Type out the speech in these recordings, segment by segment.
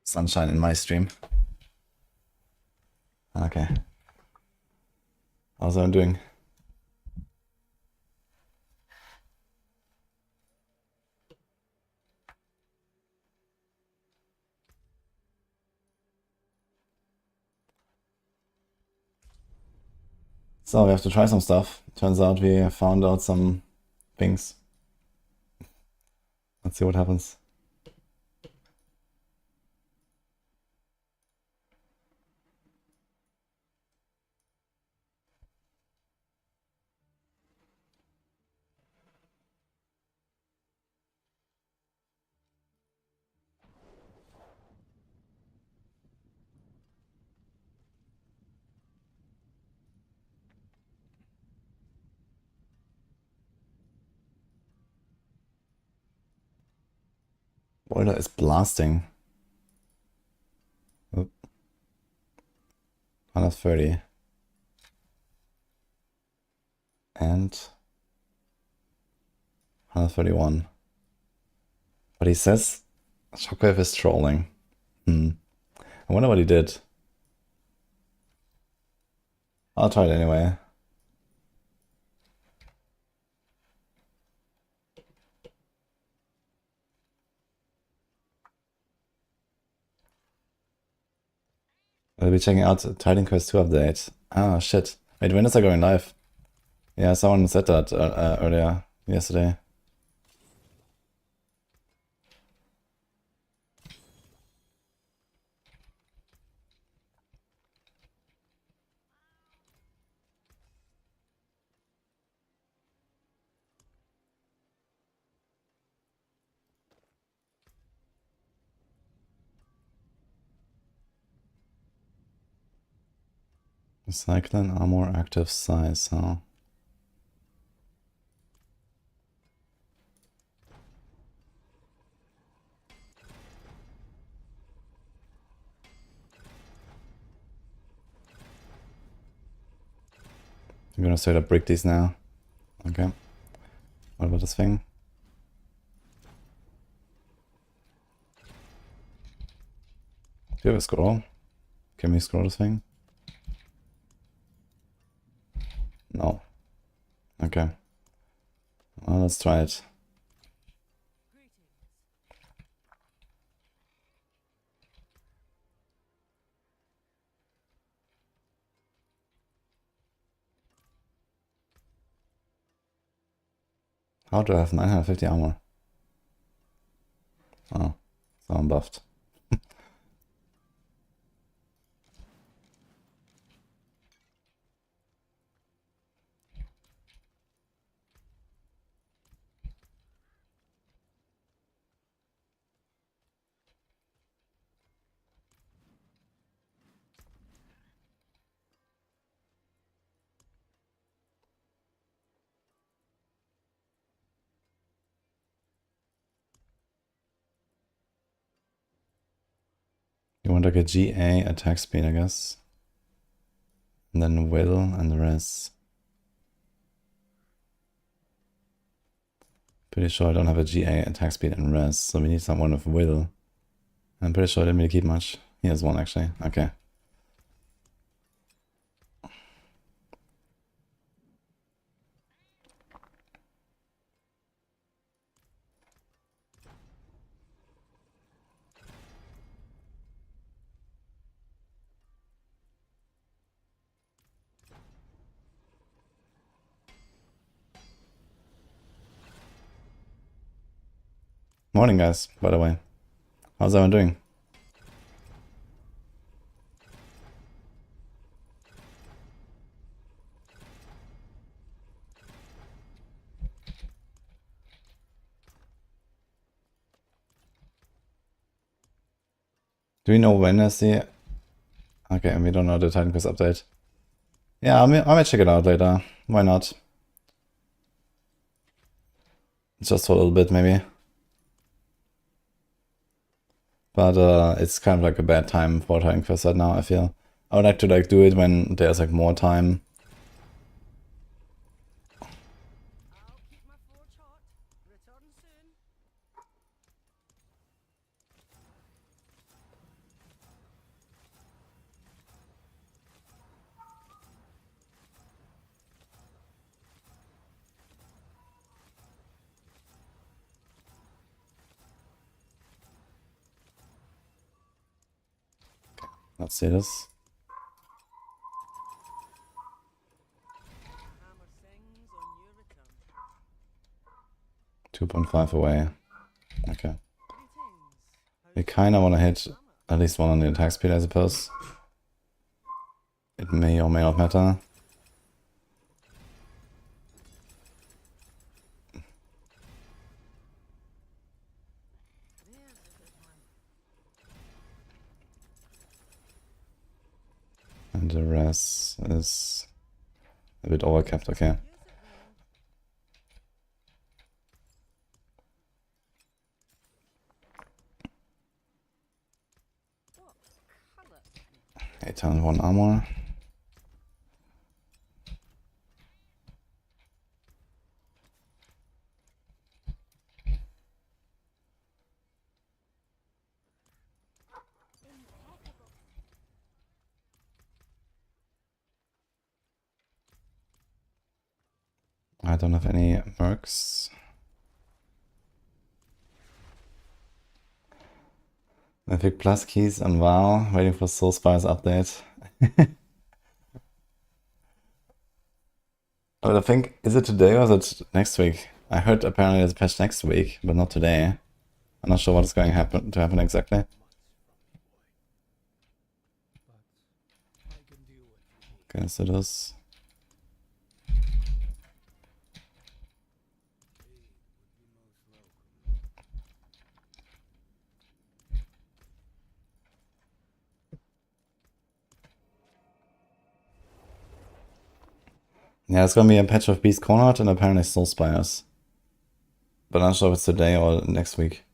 Sunshine in my stream. Okay. How's everyone doing? So we have to try some stuff. Turns out we found out some things. Let's see what happens. Boiler is blasting. Oop. 130. And 131. But he says Shockwave is trolling. I wonder what he did. I'll try it anyway. We'll be checking out Titan Quest 2 update. Ah, shit. Wait, when is that going live? Yeah, someone said that earlier, yesterday. Recycling armor active size, huh? I'm gonna straight up brick these now. Okay. What about this thing? Do you have a scroll? Can we scroll this thing? No. Okay. Well, let's try it. How do I have 950 armor? Oh, so I'm buffed. You want like a GA attack speed, I guess. And then will and the rest. Pretty sure I don't have a GA attack speed and rest, so we need someone with will. I'm pretty sure I didn't really keep much. He has one actually. Okay. Morning guys, by the way. How's everyone doing? Do we know when is the... Okay, and we don't know the Titan Quest update. Yeah, I might check it out later. Why not? Just for a little bit, maybe. But it's kind of like a bad time for Titan Quest right now, I feel. I would like to like do it when there's like more time. Let's see this. 2.5 away. Okay. We kinda wanna hit at least one on the attack speed, I suppose. It may or may not matter. And the rest is a bit overcapped, okay. Eight times 1 armor. I don't have any mercs. Epic Plus keys on WoW, waiting for Soulspire's update. But I think, is it today or is it next week? I heard apparently there's a patch next week, but not today. I'm not sure what's going to happen exactly. Okay, so this. Yeah, it's gonna be a patch of Beast Cornered and apparently Soulspires. But I'm not sure if it's today or next week.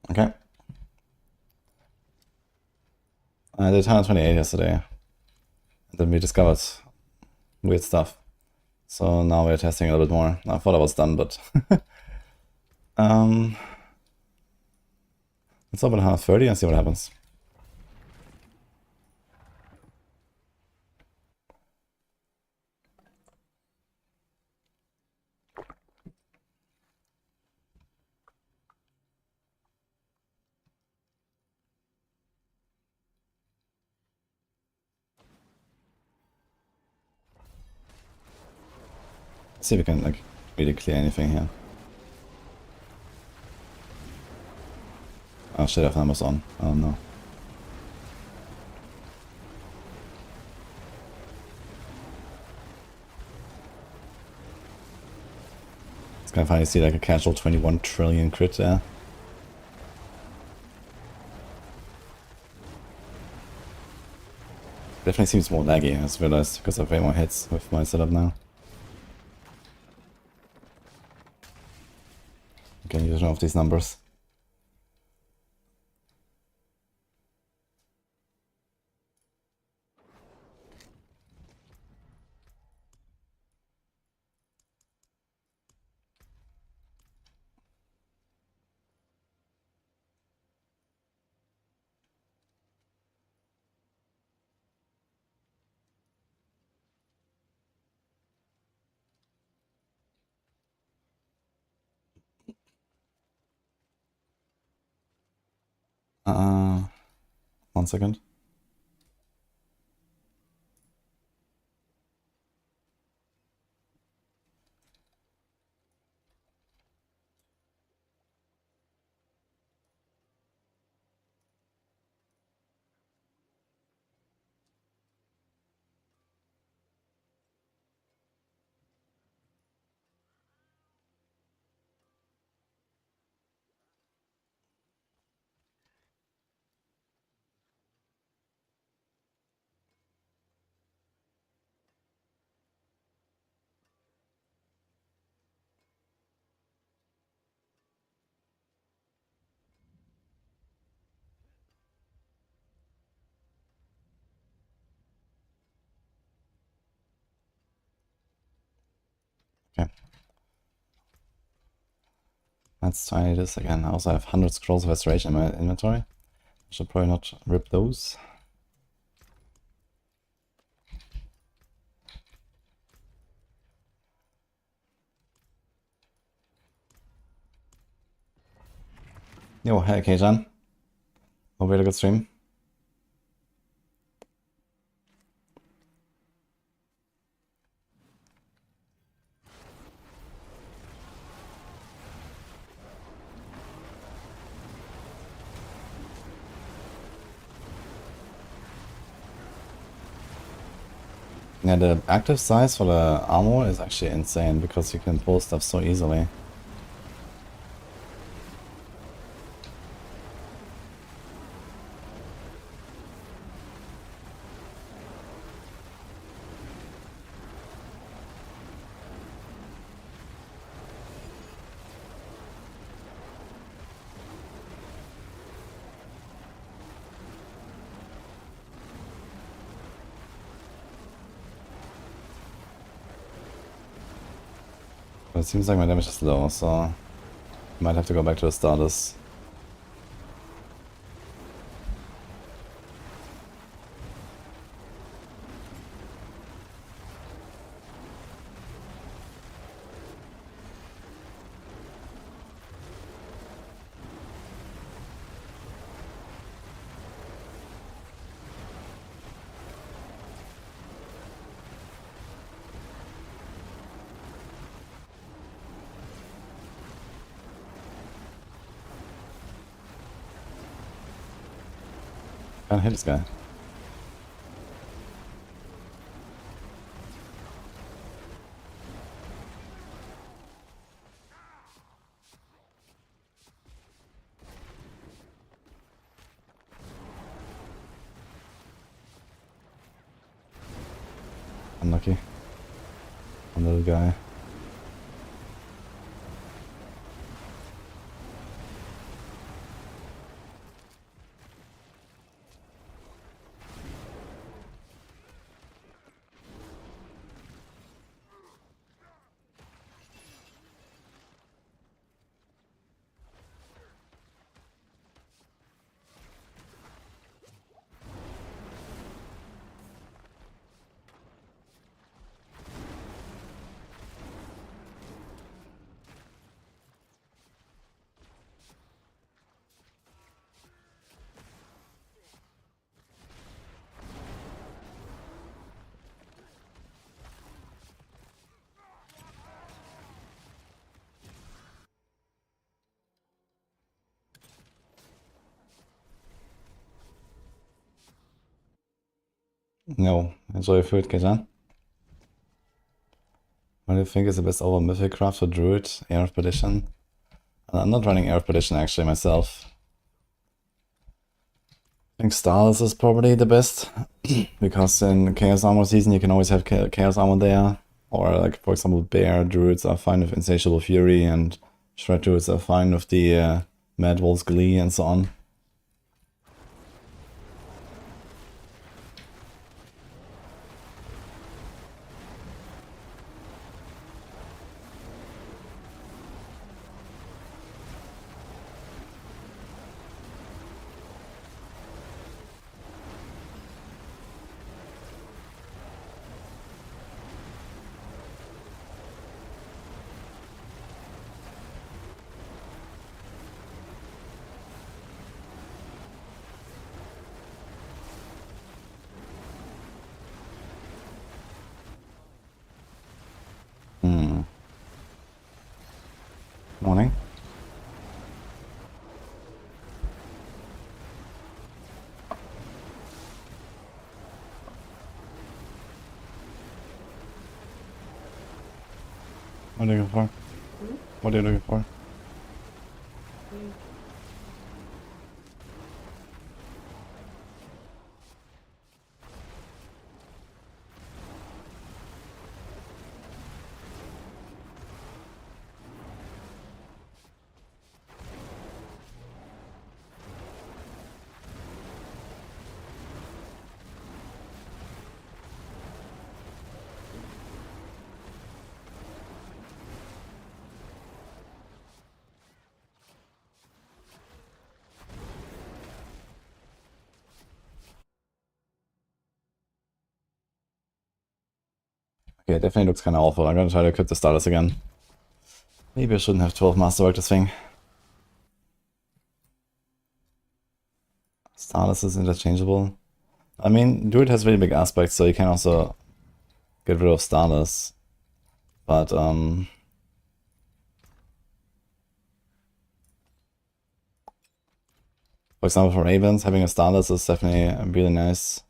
Okay. I did 128 yesterday. And then we discovered weird stuff. So now we're testing a little bit more. I thought I was done, but... let's open 130 and see what happens. See if we can like really clear anything here. Oh shit, I have numbers on. Oh no. It's kind of funny to see like a casual 21 trillion crit there. Definitely seems more laggy, I just realized, because I have way more hits with my setup now. Okay, use one of these numbers. One second. Let's try this again. I also have 100 scrolls of restoration in my inventory. I should probably not rip those. Yo, hey K-Jan. Hope you had a good stream. Yeah, the active size for the armor is actually insane because you can pull stuff so easily. But it seems like my damage is low, so I might have to go back to the starters. Can't hit this guy. Unlucky. One little guy. No, enjoy your food, K-Jan. What do you think is the best overall mythic craft for Druid, Air of Perdition? I'm not running Air of Perdition actually myself. I think Starless is probably the best, because in Chaos Armor season you can always have Chaos Armor there. Or like, for example, Bear Druids are fine with Insatiable Fury, and Shred Druids are fine with the Mad Wolf's Glee and so on. Morning. What are you looking for? What are you looking for? Okay, definitely looks kind of awful. I'm gonna try to equip the starters again. Maybe I shouldn't have 12 masterwork this thing. Starless is interchangeable. I mean, Druid has really big aspects, so you can also get rid of Starless. But, for example, for Ravens, having a Starless is definitely really nice.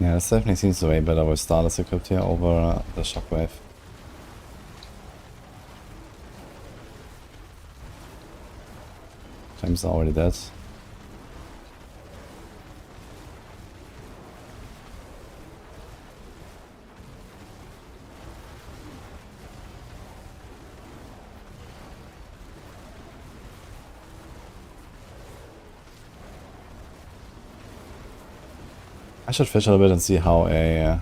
Yeah, this definitely seems way better with Starless equipped here over the Shockwave. James already dead. I should fish a little bit and see how a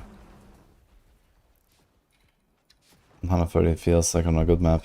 130 feels like on a good map.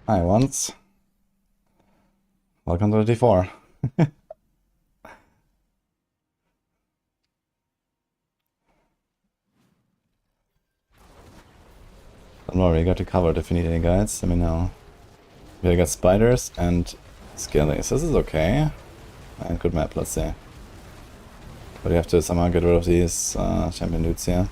Hi, once. Welcome to the D4. Don't worry, you got you covered if you need any guides, let me know. We got spiders and skellies. This is okay. And good map, let's say. But you have to somehow get rid of these champion dudes here.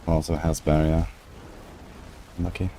Also has barrier. Lucky.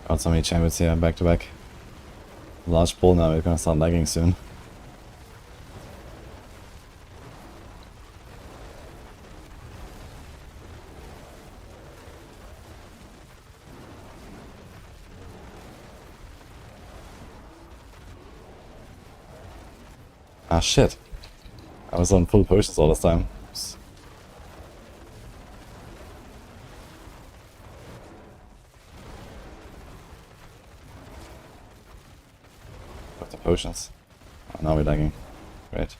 Got so many champions here back to back. Large pull now, we're gonna start lagging soon. Ah shit. I was on full potions all this time. Oops. Got the potions. Oh, now we're lagging. Great.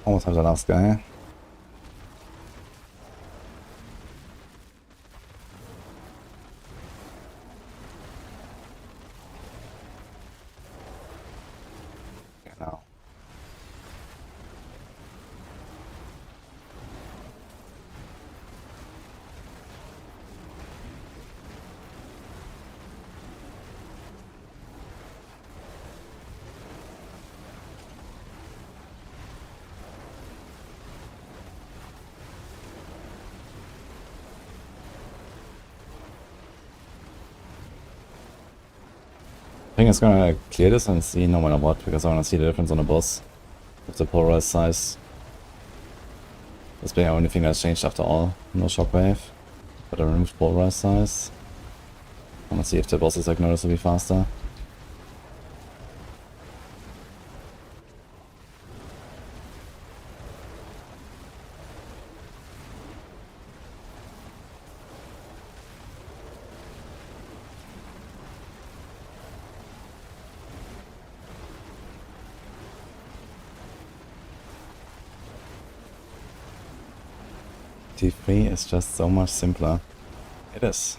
Almost have the last guy. Okay, now. I think it's gonna clear this and see no matter what, because I wanna see the difference on the boss with the polarized size. That's the only thing that's changed after all. No shockwave, but I removed polarized size. I wanna see if the boss is like noticeably faster. D3 is just so much simpler. It is.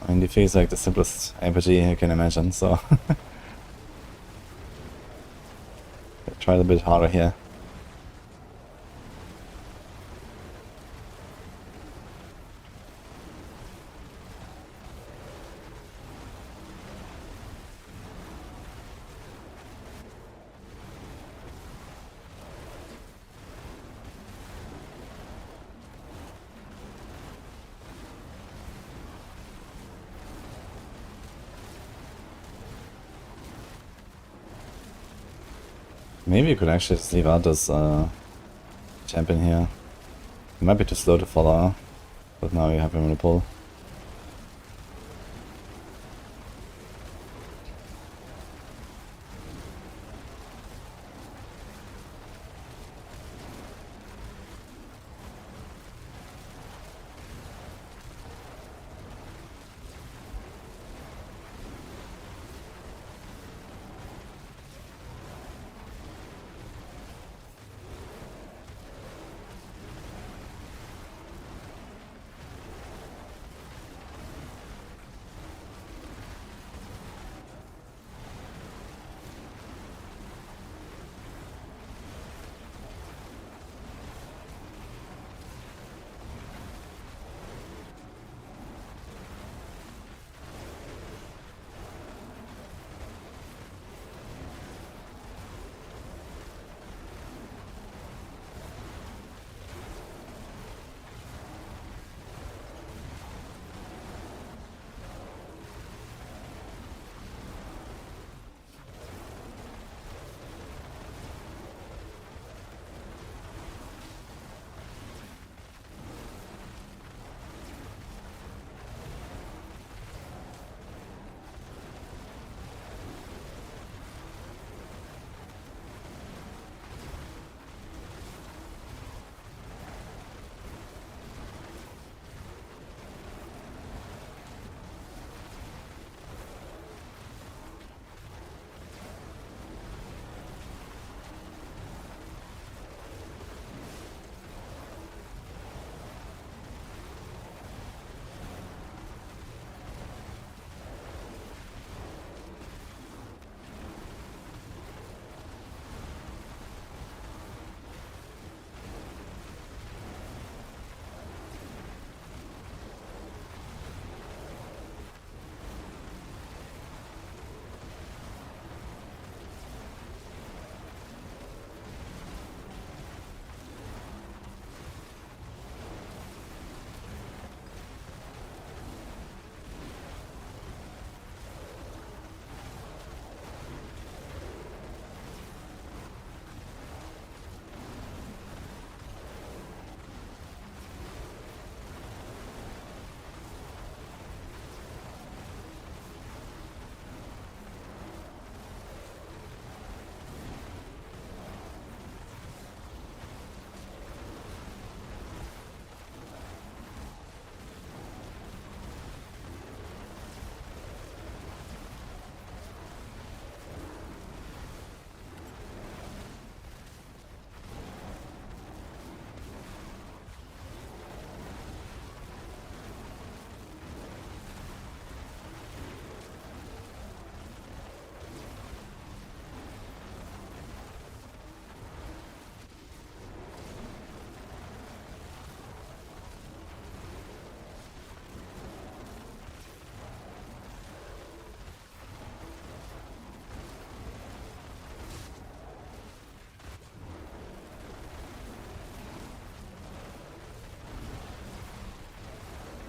I mean, D3 is like the simplest RPG you can imagine, so I tried a bit harder here. Maybe you could actually just leave out this champion here. It might be too slow to follow, but now you have him in the pull.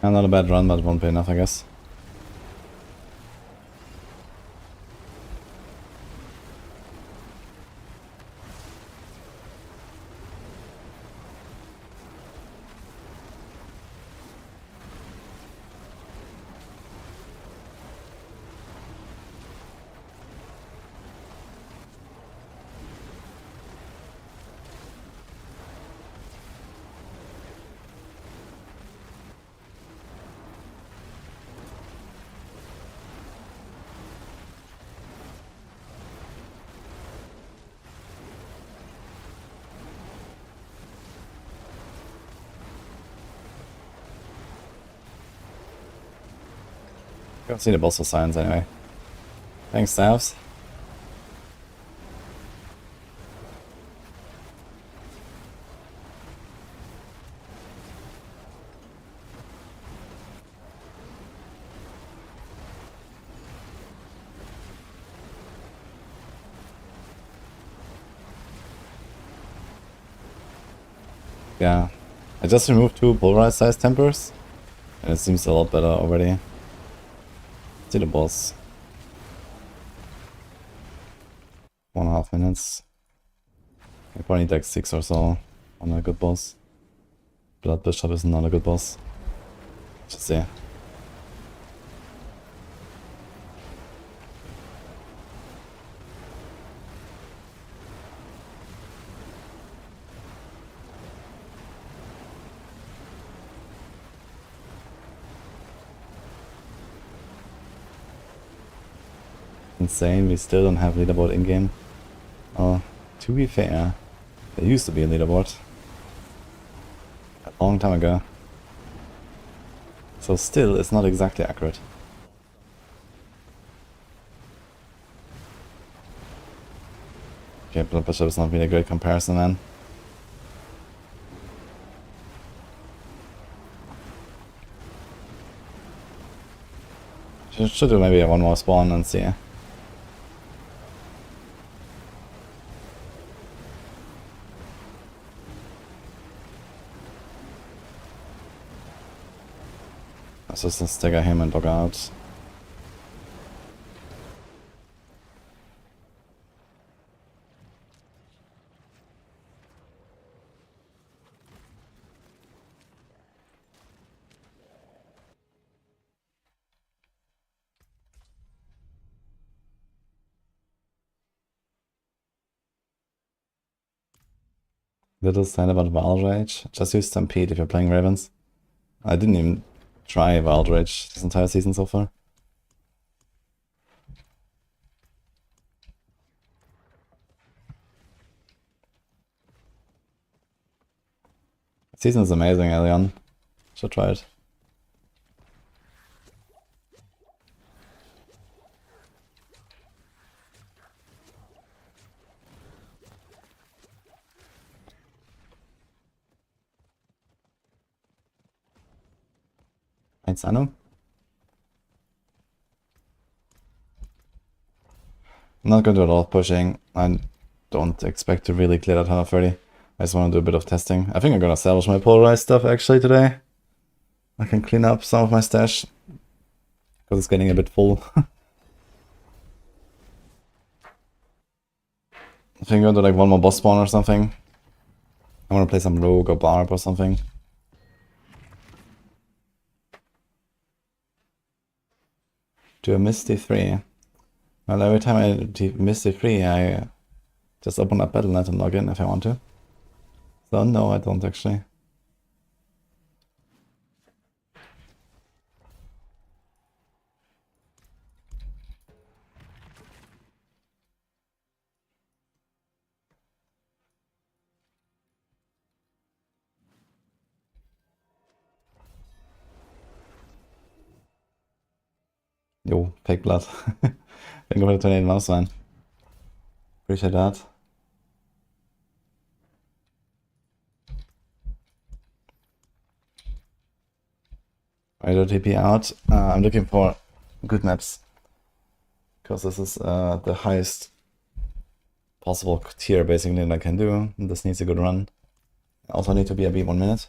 Not a bad run, but won't be enough, I guess. I've seen the boss for science anyway. Thanks, staffs. Yeah, I just removed 2 polarized size tempers, and it seems a lot better already. See the boss. 1.5 minutes. I probably need like 6 or so on a good boss. Blood Bishop is not a good boss. Just say. Insane, we still don't have leaderboard in-game. Oh, to be fair, there used to be a leaderboard. A long time ago. So still, it's not exactly accurate. Okay, Blood Bishop is not really a great comparison then. Should do maybe one more spawn and see. Let's just stagger him and dog out. Little sad about Wild Rage. Just use Stampede if you're playing Ravens. I didn't even try Wild Rage this entire season so far. The season is amazing, Elion. Should try it. I know. I'm not going to do a lot of pushing. I don't expect to really clear that 130. I just want to do a bit of testing. I think I'm going to salvage my polarized stuff actually today. I can clean up some of my stash. Because it's getting a bit full. I think I'm going to do like one more boss spawn or something. I want to play some Rogue or Barb or something. Do a Misty 3. Well, every time I do Misty 3, I just open up Battle.net and log in if I want to. So no, I don't actually. Yo, fake blood. Thank you for the 28 mouse, man. Appreciate that. I do TP out. I'm looking for good maps. Because this is the highest possible tier basically that I can do. This needs a good run. I also need to be a beat 1 minute.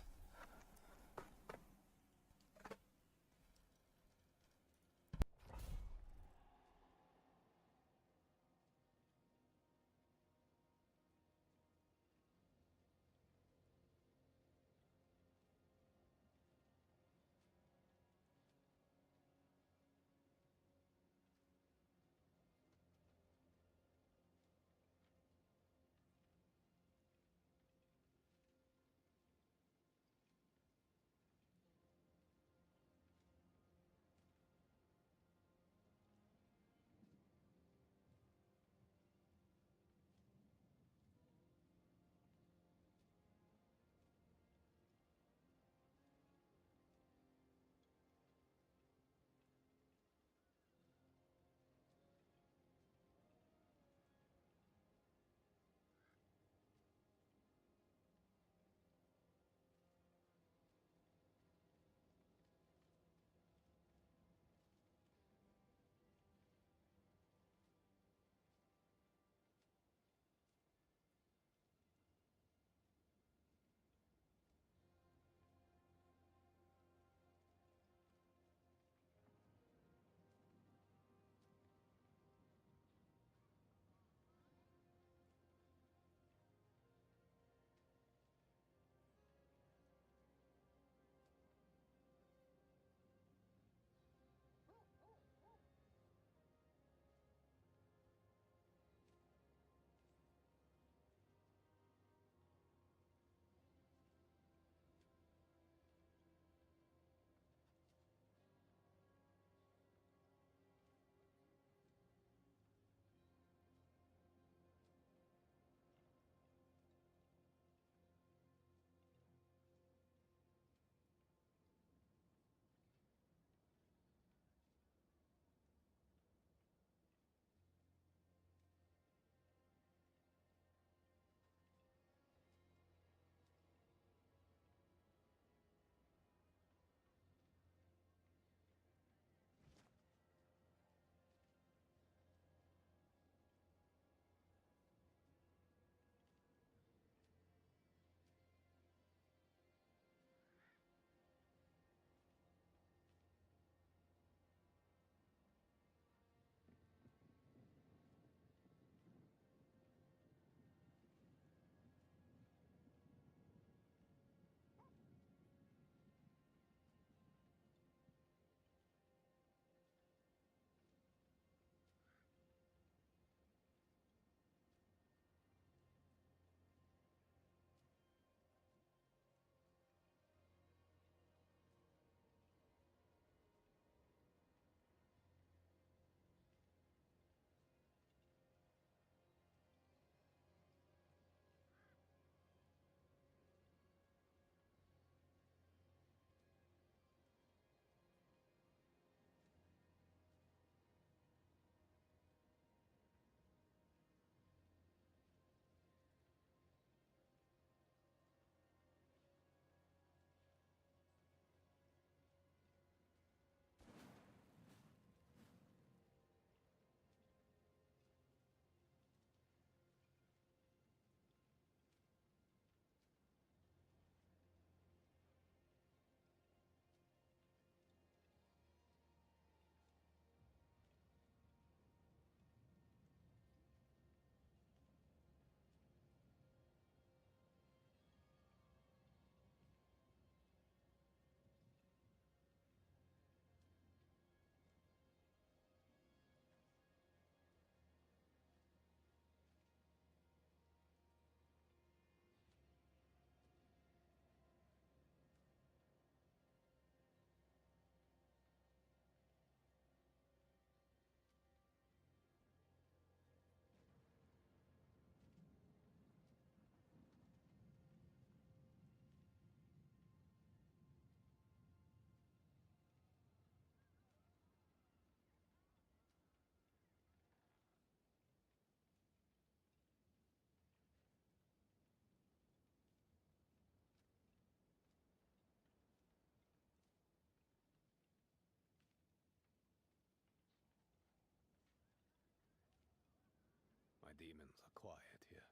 demons are quiet here.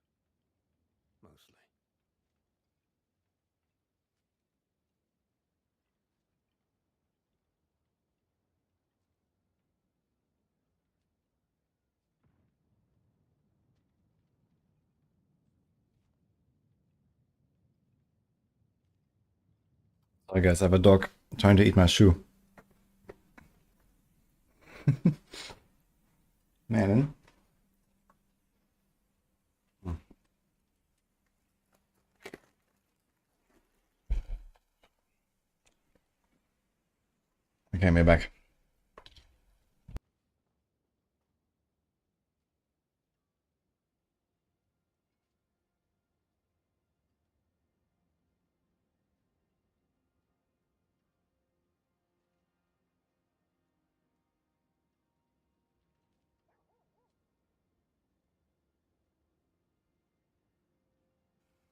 Mostly. Sorry guys, I have a dog trying to eat my shoe. Man. Okay, we're back.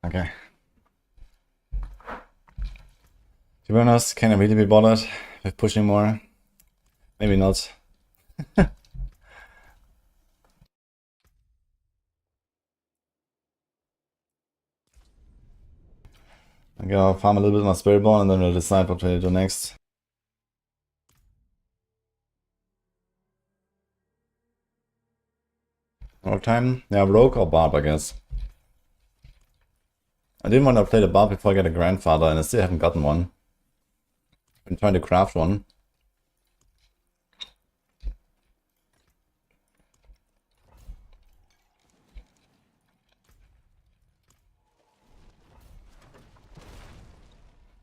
Okay. To be honest, can I really be bothered with pushing more? Maybe not. I'm gonna farm a little bit my Spiritborn and then we'll decide what to do next. More time? Yeah, Rogue or Barb, I guess. I didn't want to play the Barb before I get a Grandfather, and I still haven't gotten one. I'm trying to craft one.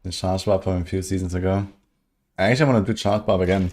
The Charge Barb from a few seasons ago. I actually want to do Charge Barb again.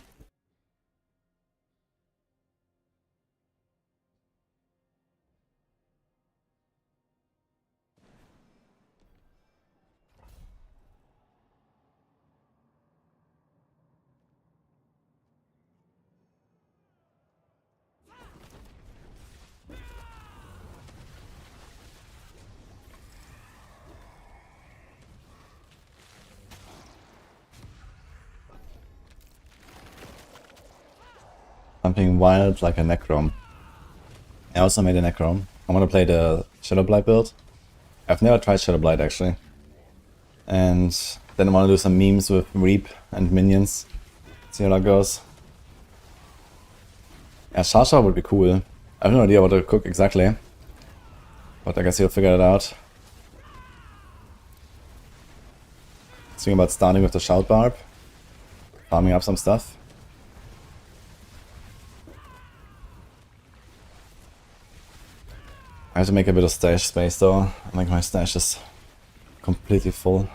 Something wild like a Necro. I also made a Necro. I want to play the Shadowblight build. I've never tried Shadowblight actually. And then I want to do some memes with Reap and minions. See how that goes. Yeah, Shasha would be cool. I have no idea what to cook exactly. But I guess you'll figure it out. Thinking about starting with the Shout Barb. Farming up some stuff. I have to make a bit of stash space though. I think my stash is completely full.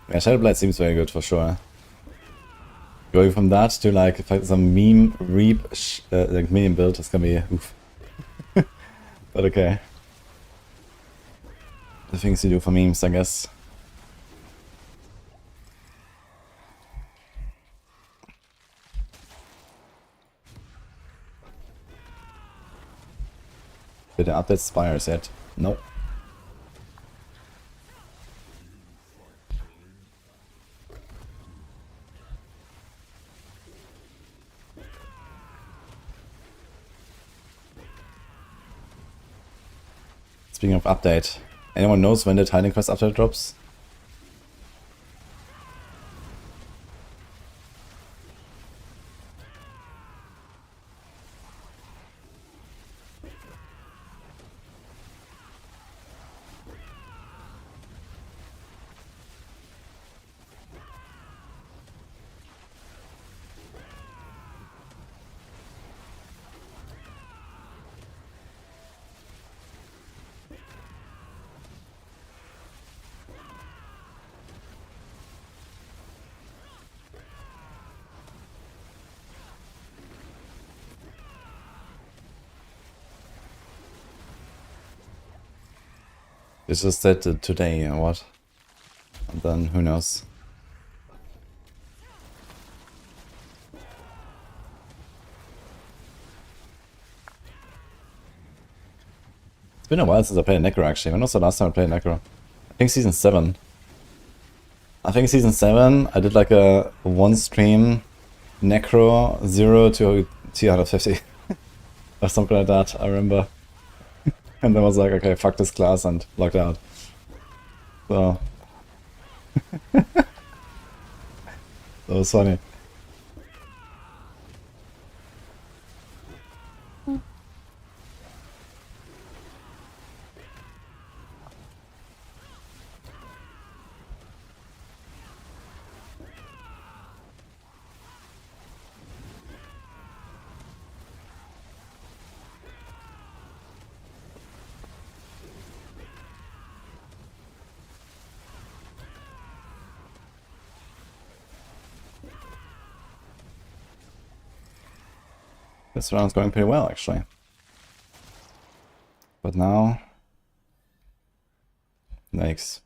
Yeah, Shadowblight seems very good for sure. Going from that to like some meme Reap like minion build is gonna be oof. But okay. The things you do for memes, I guess. Did they update Spires yet? Nope. Speaking of update, anyone knows when the Titan Quest update drops? It's just that today or what? And then who knows? It's been a while since I played Necro actually. When was the last time I played Necro? I think season 7. I think season 7 I did like a one stream Necro 0 to 250 or something like that, I remember. And then I was like, okay, fuck this class and logged out. So that was funny. This round's going pretty well, actually. But now... Yikes.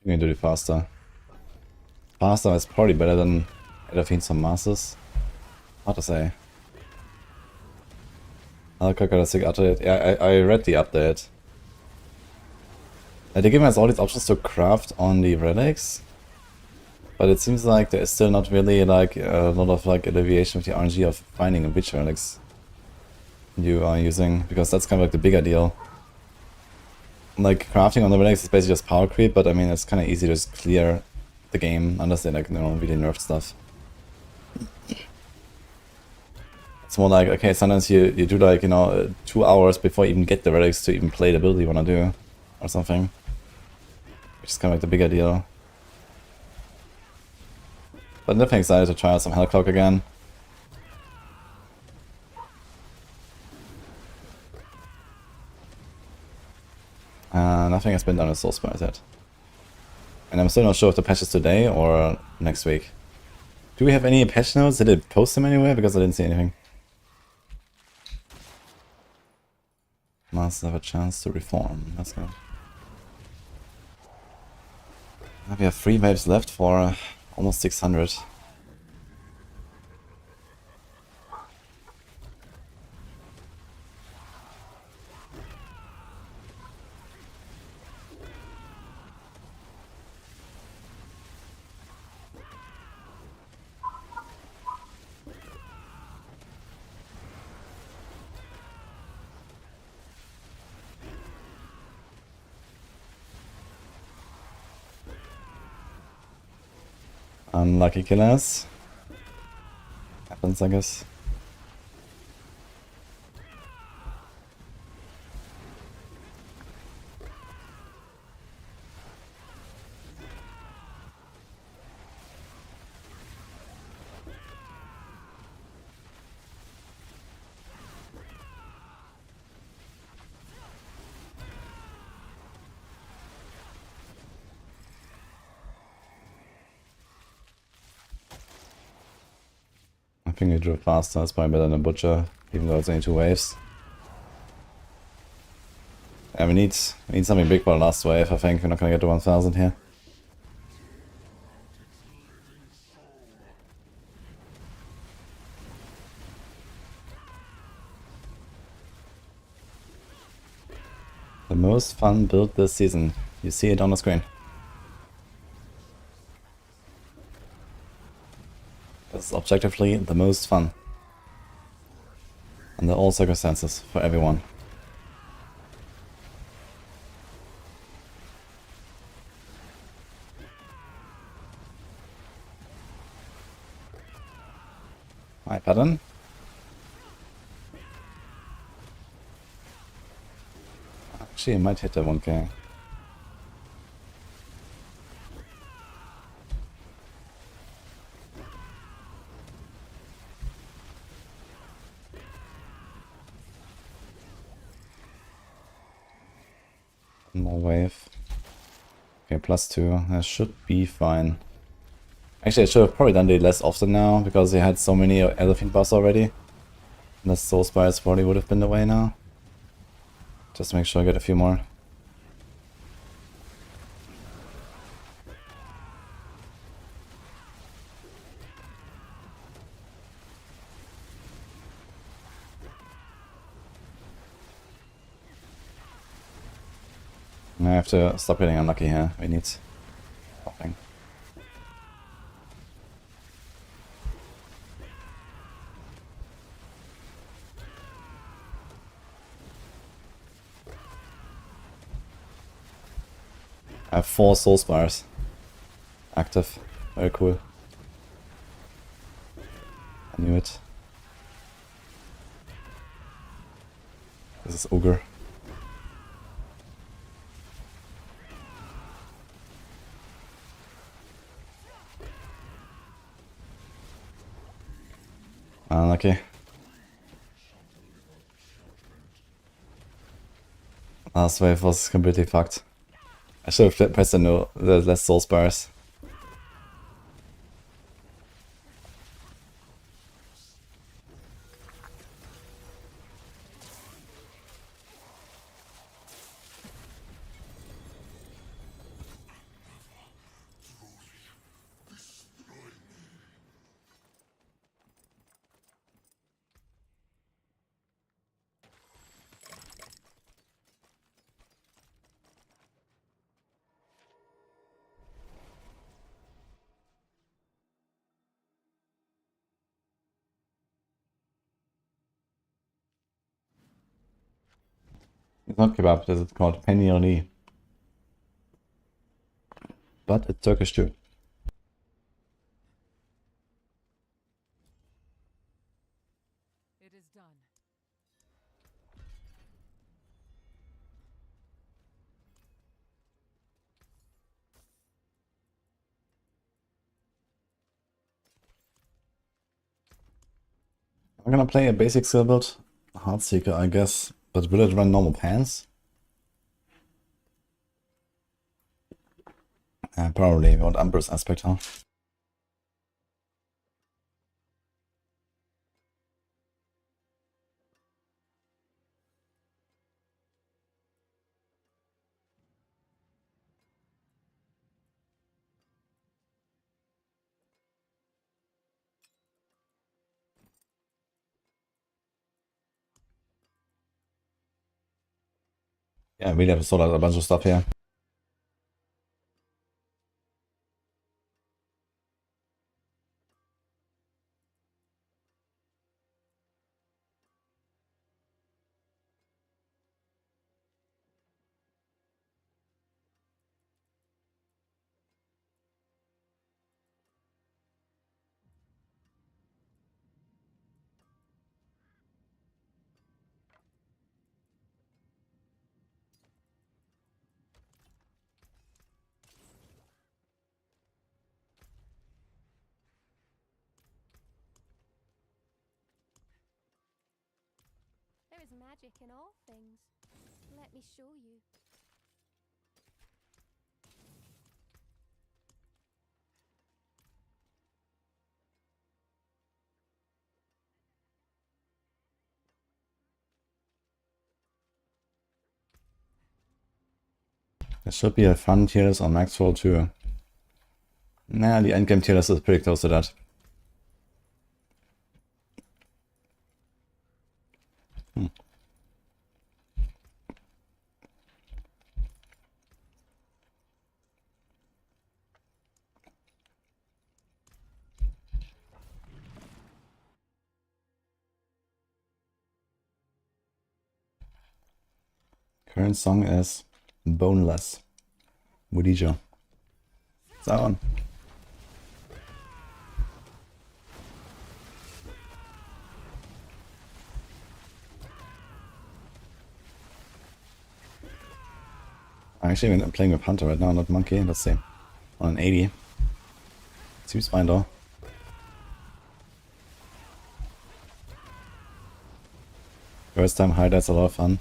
You can do it faster. Faster is probably better than Edafine some masses. Hard to say. Helltide got a sick update. Yeah, I read the update. They give us all these options to craft on the relics. But it seems like there is still not really like a lot of like alleviation of the RNG of finding which relics you are using, because that's kind of like the bigger deal. Like crafting on the relics is basically just power creep, but I mean it's kind of easy to just clear the game unless they like really nerf stuff. It's more like, okay, sometimes you do like, 2 hours before you even get the relics to even play the build you want to do or something, which is kind of like the bigger deal. But I'm definitely excited to try out some Hellcloak again. Nothing has been done with Soulspire yet. And I'm still not sure if the patch is today or next week. Do we have any patch notes? Did it post them anywhere? Because I didn't see anything. Must have a chance to reform. That's good. We have 3 waves left for almost 600. Unlucky killers. Happens, I guess. I think we drew faster, it's probably better than a butcher, even though it's only 2 waves. Yeah, we need something big for the last wave, I think. We're not gonna get to 1000 here. The most fun build this season. You see it on the screen. It's objectively the most fun. Under all circumstances, for everyone. Hi, pattern. Actually, I might hit that 1k. One more wave. Okay, +2. That should be fine. Actually, I should have probably done it less often now, because they had so many elephant buffs already. The Soulspires probably would have been the way now. Just to make sure I get a few more. I have to stop getting unlucky here. We need something. I have 4 Soulspires active. Very cool. I knew it. This is Ogre. Unlucky. Last wave was completely fucked. I should have pressed the less Soulspires. It's not kebab, this is called peynirli. But it's Turkish too. It is done. I'm gonna play a basic skill build. Heartseeker, I guess. But will it run normal pants? Probably. We want Umber's aspect, huh? Yeah, we have sort out a bunch of stuff here. There is magic in all things. Let me show you. There should be a fun tier list on Maxroll too. Nah, the endgame tier list is pretty close to that. Current song is Boneless. Wudijo. That one. Actually, I'm playing with Hunter right now, not Monkey. Let's see. On an 80. Seems fine though. First time Hydra's a lot of fun.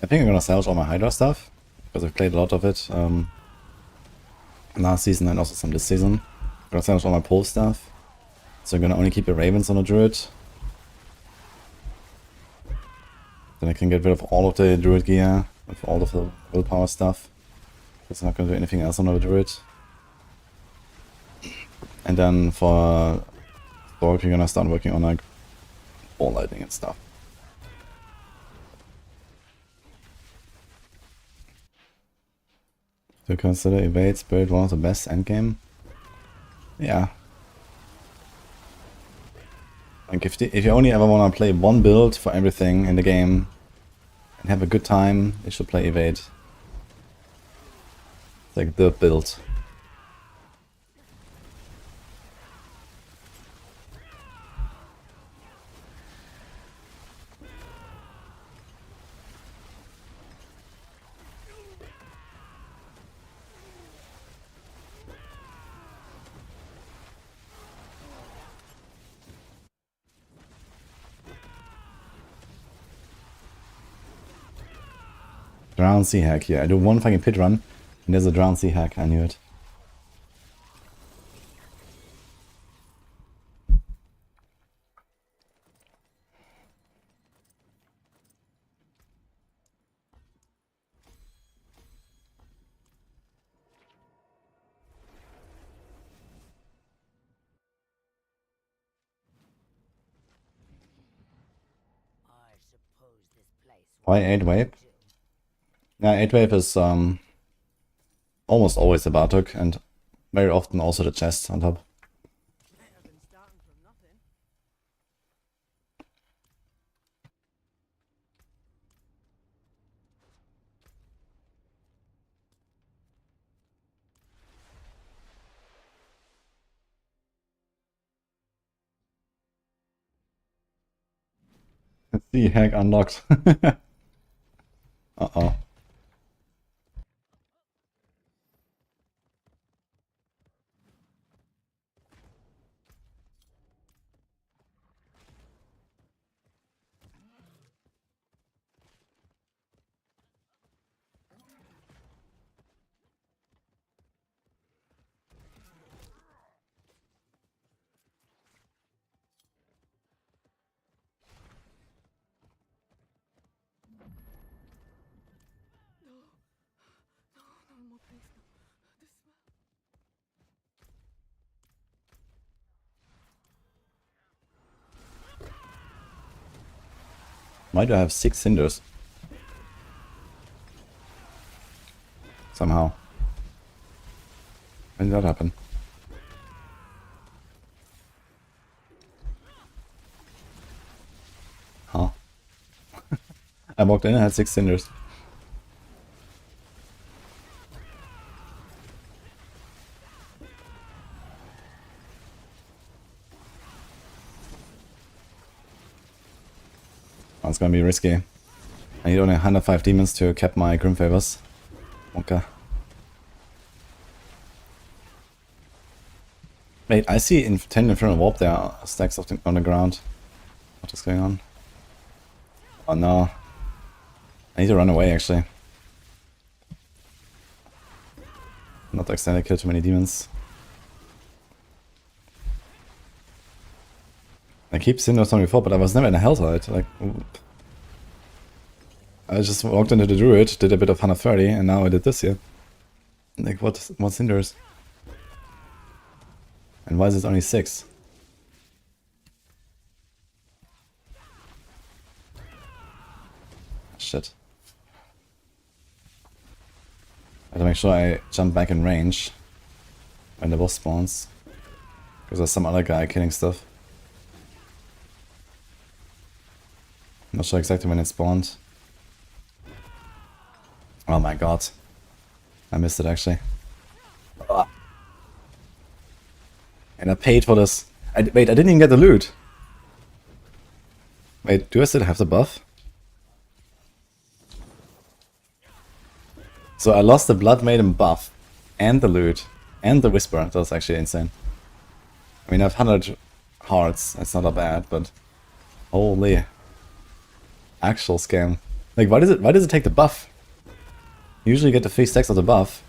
I think I'm gonna salvage all my Hydra stuff, because I've played a lot of it last season and also some this season. I'm gonna salvage all my pole stuff. So I'm gonna only keep the Ravens on the Druid. Then I can get rid of all of the Druid gear, with all of the willpower stuff. Because I'm not gonna do anything else on the Druid. And then for Sorc, we're gonna start working on like ball lightning and stuff. To consider evade spirit one of the best endgame? Yeah. Like if you only ever wanna play one build for everything in the game and have a good time, you should play evade. It's like the build. Drown Sea Hack, yeah. I do one fucking pit run, and there's a Drown Sea Hack, I knew it. Why 8 wave? Yeah, 8 wave is almost always the Bartok and very often also the chest on top. The hack unlocked. Uh-oh. Why do I have 6 cinders? Somehow. When did that happen? Huh? I walked in and had 6 cinders. That's gonna be risky. I need only 105 demons to cap my Grim Favors. Okay. Wait, I see in 10 Infernal Warp there are stacks of them on the ground. What is going on? Oh no. I need to run away actually. Not to accidentally kill too many demons. I keep seeing those on before, but I was never in a Helltide. Like, I just walked into the Druid, did a bit of 130, and now I did this here. Like, what's Cinders? And why is it only 6? Shit. I have to make sure I jump back in range when the boss spawns. Because there's some other guy killing stuff. Not sure exactly when it spawned. Oh my god. I missed it actually. Ah. And I paid for this. Wait, I didn't even get the loot. Wait, do I still have the buff? So I lost the Blood Maiden buff, and the loot, and the Whisper. That was actually insane. I mean, I have 100 hearts, that's not that bad, but holy actual scam. Like, why does it take the buff? You usually get the 3 stacks of the buff.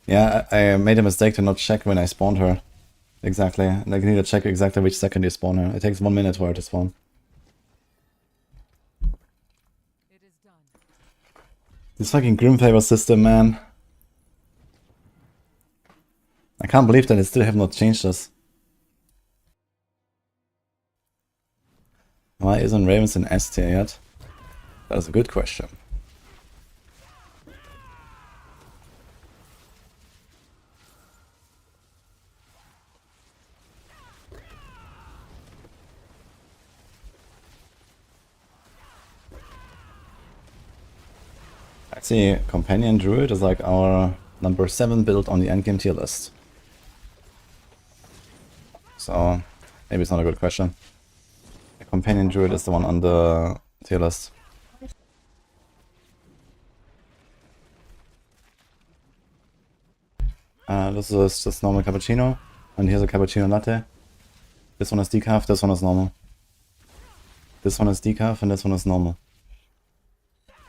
Yeah, I made a mistake to not check when I spawned her. Exactly. Like, you need to check exactly which second you spawn her. It takes 1 minute for her to spawn. It is done. This fucking Grim Favor system, man. I can't believe that they still have not changed this. Why isn't Ravens in S tier yet? That is a good question. I see Companion Druid is like our number 7 build on the endgame tier list. So maybe it's not a good question. The Companion Druid is the one on the tier list. This is just normal cappuccino, and here's a cappuccino latte. This one is decaf, this one is normal. This one is decaf, and this one is normal.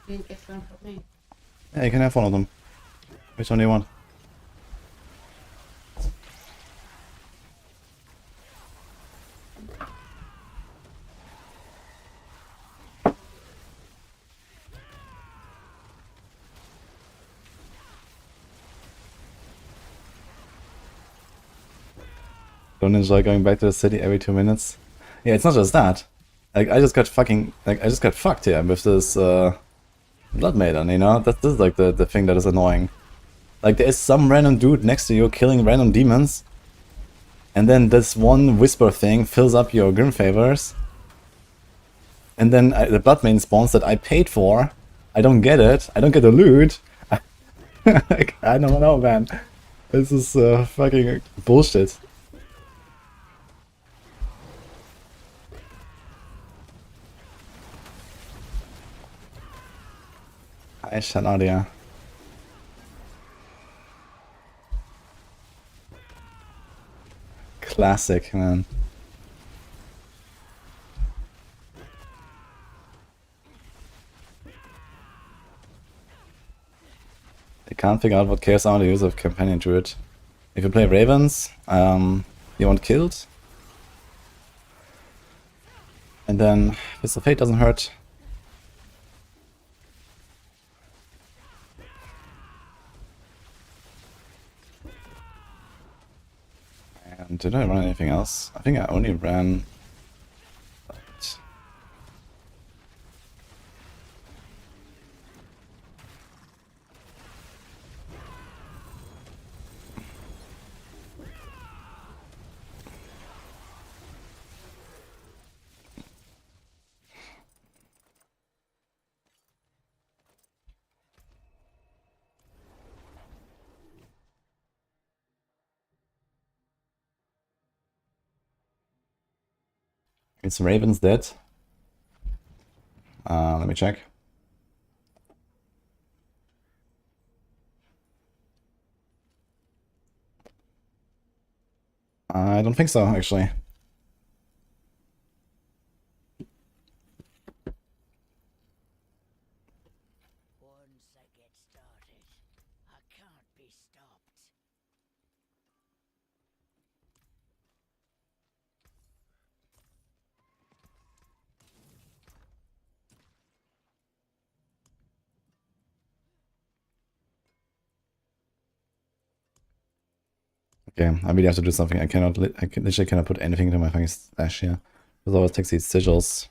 You didn't get one for me. Yeah, you can have one of them. Which one do you want? Don't enjoy going back to the city every 2 minutes. Yeah, it's not just that. Like, I just got fucked here with this Blood Maiden, you know? This is like the thing that is annoying. Like, there is some random dude next to you killing random demons, and then this one Whisper thing fills up your Grim Favors, and then the Blood Maiden spawns that I paid for. I don't get it. I don't get the loot. Like, I don't know, man. This is fucking bullshit. Hi, Shanadia. Classic, man. I can't figure out what chaos armor to use of Companion Druid. If you play Ravens, you want killed. And then Fist of Fate doesn't hurt. And did I run anything else? I think I only ran... It's Raven's dead. Let me check. I don't think so, actually. Once I get started, I can't be stopped. Okay, I really have to do something. I literally cannot put anything into my fucking stash here. Because I always take these sigils.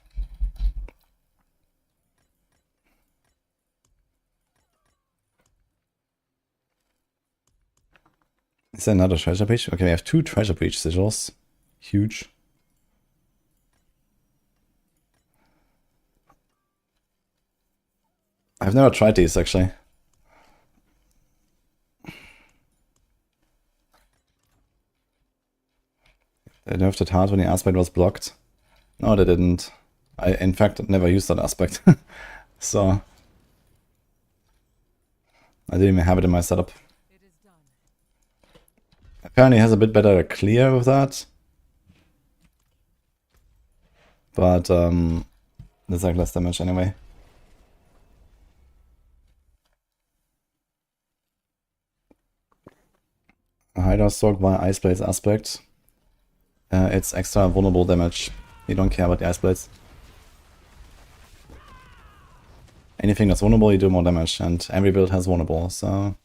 Is there another treasure breach? Okay, we have 2 treasure breach sigils. Huge. I've never tried these, actually. They nerfed it hard when the aspect was blocked. No, they didn't. I, in fact, never used that aspect. So... I didn't even have it in my setup. It is done. Apparently has a bit better clear with that. But there's like less damage anyway. Hydra Sorc via Ice Blades aspect. It's extra vulnerable damage. You don't care about the Ice Blades. Anything that's vulnerable, you do more damage, and every build has vulnerable, so...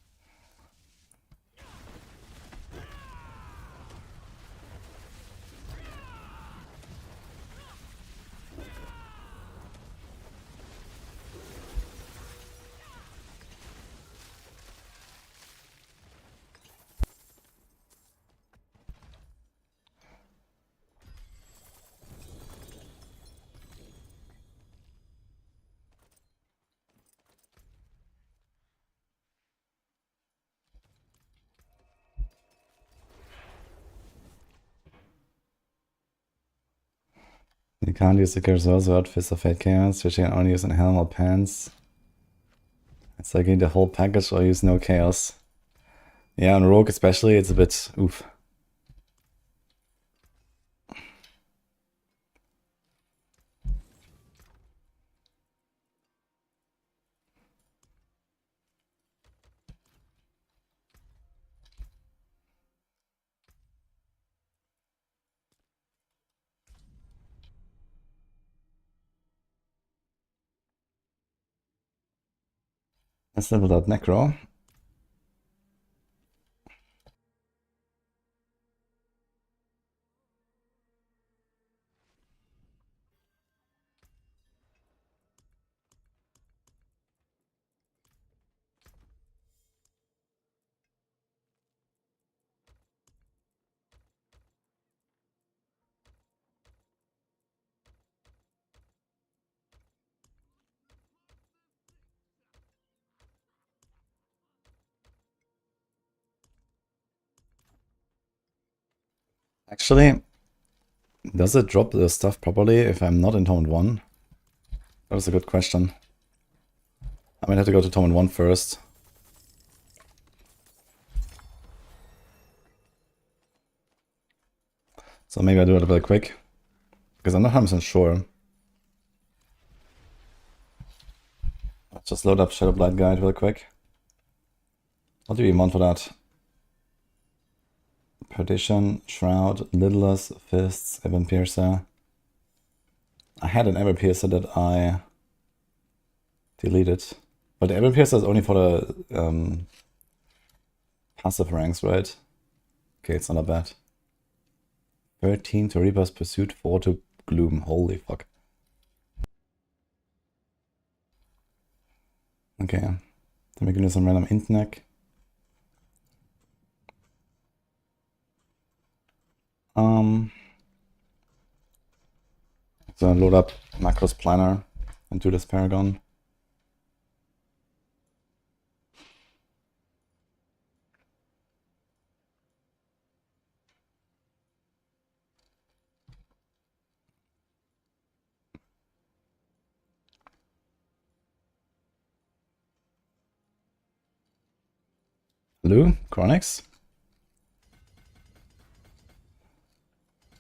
You can't use the Cursor Fist of Fate Chaos, which you can only use in Helm or Pants. It's like you need the whole package or use no Chaos. Yeah, on Rogue especially, it's a bit oof. Let's level out Necro. Actually, does it drop the stuff properly if I'm not in Torment 1? That was a good question. I might have to go to Torment 1 first. So maybe I do it a bit quick. Because I'm not 100% sure. Let's just load up Shadow Blight Guide real quick. What do you want for that? Perdition, Shroud, Lidless, Fists, Ebon Piercer. I had an Ebon Piercer that I deleted. But the Ebon Piercer is only for the passive ranks, right? Okay, it's not that bad. 13 to Reaper's Pursuit, 4 to Gloom. Holy fuck. Okay. Then we can do some random Intneck. So load up Macros Planner and do this paragon. Lou, Chronix.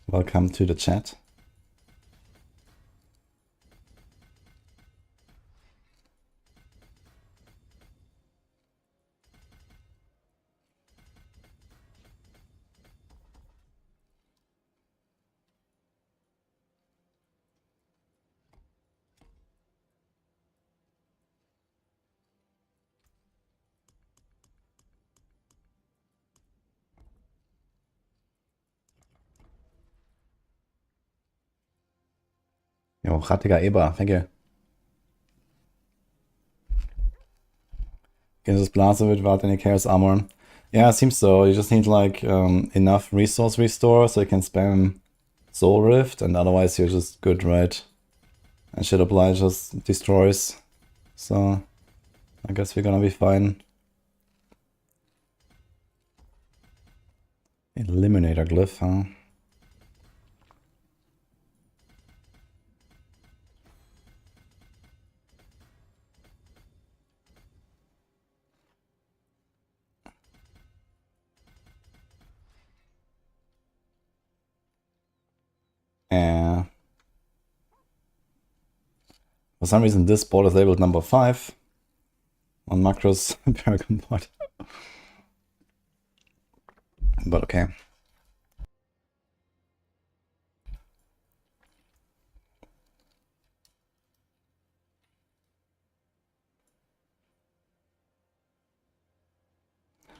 Welcome to the chat. Yo, Rattiger Eber, thank you. Can just blast it without any Chaos Armor. Yeah, it seems so. You just need like enough resource restore so you can spam Soul Rift, and otherwise you're just good, right? And Shadow Blight just destroys. So I guess we're gonna be fine. Eliminator Glyph, huh? Yeah. For some reason this board is labeled number 5 on Macro's paragon board. But okay.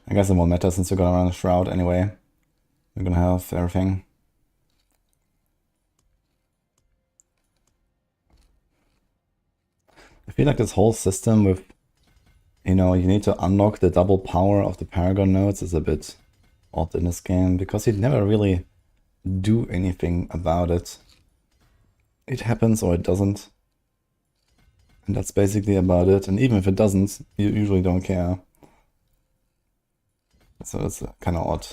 I guess it won't matter since we're gonna run a Shroud anyway. We're gonna have everything. I feel like this whole system with, you know, you need to unlock the double power of the paragon nodes is a bit odd in this game, because you never really do anything about it. It happens or it doesn't. And that's basically about it. And even if it doesn't, you usually don't care. So it's kind of odd.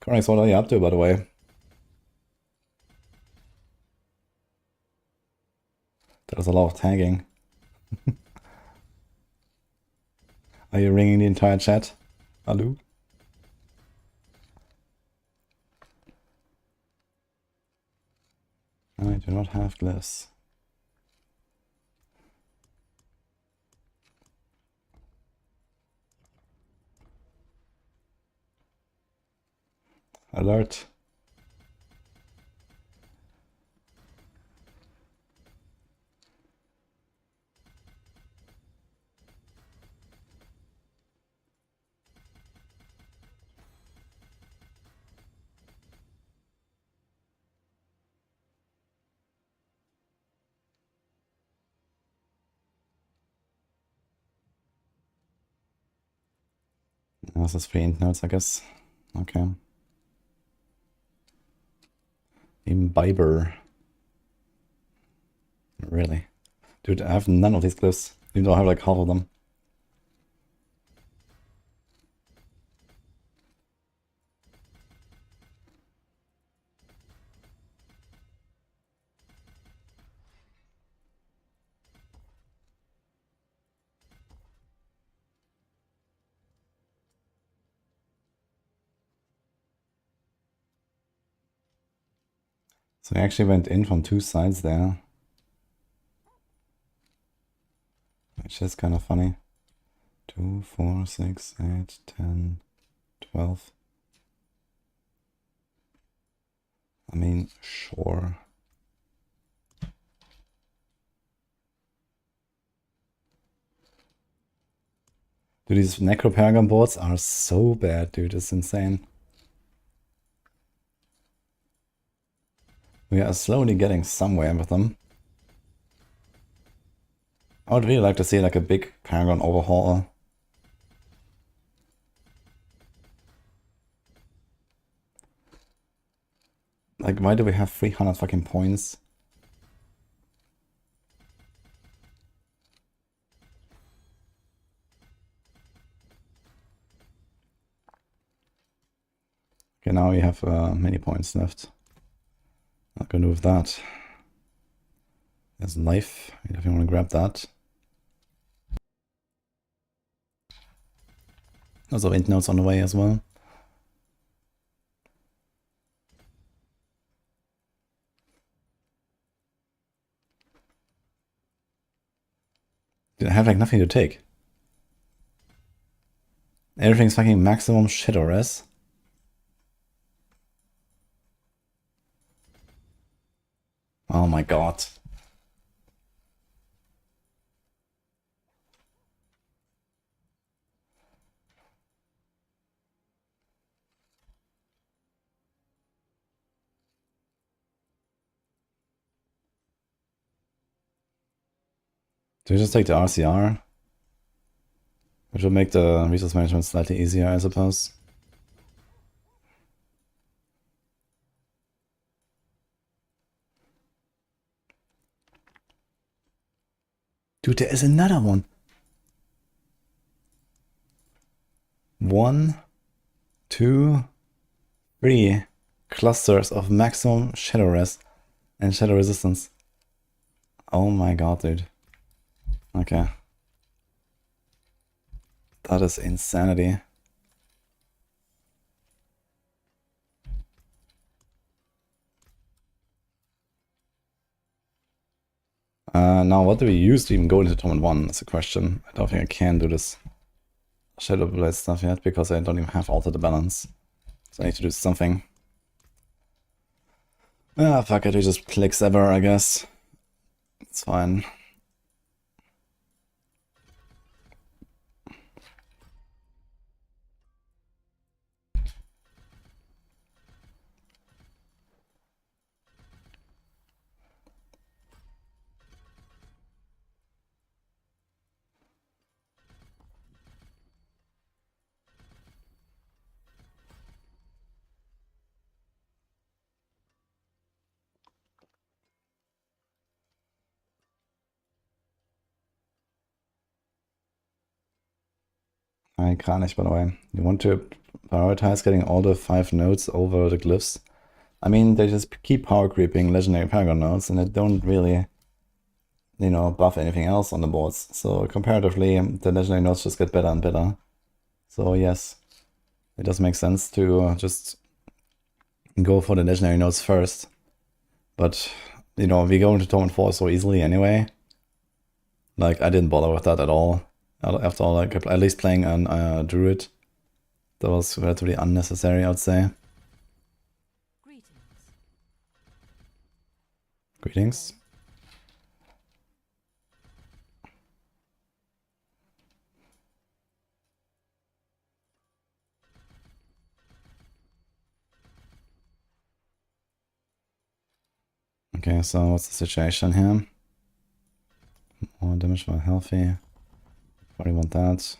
Correct, what are you up to, by the way? There's a lot of tagging. Are you ringing the entire chat? Hello? I do not have glyphs. Alert. This is 3 int nodes, I guess. Okay. Imbiber. Really? Dude, I have none of these glyphs, even though I have like half of them. So I actually went in from 2 sides there. Which is kind of funny. 2, 4, 6, 8, 10, 12. I mean, sure. Dude, these Necro Paragon boards are so bad, dude. It's insane. We are slowly getting somewhere with them. I would really like to see like a big Paragon overhaul. Like, why do we have 300 fucking points? Okay, now we have many points left. Not gonna do with that. There's a knife, if you want to grab that. Also int nodes on the way as well. Dude, I have like nothing to take. Everything's fucking maximum shit or res. Oh my god. Do we just take the RCR? Which will make the resource management slightly easier, I suppose. Dude, there is another one. 1, 2, 3 clusters of maximum shadow res and shadow resistance. Oh my god, dude. Okay. That is insanity. Now, what do we use to even go into Tournament 1? That's a question. I don't think I can do this Shadow Blade stuff yet, because I don't even have Alter the Balance. So I need to do something. Ah, fuck it, we just click Sever, I guess. It's fine. I can't, by the way. You want to prioritize getting all the 5 nodes over the glyphs? I mean, they just keep power creeping legendary paragon nodes, and they don't really, you know, buff anything else on the boards. So comparatively, the legendary nodes just get better and better. So yes, it does make sense to just go for the legendary nodes first. But, you know, we go into Tournament 4 so easily anyway. Like, I didn't bother with that at all. After all, like, at least playing on Druid, that was relatively unnecessary, I would say. Greetings. Okay, so what's the situation here? More damage for healthy. Probably want that.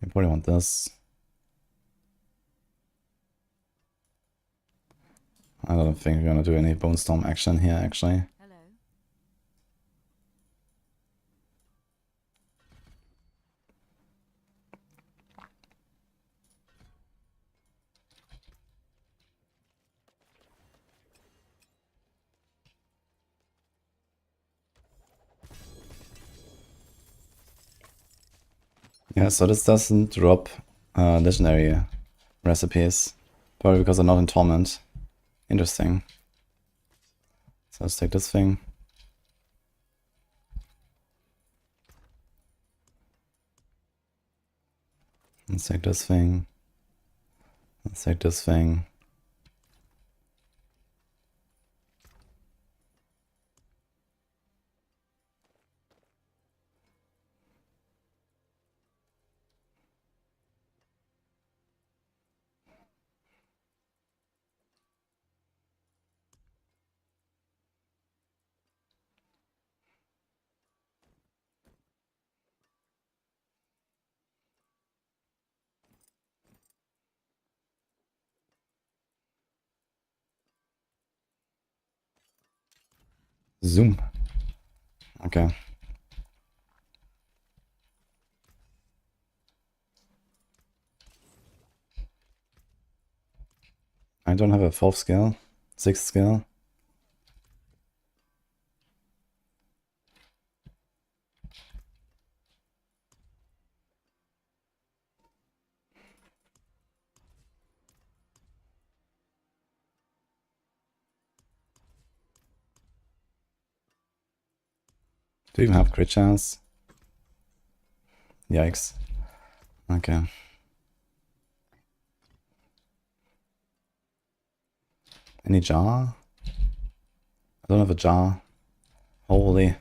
You probably want this. I don't think we're gonna do any Bone Storm action here, actually. Hello. Yeah, so this doesn't drop legendary recipes. Probably because they're not in Torment. Interesting. So let's take this thing. Let's take this thing. Let's take this thing. Zoom. Okay. I don't have a 4th skill, 6th skill. Do you even have crit chance? Yikes. Okay. Any jar? I don't have a jar. Holy.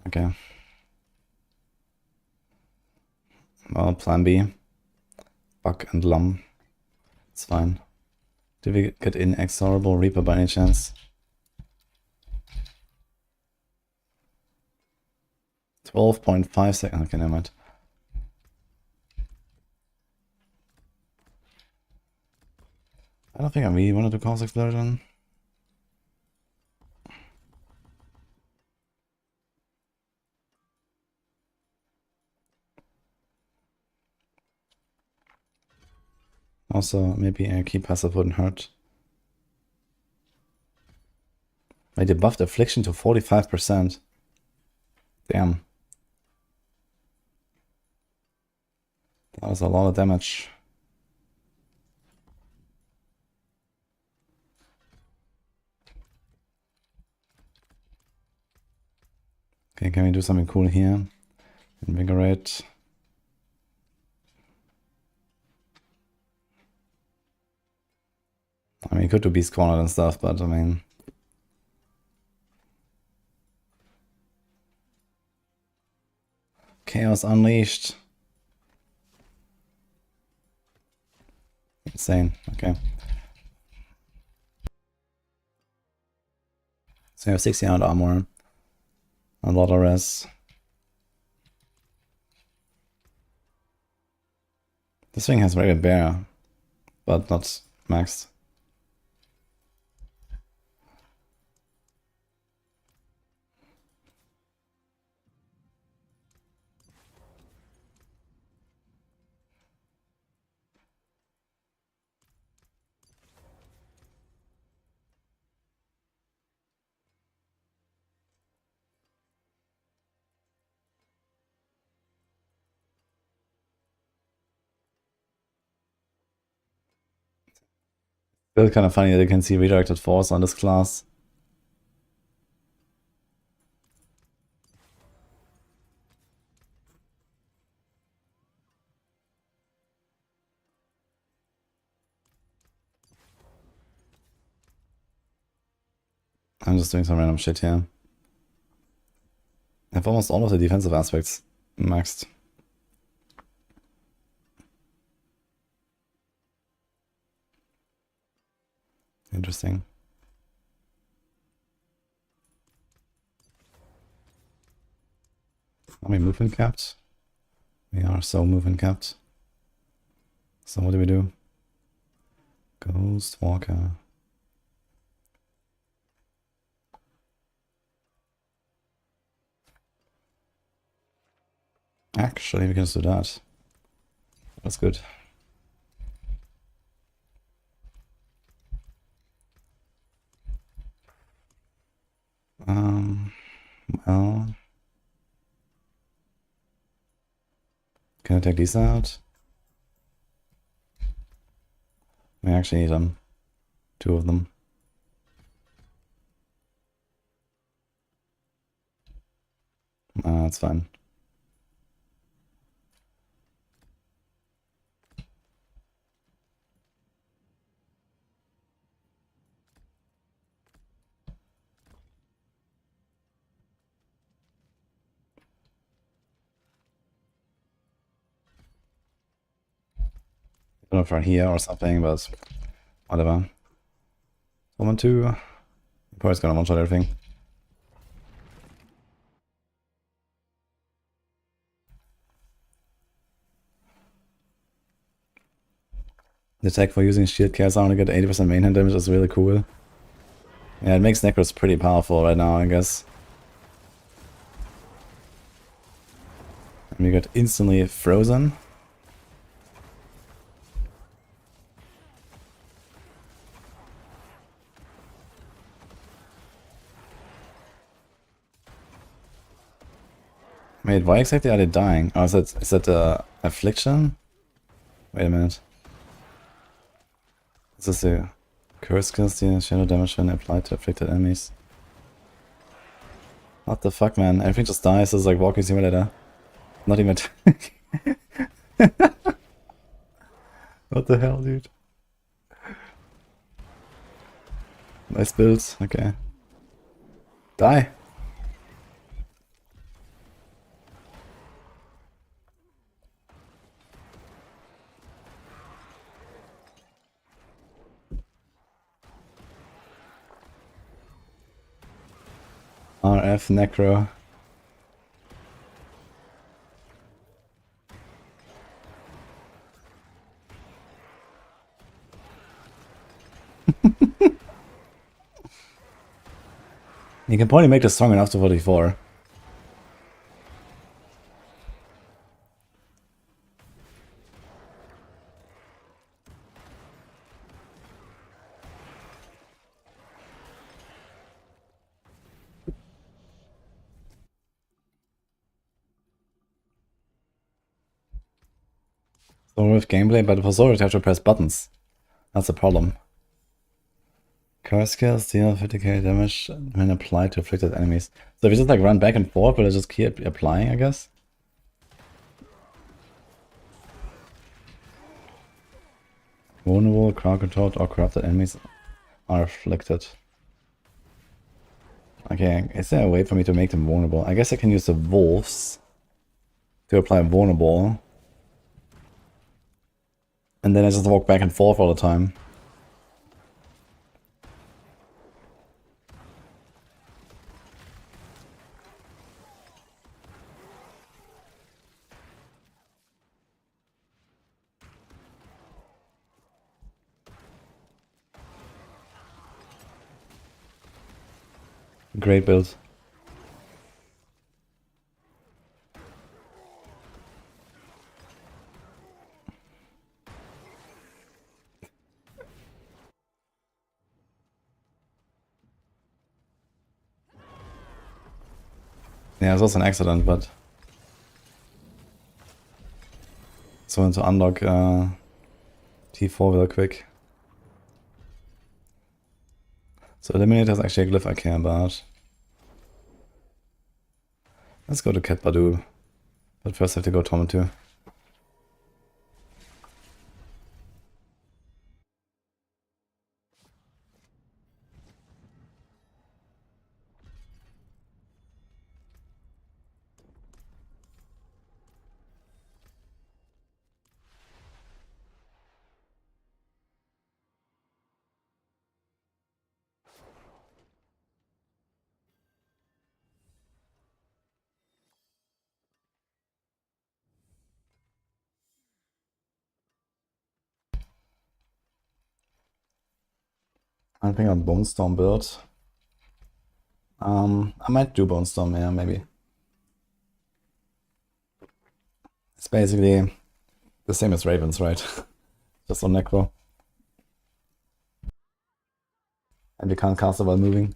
Okay. Well, plan B. Buck and Lum. It's fine. Did we get Inexorable Reaper by any chance? 12.5 seconds. Okay, never mind. I don't think I really wanted to cause explosion. Also, maybe a key passive wouldn't hurt. I debuffed Affliction to 45%. Damn. That was a lot of damage. Okay, can we do something cool here? Invigorate. I mean, you could do Beast Cornered and stuff, but I mean... Chaos Unleashed. Insane, okay. So you have 60 armor. A lot of res. This thing has very good bear, but not maxed. Still kind of funny that you can see redirected force on this class. I'm just doing some random shit here. I have almost all of the defensive aspects maxed. Interesting. Are we movement capped? We are so movement capped. So what do we do? Ghost Walker. Actually, we can just do that. That's good. Well... Can I take these out? We actually need them. 2 of them. That's fine. I don't know if we're here or something, but whatever. 1, 2. Probably gonna one-shot everything. The tech for using shield chaos armor to get 80% main hand damage is really cool. Yeah, it makes Necros pretty powerful right now, I guess. And we got instantly frozen. Wait, why exactly are they dying? Oh, is that affliction? Wait a minute. Is this a curse kills the shadow damage when applied to afflicted enemies? What the fuck, man? Everything just dies. It's like walking simulator. Not even. What the hell, dude? Nice builds. Okay. Die. RF Necro. You can probably make this strong enough to 44. So with gameplay, but for Sorc you have to press buttons. That's a problem. Curse skills deal 50k damage when applied to afflicted enemies. So if you just like run back and forth, will it just keep applying, I guess? Vulnerable, crowd controlled, or corrupted enemies are afflicted. Okay, is there a way for me to make them vulnerable? I guess I can use the wolves to apply vulnerable. And then I just walk back and forth all the time. Great build. Yeah, it was an accident, but so I want to unlock T4 real quick. So Eliminator is actually a glyph I care about. Let's go to Cat Badu. But first I have to go Tom 2. I think I'll Bone Storm build. I might do Bone Storm, yeah, maybe. It's basically the same as Ravens, right? Just on Necro. And we can't cast it while moving.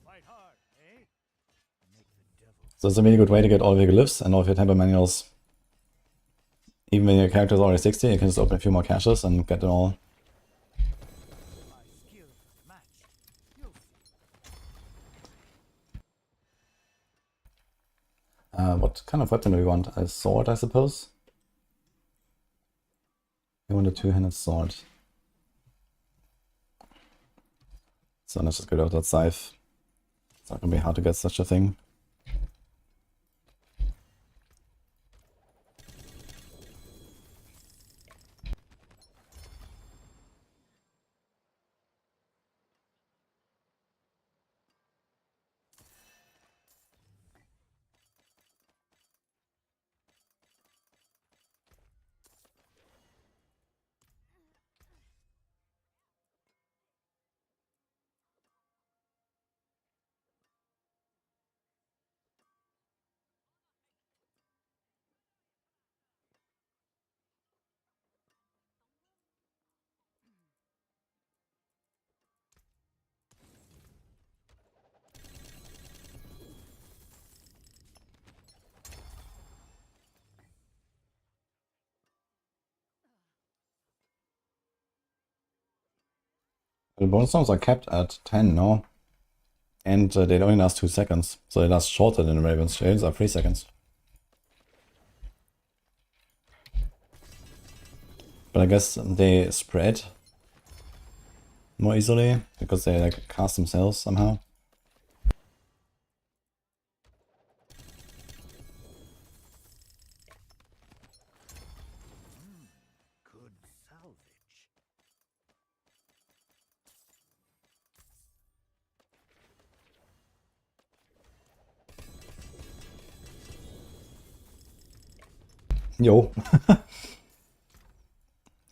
Fight hard, eh? Make the devil. So it's a really good way to get all of your glyphs and all of your temper manuals. Even when your character is already 60, you can just open a few more caches and get them all. My skills match. You'll see. What kind of weapon do we want? A sword, I suppose? We want a two-handed sword. So let's just go with that scythe. It's not gonna be hard to get such a thing. The bonus storms are capped at 10, no? And they only last 2 seconds. So they last shorter than the Raven's Shades are 3 seconds. But I guess they spread more easily because they like cast themselves somehow. Good salvage. Yo.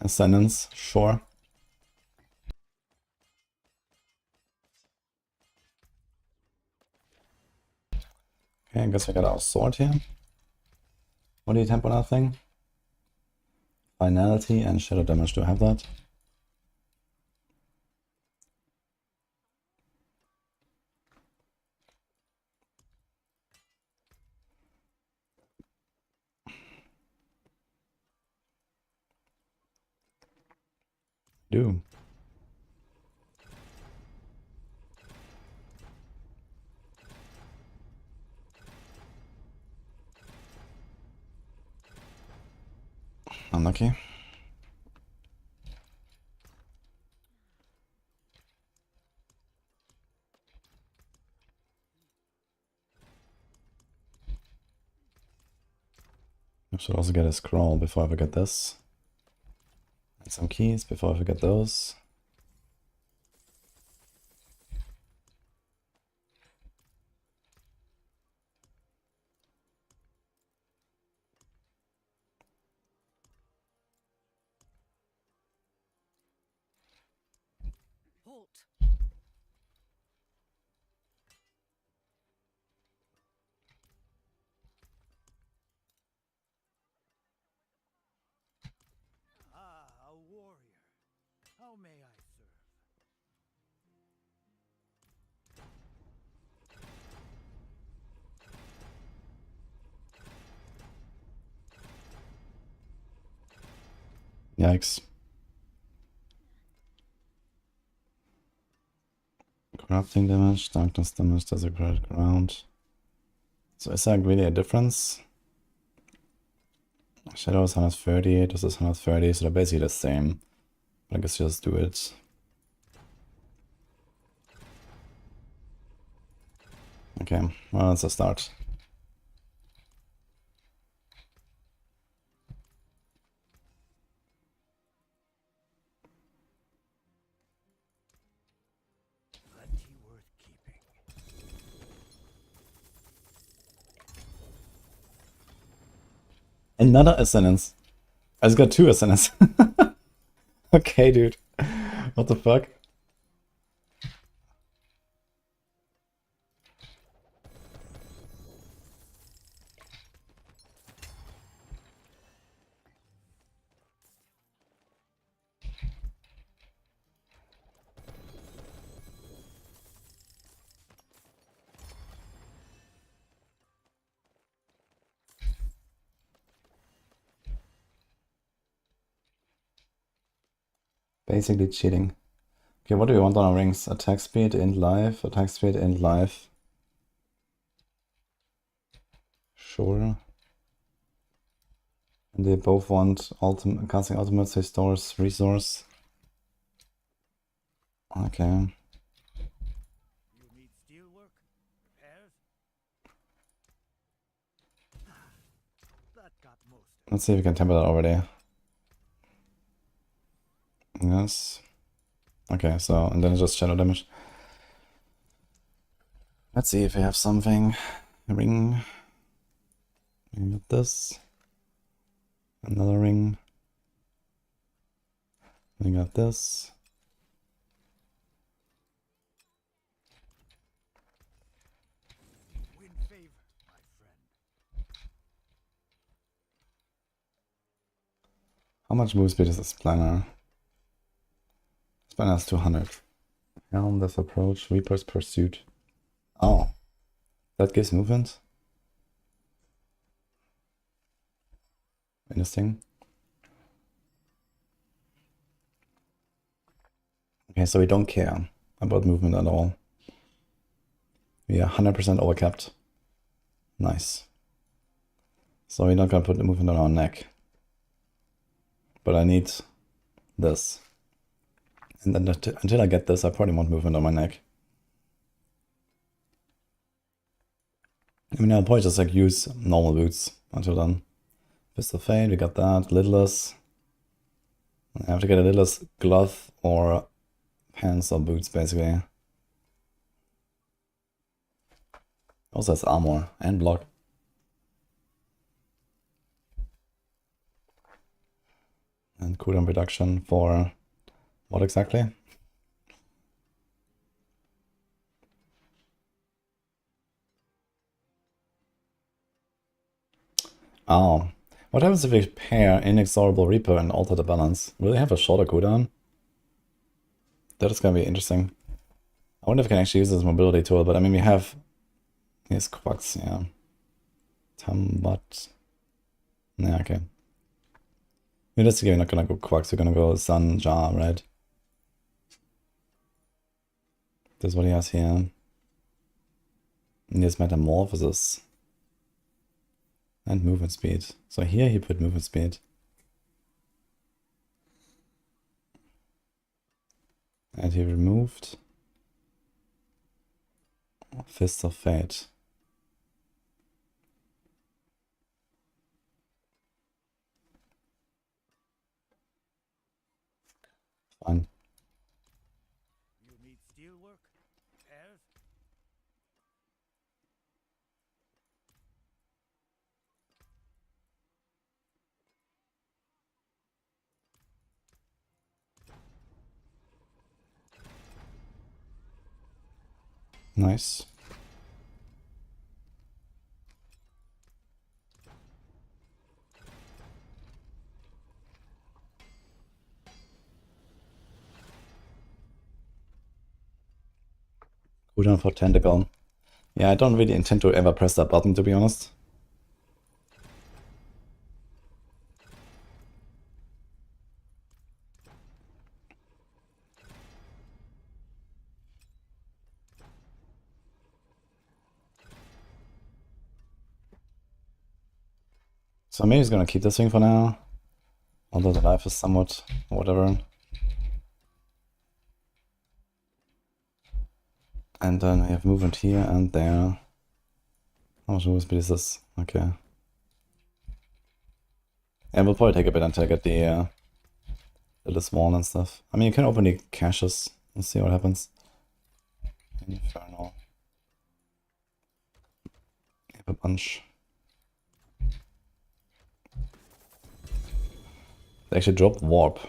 Ascendance, sure. Okay, I guess we got our sword here. What do you tempo that thing? Finality and shadow damage. Do I have that? Do. Unlucky. I should also get a scroll before I forget this. And some keys before I forget those. Halt. Ah, a warrior. How may I serve? Yikes. Corrupting damage, darkness damage, desecrated ground. So is that really a difference? Shadow is 130, this is 130, so they're basically the same. I guess just do it. Okay, well, that's a start. Plenty worth keeping. Another Ascendance. I just got 2 Ascendants. Okay, dude. What the fuck? Basically cheating. Okay, what do we want on our rings? Attack speed, int life, attack speed, int life. Sure. And they both want ultimate casting ultimates, restores resource. Okay. You need steelwork? Repairs? That got most of it. Let's see if we can temper that already. Yes. Okay, so, and then it's just shadow damage. Let's see if we have something. Ring. We got this. Another ring. We got this. Win favor, my friend. How much move speed is this planner? This planner has 200. Helm, this approach, Reaper's Pursuit. Oh. That gives movement? Interesting. Okay, so we don't care about movement at all. We are 100% overcapped. Nice. So we're not gonna put the movement on our neck. But I need this. And then until I get this, I probably want movement on my neck. I mean, I'll probably just like use normal boots until then. Fist of Fate, we got that. Lidless. I have to get a Lidless glove or pants or boots, basically. Also has armor and block. And cooldown reduction for what exactly? Oh. What happens if we pair Inexorable Reaper and alter the balance? Will they have a shorter cooldown? That is gonna be interesting. I wonder if we can actually use this mobility tool, but I mean we have... Here's Quacks, yeah. But... Yeah, okay. Realistically, we're not gonna go Quacks, we're gonna go Sun, Jar, right? This is what he has here. And here's Metamorphosis. And movement speed. So here he put movement speed. And he removed Fist of Fate. Fine. You need steelwork? Repairs? Nice. Cooldown for Tentacle. Yeah, I don't really intend to ever press that button, to be honest. So maybe he's gonna keep this thing for now. Although the life is somewhat whatever. And then we have movement here and there. How much movement speed is this? Okay. Yeah, we'll probably take a bit until I get the little swan and stuff. I mean, you can open the caches and see what happens. Infernal. Have a bunch. They actually dropped warp.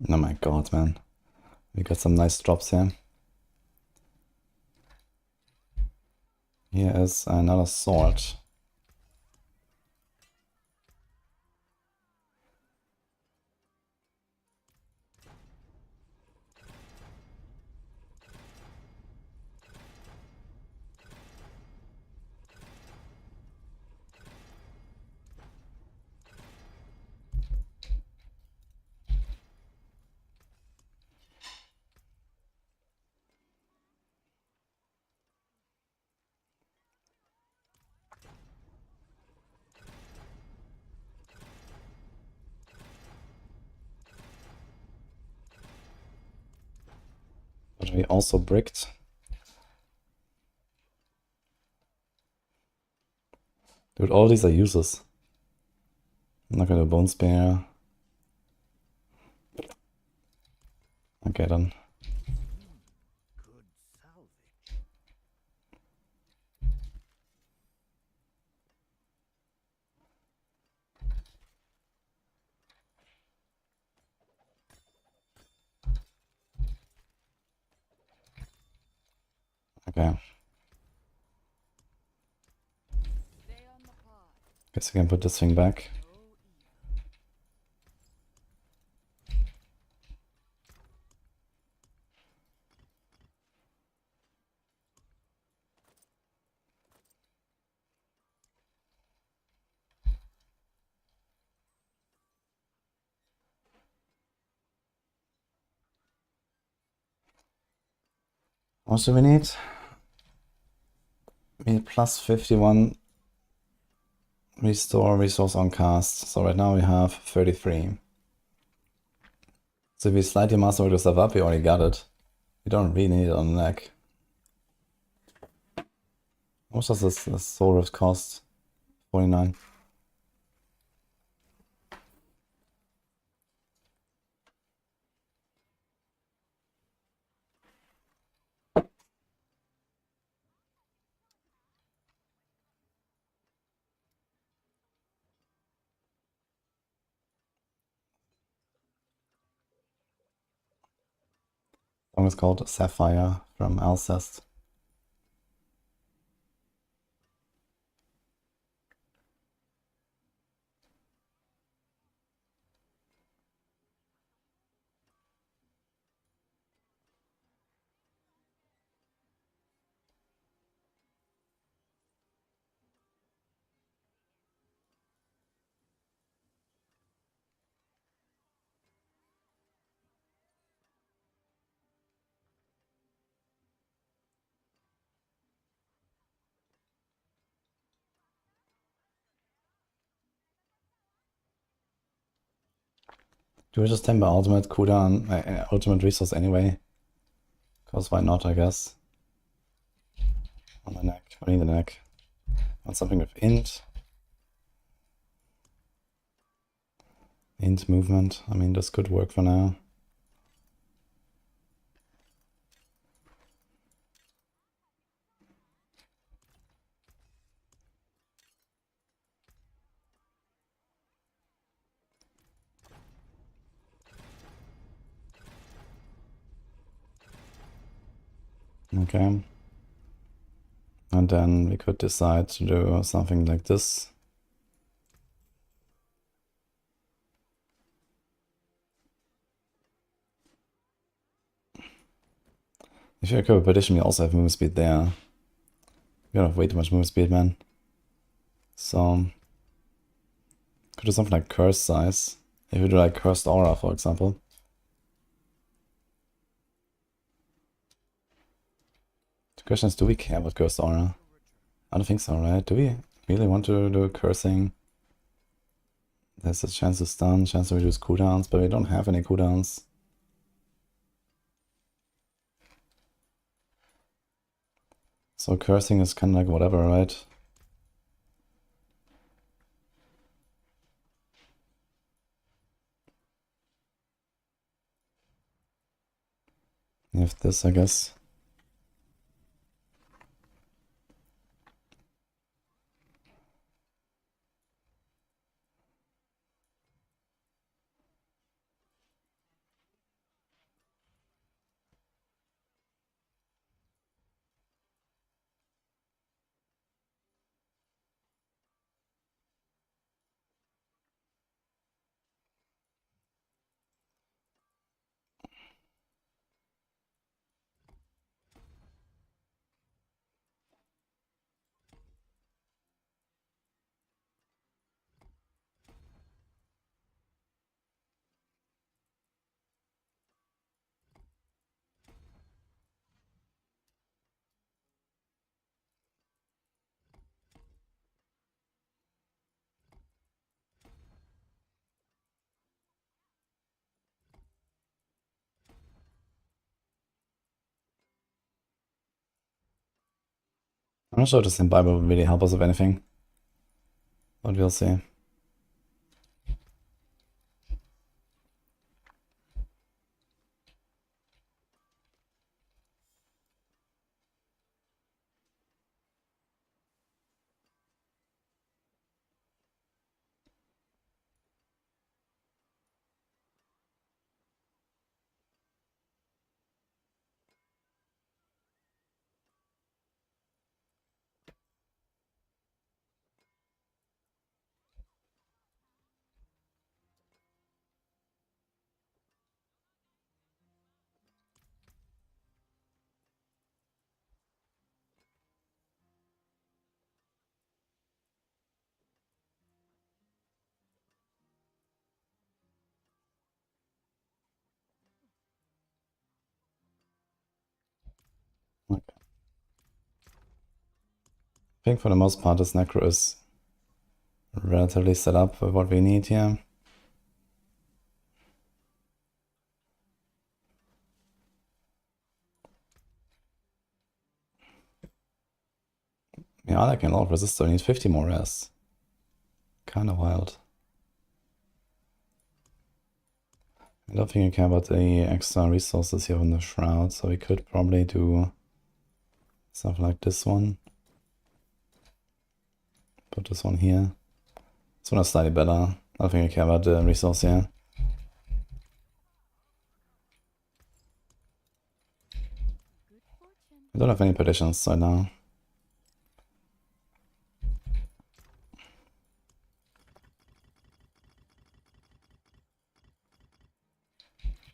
Oh my god, man. We got some nice drops here. Here is another sword. But we also bricked. Dude, all these are useless. I'm not gonna do Bone Spear. Okay then. Good salvage. Okay. Stay on the pod. Guess we can put this thing back. What do we need? We need plus 51 restore resource on cast. So right now we have 33. So if we slightly master the stuff up, we already got it. We don't really need it on the neck. How much does this soul rift cost? 49. song is called Sapphire from Alcest. Do we just temper ultimate cooldown, ultimate resource anyway? Because why not, I guess. On the neck, only the neck. Want something with int. Int movement, I mean this could work for now. Okay. And then we could decide to do something like this. If you equip a petition, we also have move speed there. We don't have way too much move speed, man. So could do something like curse size. If you do like cursed aura, for example. The question is, do we care about cursed aura? I don't think so, right? Do we really want to do cursing? There's a chance to stun, chance to reduce cooldowns, but we don't have any cooldowns. So cursing is kind of like whatever, right? You have this, I guess. I'm not sure if this in Bible will really help us with anything. But we'll see. Okay. I think for the most part this Necro is relatively set up for what we need here. Yeah, I like a lot of resistor, needs 50 more res. Kinda wild. I don't think I care about the extra resources here on the Shroud, so we could probably do something like this one. Put this one here. This one is slightly better. I don't think I care about the resource here. I don't have any petitions right now.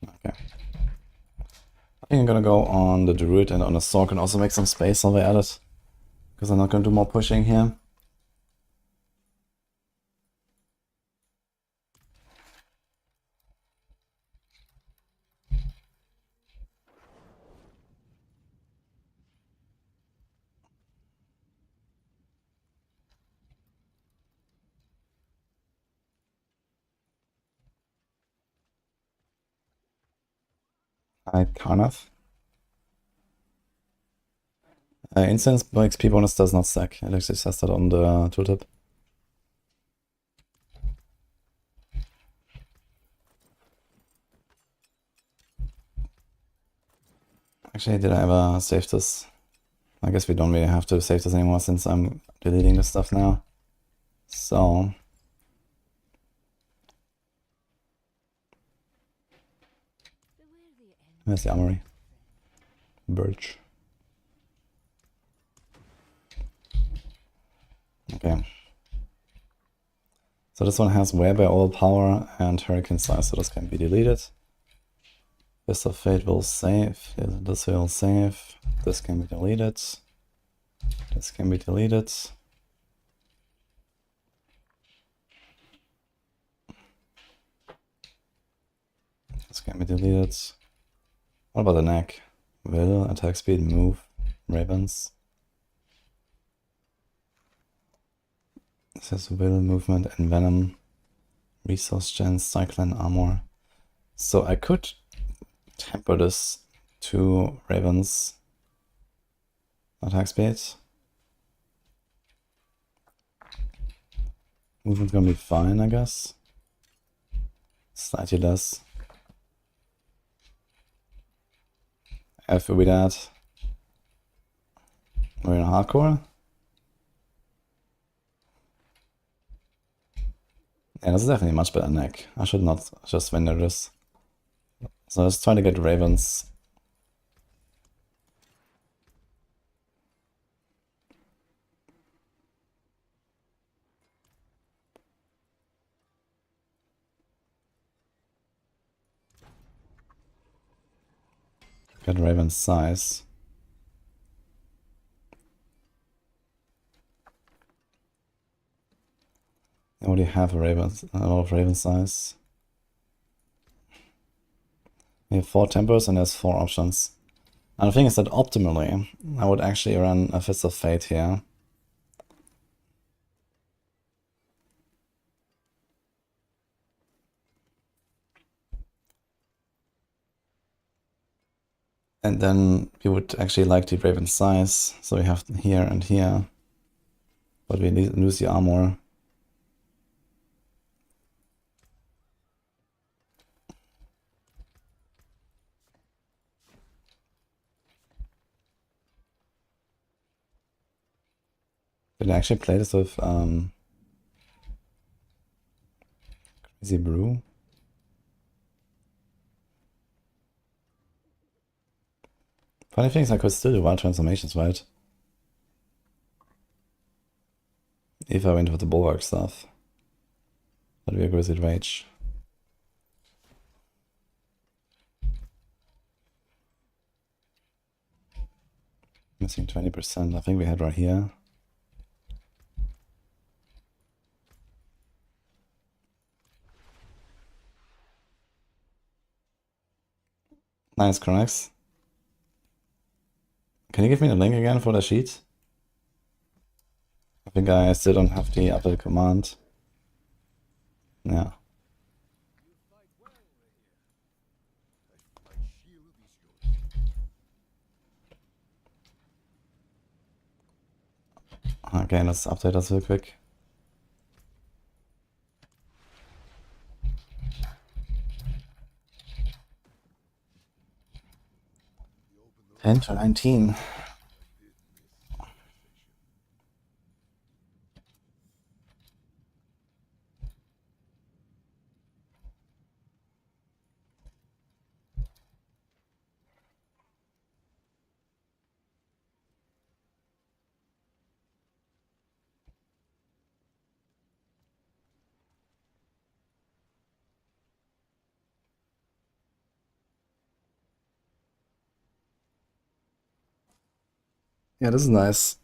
Okay. I think I'm gonna go on the Druid and on the Sorc and also make some space while we at it. Because I'm not gonna do more pushing here. I kind of. Instance XP bonus does not stack. It actually says that on the tooltip. Actually, did I ever save this? I guess we don't really have to save this anymore since I'm deleting this stuff now. So... where's the armory? Birch. Okay. So this one has Whereby Overpower and Hurricane Size, so this can be deleted. Fist of Fate will save. This will save. This can be deleted. This can be deleted. This can be deleted. What about the neck? Will, attack speed, move, ravens. This has will, movement, and venom. Resource gen, cyclone, armor. So I could temper this to ravens. Attack speed. Movement's gonna be fine, I guess. Slightly less. After we that, we're in hardcore. Yeah, this is definitely a much better neck. I should not just vendor this. So let's try to get ravens. Get raven's size. I already have a lot of raven size. We have 4 tempers and there's 4 options. And the thing is that optimally, I would actually run a Fist of Fate here. And then we would actually like the raven size, so we have here and here. But we lose the armor. Did I actually play this with Crazy Brew? Funny thing is I could still do wild transformations, right? If I went with the bulwark stuff. But we aggressive rage. Missing 20%, I think we had right here. Nice, Chronex. Can you give me the link again for the sheet? I think I still don't have the upper command. Yeah. Okay, let's update us real quick. Enter 19. Yeah, this is nice.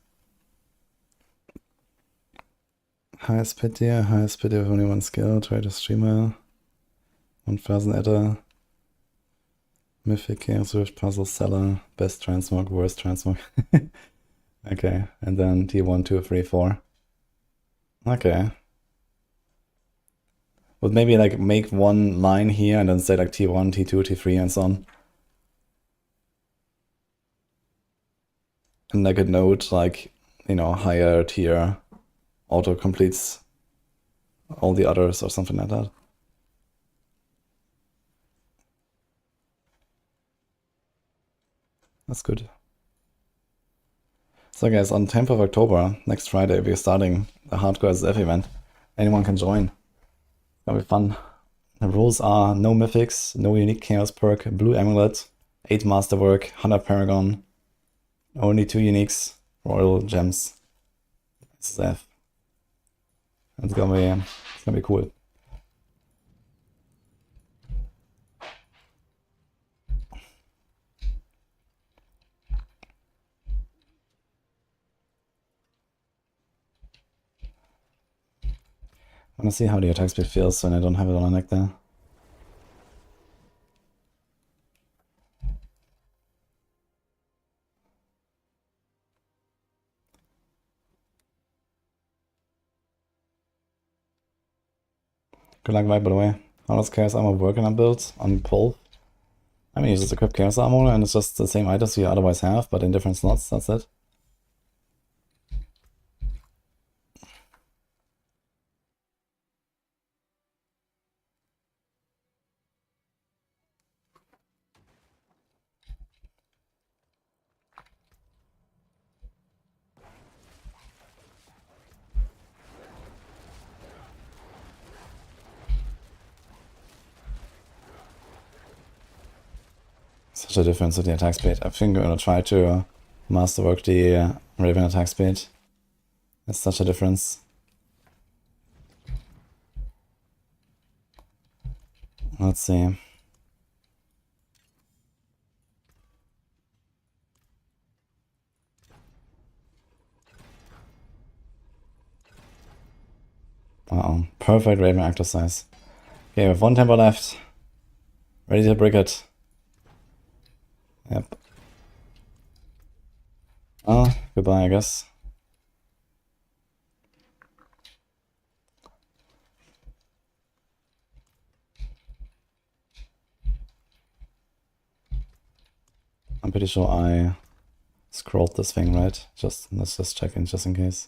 Highest pity with only one skill, traitor streamer, 1000 adder, mythic chaos rift puzzle seller, best transmog, worst transmog. Okay, and then T1, 2, 3, 4. Okay. Would maybe like make one line here and then say like T1, T2, T3 and so on. And like a note like, you know, higher tier auto completes all the others or something like that. That's good. So guys, on 10th of October, next Friday, we're starting the Hardcore SF event. Anyone can join. It's gonna be fun. The rules are no mythics, no unique chaos perk, blue amulet, 8 masterwork, 100 paragon, only 2 uniques, royal gems. SF. It's gonna be cool. I wanna see how the attack speed feels when I don't have it on a neck there. Good luck, Vibe, by the way. How does Chaos Armor work in a build on pull? I mean, you just equip Chaos Armor and it's just the same items you otherwise have, but in different slots, that's it. Such a difference with the attack speed. I think I'm gonna try to masterwork the Raven attack speed. It's such a difference. Let's see. Uh-oh. Perfect Raven active size. Okay, we have 1 tempo left. Ready to brick it. Yep. Oh, goodbye, I guess. I'm pretty sure I scrolled this thing, right? Let's just check in just in case.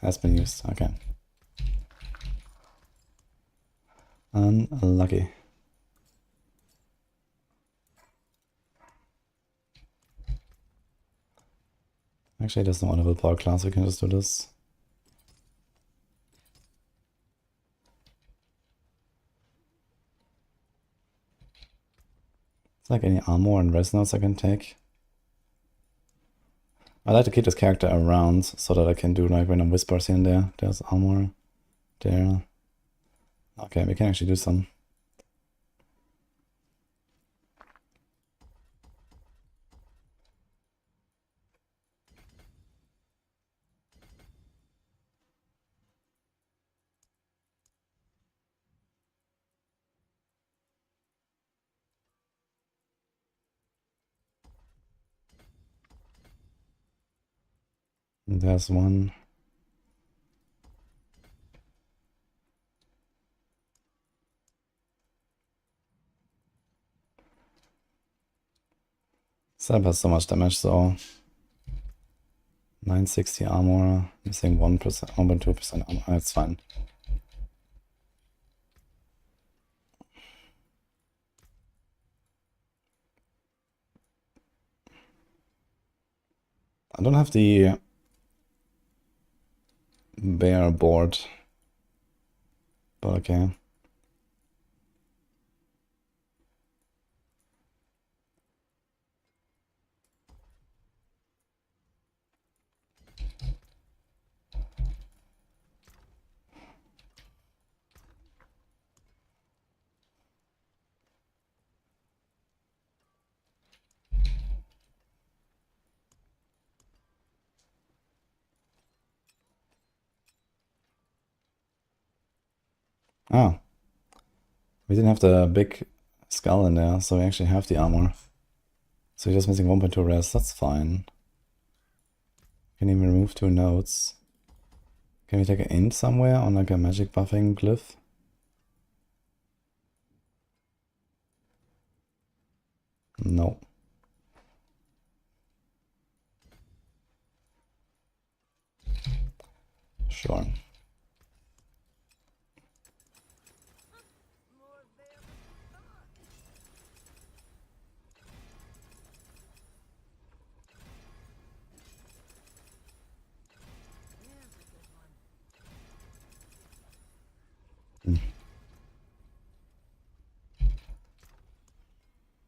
Has been used, okay. Unlucky. Actually, there's no other willpower class, we can just do this. Is there like any armor and resonance I can take? I like to keep this character around so that I can do like random whispers here and there. There's armor there. Okay, we can actually do some. There's one. Sab has so much damage, so 960 armor, missing 1%, 1.2% armor. That's fine. I don't have the bear board, but okay. Ah, we didn't have the big skull in there, so we actually have the armor. So you're just missing 1.2 res, that's fine. Can even remove 2 nodes. Can we take an int somewhere on like a magic buffing glyph? No. Sure.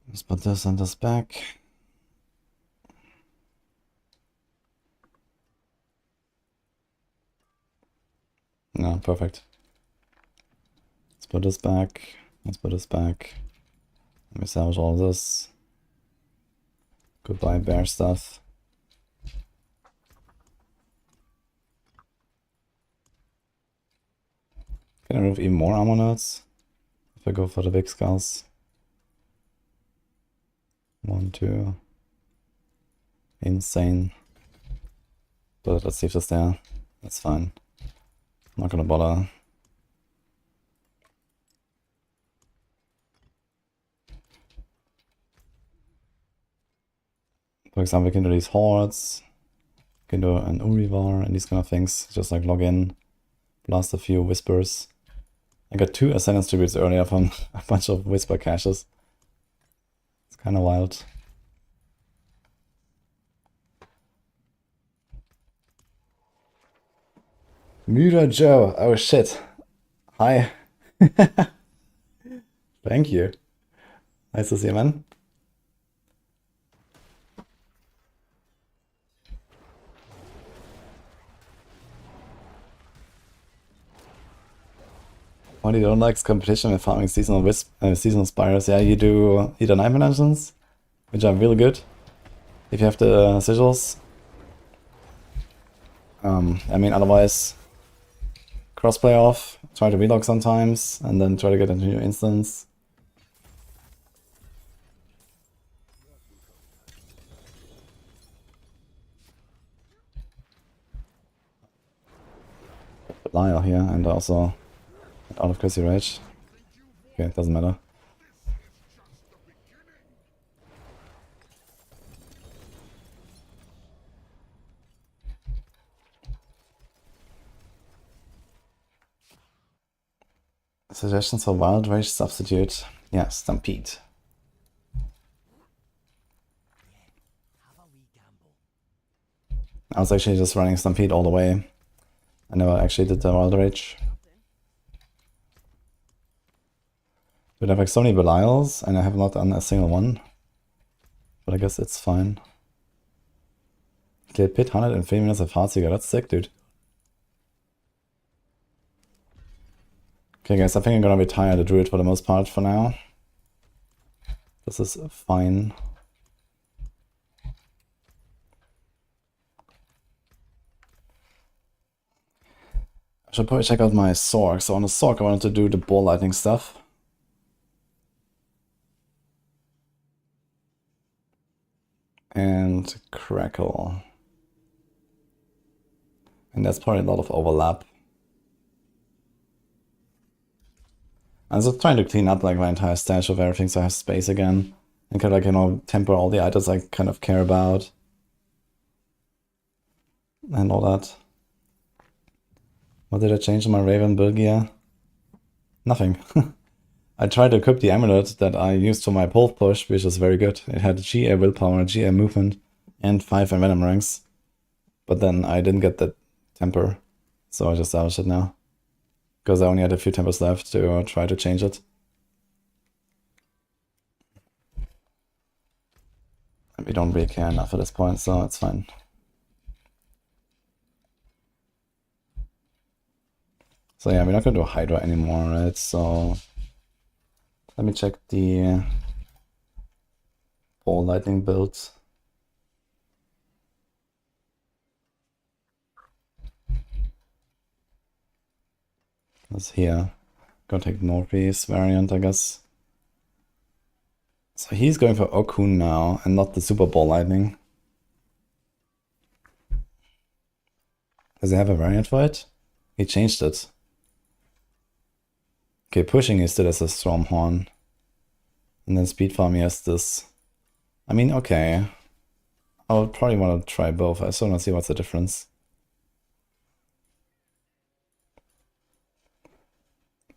Let's put this and this back. No, perfect. Let's put this back. Let's put this back. Let me salvage all this. Goodbye bear stuff. Can I remove even more armor nodes? If I go for the big skulls. 1, 2. Insane. But let's see if that's there. That's fine. I'm not gonna bother. For example, we can do these hordes. We can do an Urivar and these kind of things. Just like log in, blast a few whispers. I got 2 Ascendance tributes earlier from a bunch of whisper caches. It's kind of wild. Mura Joe, oh shit. Hi. Thank you. Nice to see you, man. What you don't like competition with farming seasonal spires. Yeah, you do either Nightmare Dungeons, which are really good if you have the sigils. I mean, otherwise, crossplay off, try to relog sometimes, and then try to get into new instance. Belial here, and also out of Cursey Rage. Okay, it doesn't matter. Suggestions for Wild Rage substitute. Yeah, Stampede. I was actually just running Stampede all the way. I never actually did the Wild Rage. But I have like so many Belials, and I have not done a single one. But I guess it's fine. Cleared Pit 100 in 3 minutes of Heartseeker. That's sick, dude. Okay, guys, I think I'm gonna retire the Druid for the most part for now. This is fine. I should probably check out my Sorc. So on the Sorc, I wanted to do the ball lightning stuff. And Crackle. And that's probably a lot of overlap. I was just trying to clean up like my entire stash of everything so I have space again. And kind of like, you know, temper all the items I kind of care about. And all that. What did I change in my Raven build gear? Nothing. I tried to equip the amulet that I used for my pole push, which is very good. It had GA willpower, GA movement, and 5 envenom ranks. But then I didn't get the temper, so I just salvaged it now. Because I only had a few tempers left to try to change it. And we don't really care enough at this point, so it's fine. So yeah, we're not going to do Hydra anymore, right? So let me check the ball lightning build. That's here. Gonna take Northeast variant, I guess. So he's going for Okun now, and not the Super Ball Lightning. Does he have a variant for it? He changed it. Okay, pushing is still as a Stormhorn. And then Speed Farm, he has this. I mean, okay. I would probably want to try both. I still want to see what's the difference.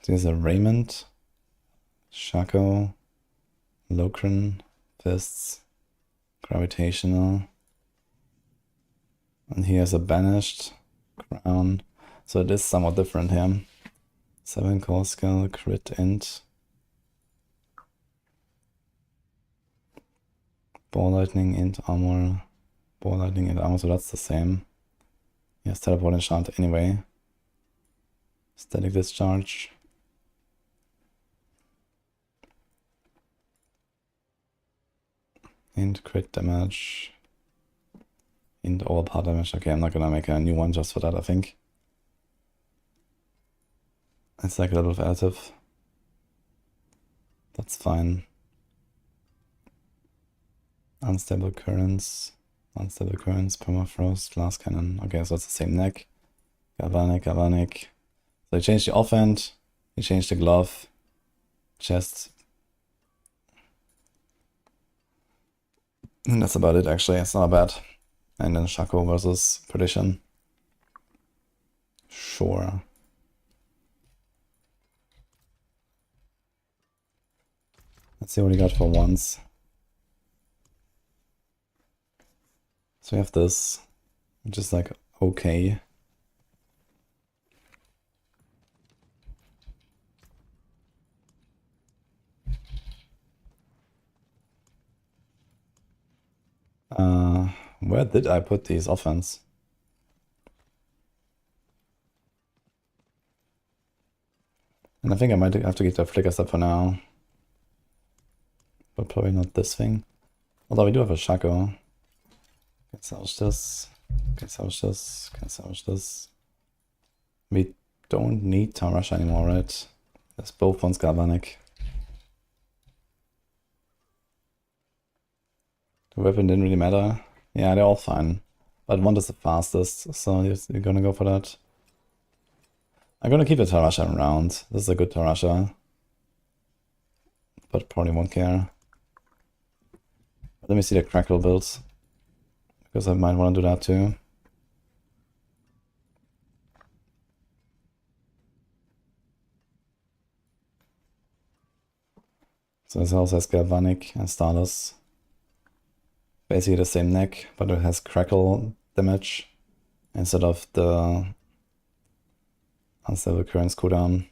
There's a Raymond, Shaco, Locran, Fists, Gravitational. And he has a Banished, Crown. So it is somewhat different here. 7 Core Skill, Crit Int. Ball Lightning, Int Armor. Ball Lightning, Int Armor, so that's the same. He has Teleport Enchant anyway. Static Discharge. Int Crit Damage. Int Overpower Damage. Okay, I'm not gonna make a new one just for that, I think. It's like a little bit of additive. That's fine. Unstable Currents. Unstable Currents, Permafrost, Glass Cannon. Okay, so it's the same neck. Galvanic. So he changed the offhand. He changed the glove. Chest. And that's about it, actually. It's not bad. And then Shaco versus Perdition. Sure. Let's see what he got for once. So we have this, which is like okay. Where did I put these offense? And I think I might have to get the Flicker Step for now. But probably not this thing. Although we do have a Shaco. Can salvage this. Can salvage this. Can salvage this. We don't need Tarasha anymore, right? There's both ones Galvanic. The weapon didn't really matter. Yeah, they're all fine. But one is the fastest, so you're gonna go for that. I'm gonna keep the Tarasha around. This is a good Tarasha. But probably won't care. Let me see the Crackle builds. Because I might want to do that too. So this also has Galvanic and Stardust. Basically the same neck, but it has Crackle damage instead of the Unstable Currents cooldown.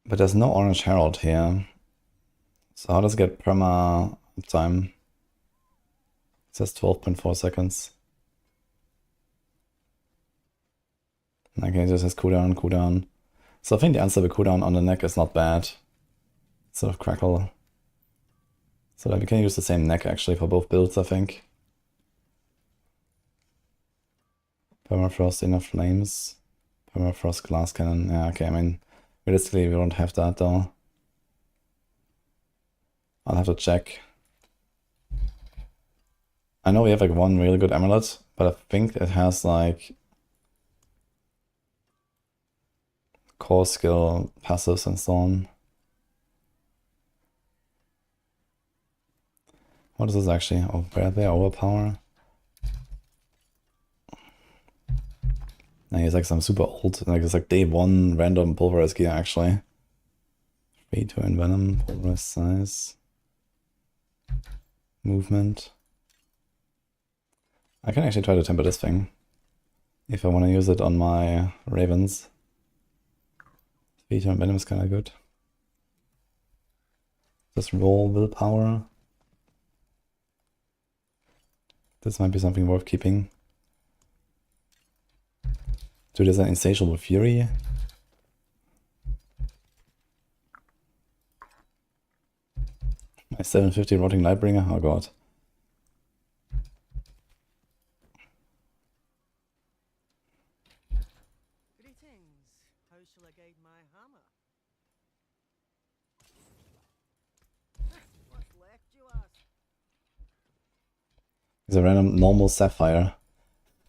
But there's no Orange Herald here. So how does it get perma uptime? It says 12.4 seconds. Okay, this has cooldown. So I think the Unstable cooldown on the neck is not bad. Instead of Crackle. So that we can use the same neck actually for both builds, I think. Permafrost, Inner Flames. Permafrost, Glass Cannon. Yeah, okay, I mean, realistically we don't have that though. I'll have to check. I know we have like one really good amulet, but I think it has like core skill, passives and so on. What is this actually? Oh, where they overpower? Nah, he's like some super old, like it's like day 1 random pulverized gear actually. 3 to envenom, pulverized size. Movement. I can actually try to temper this thing if I want to use it on my ravens. 3 turn venom is kind of good. Just roll willpower. This might be something worth keeping. Dude, there's an insatiable fury. My 750 rotting Lightbringer? Oh god. hammer. What's left, you ask? It's a random normal sapphire.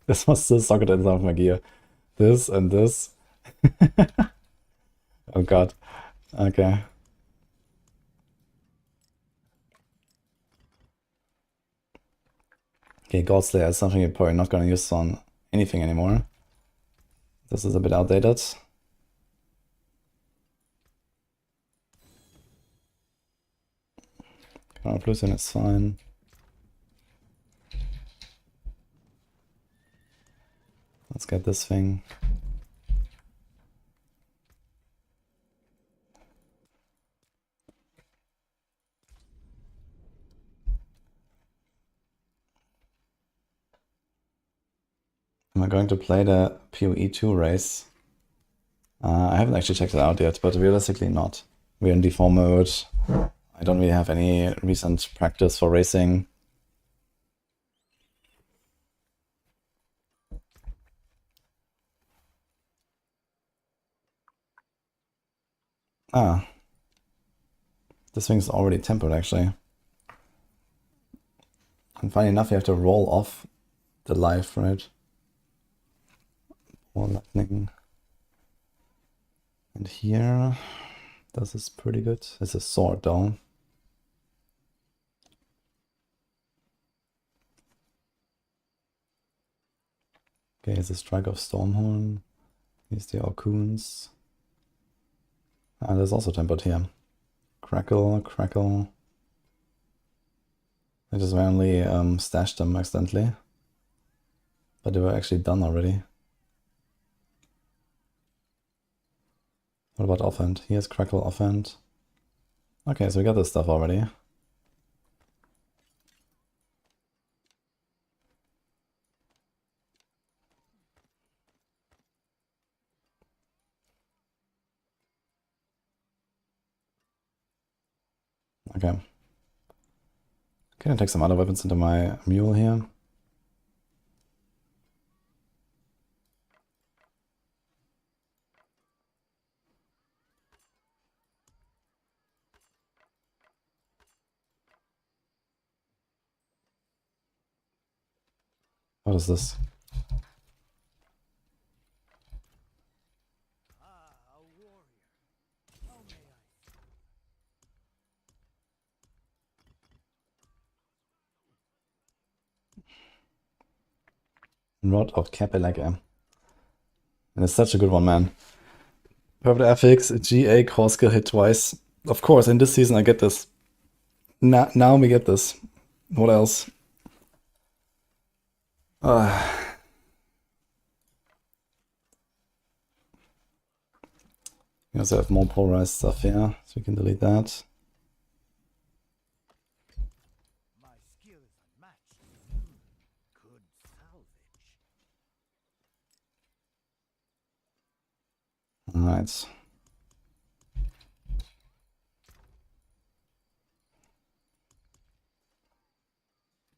This was still socket in some of my gear. This and this. Oh god. Okay. Okay, Godslayer is something you're probably not gonna use on anything anymore. This is a bit outdated. Counterplusion is fine. Let's get this thing. Am I going to play the PoE 2 race? I haven't actually checked it out yet, but realistically not. We're in D4 mode. I don't really have any recent practice for racing. Ah. This thing's already tempered actually. And funny enough, you have to roll off the life, right? Or lightning. And here, this is pretty good. It's a sword though. Okay, it's a strike of Stormhorn. Here's the Orcoons. Ah, there's also tempered here. Crackle, crackle. I just randomly stashed them accidentally. But they were actually done already. What about offhand? Here's crackle offhand. Okay, so we got this stuff already. Okay. Can I take some other weapons into my mule here? What is this? Ah, a warrior. How may I? Rod of Capelacca. And it's such a good one, man. Purple FX, GA, core skill hit twice. Of course, in this season I get this. Now we get this. What else? We also have more polarized stuff here, so we can delete that. My skill is unmatched. Good salvage. Alright.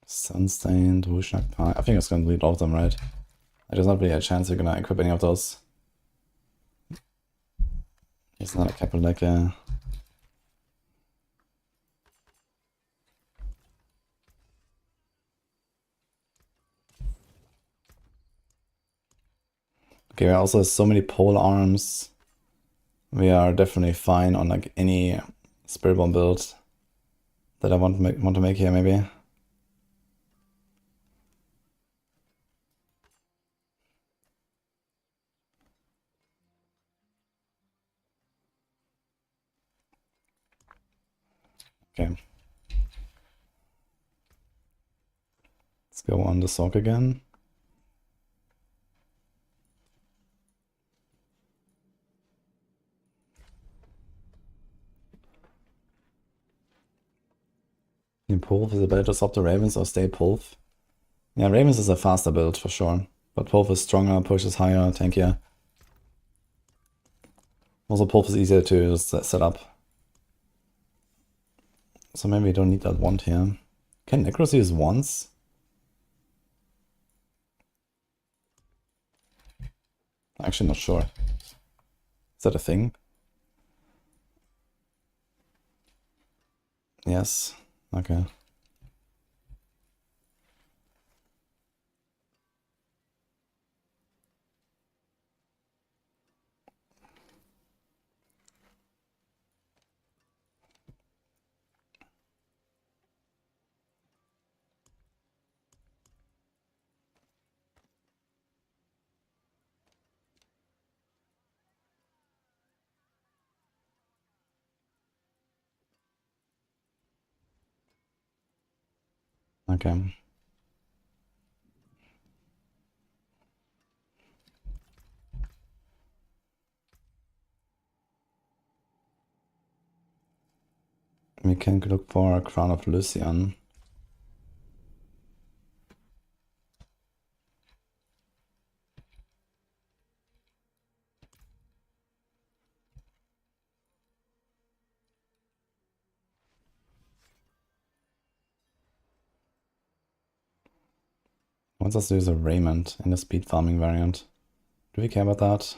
Sunstained, Wushnak Pie. I think it's gonna delete all of them, right? There's not really a chance we're gonna equip any of those. It's not a Capelacca. Okay, we also have so many pole arms. We are definitely fine on like any Spiritborn build that I want to make here, maybe. Okay. Let's go on the Sorc again. Pulf, is it better to swap the Ravens or stay Pulf? Yeah, Ravens is a faster build for sure. But Pulf is stronger, pushes higher, tankier. Also Pulf is easier to just set up. So maybe we don't need that wand here. Can Necros use wands? Actually not sure. Is that a thing? Yes. Okay. Okay. We can look for a Crown of Lucian. Wants us to use a Raiment in the speed farming variant. Do we care about that?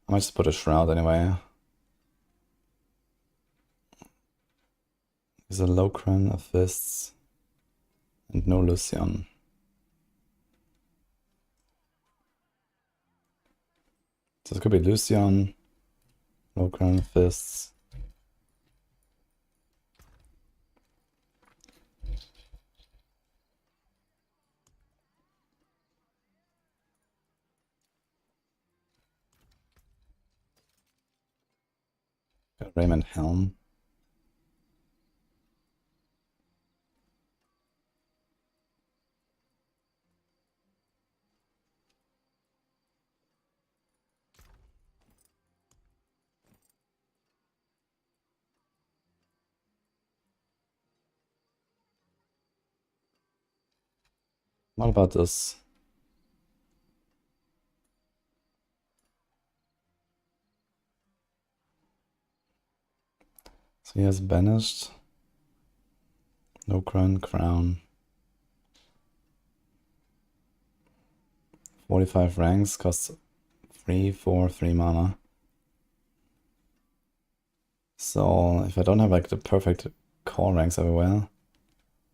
I might just put a Shroud anyway. There's a Locran, a Fists, and no Lucian. So it could be Lucian, Locran, Fists. Got Raymond Helm. What about this? So he has banished. No crown. 45 ranks, costs 3, 4, 3 mana. So if I don't have like the perfect core ranks everywhere,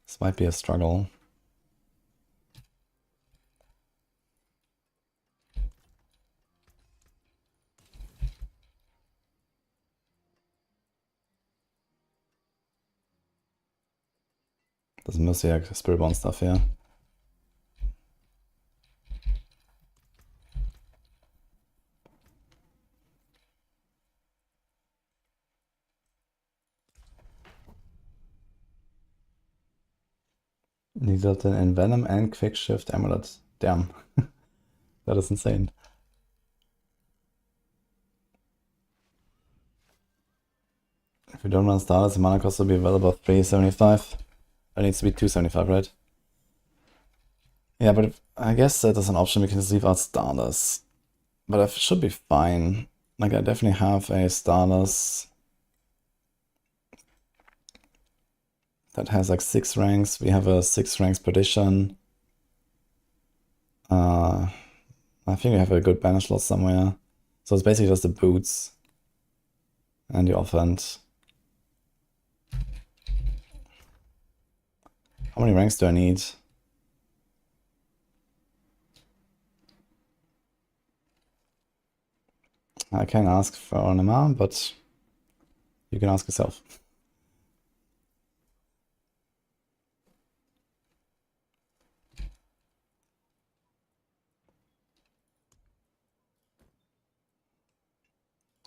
this might be a struggle. There's mostly like Spiritborn stuff here. Needed an Envenom and Quick Shift Amulet. Damn. That is insane. If you don't run starters, the mana cost will be well above 375. It needs to be 275, right? Yeah, but I guess that is an option. We can just leave out starters. But it should be fine. Like, I definitely have a starters that has like 6 ranks. We have a 6 ranks Perdition. I think we have a good banish slot somewhere. So it's basically just the boots and the offhand. How many ranks do I need? I can ask for an amount, but you can ask yourself.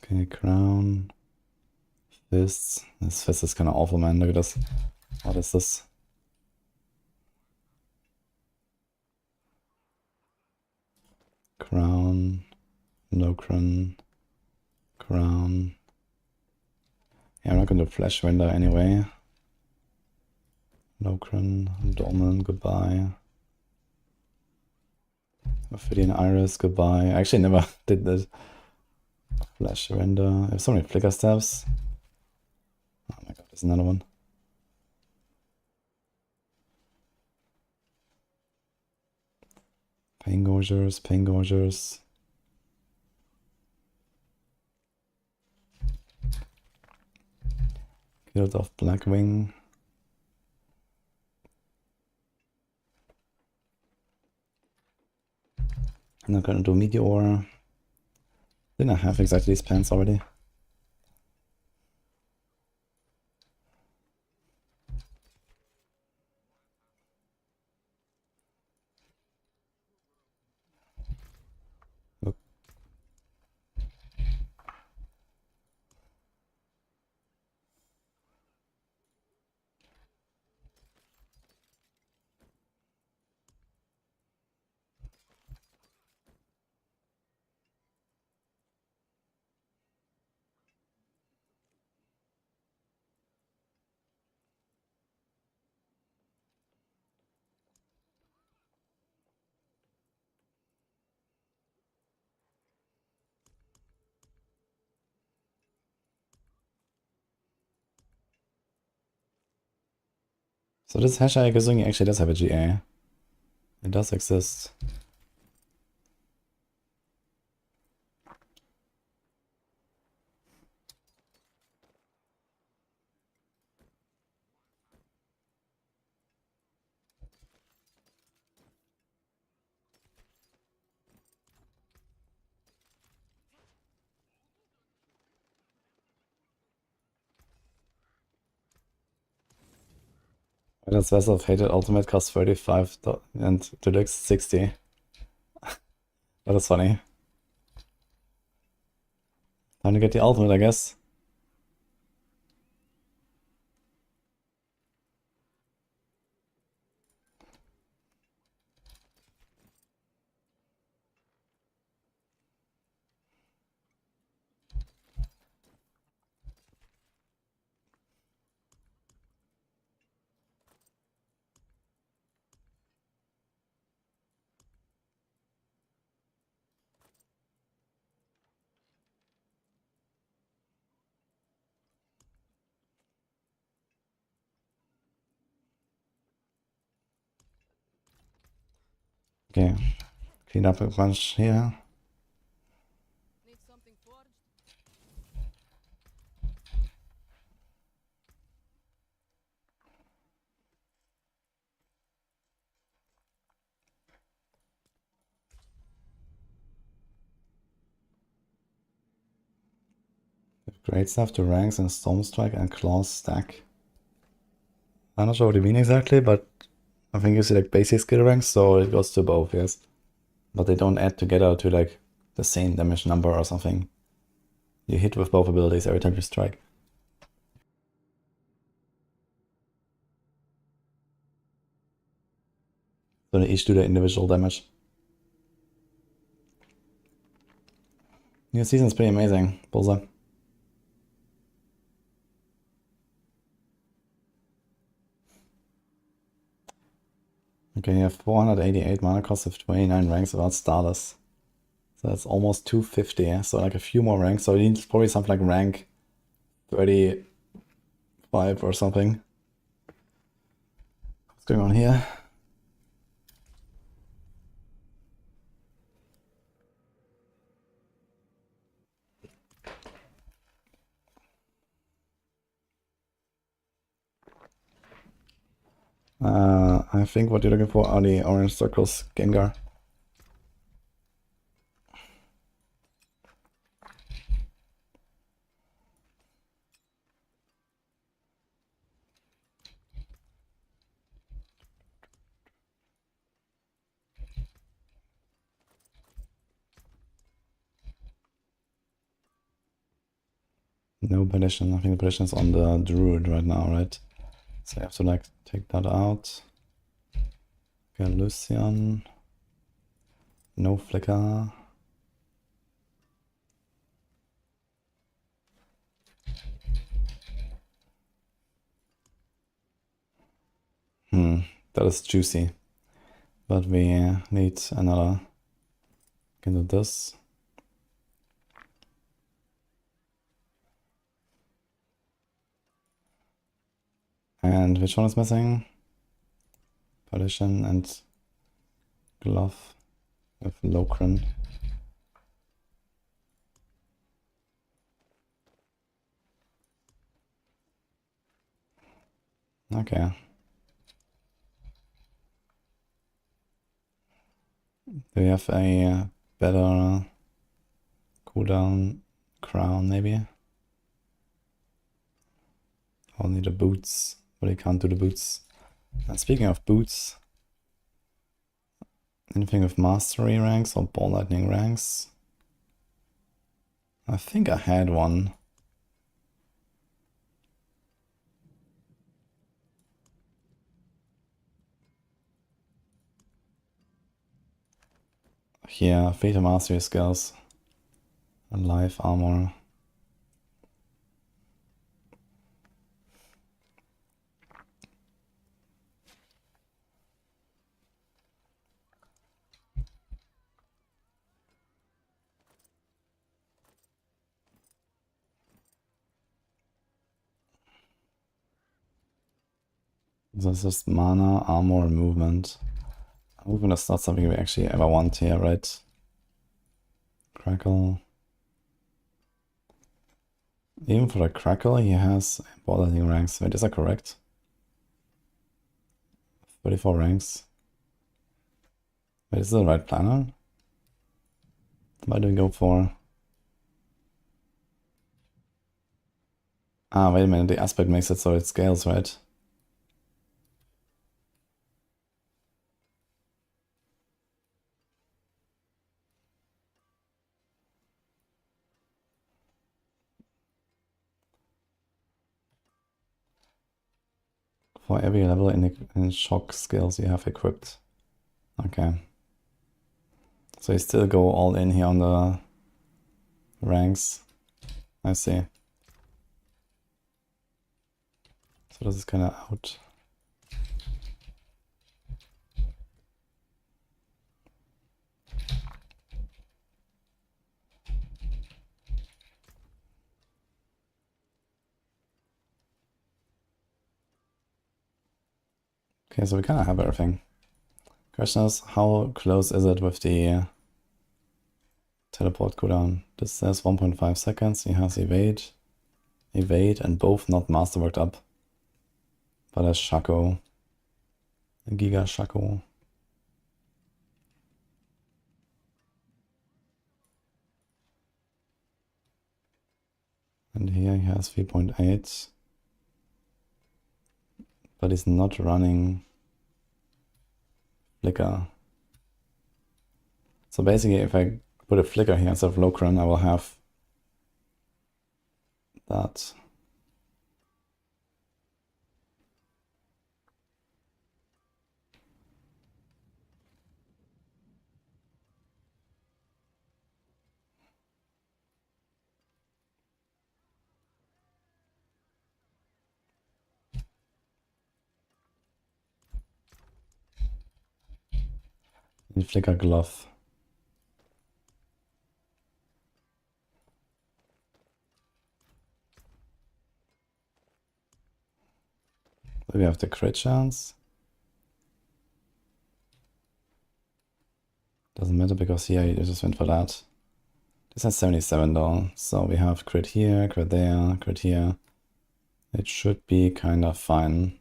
Okay, crown. Fists. This fist is kind of awful, man. Look at this. What is this? Crown. Locran. Crown. Yeah, I'm not going to flash window anyway. Locran. Dorman, goodbye. Ophidian Iris, goodbye. I actually never did this. Flash render. I have so many flicker steps. Oh my god, there's another one. Pain Gorgers, Pain Gorgers. Guild of Blackwing. I'm not gonna do Meteor. Didn't I have exactly these plans already? Oh. So this Hashai Gazungi actually does have a GA. It does exist. This Vessel of Hated Ultimate costs 35 and Deluxe 60. That is funny. Time to get the ultimate, I guess. Okay, clean up a bunch here. Need something forged? Great stuff to ranks and Stormstrike and Claws stack. I'm not sure what you mean exactly, but I think you see like basic skill ranks, so it goes to both, yes. But they don't add together to like the same damage number or something. You hit with both abilities every time you strike. So they each do their individual damage. New season's pretty amazing, Bullseye. Okay, you have 488 mana cost of 29 ranks without starters. So that's almost 250, yeah? So like a few more ranks. So you need probably something like rank 35 or something. What's going on here? I think what you're looking for are the orange circles, Gengar. No petition. I think the petition is on the Druid right now, right? So I have to like take that out. Okay, Lucian. No flicker. That is juicy. But we need another. Can do this. And which one is missing? Partition and Glove with Locran. Okay. Do we have a better cooldown crown, maybe? I'll need the boots, but I can't do the boots. And speaking of boots, anything with mastery ranks or ball lightning ranks? I think I had one. Here, fatal mastery skills and life armor. This is mana, armor, and movement. Movement is not something we actually ever want here, right? Crackle. Even for the Crackle, he has ball lightning ranks. Wait, is that correct? 34 ranks. Wait, is this the right planner? Why do we go for... Ah, wait a minute, the aspect makes it so it scales, right? For every level in shock skills you have equipped. Okay. So you still go all in here on the ranks. I see. So this is kind of out. Okay, so we kind of have everything. Question is, how close is it with the teleport cooldown? This says 1.5 seconds. He has evade, and both not masterworked up. But that's Shaco. A Giga Shaco. And here he has 3.8. But he's not running Flicker. So basically, if I put a Flicker here instead of Locran, I will have that. In Flicker Glove. Do we have the crit chance? Doesn't matter because here I just went for that. This has 77 though, so we have crit here, crit there, crit here. It should be kind of fine.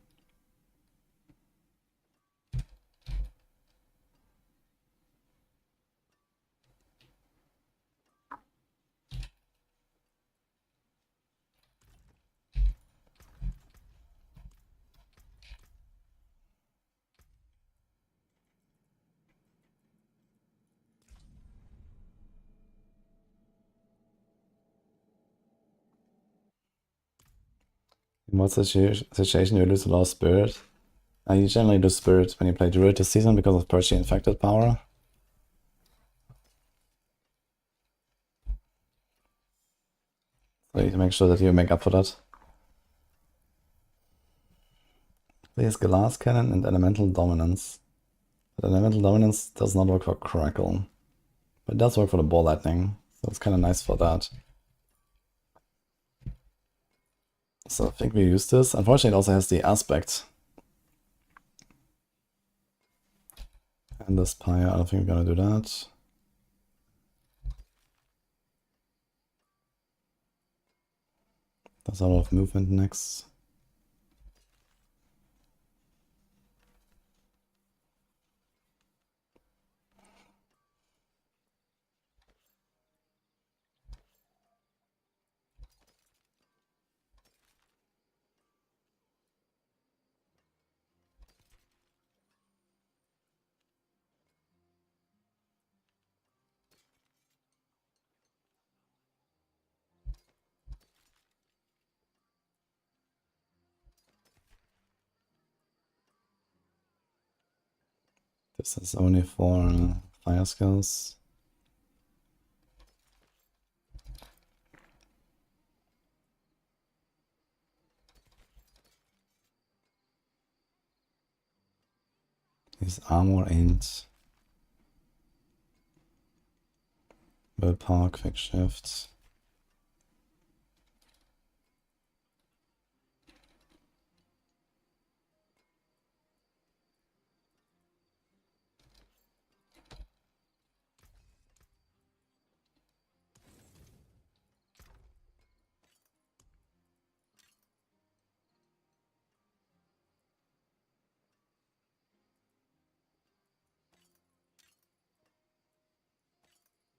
In what situation you lose a lot of spirit? You generally lose spirit when you play Druid this season because of Purge the Infected power. So you need to make sure that you make up for that. There's Glass Cannon and Elemental Dominance. But Elemental Dominance does not work for Crackle. But it does work for the Ball Lightning, so it's kind of nice for that. So I think we use this. Unfortunately, it also has the Aspect. And the Spire, I don't think we're gonna do that. There's a lot of movement next. This is only for fire skills. His armor ain't. Willpower, quick shift.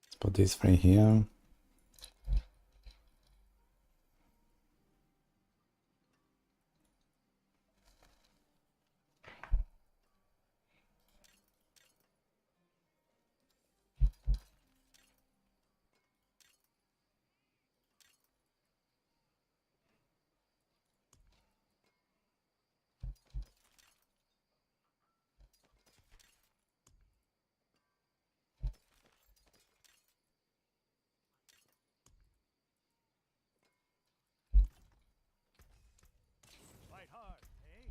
Let's put these 3 here. Fight hard, eh?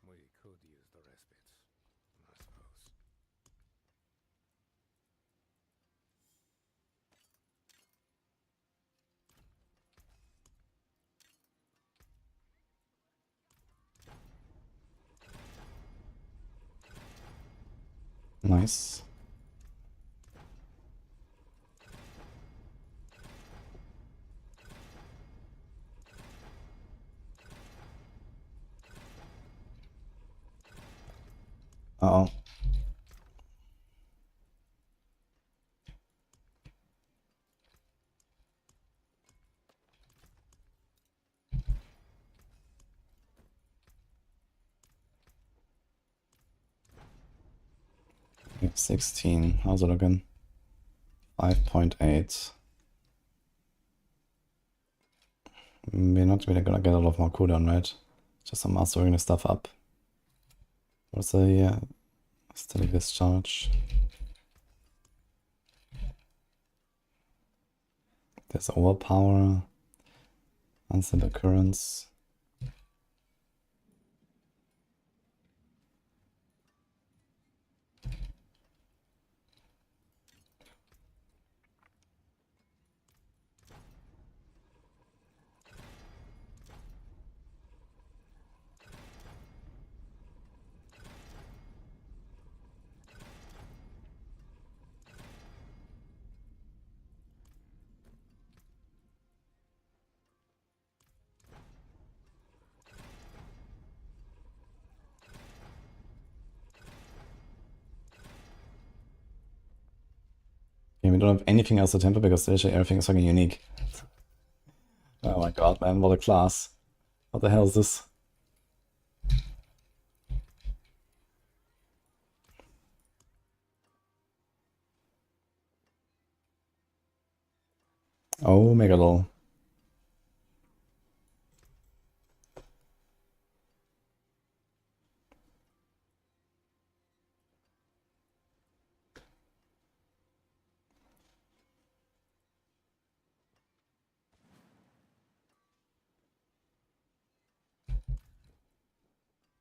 We could use the respite, I suppose. Nice. Uh-oh. Okay, 16. How's it looking? 5.8. We're not really gonna get a lot more cooldown, right? Just some mastering this stuff up. What's the static discharge? There's overpower, unstable occurrence. Okay, we don't have anything else to temper because literally everything is fucking unique. Oh my god, man, what a class. What the hell is this? Oh, Megalol.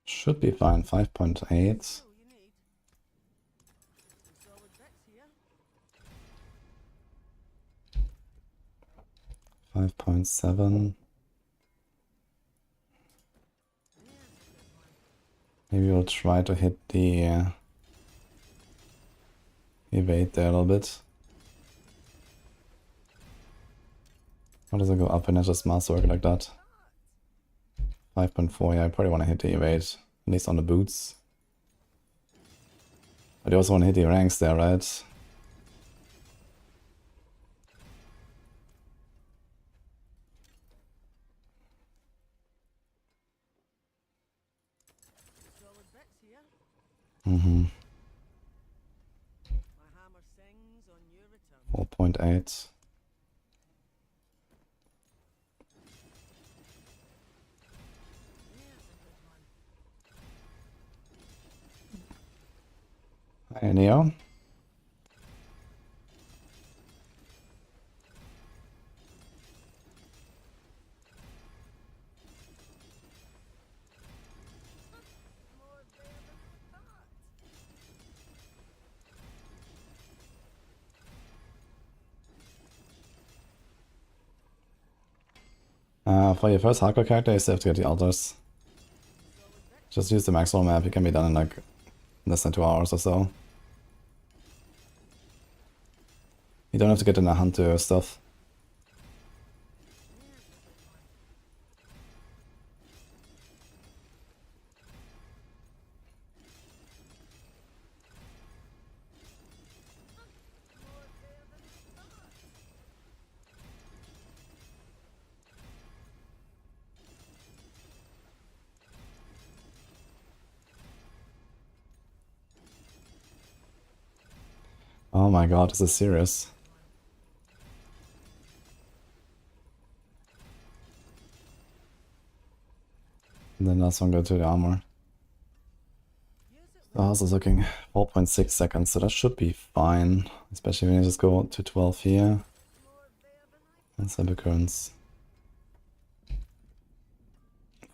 Should be fine, 5.8. You need. Some solid bits here. 5.7. Maybe we'll try to hit the evade there a little bit. How does it go up when I just master work like that? 5.4, yeah, I probably want to hit the evade, at least on the boots. But you also want to hit the ranks there, right? Mm-hmm. My hammer sings on your return. 4.8. Hey, Neo. For your first hardcore character, you still have to get the altars. Just use the Maxroll map, it can be done in like less than 2 hours or so. You don't have to get in a hunter stuff. Oh my god, this is serious. And then last one go to the armor. The house is looking 4.6 seconds, so that should be fine. Especially when you just go to 12 here. And cyber currents.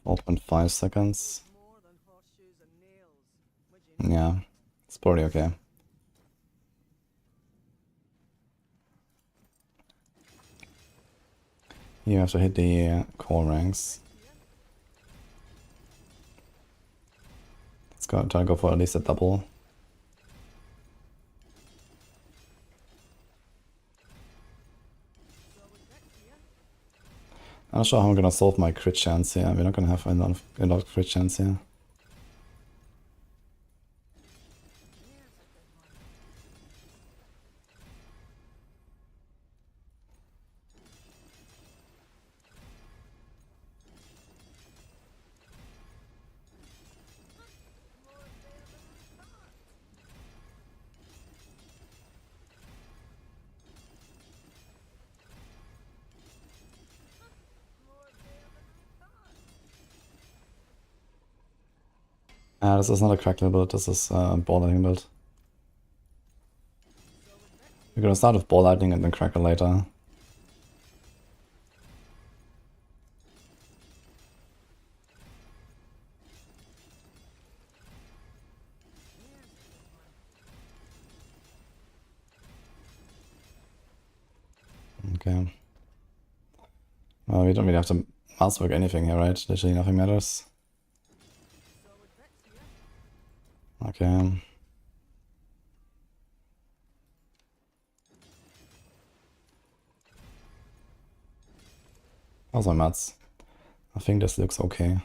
4.5 seconds. Yeah, it's probably okay. You have to hit the core ranks. Let's go try to go for at least a double. I'm not sure how I'm gonna solve my crit chance here. We're not gonna have a lot of crit chance here. This is not a crackling build, this is a ball lightning build. We're gonna start with ball lightning and then crackle later. Okay. Well, we don't really have to masterwork anything here, right? Literally nothing matters. Okay. How's my mats? I think this looks okay.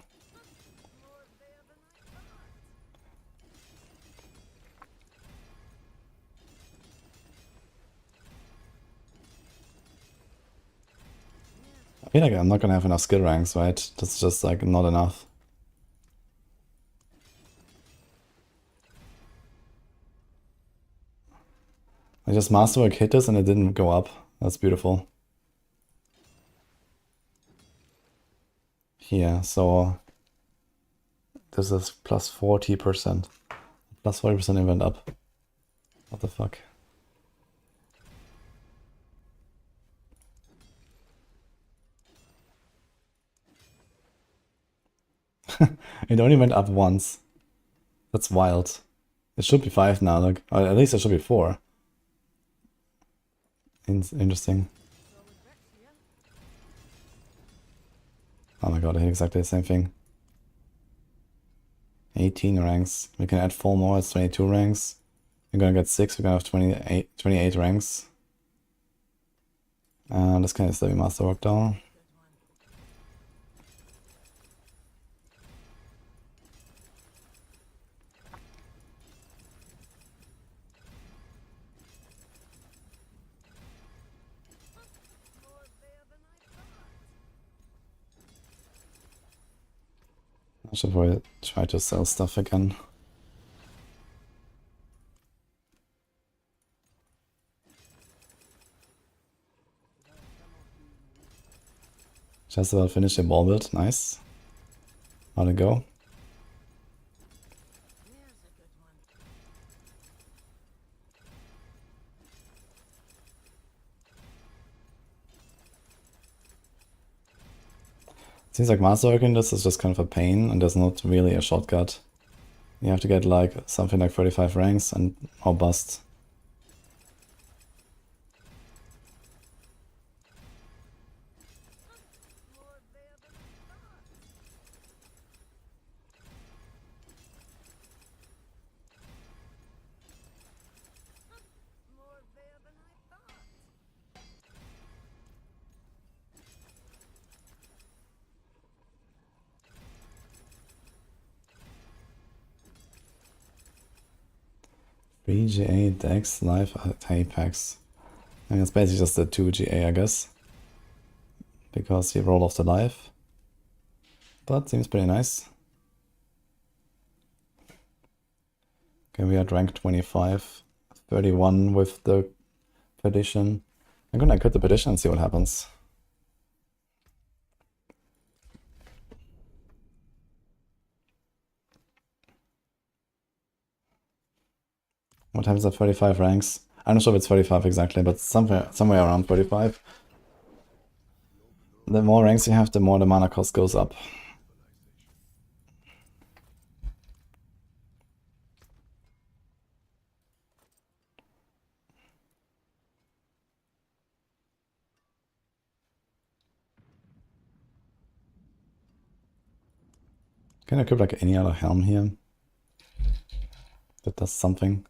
I feel like I'm not gonna have enough skill ranks, right? That's just like not enough. I just masterwork hit this and it didn't go up. That's beautiful. Here, so this is plus 40%. Plus 40% it went up. What the fuck? It only went up once. That's wild. It should be 5 now, like, or at least it should be 4. Interesting. Oh my god, I hit exactly the same thing. 18 ranks. We can add 4 more, it's 22 ranks. We're gonna get 6, we're gonna have 28 ranks. This can still be masterwork though. I should probably try to sell stuff again. Just about finished the ball build. Nice. How'd it go? Seems like Master in this is just kind of a pain, and there's not really a shortcut. You have to get like something like 35 ranks and or bust. Three GA Dex live at Apex. And it's basically just a 2 GA, I guess. Because he rolled off the life. But seems pretty nice. Okay, we are at rank 25. 31 with the petition. I'm gonna quit the petition and see what happens. What happens at 35 ranks? I'm not sure if it's 35 exactly, but somewhere around 35. The more ranks you have, the more the mana cost goes up. Can I equip like any other helm here that does something?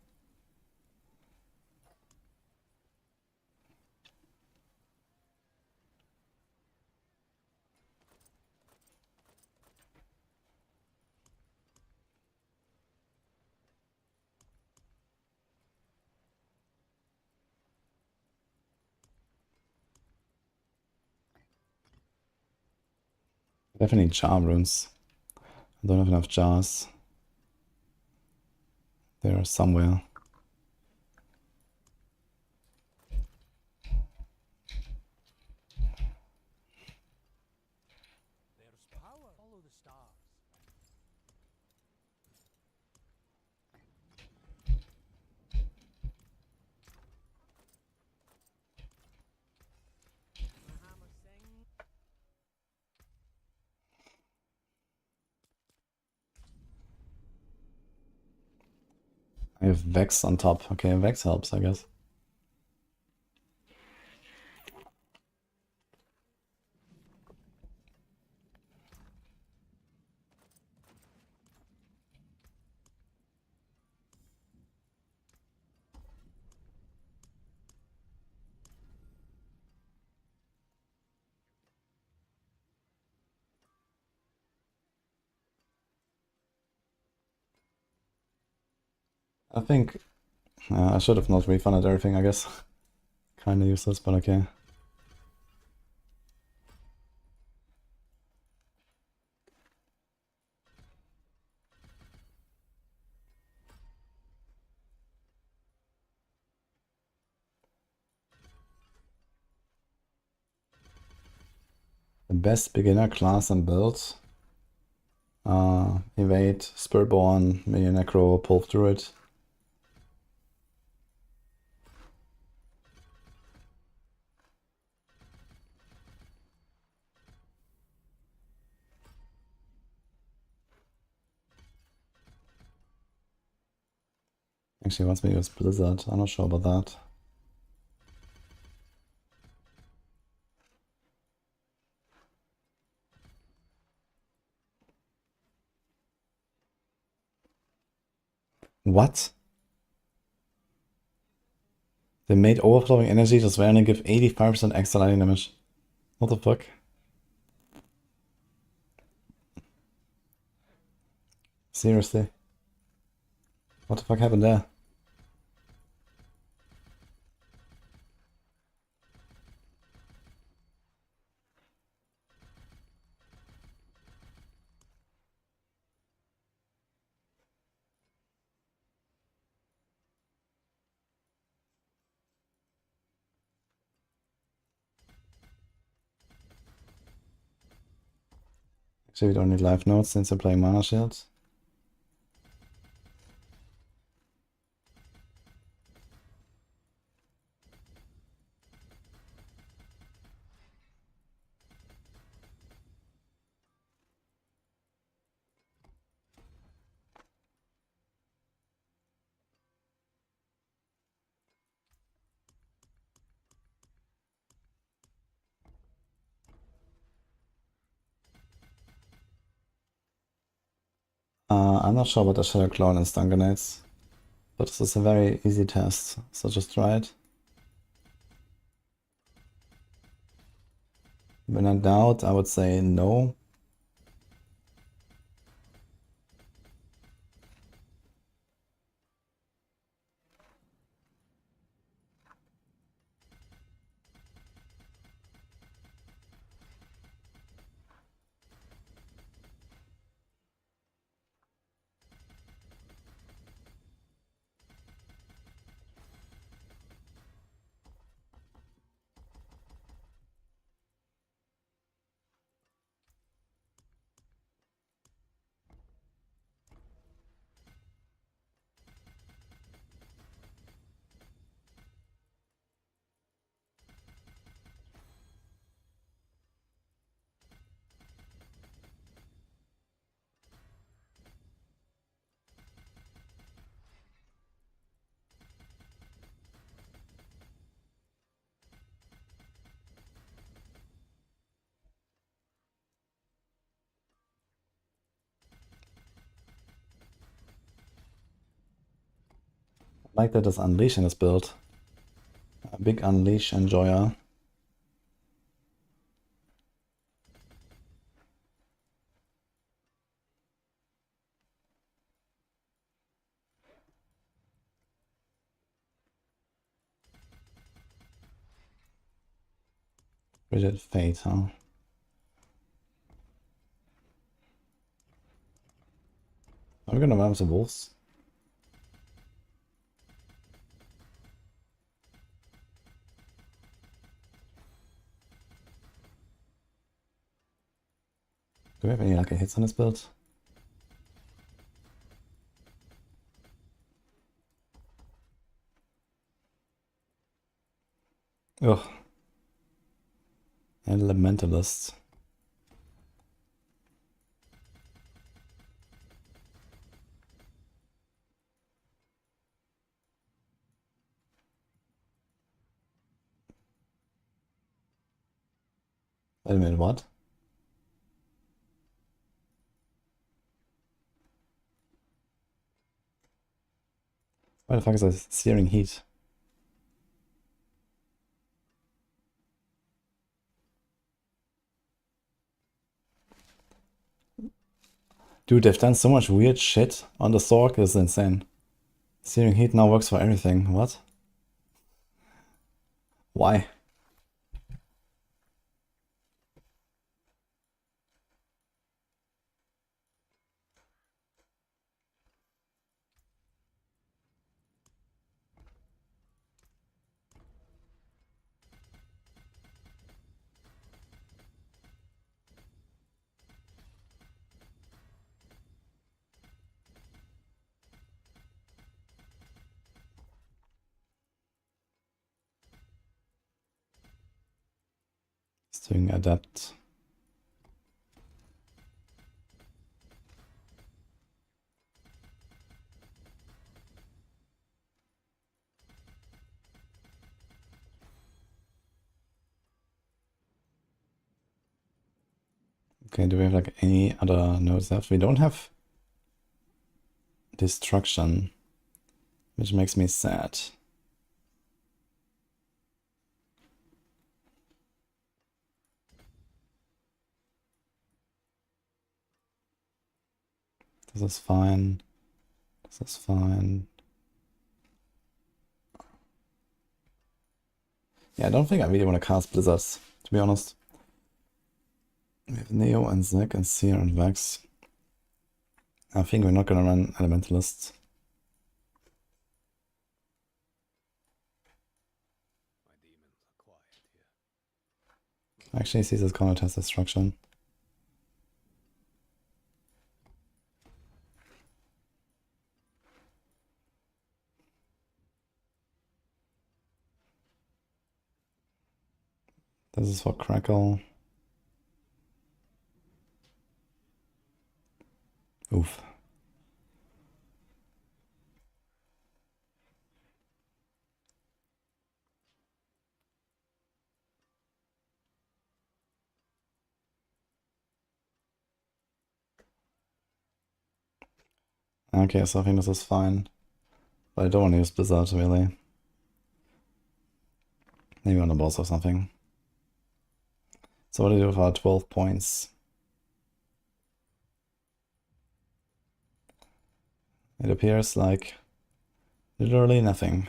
Definitely jar runes. I don't have enough jars. They are somewhere. I have Vex on top. Okay, Vex helps, I guess. I think I should have not refunded everything, I guess. Kinda useless, but okay. The best beginner class and build. Evade, Spiritborn, Necro, Pulp Druid. Actually, wants me to use Blizzard. I'm not sure about that. What? They made overflowing energy just randomly give 85% extra lightning damage. What the fuck? Seriously? What the fuck happened there? Actually, we don't need life nodes since we're playing Mana Shield. I'm not sure about the Shadow Clone and Stun Grenades, but this is a very easy test, so just try it. When in doubt, I would say no. I like that there's Unleash in this build. A big Unleash enjoyer. Rigid Fate, huh? Are we gonna run the wolves? Do we have any lucky hits on this build? Ugh. Elementalist. Wait a minute, what? Why the fuck is that searing heat? Dude, they've done so much weird shit on the Sorc, it's insane. Searing heat now works for everything. What? Why? It's doing adapt. Okay, do we have like any other nodes left? We don't have destruction, which makes me sad. This is fine. This is fine. Yeah, I don't think I really want to cast Blizzards, to be honest. We have Neo and Zac and Seer and Vex. I think we're not gonna run Elementalists. My demons are quiet here. Actually, Caesar's gonna test destruction. This is for Crackle. Oof. Okay, so I think this is fine. But I don't want to use Blizzard, really. Maybe on the boss or something. So what do we do with our 12 points? It appears like literally nothing.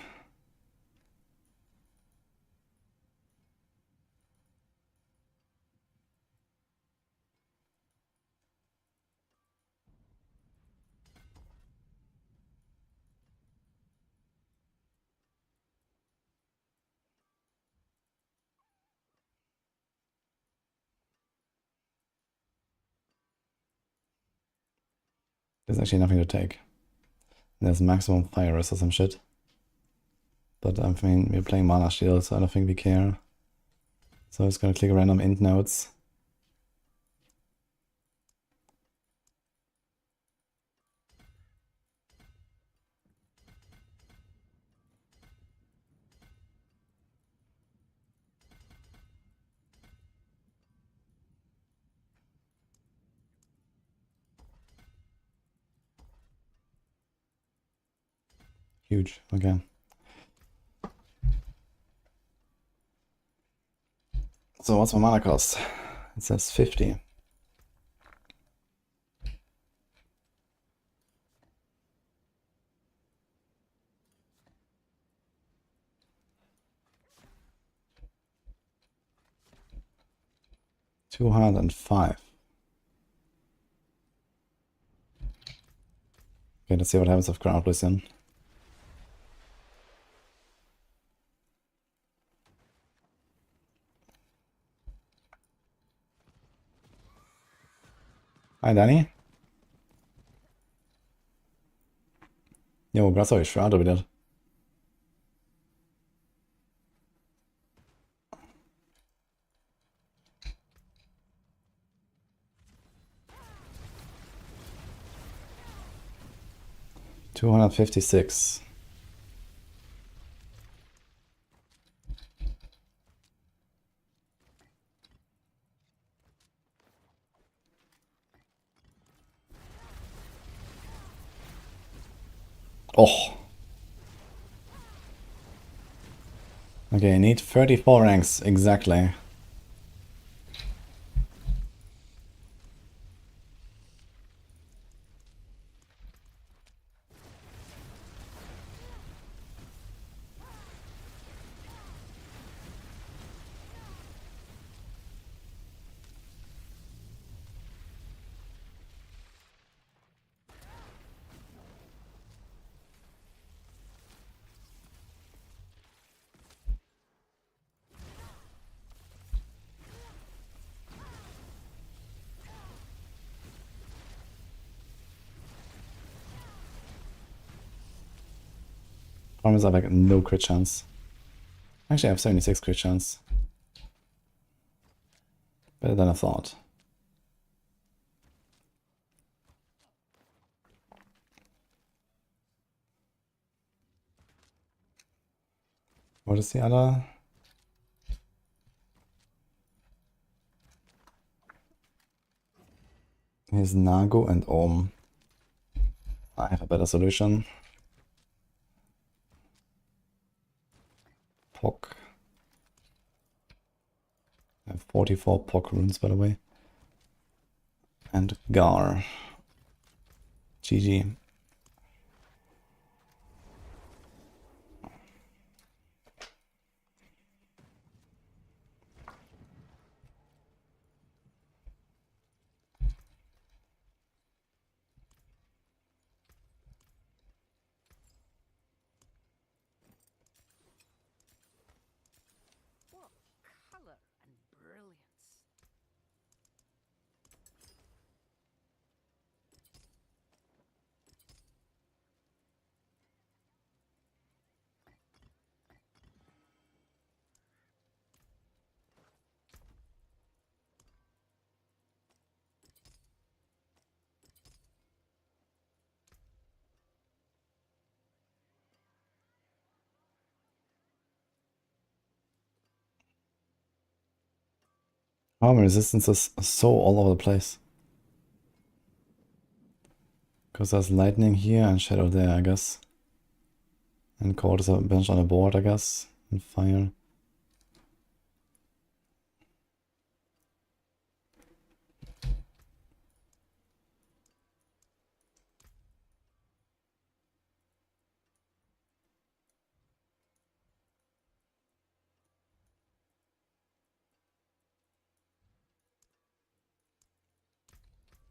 There's actually nothing to take. There's maximum fire rest or some shit. But I mean, we're playing Mana Shield, so I don't think we care. So I'm just gonna click random int nodes. Huge, okay. So what's my mana cost? It says 50. $205. Okay, let's see what happens with Ground Poison. Hi, Danny. Jo, bra så, Shroud wieder. $256. Oh. Okay, I need 34 ranks, exactly. Problem is I have like no crit chance. Actually, I have 76 crit chance. Better than I thought. What is the other? Here's Nago and Om. I have a better solution. Pock. I have 44 Pock runes, by the way. And Gar. GG. What colour and brilliance. Armor resistance is so all over the place. Because there's lightning here and shadow there, I guess. And cold is a bunch on the board, I guess. And fire.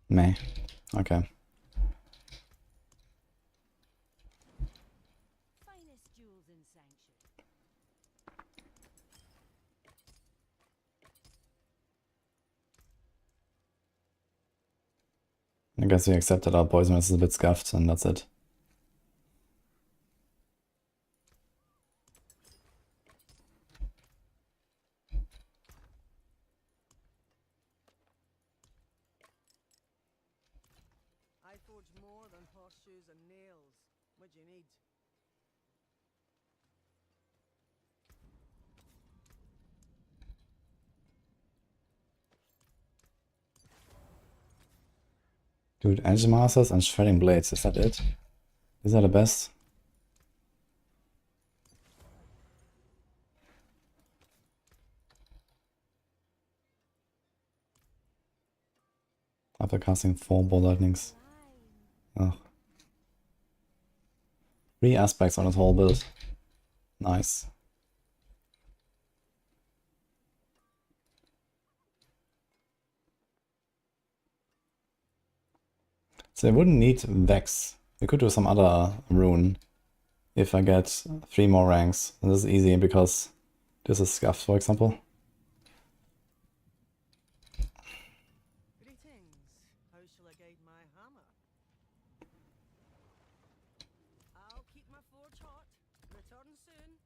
Meh. Okay. Finest jewels in Sanctuary. I guess we accept that our poison is a bit scuffed and that's it. I forge more than horseshoes and nails. What do you need? Dude, Engine Masters and Shredding Blades, is that it? These are the best? After casting 4 Ball Lightnings. Oh. 3 aspects on this whole build. Nice. So I wouldn't need Vex. We could do some other rune if I get 3 more ranks. And this is easy because this is scuffed, for example. Greetings. How shall I guide my hammer? I'll keep my forge hot. Return soon.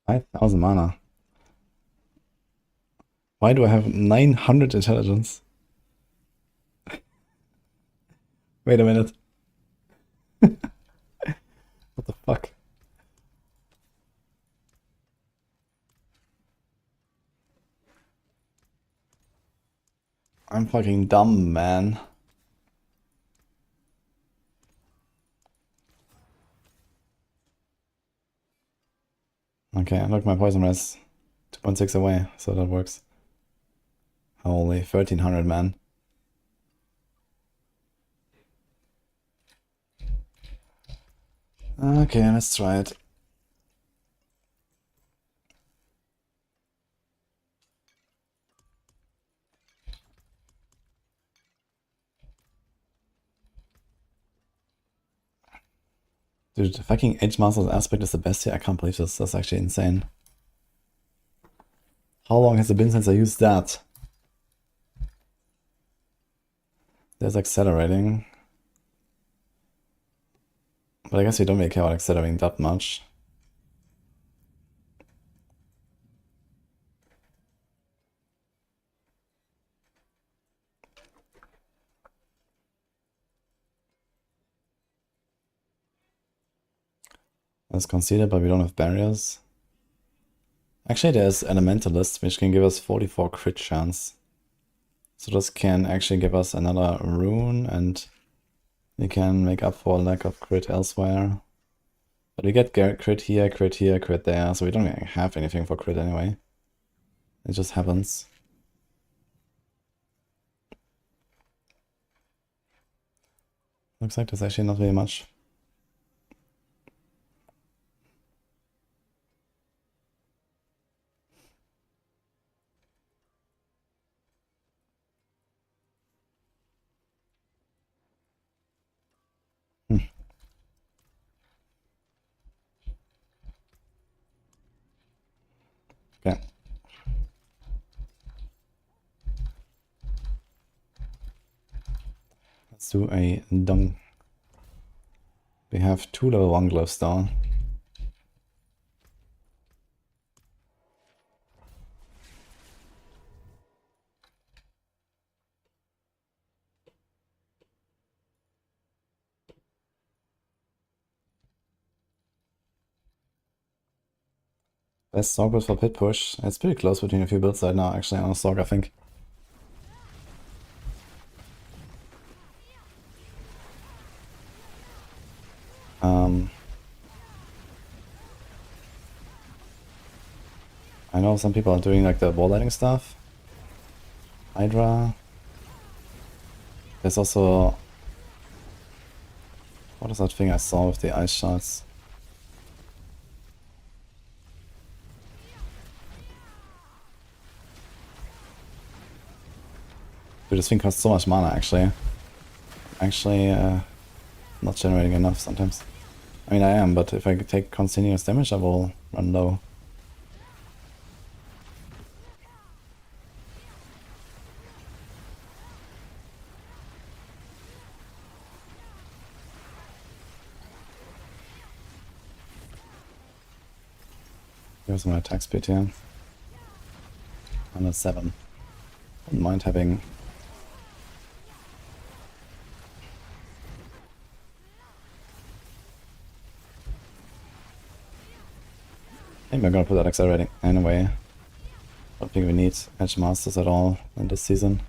$5,000 mana. Why do I have 900 intelligence? Wait a minute. What the fuck? I'm fucking dumb, man. Okay, look, my poison is 2.6 away, so that works. Holy, 1300, man. Okay, let's try it. Dude, the fucking Edge Master's aspect is the best here. I can't believe this. That's actually insane. How long has it been since I used that? There's accelerating. But I guess we don't really care about accelerating that much. Let's consider, but we don't have barriers. Actually, there's Elementalist, which can give us 44 crit chance. So this can actually give us another rune, and we can make up for lack of crit elsewhere. But we get crit here, crit there, so we don't really have anything for crit anyway. It just happens. Looks like there's actually not very much. Okay. Let's do a dung. We have 2 level 1 glyphs down. Best Sorc build for pit push. It's pretty close between a few builds right now, actually, on Sorc, I think. I know some people are doing like the wall lighting stuff. Hydra. There's also... What is that thing I saw with the ice shards? Dude, this thing costs so much mana, actually. Not generating enough sometimes. I mean, I am, but if I take continuous damage, I will run low. Here's my attack speed here. 107. Wouldn't mind having... Maybe I'm gonna put that accelerating anyway. Don't think we need Edge Masters at all in this season.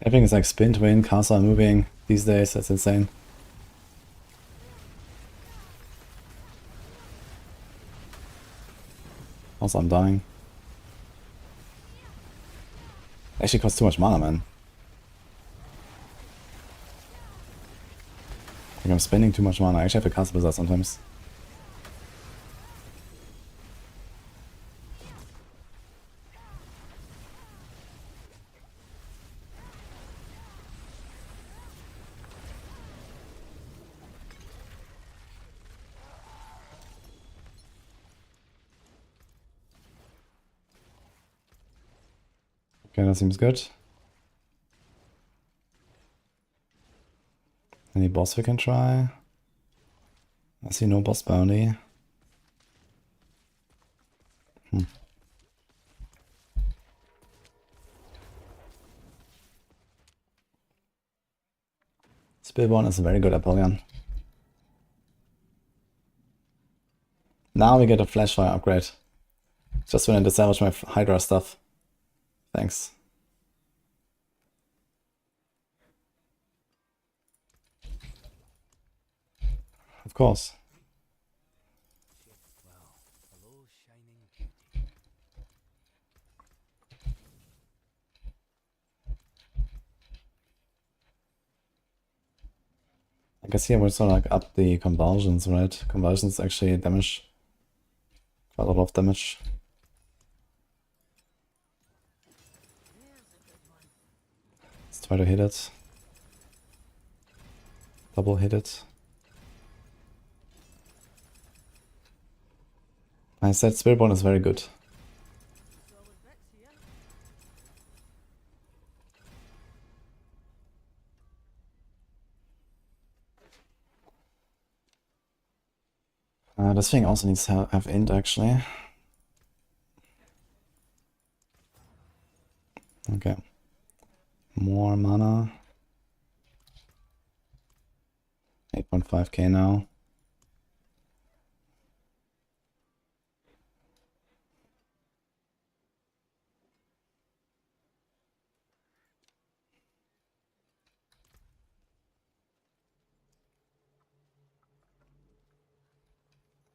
Everything is like spin to win, castle moving these days, that's insane. Also, I'm dying. Actually costs too much mana, man. I think I'm spending too much mana. I actually have to cast Blizzard sometimes. Okay, that seems good. Any boss we can try? I see no boss bounty. Spiritborn is a very good Apollyon. Now we get a Flashfire upgrade. Just when I salvage my Hydra stuff. Thanks. Of course. I guess here we're sort of like up the convulsions, right? Convulsions actually damage quite a lot of damage. Let's try to hit it. Double hit it. I said Spiritborn is very good. This thing also needs to have int actually. Okay. More mana. 8.5k now.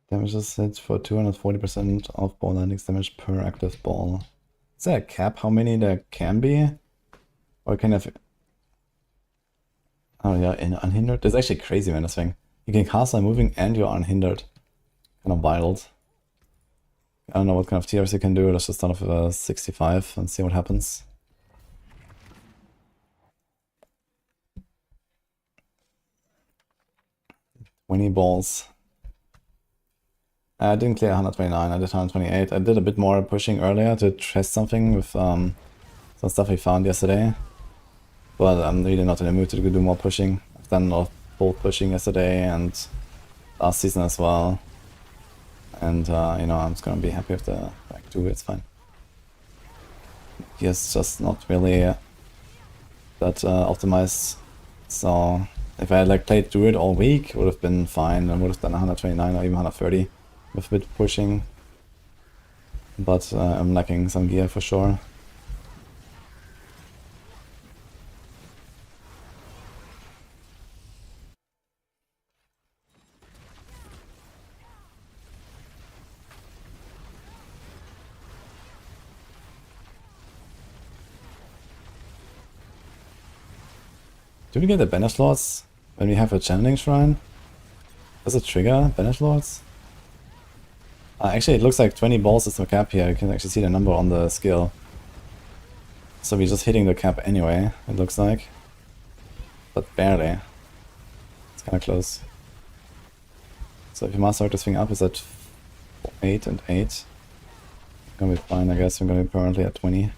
Damages hit for 240% of ball landings damage per active ball. Is there a cap how many there can be? Or can have... Oh yeah, unhindered? That's actually crazy, man, this thing. You can cast while moving and you're unhindered. Kind of wild. I don't know what kind of TRs you can do. Let's just start off with 65 and see what happens. $20 balls. I didn't clear 129, I did 128. I did a bit more pushing earlier to test something with some stuff we found yesterday. But I'm really not in the mood to do more pushing. I've done a lot of full pushing yesterday and last season as well. And you know, I'm just gonna be happy with the back 2, it's fine. He's just not really that optimized. So if I had like played Druid all week, would have been fine. I would have done 129 or even 130 with a bit pushing. But I'm lacking some gear for sure. Do we get the banish lords when we have a channeling shrine? Does it trigger banish lords? Actually, it looks like 20 balls is the cap here. You can actually see the number on the skill. So we're just hitting the cap anyway, it looks like. But barely. It's kinda close. So if you master this thing up, it's at 8 and 8. Gonna be fine, I guess. We're gonna be permanently at 20.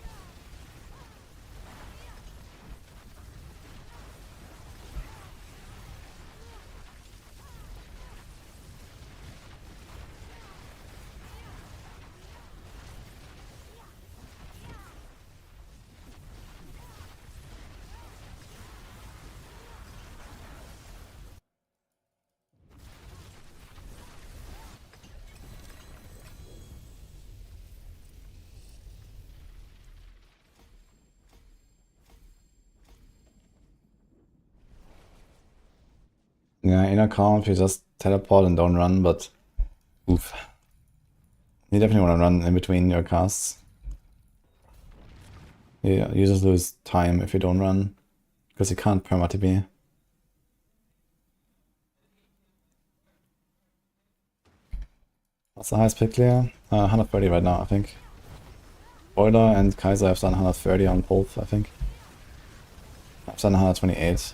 Yeah, inner comp, you just teleport and don't run, but oof. You definitely want to run in between your casts. Yeah, you just lose time if you don't run, because you can't perma-TP. What's the highest pick clear? 130 right now, I think. Boiler and Kaiser have done 130 on both, I think. I've done 128.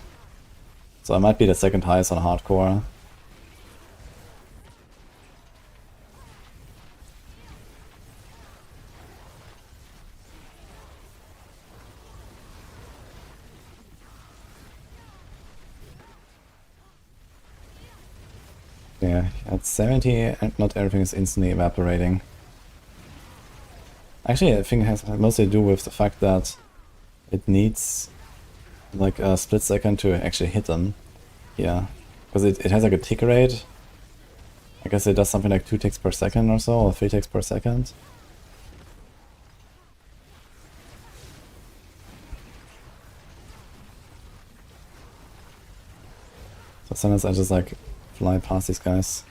So I might be the second highest on hardcore. Yeah, at 70 and not everything is instantly evaporating. Actually, I think it has mostly to do with the fact that it needs like a split second to actually hit them. Yeah, because it has like a tick rate. I guess it does something like 2 ticks per second or so, or 3 ticks per second. So sometimes I just like fly past these guys.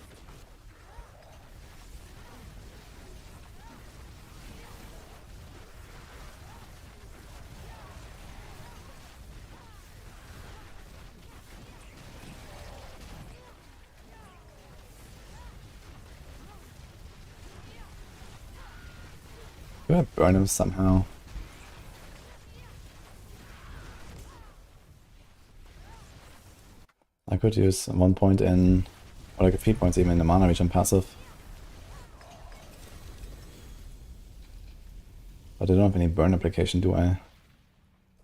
Do I burn him somehow? I could use 1 point in, or like 3 points even in the mana regen passive. But I don't have any burn application, do I?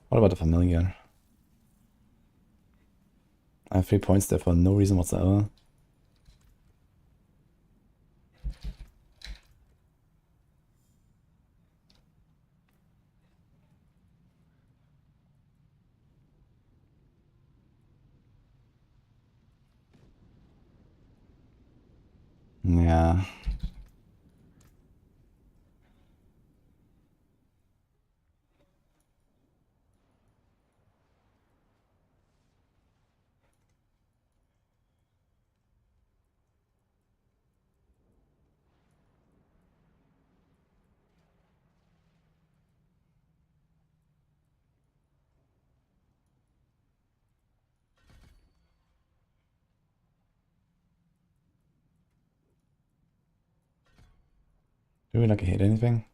What about the familiar? I have 3 points there for no reason whatsoever. Yeah. Do we like hit anything?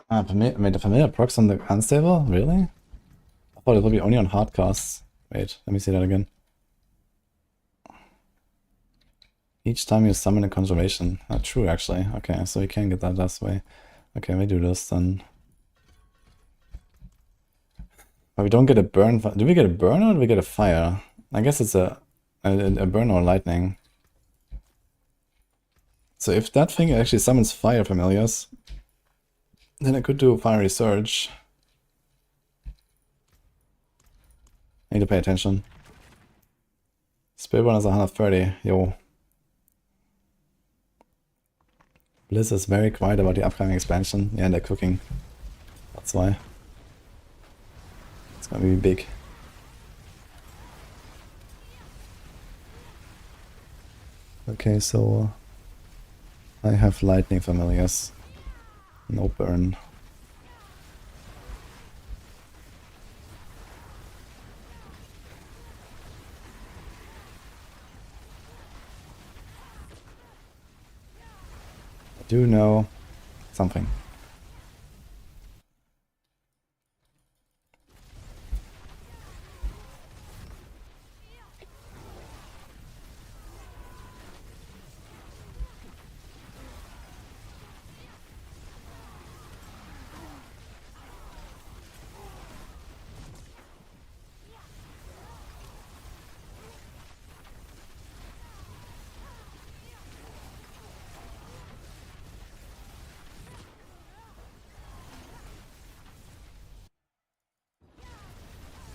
Ah, made the familiar procs on the unstable? Really? I thought it would be only on hard casts. Wait, let me see that again. Each time you summon a consolidation. True, actually. Okay, so we can get that this way. Okay, we do this then. But we don't get a burn. Do we get a burn or do we get a fire? I guess it's a burn or lightning. So if that thing actually summons fire familiars, then I could do a fiery surge. I need to pay attention. Spiritborn is 130, yo. Bliss is very quiet about the upcoming expansion. Yeah, they're cooking. That's why. It's gonna be big. Okay, so I have lightning familiars. No burn. I do know something.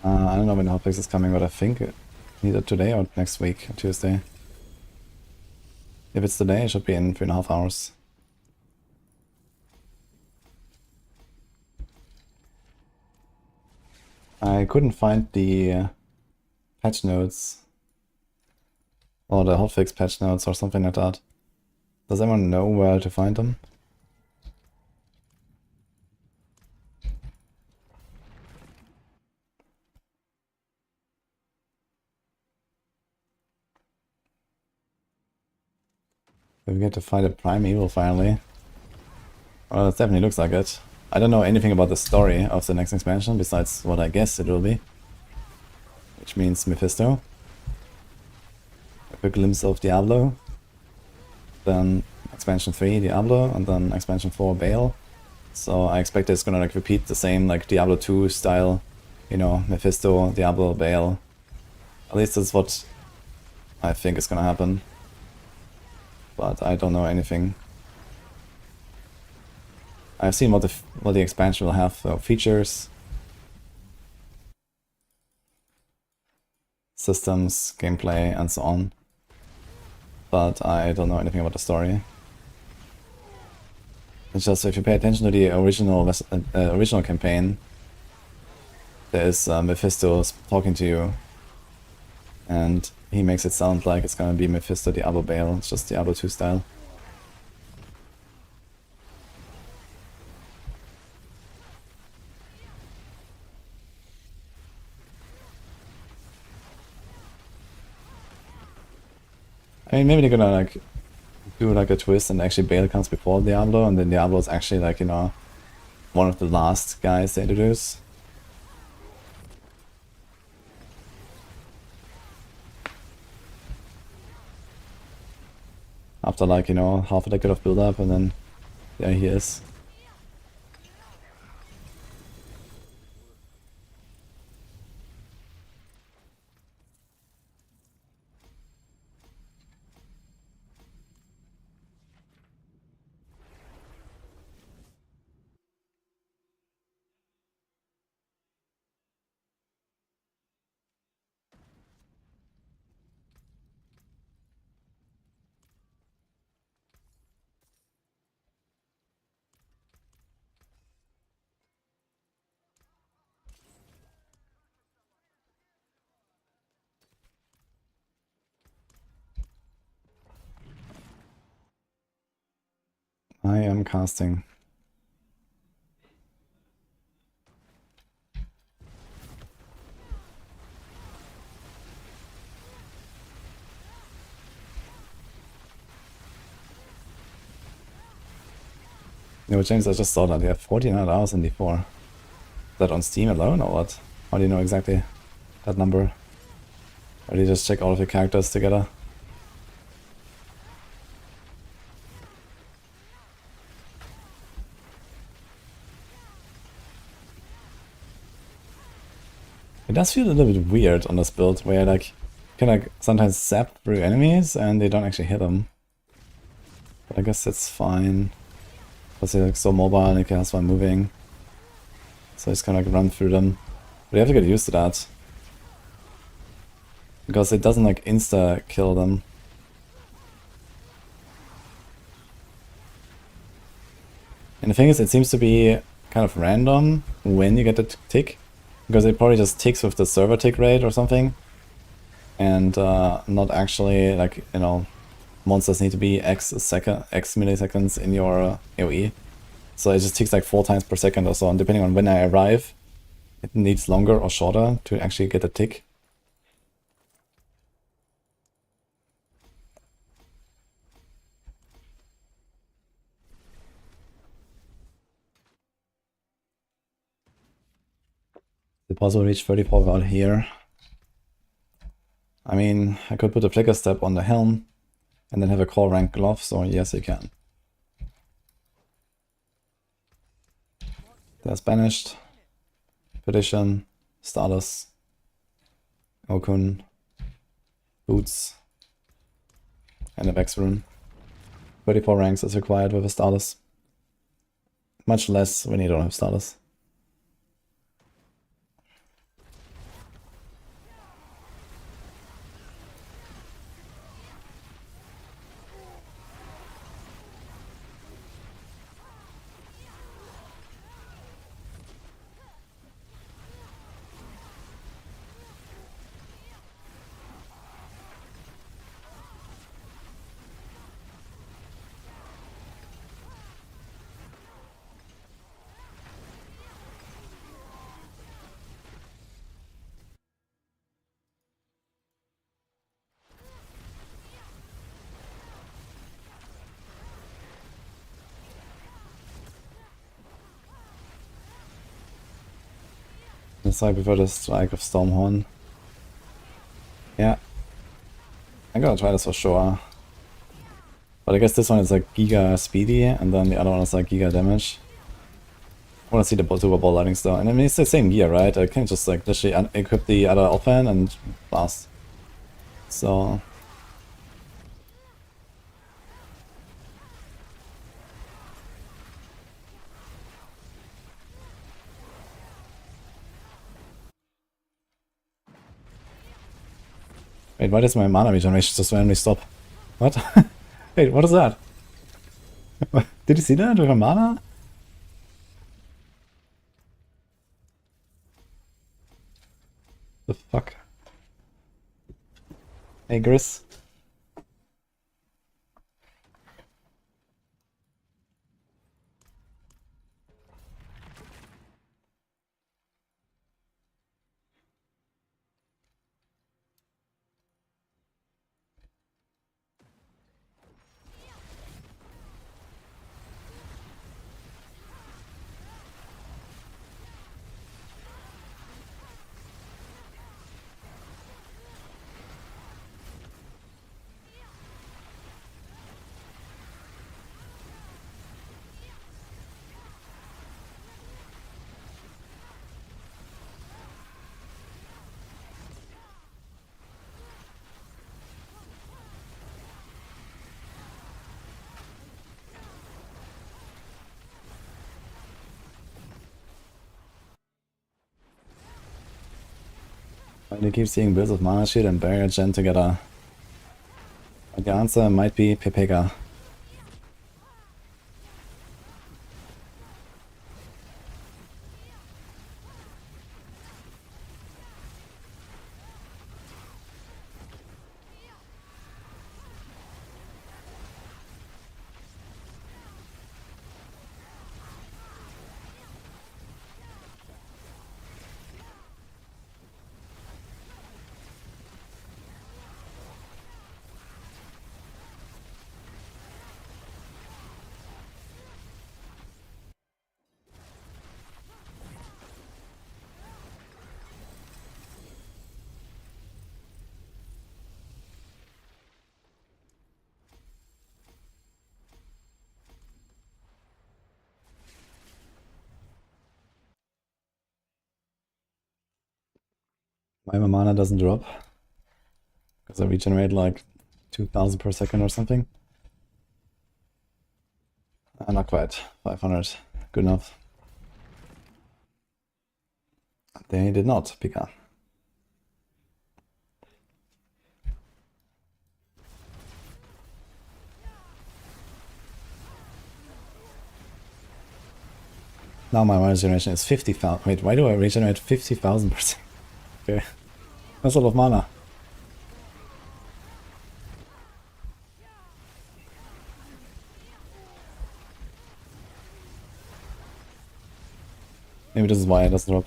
I don't know when the hotfix is coming, but I think either today or next week, Tuesday. If it's today, it should be in 3.5 hours. I couldn't find the patch notes. Or the hotfix patch notes or something like that. Does anyone know where to find them? We get to fight a primeval finally. Well, it definitely looks like it. I don't know anything about the story of the next expansion besides what I guess it will be. Which means Mephisto. A quick glimpse of Diablo. Then expansion 3 Diablo and then expansion 4 Baal. So I expect it's gonna like repeat the same like Diablo 2 style, you know, Mephisto, Diablo, Baal. At least that's what I think is gonna happen. But I don't know anything. I've seen what the expansion will have, features, systems, gameplay, and so on. But I don't know anything about the story. It's just if you pay attention to the original campaign, there is Mephisto talking to you, and he makes it sound like it's gonna be Mephisto Diablo Baal. It's just Diablo 2 style. I mean, maybe they're gonna like do like a twist and actually Baal comes before Diablo, and then Diablo is actually like, you know, one of the last guys they introduce. After like, you know, half a decade of build up, and then there he is. I am casting. No, James, I just saw that you have 1400 hours in D4. Is that on Steam alone or what? How do you know exactly that number? Or do you just check all of your characters together? It does feel a little bit weird on this build, where like you can like sometimes zap through enemies and they don't actually hit them. But I guess that's fine. Because they're like so mobile and you can also moving. So I just kind of like run through them. But you have to get used to that. Because it doesn't like insta kill them. And the thing is, it seems to be kind of random when you get the tick. Because it probably just ticks with the server tick rate or something. And not actually like, you know, monsters need to be X milliseconds in your AoE. So it just ticks like 4 times per second or so, and depending on when I arrive, it needs longer or shorter to actually get a tick. Is it possible to reach 34 without here? I mean, I could put a flicker step on the helm and then have a core rank glove, so yes, you can. There's Banished, Perdition, Stardust, Okun, Boots, and a Vex rune. 34 ranks is required with a Stardust. Much less when you don't have Stardust. So I prefer the strike of Stormhorn. Yeah. I'm gonna try this for sure. But I guess this one is like Giga speedy, and then the other one is like Giga damage. I wanna see the Super Ball Lightnings though. And I mean, it's the same gear, right? I can just like literally equip the other offhand and blast. So... Wait, why does my mana regeneration just randomly stop? What? Wait, what is that? Did you see that with my mana? The fuck? Hey, Gris. They keep seeing builds of Mana Shield and Barrier Gen together. But the answer might be Pepega. Why my mana doesn't drop? Because I regenerate like 2000 per second or something. Not quite. 500. Good enough. They did not pick up. Now my regeneration is 50,000. Wait, why do I regenerate 50,000%? Okay. That's a lot of mana. Maybe this is why it doesn't drop.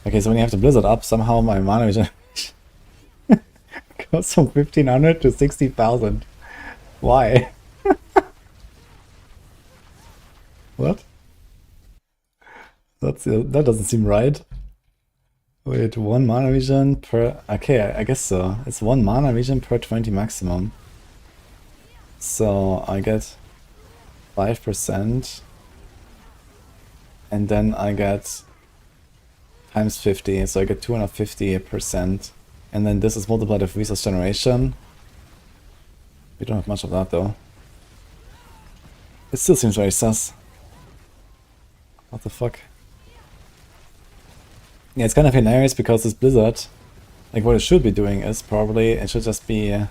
Okay, so when you have the blizzard up, somehow my mana regeneration goes from 1500 to 60,000. Why? What? That doesn't seem right. Wait, 1 mana regen per... Okay, I guess so. It's 1 mana regen per 20 maximum. So I get 5%. And then I get times 50, so I get 250%. And then this is multiplied with resource generation. We don't have much of that though. It still seems very sus. What the fuck? Yeah, it's kind of hilarious because this blizzard, like what it should be doing is probably, it should just be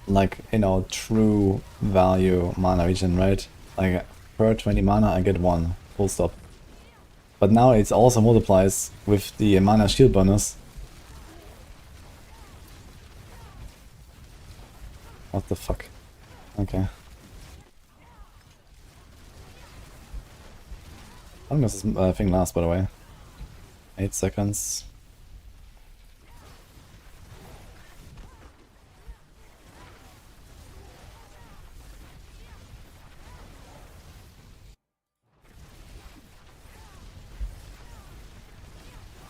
like, you know, true value mana regen, right? Like per 20 mana I get 1, full stop. But now it also multiplies with the mana shield bonus. What the fuck? Okay. How long does this thing last, by the way? 8 seconds.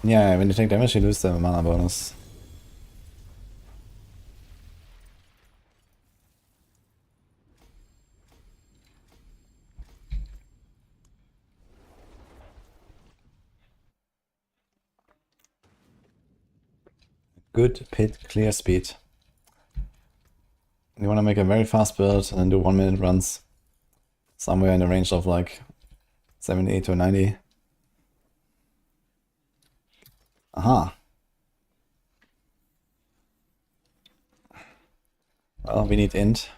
Yeah, when you take damage you lose the mana bonus. Good pit clear speed. You want to make a very fast build and then do 1 minute runs. Somewhere in the range of like 70 to 90. Aha. Well, we need int.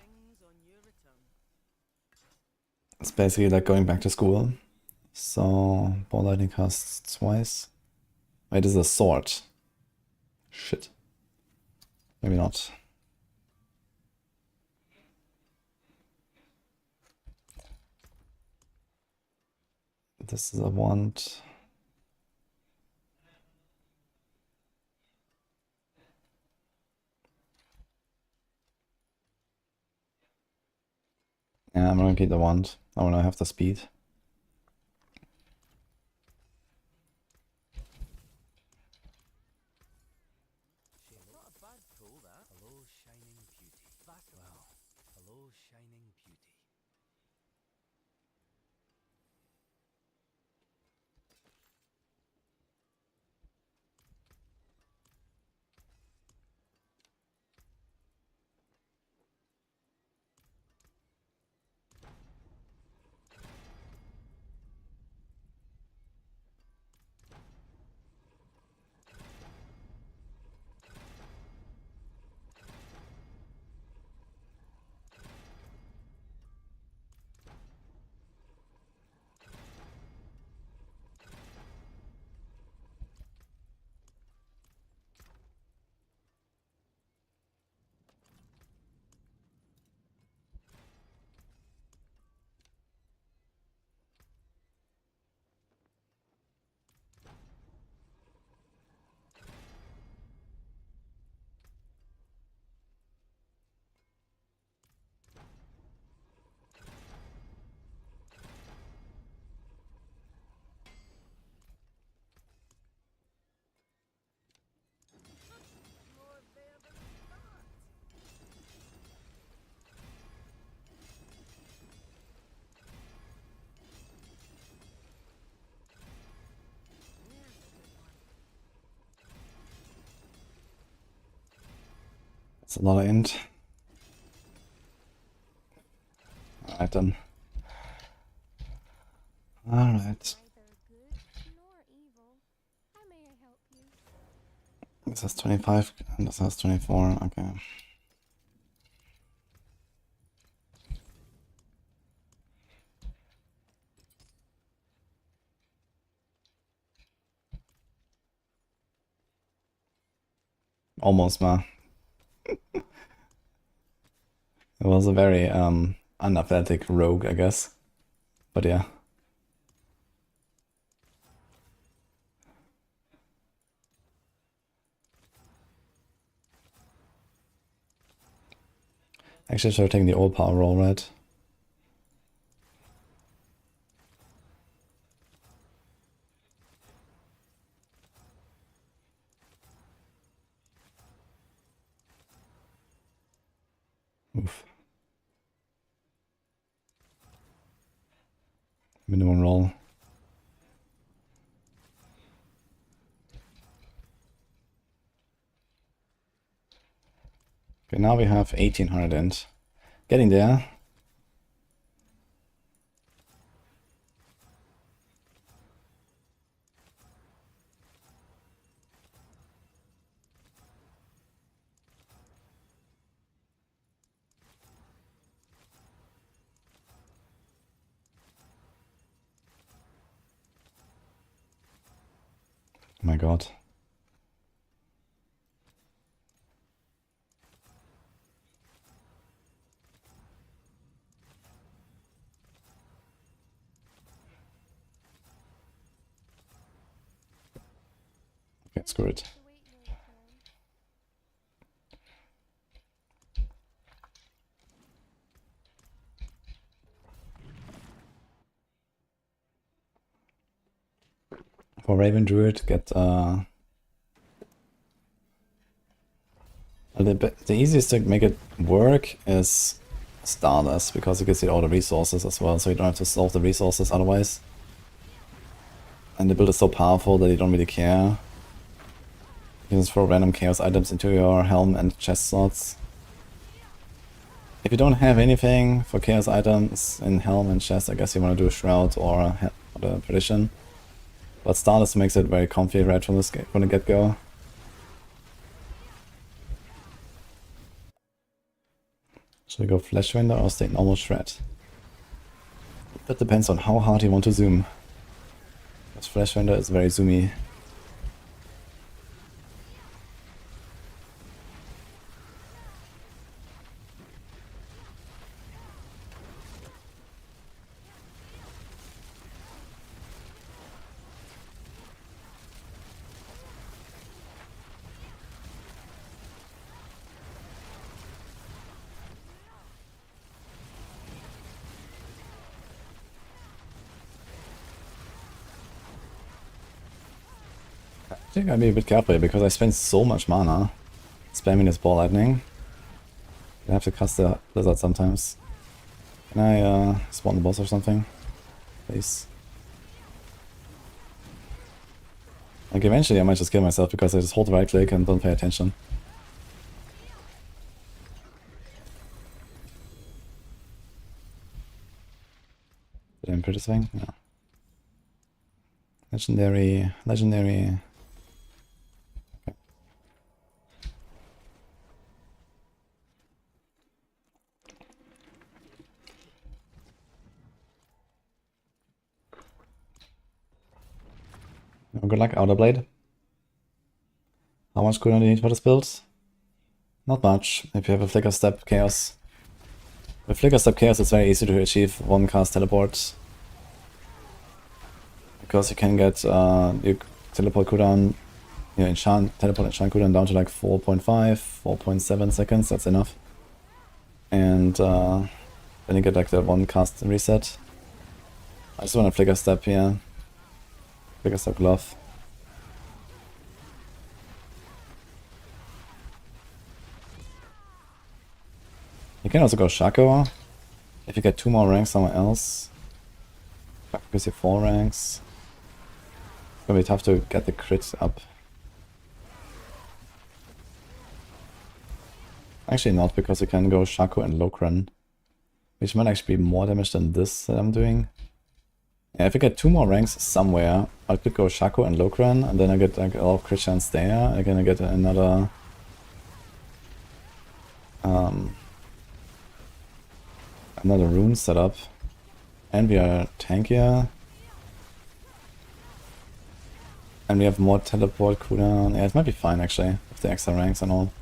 It's basically like going back to school. So, ball lightning costs twice. Wait, this is a sword. Shit. Maybe not. This is a wand. Yeah, I'm gonna keep the wand. I wanna have the speed. Not a bad pull, that. Hello, shining beauty. Well, hello, shining beauty. It's a lot of int. Alright then. Alright. Neither good nor evil. How may I help you? This has 25 and this has 24. Okay. Almost, ma. It was a very unathletic rogue, I guess. But yeah. Actually, I should have taken the old power roll, right? Oof. Minimum roll. Okay, now we have 1800 int. Getting there. Oh my god. Okay, screw it. To wait your turn. For Raven Druid, get the easiest to make it work is Stardust, because it gives you all the resources as well, so you don't have to solve the resources otherwise. And the build is so powerful that you don't really care. You can just throw random chaos items into your helm and chest slots. If you don't have anything for chaos items in helm and chest, I guess you want to do a shroud or the perdition. But Stardust makes it very comfy right from the get-go. Should we go Flash Render or stay normal Shred? That depends on how hard you want to zoom. Because Flash Render is very zoomy. I think I'll be a bit careful here because I spend so much mana spamming this ball lightning. I have to cast the blizzard sometimes. Can I spawn the boss or something? Please. Like eventually I might just kill myself because I just hold right click and don't pay attention. Did I imprint this thing? No. Legendary, legendary. Good luck, Outer Blade. How much cooldown do you need for this build? Not much, if you have a Flicker Step Chaos. With Flicker Step Chaos it's very easy to achieve one cast teleport. Because you can get your teleport cooldown, your teleport enchant cooldown down to like 4.5, 4.7 seconds, that's enough. And then you get like the one cast reset. I just want a Flicker Step here. Flicker Step Glove. You can also go Shaco if you get 2 more ranks somewhere else. Shaco gives you 4 ranks. It's gonna be tough to get the crit up. Actually not, because you can go Shaco and Lokran, which might actually be more damage than this that I'm doing. Yeah, if I get 2 more ranks somewhere, I could go Shaco and Lokran, and then I get like a lot of crit chance there. Again, I get another another rune setup, and we are tankier, and we have more teleport cooldown. Yeah, it might be fine actually with the extra ranks and all.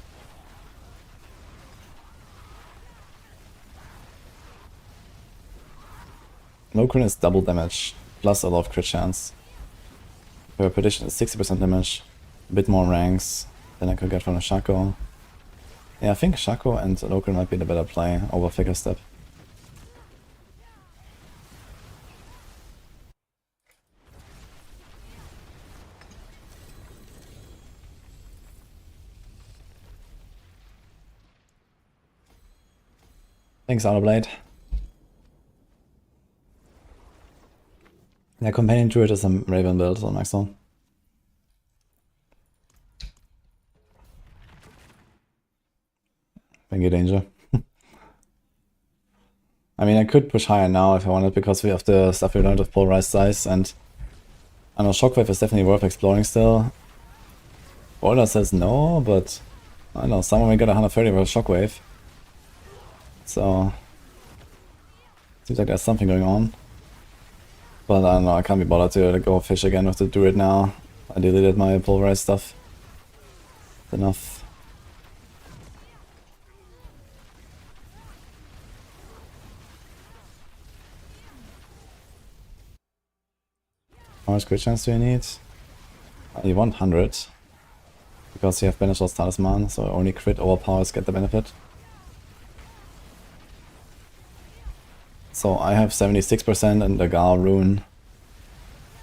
Lokran is double damage, plus a lot of crit chance. Her prediction is 60% damage, a bit more ranks than I could get from a Shaco. Yeah, I think Shaco and Lokran might be the better play over Figure Step. Thanks, Blade. Yeah, Companion Druid is a Raven build on Maxroll. Finger danger. I mean, I could push higher now if I wanted, because we have the stuff we learned with Polarized Size, and I know Shockwave is definitely worth exploring still. Boulder says no, but I don't know, someone may get 130 with Shockwave. So, seems like there's something going on. But I don't know, I can't be bothered to go fish again with the Druid now. I deleted my Polarized stuff. Enough. How much crit chance do you need? You want 100. Because you have Banishor's Talisman, so only crit overpowers get the benefit. So I have 76% and the Gar rune.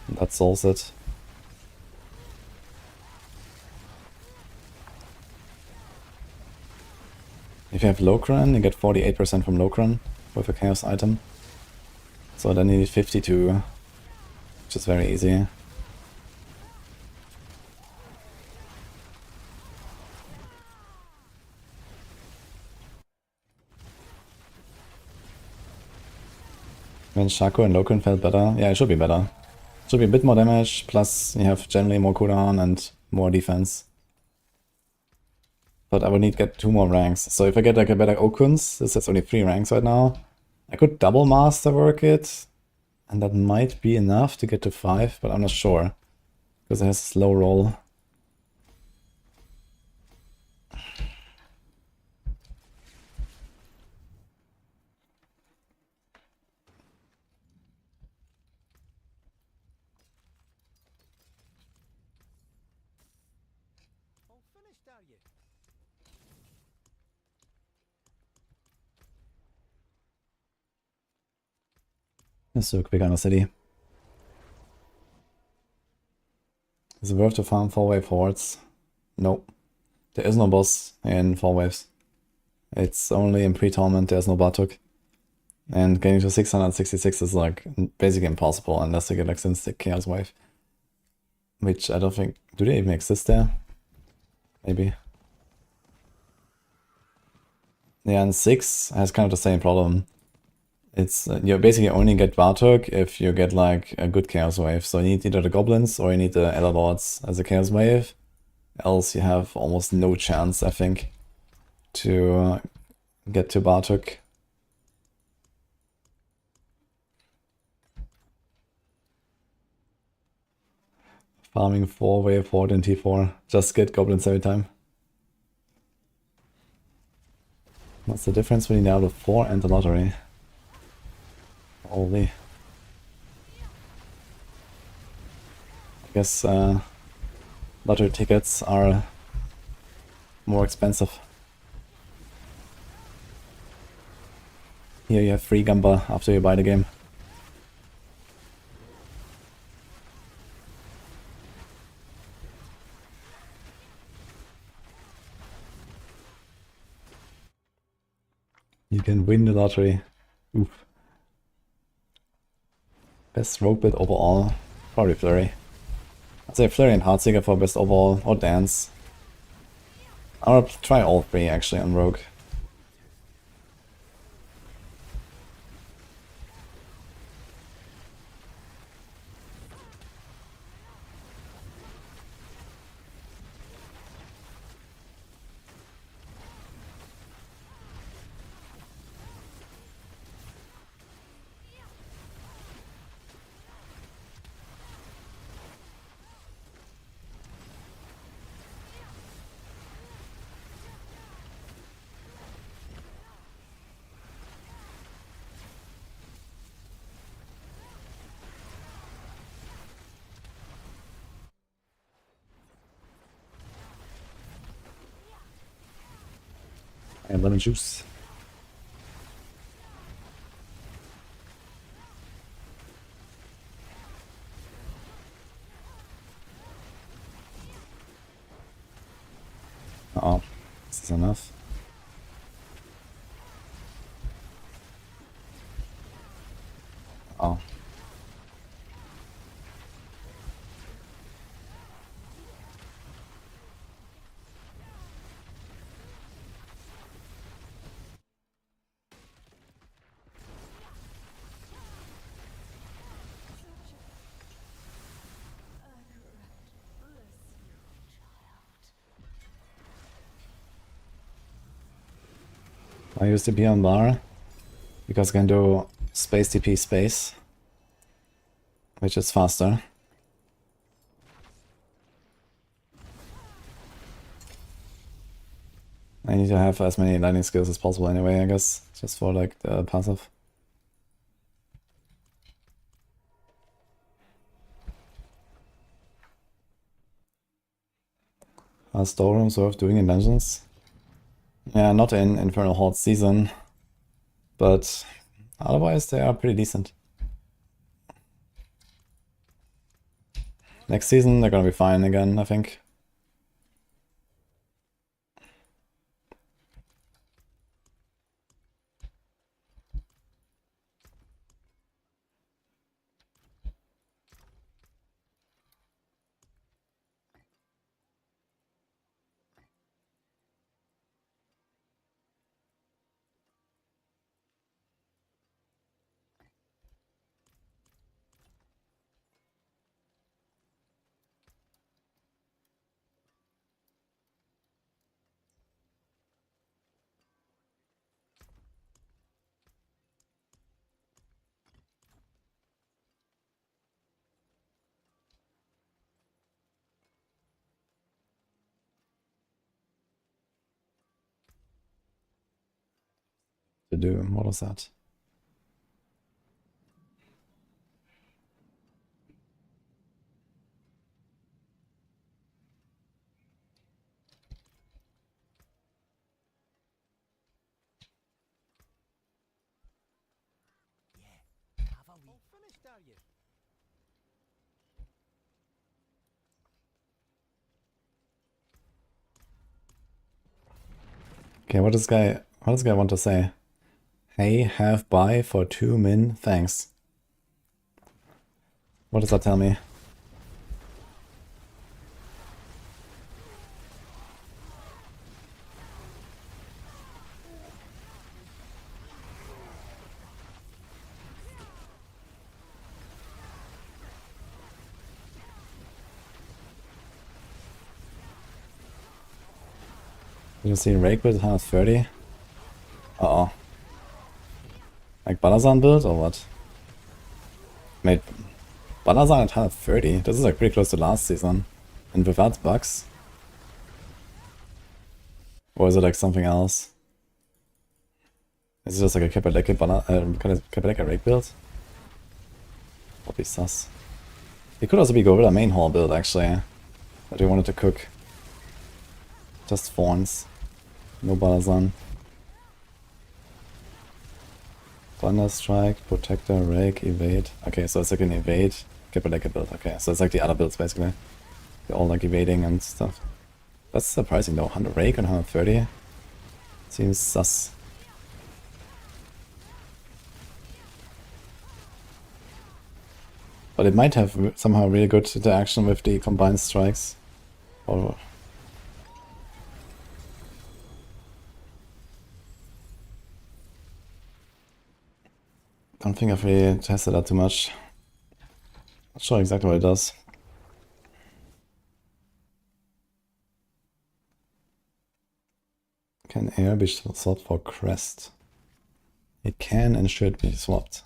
That solves it. If you have Lokran, you get 48% from Lokran with a Chaos item. So then you need 52, which is very easy. When Shaco and Lokran felt better, yeah, it should be better. Should be a bit more damage, plus you have generally more cooldown and more defense. But I would need to get 2 more ranks. So if I get like a better Okuns, this has only 3 ranks right now, I could double masterwork it, and that might be enough to get to 5, but I'm not sure, because it has a slow roll. All finished, are you? Let's do a quick on the city. Is it worth to farm 4-wave hordes? Nope. There is no boss in 4 waves. It's only in pre-tournament, there's no Bartok. And getting to 666 is like basically impossible unless you get like Synstick Chaos Wave. Which I don't think... do they even exist there? Maybe. Yeah, and 6 has kind of the same problem. It's you basically only get Bartok if you get like a good Chaos Wave. So you need either the Goblins or you need the Elder Lords as a Chaos Wave. Else you have almost no chance, I think, to get to Bartok. Farming 4-wave Horde in T4. Just get Goblins every time. What's the difference between Diablo 4 and the lottery? Holy. I guess lottery tickets are more expensive. Here you have free Gamba after you buy the game. You can win the lottery. Oof. Best rogue build overall, probably Flurry. I'd say Flurry and Heartseeker for best overall, or Dance. I'll try all 3 actually on rogue. And lemon juice. Uh-oh. Is this enough? Oh. I use TP on bar because I can do space TP space, which is faster. I need to have as many lightning skills as possible anyway, I guess, just for like the passive. Are storerooms worth doing in dungeons? Yeah, not in Infernal Horde season, but otherwise they are pretty decent. Next season they're gonna be fine again, I think. To do, what was that? Yeah, have a wee. All finished, are you? Okay, what does this guy want to say? Hey, have buy for 2 min, thanks. What does that tell me? Did you see Rake with 130? Uh-oh. Like Balazan build or what? Mate, Balazan at 130? This is like pretty close to last season. And without bugs? Or is it like something else? Is it just like a Kapaleka Rake build? Would be sus. It could also be Gorilla main hall build actually. But we wanted to cook. Just Thorns. No Balazan. Thunder Strike, Protector, Rake, Evade. Okay, so it's like an Evade, Kapaleka build. Okay, so it's like the other builds basically. They're all like evading and stuff. That's surprising though. 100 Rake and 130? Seems sus. But it might have somehow really good interaction with the combined strikes. Or don't think I've really tested that too much. Not sure exactly what it does. Can air be swapped for crest? It can and should be swapped.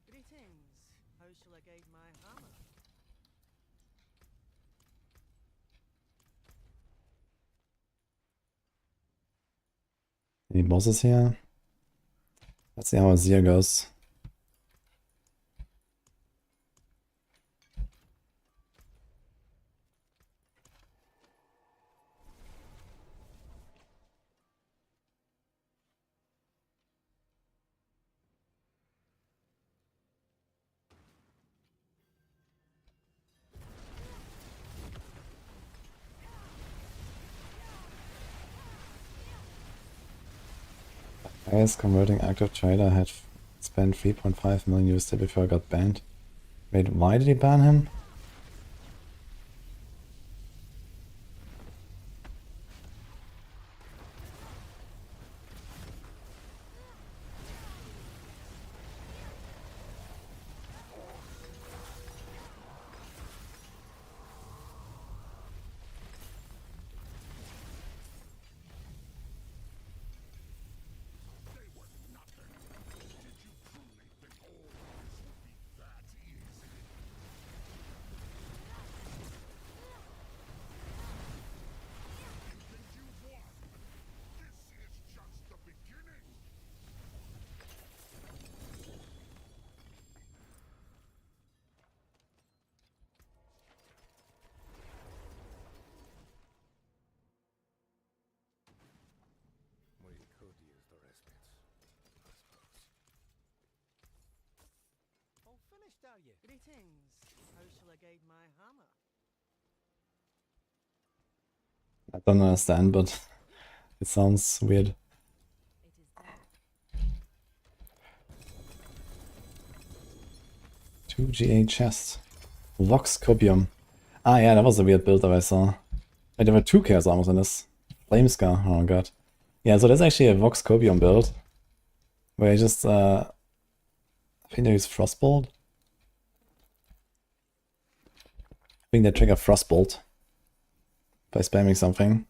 Greetings. How shall I guide my hammer? Any bosses here? Let's see how Azir goes. Highest converting active trader had spent 3.5 million USD before I got banned. Wait, why did he ban him? We could use the respite, I suppose. All finished, are you? Greetings. How shall I guide my hammer? I don't understand, but it sounds weird. It is there. 2 GA chest. Vox Copium. Ah yeah, that was a weird build that I saw. Wait, there were 2 Chaos Armors in this. Flamescar, oh my god. Yeah, so that's actually a Vox Copium build. Where I just, I think they use Frostbolt. I think they trigger Frostbolt by spamming something.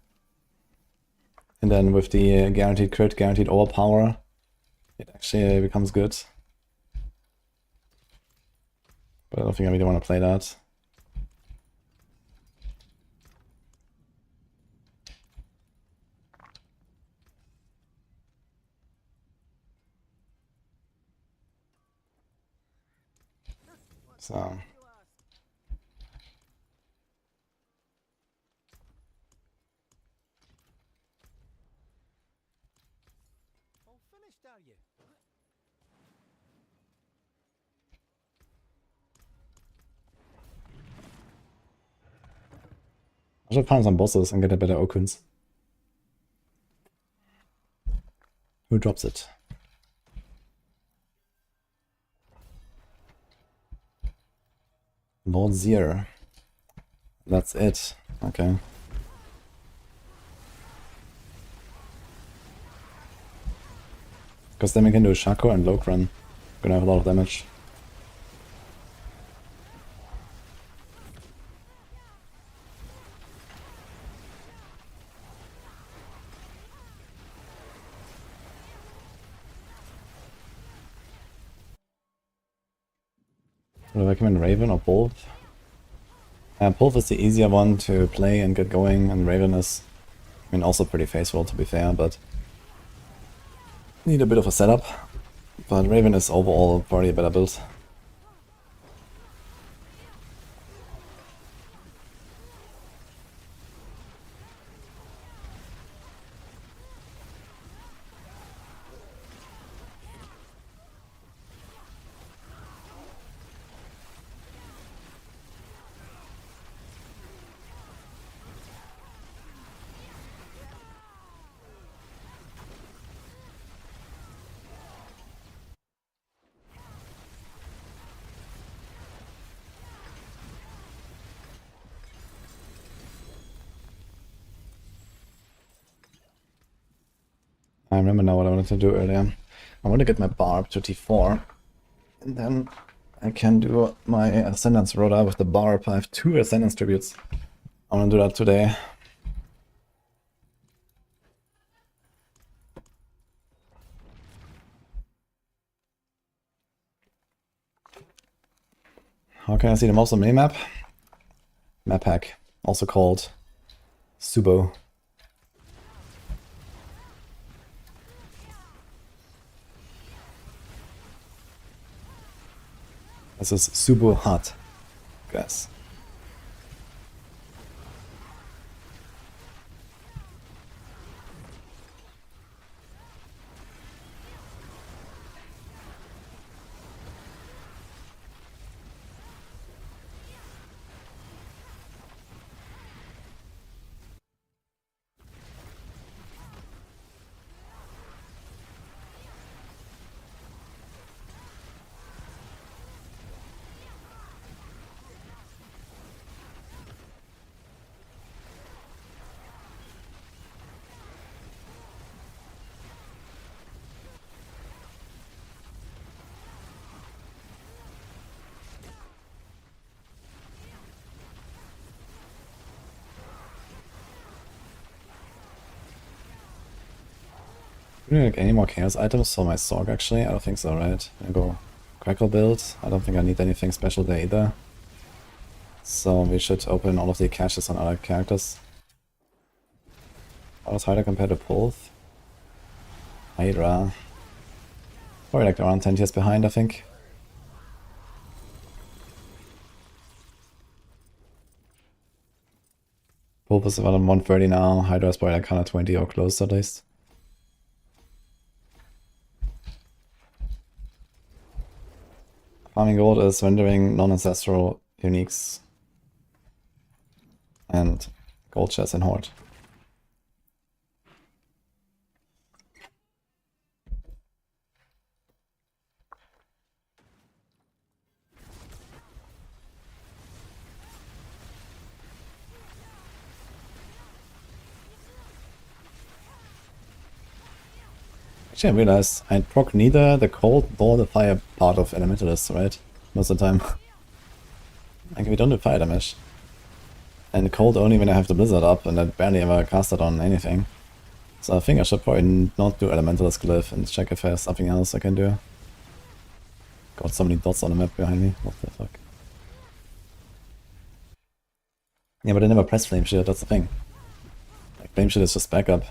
And then with the guaranteed crit, guaranteed overpower, it actually becomes good. But I don't think I really want to play that. So, You ask. All finished, are you? I should find some bosses and get a better Okuns. Who drops it? Lord Zier. That's it. Okay. Because then we can do Shaco and Lokran. Gonna have a lot of damage. Would I recommend Raven or both? Both is the easier one to play and get going, and Raven is, I mean, also pretty faithful to be fair, but need a bit of a setup. But Raven is overall probably a better build. I remember now what I wanted to do earlier. I want to get my Barb to T4, and then I can do my Ascendance Rota with the Barb. I have 2 Ascendance tributes. I want to do that today. How can I see the most on the map? Map hack, also called Subo. This is Subo Hut, guys. Do you like any more chaos items for my Sorc actually? I don't think so, right? I go Crackle build. I don't think I need anything special there either. So we should open all of the caches on other characters. How is Hydra compared to Pulth? Hydra. Probably like around 10 years behind, I think. Pulth is about 130 now. Hydra is probably like 120 or close at least. Farming gold is rendering non-ancestral uniques and gold chests in Horde. Actually, I realized I proc neither the cold nor the fire part of Elementalist, right? Most of the time. Like, we don't do fire damage. And cold only when I have the blizzard up, and I barely ever cast it on anything. So I think I should probably not do Elementalist Glyph and check if there's something else I can do. Got so many dots on the map behind me. What the fuck? Yeah, but I never press Flame Shield, that's the thing. Like, Flame Shield is just backup.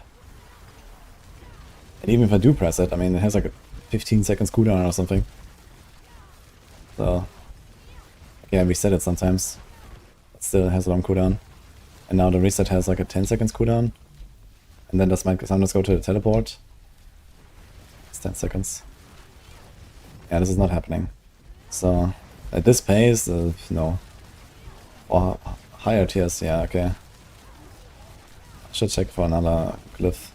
And even if I do press it, I mean, it has like a 15 seconds cooldown or something. So, yeah, I reset it sometimes. But still, it has a long cooldown. And now the reset has like a 10 seconds cooldown. And then does my sometimes go to the teleport. It's 10 seconds. Yeah, this is not happening. So, at this pace, no. Or higher tiers, yeah, okay. I should check for another Glyph.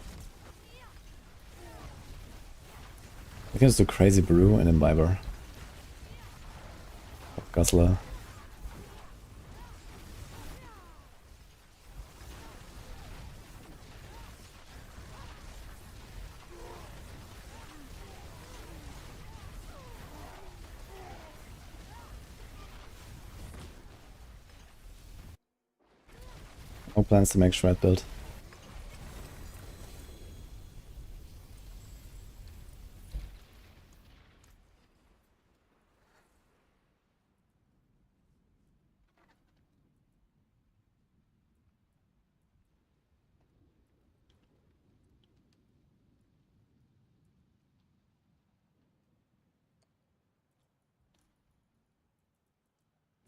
I can just do Crazy Brew and Imbiber. Guzzler. No plans to make Shred build.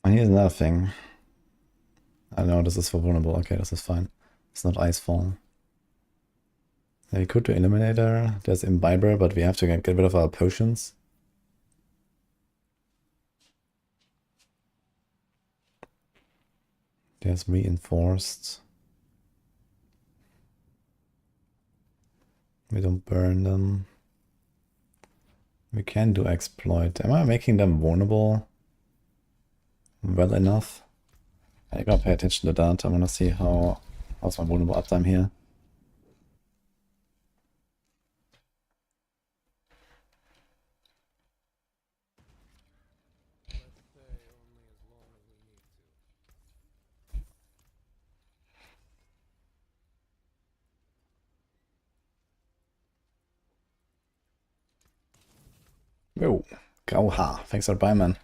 And here's another thing. I know this is for vulnerable. Okay, this is fine. It's not Icefall. Yeah, we could do Eliminator. There's Imbiber, but we have to get rid of our potions. There's Reinforced. We don't burn them. We can do Exploit. Am I making them vulnerable well enough? I gotta pay attention to that. I wanna see how's my vulnerable uptime here. Whoa, Grauhaar. Thanks for buying, man.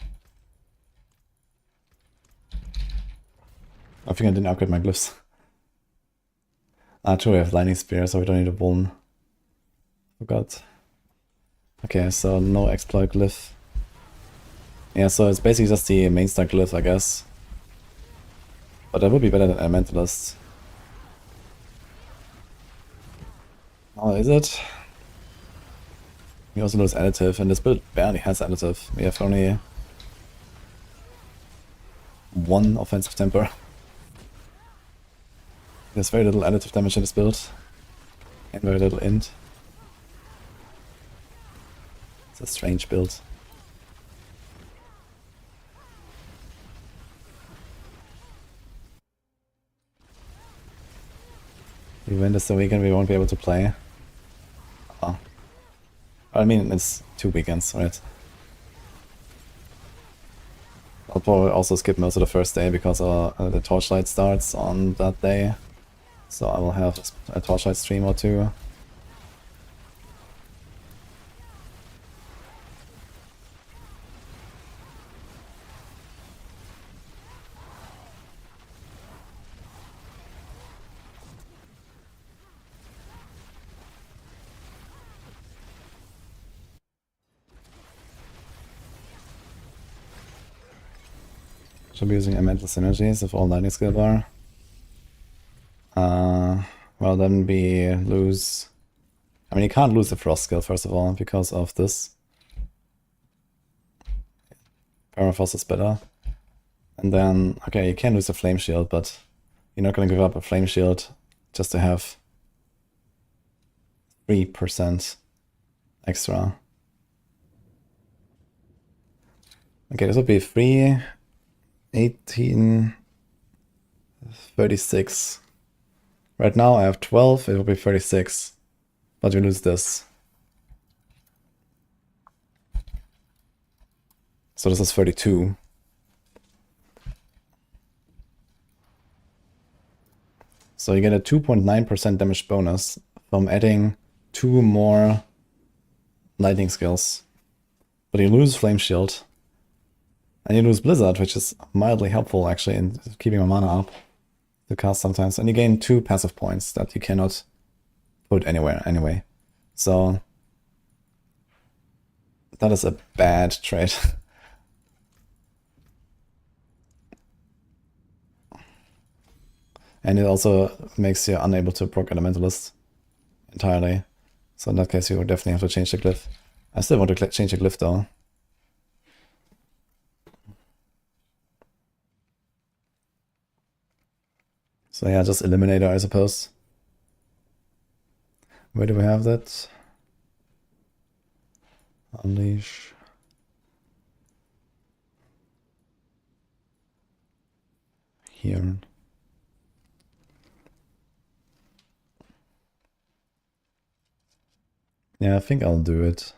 I think I didn't upgrade my glyphs. Ah, true, we have Lightning Spear, so we don't need a Vuln. Forgot. Okay, so no Exploit Glyph. Yeah, so it's basically just the main stack Glyph, I guess. But that would be better than Elementalist. Oh, is it? We also lose additive, and this build barely has additive. We have only one offensive temper. There's very little additive damage in this build, and very little int. It's a strange build. Even this weekend we won't be able to play. Oh. I mean, it's 2 weekends, right? I'll probably also skip most of the first day because the Torchlight starts on that day. So I will have a Torchlight stream or two. Should be using elemental synergies if all lightning skill bar. Well, then we lose. I mean, you can't lose the frost skill first of all because of this. Permafrost is better. And then, okay, you can lose the flame shield, but you're not gonna give up a flame shield just to have 3% extra. Okay, this would be 3, 18, 36. Right now I have 12, it will be 36. But we lose this. So this is 32. So you get a 2.9% damage bonus from adding 2 more lightning skills. But you lose Flame Shield. And you lose Blizzard, which is mildly helpful actually in keeping my mana up to cast sometimes. And you gain 2 passive points that you cannot put anywhere anyway. So that is a bad trade. And it also makes you unable to proc Elementalist entirely. So in that case you would definitely have to change the Glyph. I still want to change the Glyph though. So yeah, just Eliminator I suppose. Where do we have that? Unleash. Here. Yeah, I think I'll do it.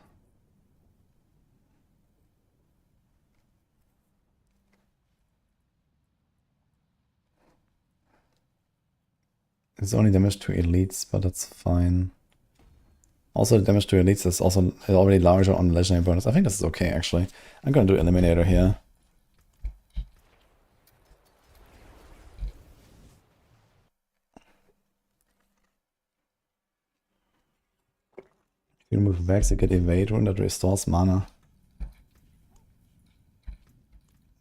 It's only damage to elites, but that's fine. Also, the damage to elites is also already larger on the legendary bonus. I think this is okay, actually. I'm gonna do Eliminator here. If you remove Vex, you get Evade Rune that restores mana.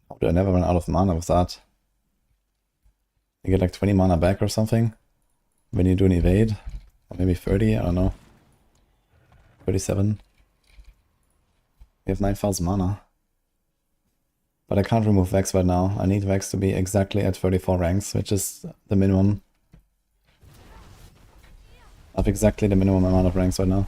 How do I never run out of mana with that? You get like 20 mana back or something when you do an Evade. Or maybe 30, I don't know. 37. We have 9,000 mana. But I can't remove Vex right now. I need Vex to be exactly at 34 ranks, which is the minimum. I have exactly the minimum amount of ranks right now.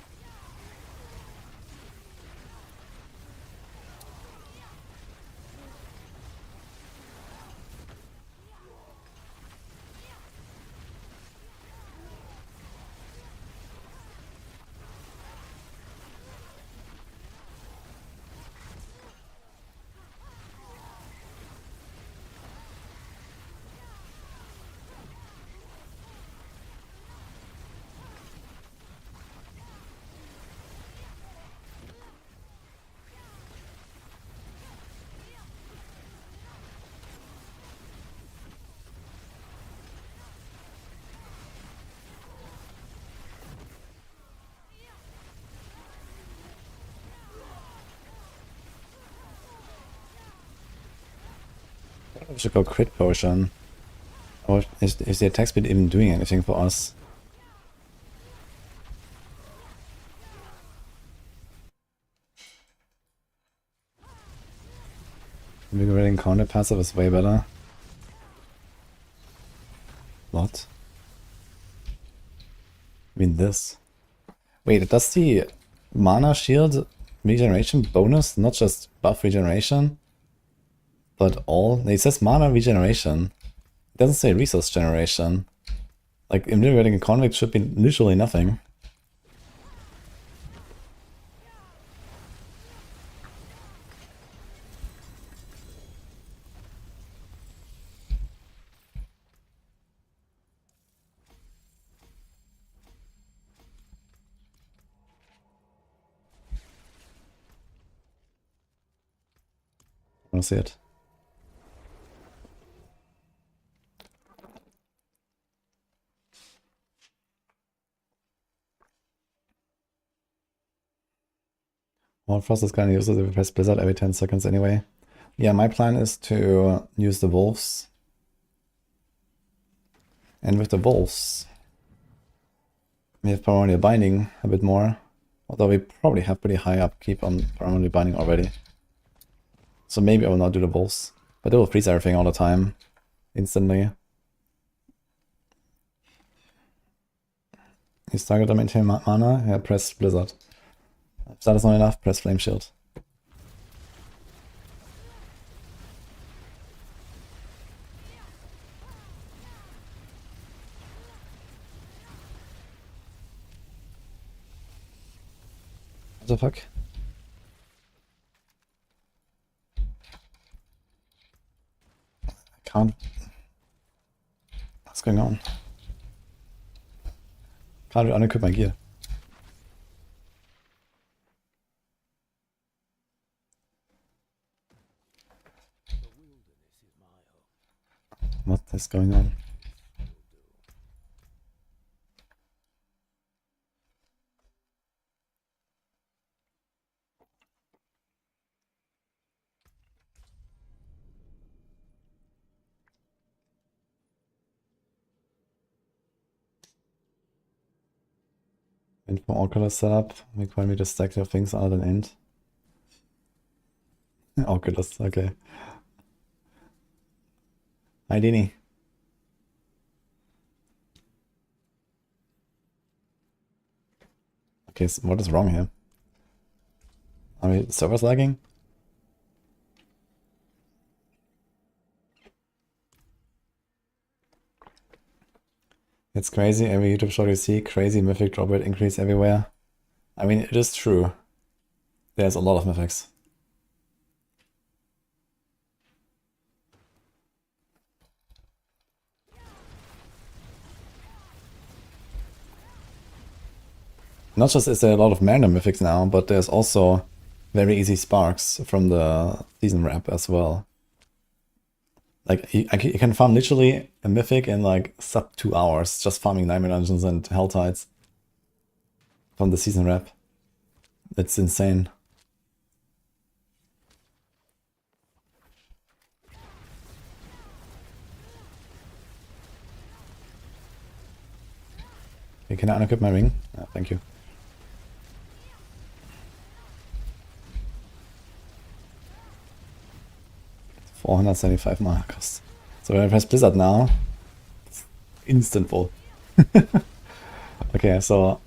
We should go crit potion. Or is the attack speed even doing anything for us? Invigorating counter passive is way better. What? I mean this. Wait, does the mana shield regeneration bonus not just buff regeneration? But all? It says mana regeneration. It doesn't say resource generation. Like, invigorating a convict should be literally nothing. I don't see it. Frost is kind of useless if you press Blizzard every 10 seconds anyway. Yeah, my plan is to use the wolves. And with the wolves, we have primordial binding a bit more. Although we probably have pretty high upkeep on primordial binding already. So maybe I will not do the wolves. But they will freeze everything all the time. Instantly. Use target to maintain mana? Yeah, press Blizzard. If that is not enough, press Flame Shield. What the fuck? I can't... What's going on? Can't unequip my gear. What is going on? And from Oculus setup, require me to stack your things out and end. Oculus, okay. Hi Dini. Okay, so what is wrong here? Are we servers lagging? It's crazy, every YouTube shot you see, crazy mythic drop rate increase everywhere. I mean, it is true. There's a lot of mythics. Not just is there a lot of random mythics now, but there's also very easy sparks from the season wrap as well. Like, you can farm literally a mythic in like sub 2 hours, just farming Nightmare Dungeons and Helltides from the season wrap. It's insane. Okay, can I unequip my ring? Thank you. $475 mana cost. So when I press Blizzard now, instant full. Okay, so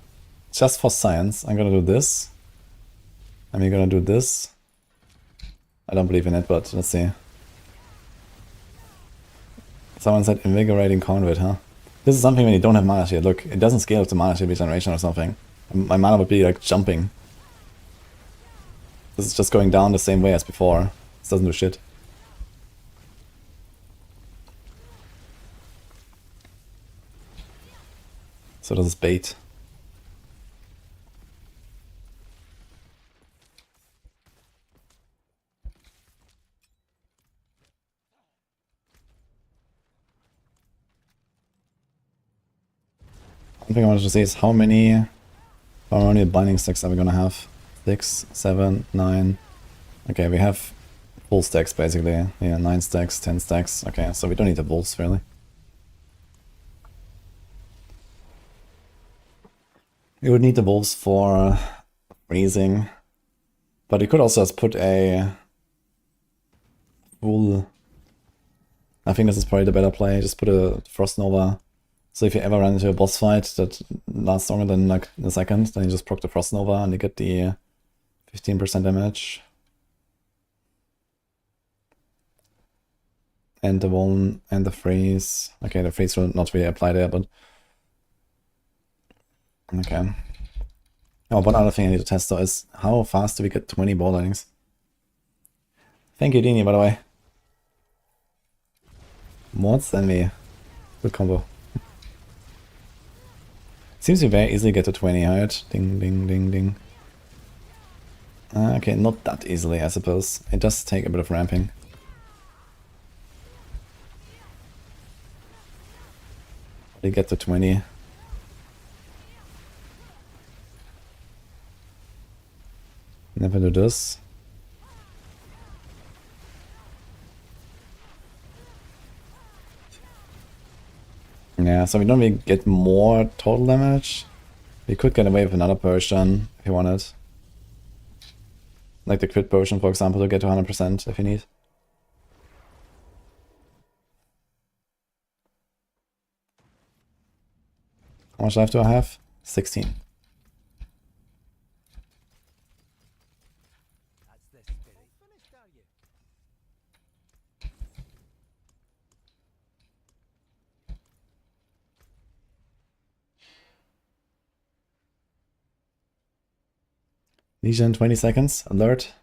just for science, I'm gonna do this. And we're gonna do this. I don't believe in it, but let's see. Someone said invigorating conduit, huh? This is something when you don't have mana shield. Look, it doesn't scale to mana shield regeneration or something. My mana would be like jumping. This is just going down the same way as before. This doesn't do shit. So this is bait. One thing I wanted to say is how many binding stacks are we gonna have? 6, 7, 9. Okay, we have full stacks basically. Yeah, 9 stacks, 10 stacks. Okay, so we don't need the wolves really. We would need the wolves for freezing. But we could also just put a full... I think this is probably the better play. Just put a Frost Nova. So if you ever run into a boss fight that lasts longer than like a second, then you just proc the Frost Nova and you get the 15% damage. And the one and the freeze. Okay, the freeze will not really apply there, but... Okay. Oh, one other thing I need to test though is how fast do we get 20 ball lightnings? Thank you, Dini, by the way. Mods and me. Good combo. Seems to very easily get to 20, right? Ding, ding, ding, ding. Okay, not that easily, I suppose. It does take a bit of ramping. We get to 20. Never do this. Yeah, so we don't really get more total damage. We could get away with another potion if you wanted. Like the crit potion, for example, to get to 100% if you need. How much life do I have? 16. That's the spirit. Finished, are you? Legion, 20 seconds. Alert.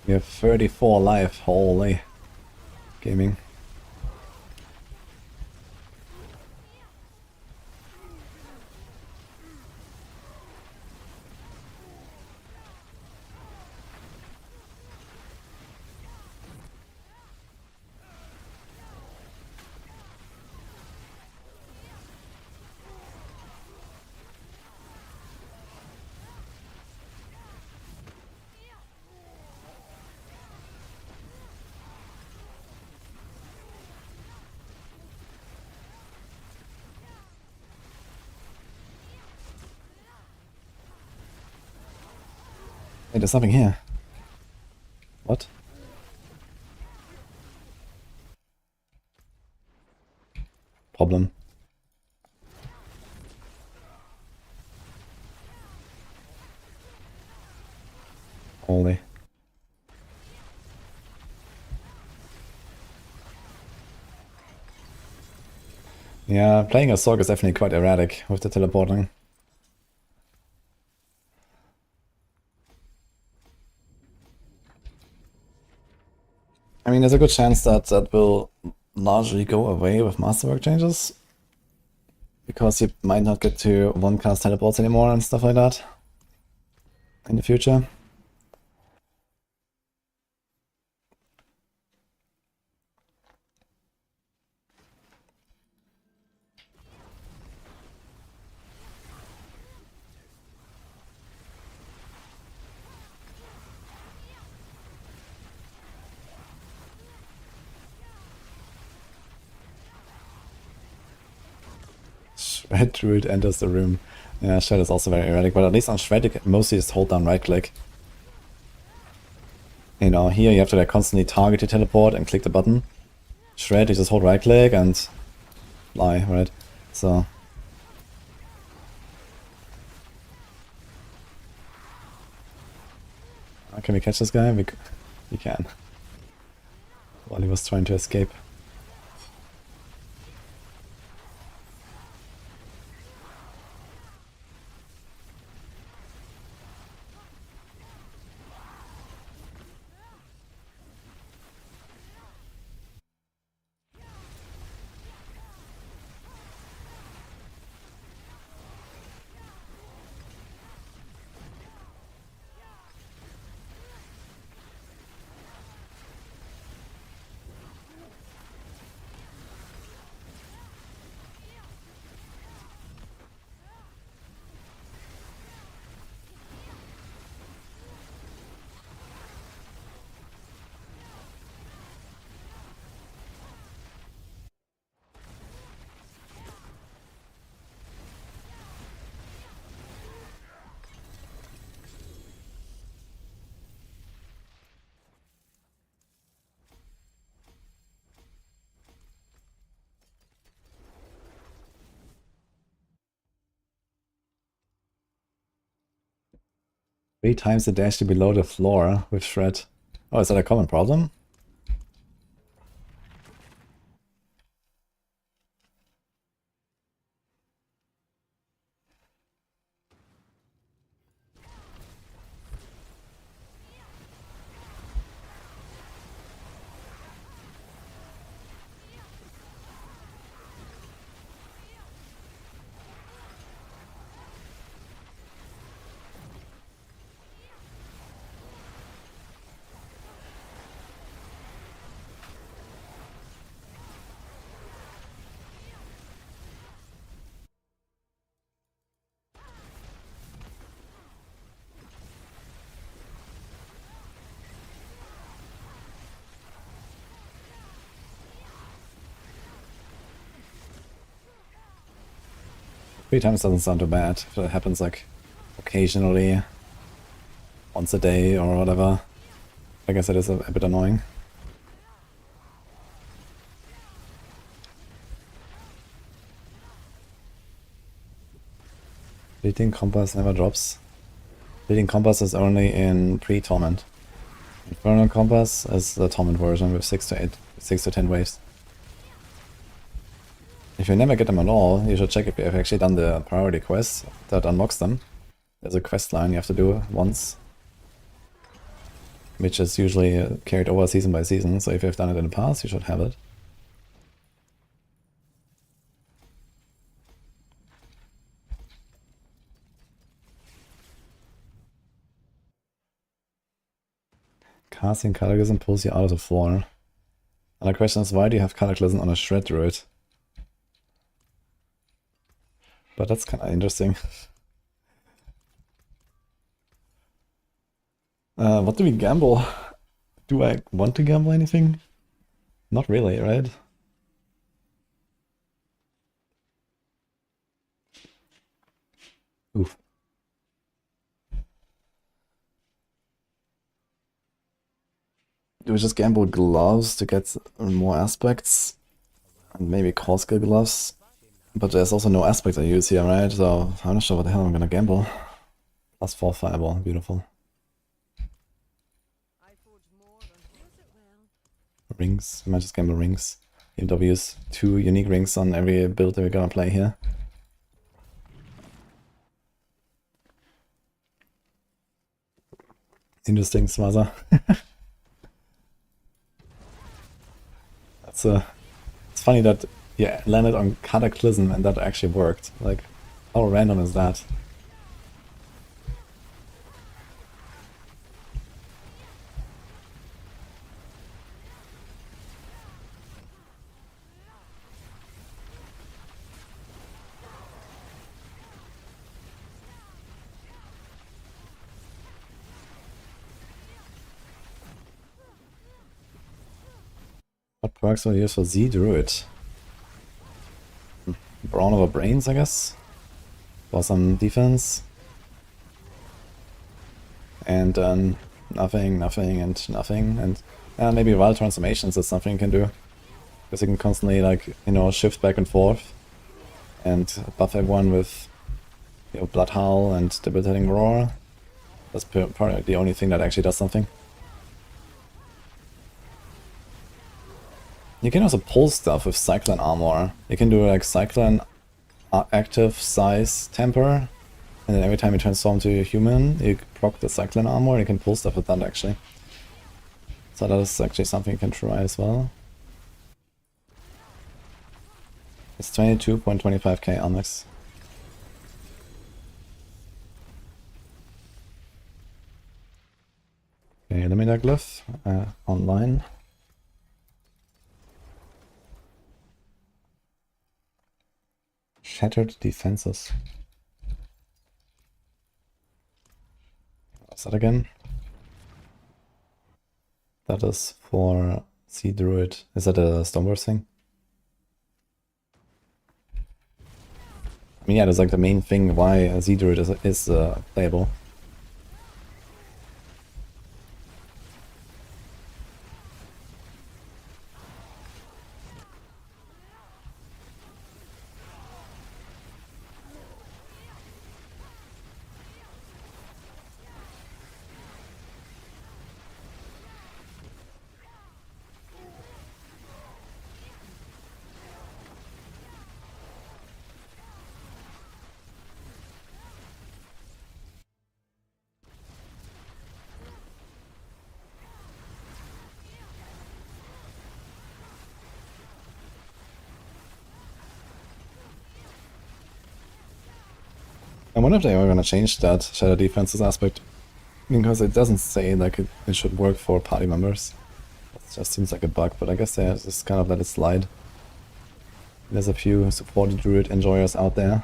We have 34 life. Holy. Gaming. Hey, there's something here. What? Problem. Holy. Yeah, playing a Sorc is definitely quite erratic with the teleporting. I mean, there's a good chance that that will largely go away with Masterwork changes. Because you might not get to one-cast teleports anymore and stuff like that in the future. Shred Druid enters the room. Yeah, Shred is also very erratic, but at least on Shred you can mostly just hold down right click. You know, here you have to like constantly target your teleport and click the button. Shred, you just hold right click and fly, right? So... Can we catch this guy? We can. While he was trying to escape. Three times the dash to below the floor with Shred. Oh, is that a common problem? 3 times doesn't sound too bad if it happens like occasionally, once a day or whatever. I guess it is a bit annoying. Fleeting Compass never drops. Fleeting Compass is only in pre-Torment. Infernal Compass is the Torment version with 6 to 10 waves. If you never get them at all, you should check if you have actually done the priority quest that unlocks them. There's a quest line you have to do once, which is usually carried over season by season, so if you've done it in the past, you should have it. Casting Cataclysm pulls you out of the floor. And the question is, why do you have Cataclysm on a Shred Druid? But that's kind of interesting. What do we gamble? Do I want to gamble anything? Not really, right? Oof. Do we just gamble gloves to get more aspects? And maybe core skill gloves? But there's also no aspects I use here, right? So I'm not sure what the hell I'm gonna gamble. +4 fireball, beautiful. Rings, we might just gamble rings. Even though we use 2 unique rings on every build that we're gonna play here. Interesting, Swaza. It's funny that you landed on Cataclysm and that actually worked. Like, how random is that? What perks are used for Z Druid? Brawn over Brains, I guess. For some defense. And nothing, nothing, and nothing. And maybe Wild Transformations is something you can do. Because you can constantly, like, you know, shift back and forth. And buff everyone with, you know, Blood Howl and Debilitating Roar. That's probably the only thing that actually does something. You can also pull stuff with Cyclone Armor. You can do like Cyclone active size temper, and then every time you transform to a human, you proc the Cyclone Armor, and you can pull stuff with that actually. So that is actually something you can try as well. It's 22.25k Almax. Okay, Limiter Glyph online. Shattered defenses. What's that again? That is for Sea Druid. Is that a Stoneburst thing? I mean, yeah, that's like the main thing why Sea Druid is playable. I wonder if they are gonna change that Shadow Defenses aspect, because it doesn't say like it should work for party members. It just seems like a bug, but I guess they just kind of let it slide. There's a few supported Druid enjoyers out there.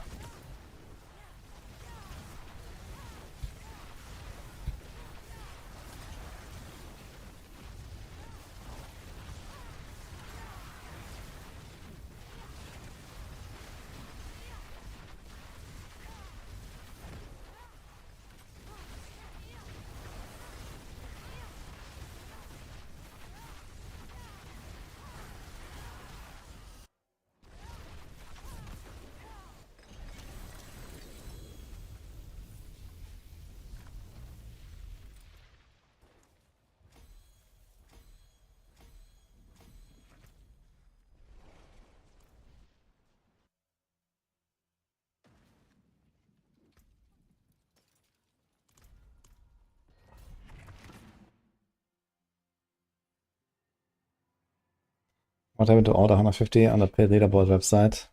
What happened to order 150 on the paid leaderboard website?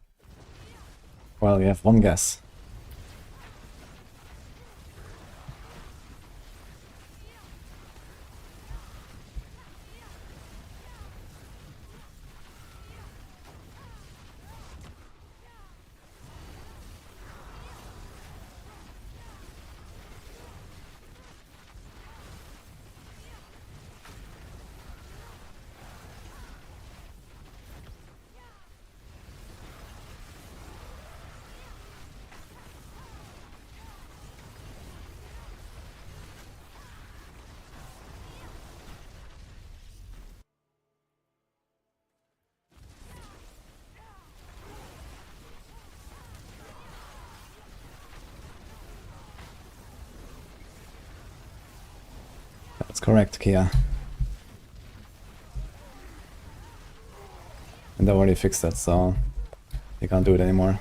Well, you have one guess. That's correct, Kia. And they already fixed it, so you can't do it anymore.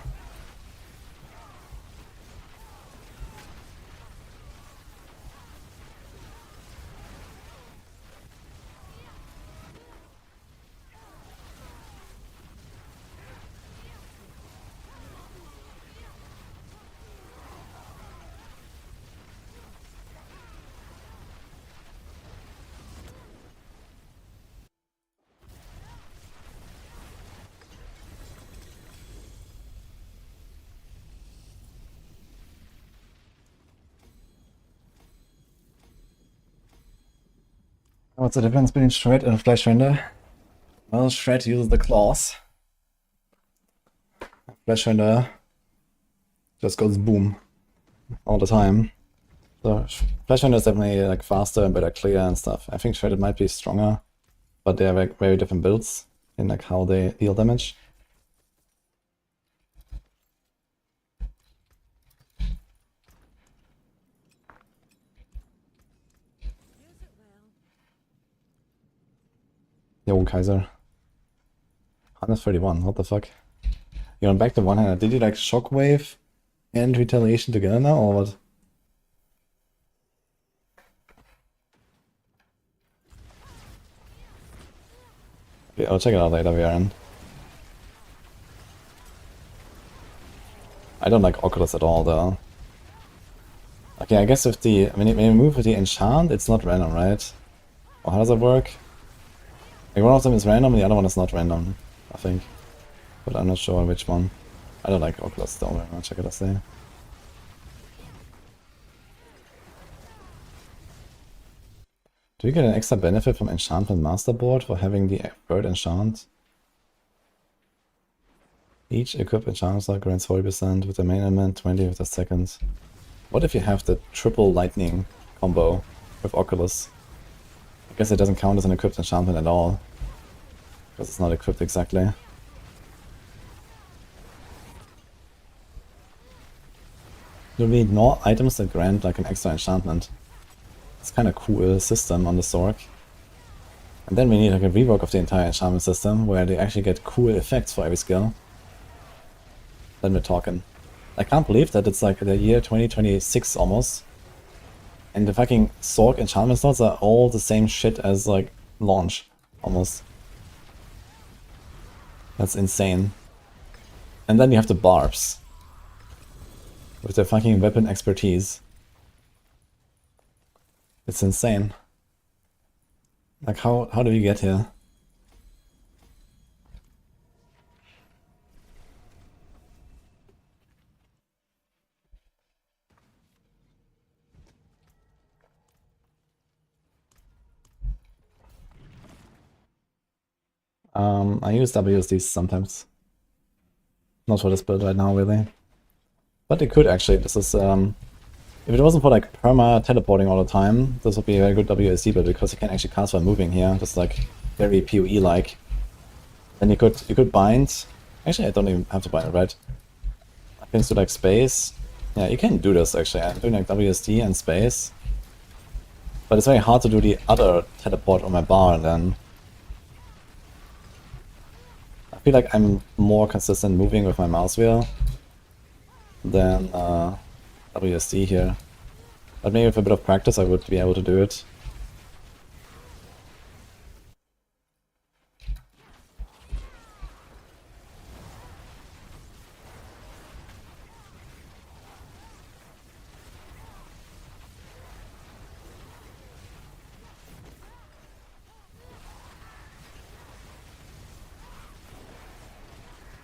What's the difference between Shred and Flesh Render? Well, Shred uses the claws. Flesh Render just goes boom all the time. So Flesh Render is definitely like faster and better clear and stuff. I think Shredded might be stronger, but they are like very different builds in like how they deal damage. Yo, Kaiser. 131, what the fuck? You're on back to one-handed. Did you like Shockwave and Retaliation together now, or what? Okay, I'll check it out later, VRN. I don't like Oculus at all, though. Okay, I guess if the... when you move with the enchant, it's not random, right? Or how does it work? Like one of them is random and the other one is not random, I think. But I'm not sure which one. I don't like Oculus though very much, I gotta say. Do you get an extra benefit from Enchantment Masterboard for having the third enchant? Each equipped enchantment slot grants 40% with the main element, 20 with the second. What if you have the triple lightning combo with Oculus? I guess it doesn't count as an equipped enchantment at all. Because it's not equipped exactly. You need more items that grant like an extra enchantment. It's kind of cool system on the Sorc. And then we need like a rework of the entire enchantment system where they actually get cool effects for every skill. Then we're talking. I can't believe that it's like the year 2026 almost. And the fucking Sorc enchantment slots are all the same shit as like launch, almost. That's insane. And then you have the Barbs. With their fucking weapon expertise. It's insane. Like how do we get here? I use WSDs sometimes. Not for this build right now, really. But it could actually. This is, if it wasn't for like perma teleporting all the time, this would be a very good WSD build because you can actually cast while moving here. Just like very PoE-like. Then you could bind. Actually, I don't even have to bind it, right? I can do like space. Yeah, you can do this actually. I'm doing like WSD and space. But it's very hard to do the other teleport on my bar then. I feel like I'm more consistent moving with my mouse wheel than WSD here. But maybe with a bit of practice I would be able to do it.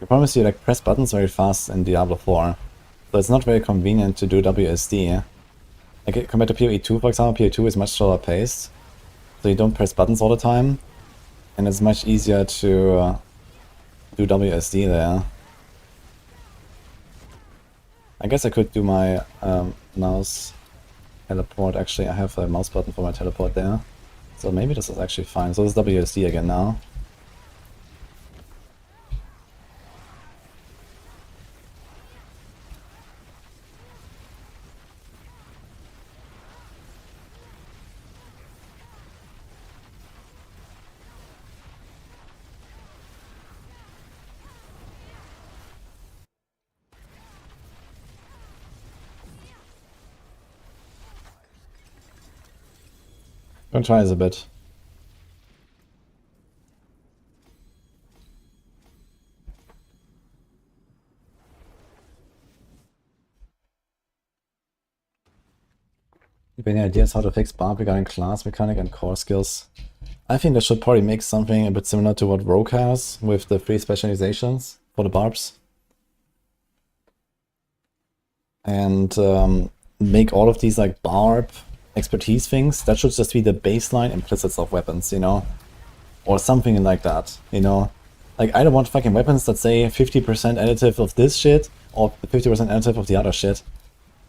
The problem is you like press buttons very fast in Diablo 4, so it's not very convenient to do WSD. Like compared to PoE 2, for example, PoE 2 is much slower paced, so you don't press buttons all the time, and it's much easier to do WSD there. I guess I could do my mouse teleport. Actually, I have a mouse button for my teleport there, so maybe this is actually fine. So this is WSD again now. Gonna try this a bit. If any ideas how to fix Barb regarding class mechanic and core skills? I think they should probably make something a bit similar to what Rogue has with the 3 specializations for the Barbs. And make all of these like Barb expertise things. That should just be the baseline implicits of weapons, you know? Or something like that, you know? Like, I don't want fucking weapons that say 50% additive of this shit or 50% additive of the other shit.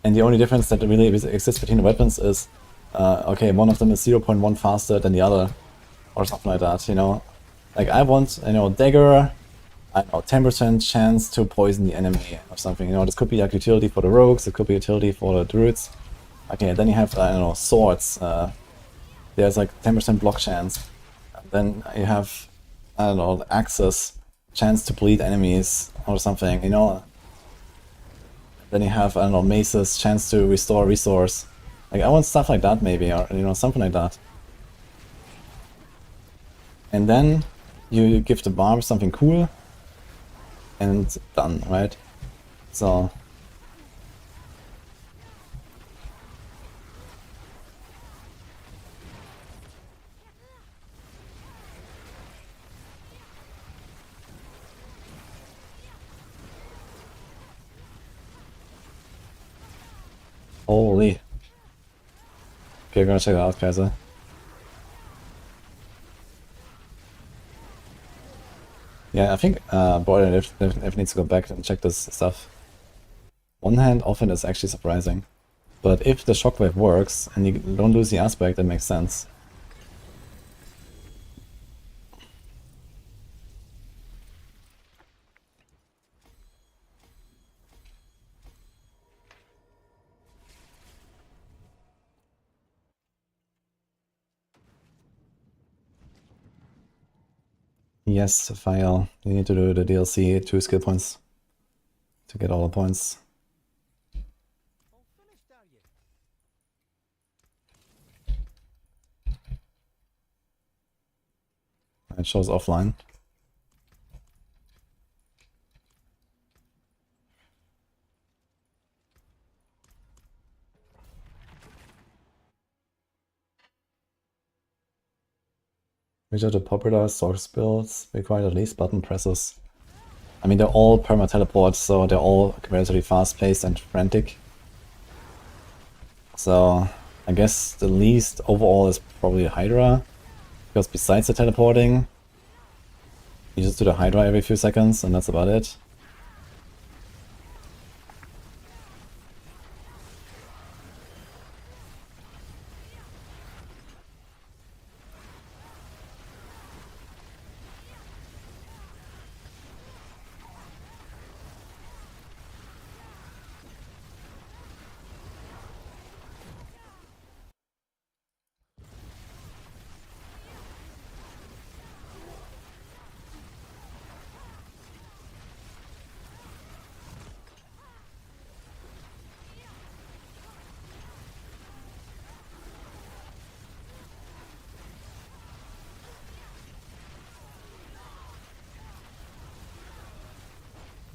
And the only difference that really exists between the weapons is, okay, one of them is 0.1 faster than the other, or something like that, you know? Like, I want, you know, dagger, I don't know, 10% chance to poison the enemy or something, you know? This could be like utility for the rogues, it could be utility for the druids. Okay, then you have, I don't know, swords, there's like 10% block chance. Then you have, I don't know, axes, chance to bleed enemies or something, you know? Then you have, I don't know, maces, chance to restore resource. Like, I want stuff like that maybe, or, you know, something like that. And then you give the Barb something cool, and done, right? So... Holy. Okay, we're gonna check it out, Kaiser. Yeah, I think Barbarian if needs to go back and check this stuff. One hand often is actually surprising. But if the shockwave works and you don't lose the aspect, that makes sense. Yes, File. You need to do the DLC 2 skill points to get all the points. All finished, are you? It shows offline. Which of the popular Sorc builds require at least button presses? I mean, they're all perma-teleports, so they're all comparatively fast-paced and frantic. So, I guess the least overall is probably Hydra, because besides the teleporting, you just do the Hydra every few seconds, and that's about it.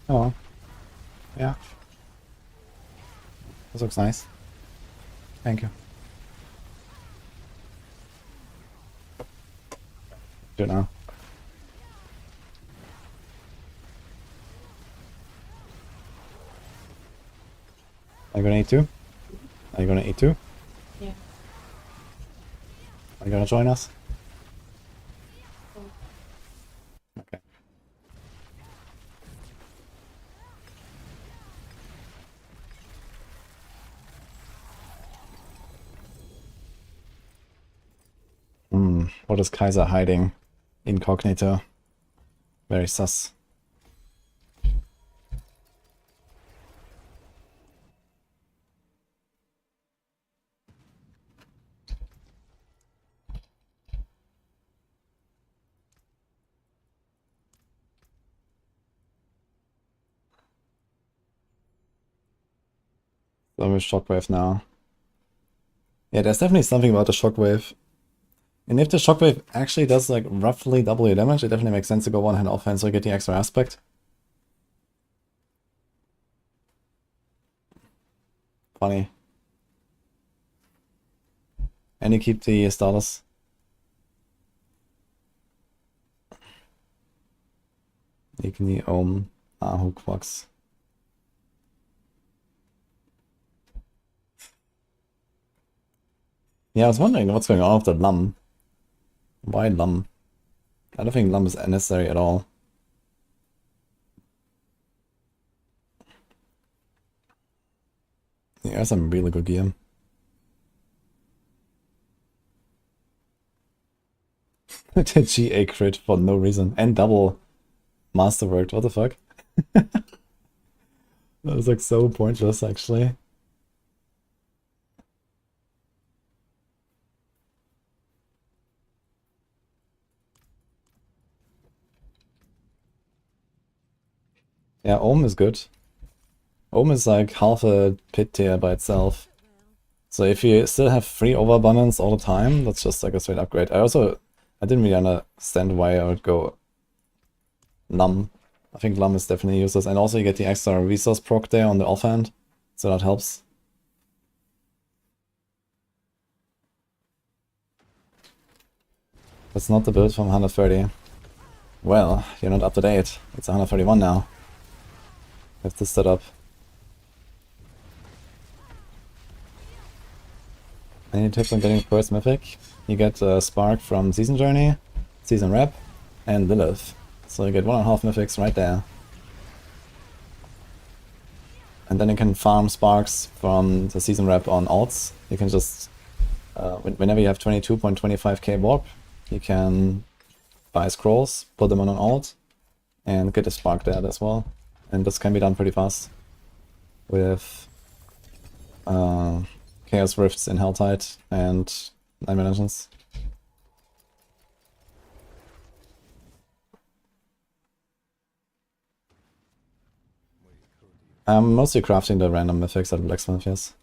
Oh, yeah. This looks nice. Thank you. Do it now. Are you gonna eat too? Are you gonna eat too? Yeah. Are you gonna join us? Oh. Okay. What is Kaiser hiding? Incognito. Very sus. So with Shockwave now. Yeah, there's definitely something about the Shockwave. And if the Shockwave actually does like roughly double your damage, it definitely makes sense to go one-hand offense or get the extra aspect. Funny. And you keep the status. You can the Ohm Hookbox. Yeah, I was wondering what's going on with the Lum. Why Lum? I don't think Lum is necessary at all. Yeah, some really good gear. The GA crit for no reason. And double masterwork. What the fuck? That was like so pointless actually. Yeah, Ohm is good. Ohm is like half a pit tier by itself. So if you still have free overabundance all the time, that's just like a straight upgrade. I didn't really understand why I would go Lum. I think Lum is definitely useless. And also you get the extra resource proc there on the offhand, so that helps. That's not the build from 130. Well, you're not up to date. It's 131 now. Have to set up. Any tips on getting first mythic? You get Spark from Season Journey, Season Rep, and Lilith. So you get 1.5 mythics right there. And then you can farm Sparks from the Season Rep on alts. You can just, whenever you have 22.25k warp, you can buy scrolls, put them on an alt, and get a Spark there as well. And this can be done pretty fast with Chaos Rifts in Helltide and 9 Dimensions. I'm mostly crafting the random mythics at Blacksmith, yes.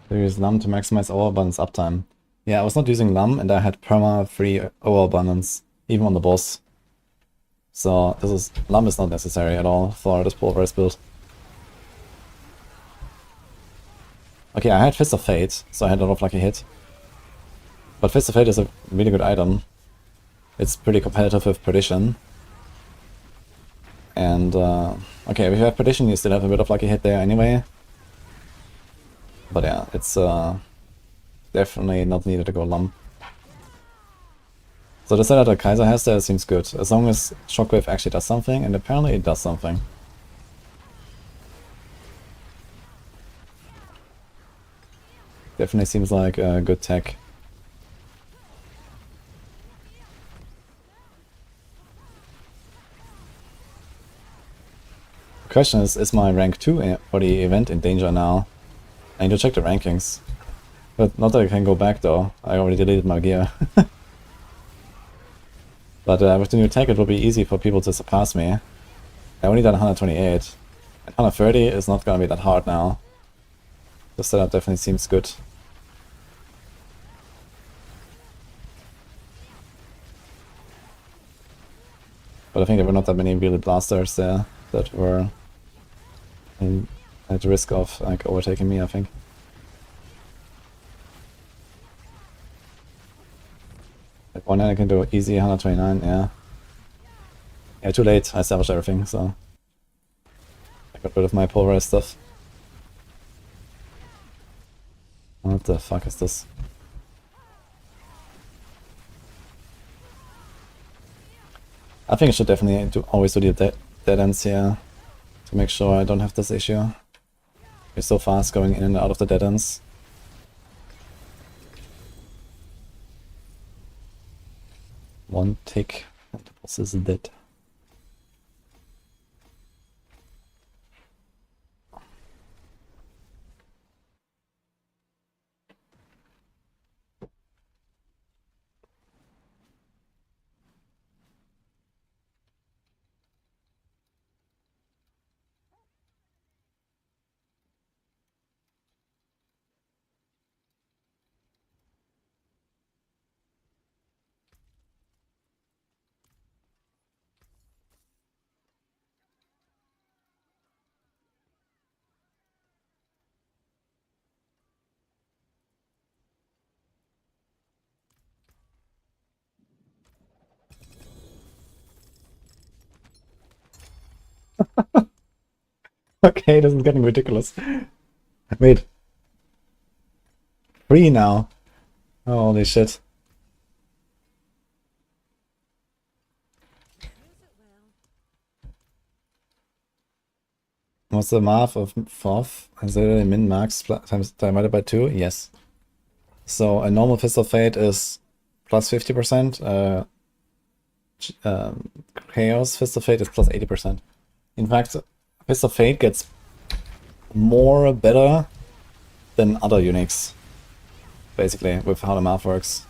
So use Lum to maximize overabundance uptime. Yeah, I was not using Lum and I had perma free overabundance, even on the boss. So Lum is not necessary at all for this pulverize build. Okay, I had Fist of Fate, so I had a lot of lucky hit. But Fist of Fate is a really good item. It's pretty competitive with Perdition. And okay, if you have Perdition, you still have a bit of lucky hit there anyway. But yeah, it's definitely not needed to go Lum. So the setup that Kaiser has there seems good, as long as Shockwave actually does something, and apparently it does something. Definitely seems like a good tech. The question is my rank 2 for the event in danger now? I need to check the rankings. But not that I can go back though, I already deleted my gear. But with the new tech it will be easy for people to surpass me. I only done 128. And 130 is not gonna be that hard now. The setup definitely seems good. But I think there were not that many really blasters there that were At risk of like overtaking me, I think. Like one hand I can do easy 129, yeah. Yeah, too late, I salvaged everything, so I got rid of my pulverized stuff. What the fuck is this? I think I should definitely always do the dead ends here to make sure I don't have this issue. It's so fast going in and out of the dead ends. One tick and the boss is dead. Okay, this is getting ridiculous. Wait. 3 now. Holy shit. What's the math of fourth? Is it min max times divided by 2? Yes. So a normal Fist of Fate is plus 50%. Chaos Fist of Fate is plus 80%. In fact, Fist of Fate gets more better than other Unix, basically, with how the math works.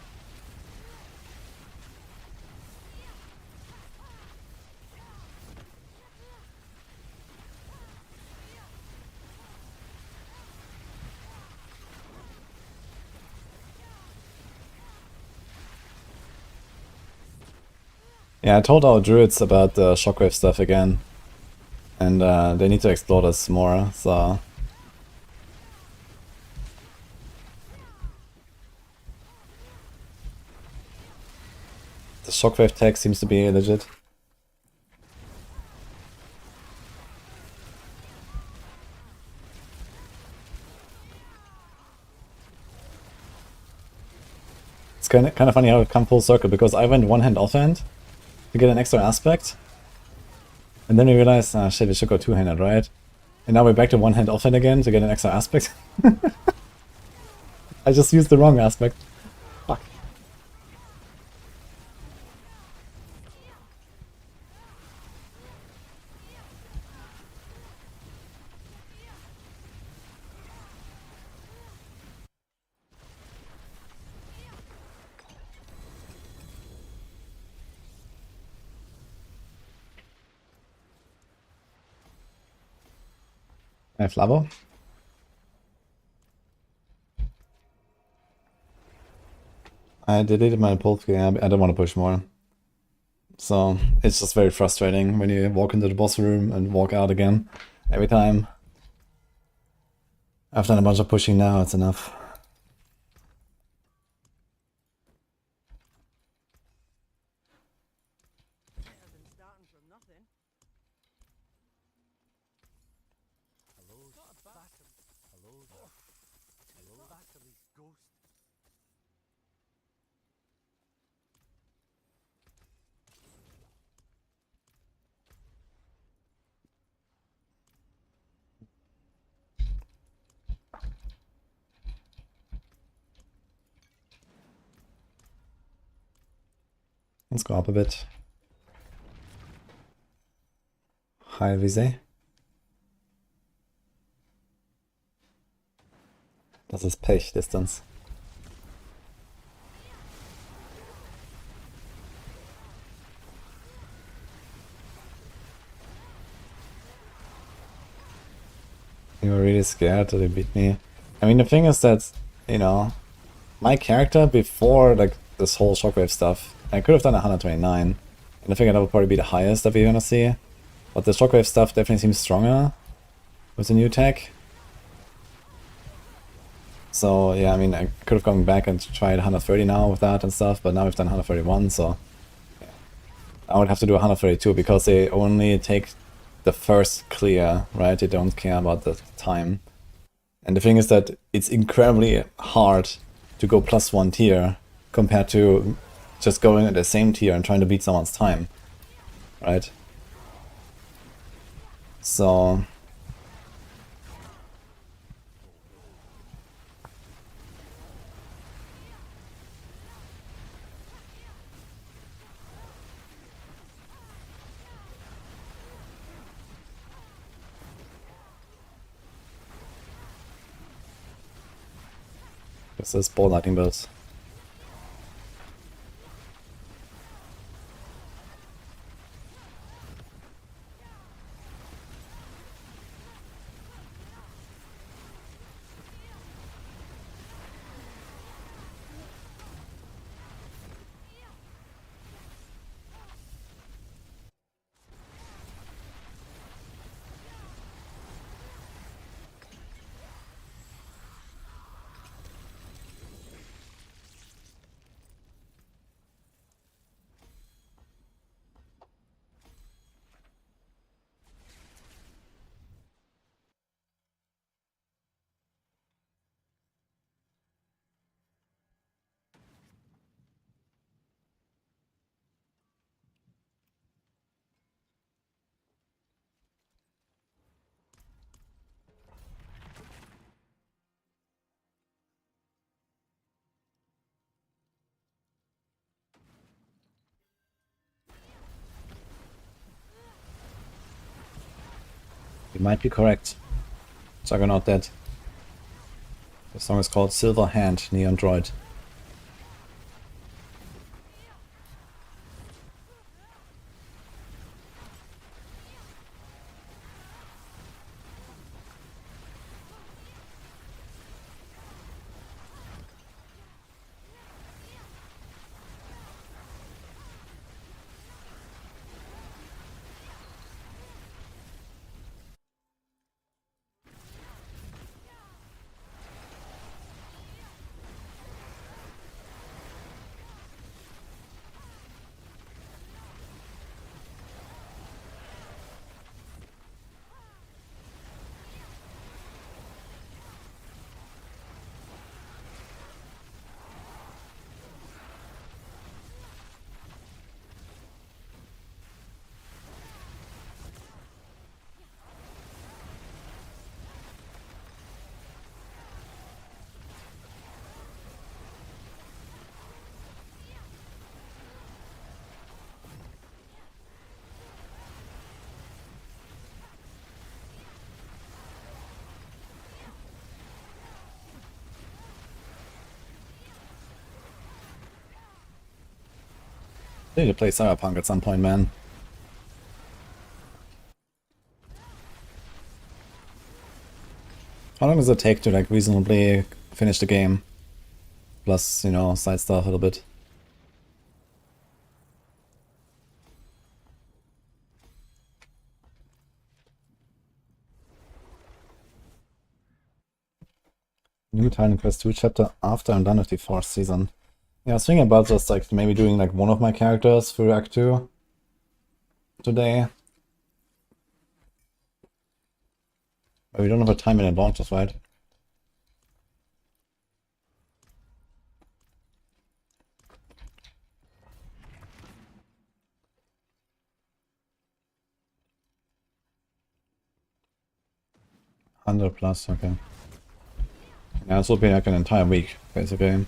Yeah, I told our druids about the shockwave stuff again, and they need to explore this more, so... The shockwave tech seems to be legit. It's kind of funny how it come full circle, because I went one hand offhand to get an extra aspect, and then we realized, ah shit, we should go two-handed, right? And now we're back to one hand offhand again to get an extra aspect. I just used the wrong aspect. Fuck. I have Lavo. I deleted my pull. Yeah, I don't want to push more. So it's just very frustrating when you walk into the boss room and walk out again every time. I've done a bunch of pushing now, it's enough. Better than starting from nothing. Hello, not a bastard. Hello, hello, bastardly ghost. Let's go up a bit. High Visé. Das ist Pech, Distance. You were really scared that they beat me. I mean, the thing is that, you know, my character before like this whole shockwave stuff, I could have done 129, and I think that would probably be the highest that we're gonna see. But the shockwave stuff definitely seems stronger. with the new tech. So yeah, I mean, I could have gone back and tried 130 now with that and stuff, but now we've done 131, so yeah. I would have to do 132 because they only take the first clear, right? They don't care about the time. And the thing is that it's incredibly hard to go +1 tier compared to just going at the same tier and trying to beat someone's time, right? So this is ball lightning builds. You might be correct. Juggernaut dead. The song is called Silver Hand, Neon Droid. I need to play Cyberpunk at some point, man. How long does it take to like reasonably finish the game? Plus, you know, side stuff a little bit. New Titan Quest 2 chapter after I'm done with the 4th season. Yeah, I was thinking about just like maybe doing like one of my characters through Act 2 today. But we don't have a time in launches, right? +100, okay. Yeah, this will be like an entire week, basically.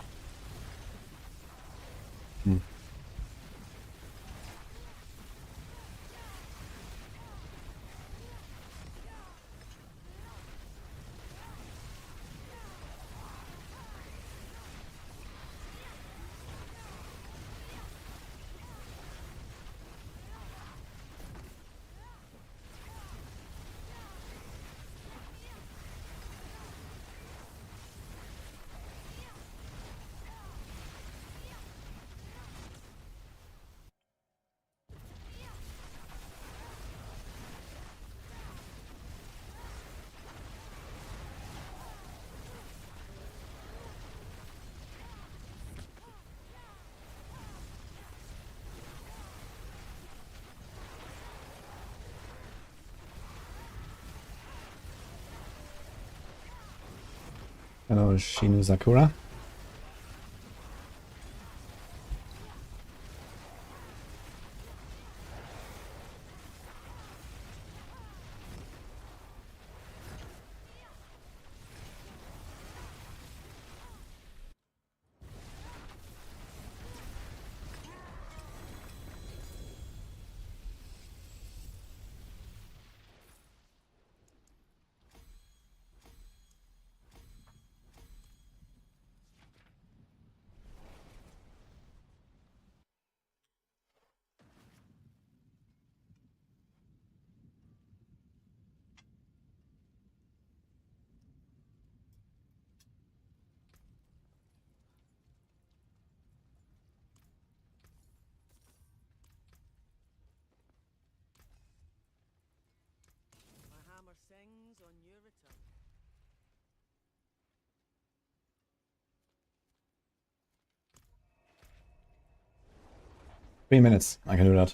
Hello, Shinu Sakura. My hammer sings on your return. Three minutes, I can do that.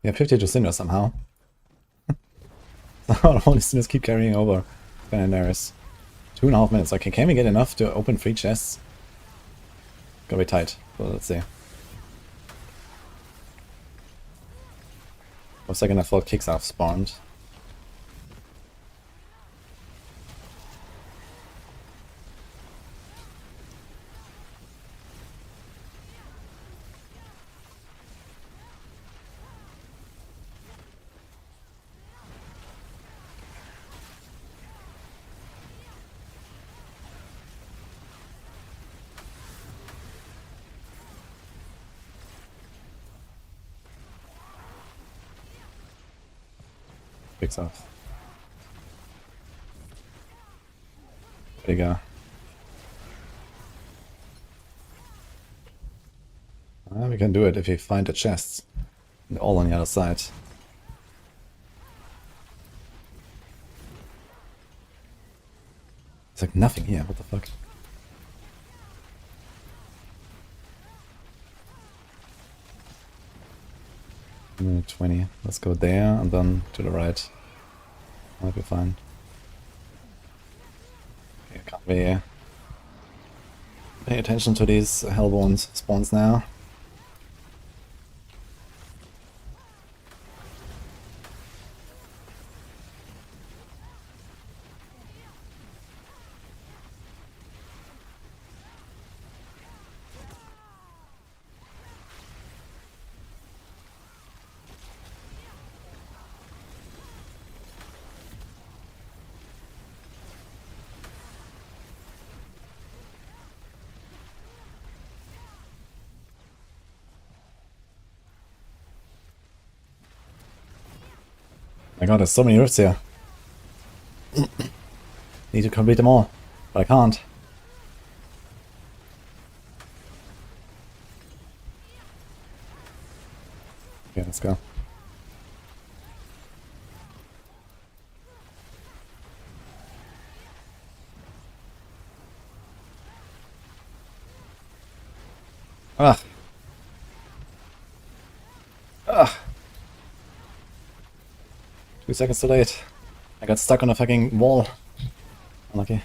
Yeah, 50 to Cinder somehow. All these Cinders keep carrying over. There's 2.5 minutes. Okay, can we get enough to open 3 chests? Gotta be tight. Well, let's see. For a second I thought kicks have spawned. Kicks off. Bigger. We can do it if we find the chests. They're all on the other side. It's like nothing here, what the fuck? 20. Let's go there and then to the right. Might be fine. Okay, can't we pay attention to these hellborn spawns now? My god, there's so many rifts here. Need to complete them all, but I can't. Okay, let's go. Ah. Ah. 2 seconds too late. I got stuck on a fucking wall. Unlucky.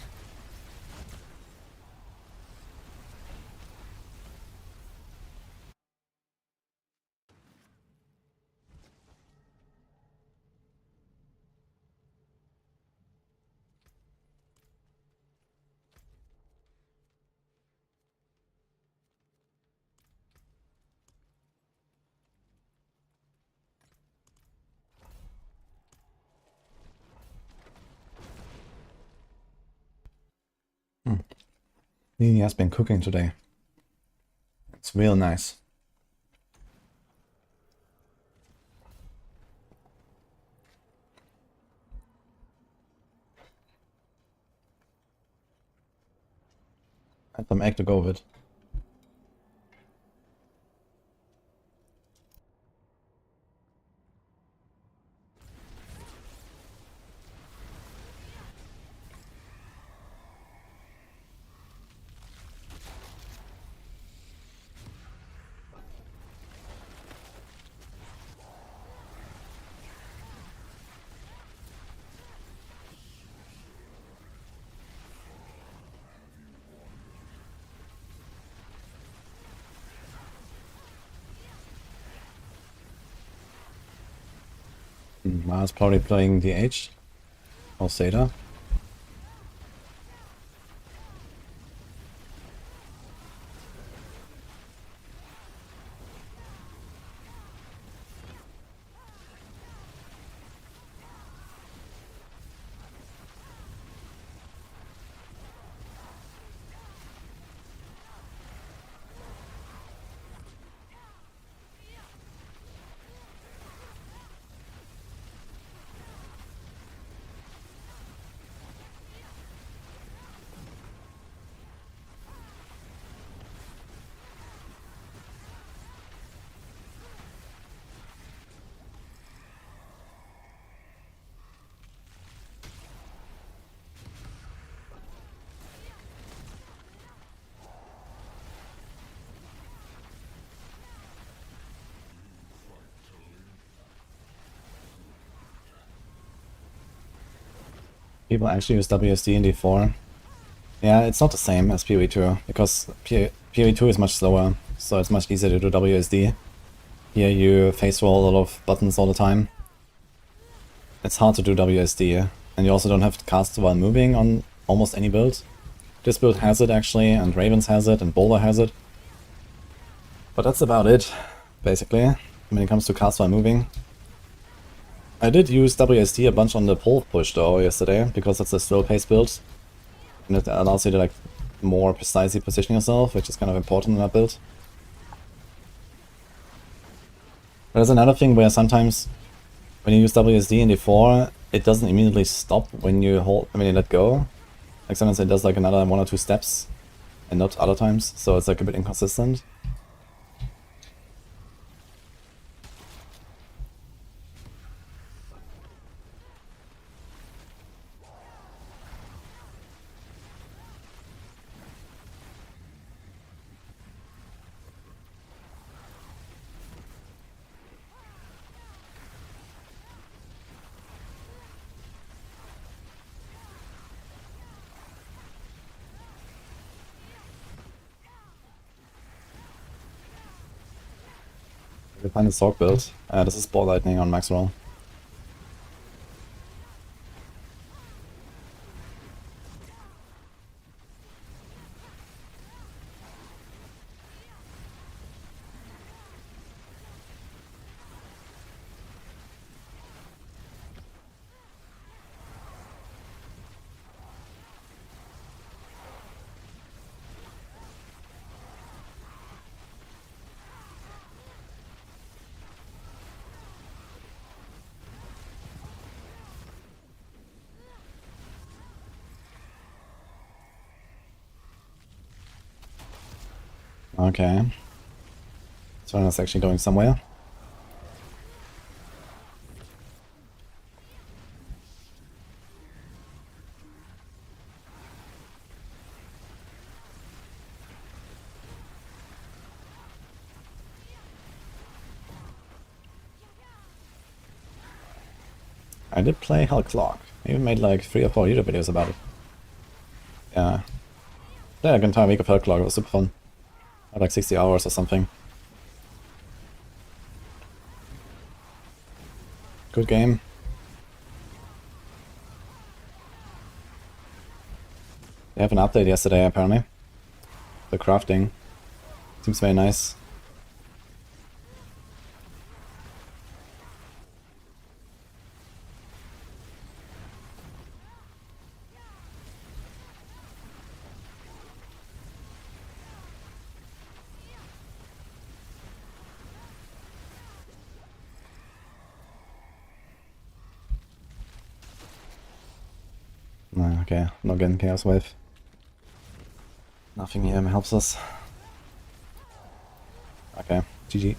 Nini has been cooking today. It's real nice. I had some egg to go with it. Mars probably playing DH or Seda. People actually use WSD in D4. Yeah, it's not the same as PoE2, because PoE2 is much slower, so it's much easier to do WSD. Here you face roll a lot of buttons all the time. It's hard to do WSD, and you also don't have to cast while moving on almost any build. This build has it actually, and Ravens has it, and Boulder has it. But that's about it, basically, when it comes to cast while moving. I did use WSD a bunch on the pole push though yesterday, because it's a slow pace build. And it allows you to like more precisely position yourself, which is kind of important in that build. There's another thing where sometimes when you use WSD in D4, it doesn't immediately stop when you let go. Like sometimes it does like another 1 or 2 steps, and not other times, so it's like a bit inconsistent. We find a Sorc build. This is Ball Lightning on Maxroll. Okay. So that's actually going somewhere. I did play Hell Clock. I even made like 3 or 4 YouTube videos about it. Yeah. Yeah, like an entire week of Hell Clock. It was super fun. I had like 60 hours or something. Good game. They have an update yesterday apparently. The crafting. Seems very nice. Okay, not getting Chaos Wave. Nothing here helps us. Okay, GG.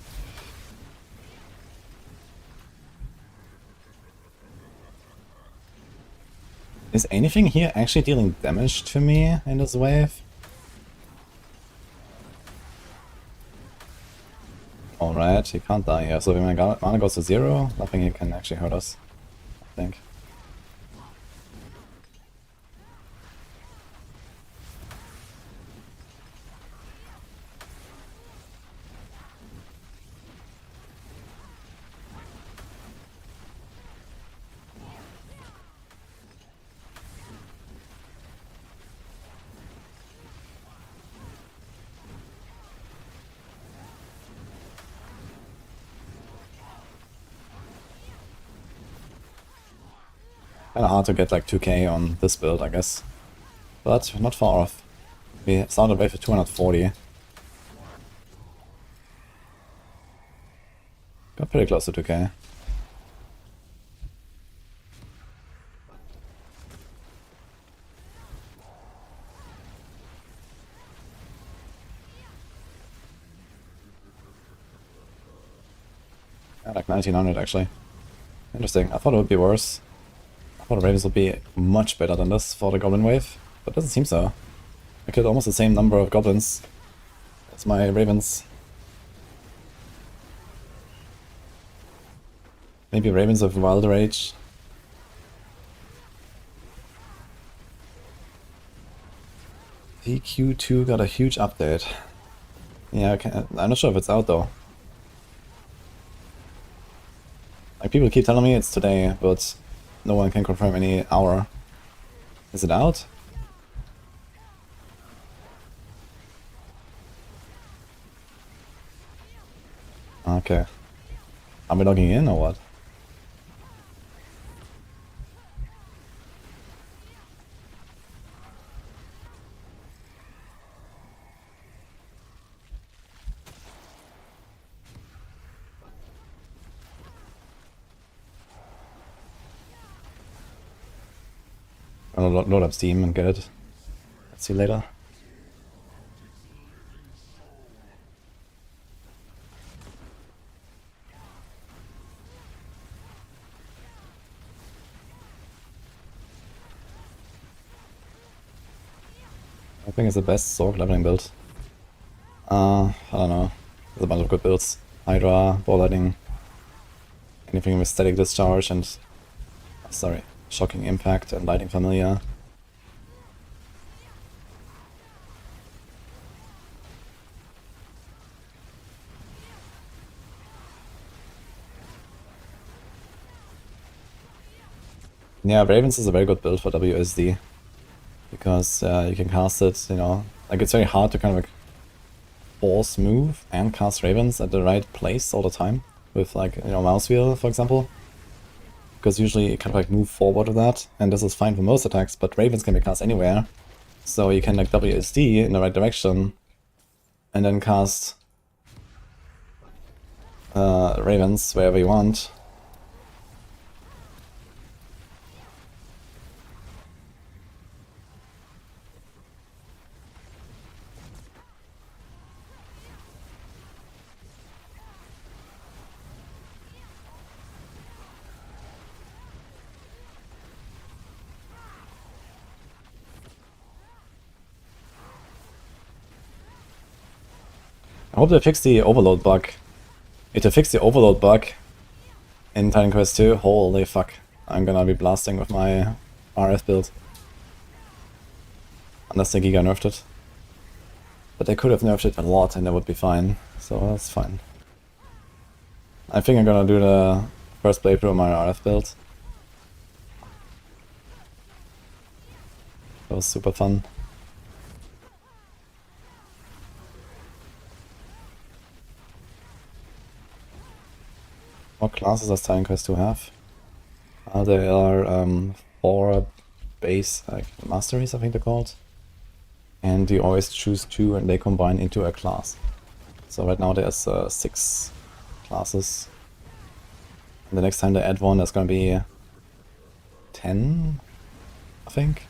Is anything here actually dealing damage to me in this wave? Alright, he can't die here, so when my mana goes to 0, nothing here can actually hurt us, I think. Kinda hard to get like 2k on this build, I guess. But not far off. We started away for 240. Got pretty close to 2k. Yeah, like 1900 actually. Interesting. I thought it would be worse. I thought the Ravens would be much better than this for the Goblin wave, but it doesn't seem so. I killed almost the same number of Goblins as my Ravens. Maybe Ravens with Wild Rage. VQ2 got a huge update. Yeah, I'm not sure if it's out though. Like, people keep telling me it's today, but no one can confirm any hour. Is it out? Okay. Are we logging in or what? I'll load up Steam and get it. Let's see later. I think it's the best Sorc leveling build. I don't know. There's a bunch of good builds. Hydra, ball lightning, anything with static discharge and... sorry, shocking impact and lighting familiar. Yeah, Ravens is a very good build for WSD. Because you can cast it, you know, like it's very hard to kind of like force move and cast Ravens at the right place all the time with like, you know, mouse wheel, for example. Because usually you kind of like move forward with that, and this is fine for most attacks, but Ravens can be cast anywhere. So you can like WSD in the right direction and then cast Ravens wherever you want. I hope they fix the overload bug. If they fix the overload bug in Titan Quest 2, holy fuck. I'm gonna be blasting with my RF build. Unless they Giga nerfed it. But they could have nerfed it a lot and that would be fine. So that's fine. I think I'm gonna do the first playthrough of my RF build. That was super fun. What classes does Titan Quest 2 have? There are 4 base masteries, I think they're called. And you always choose 2 and they combine into a class. So right now there's 6 classes. And the next time they add one, there's gonna be 10, I think.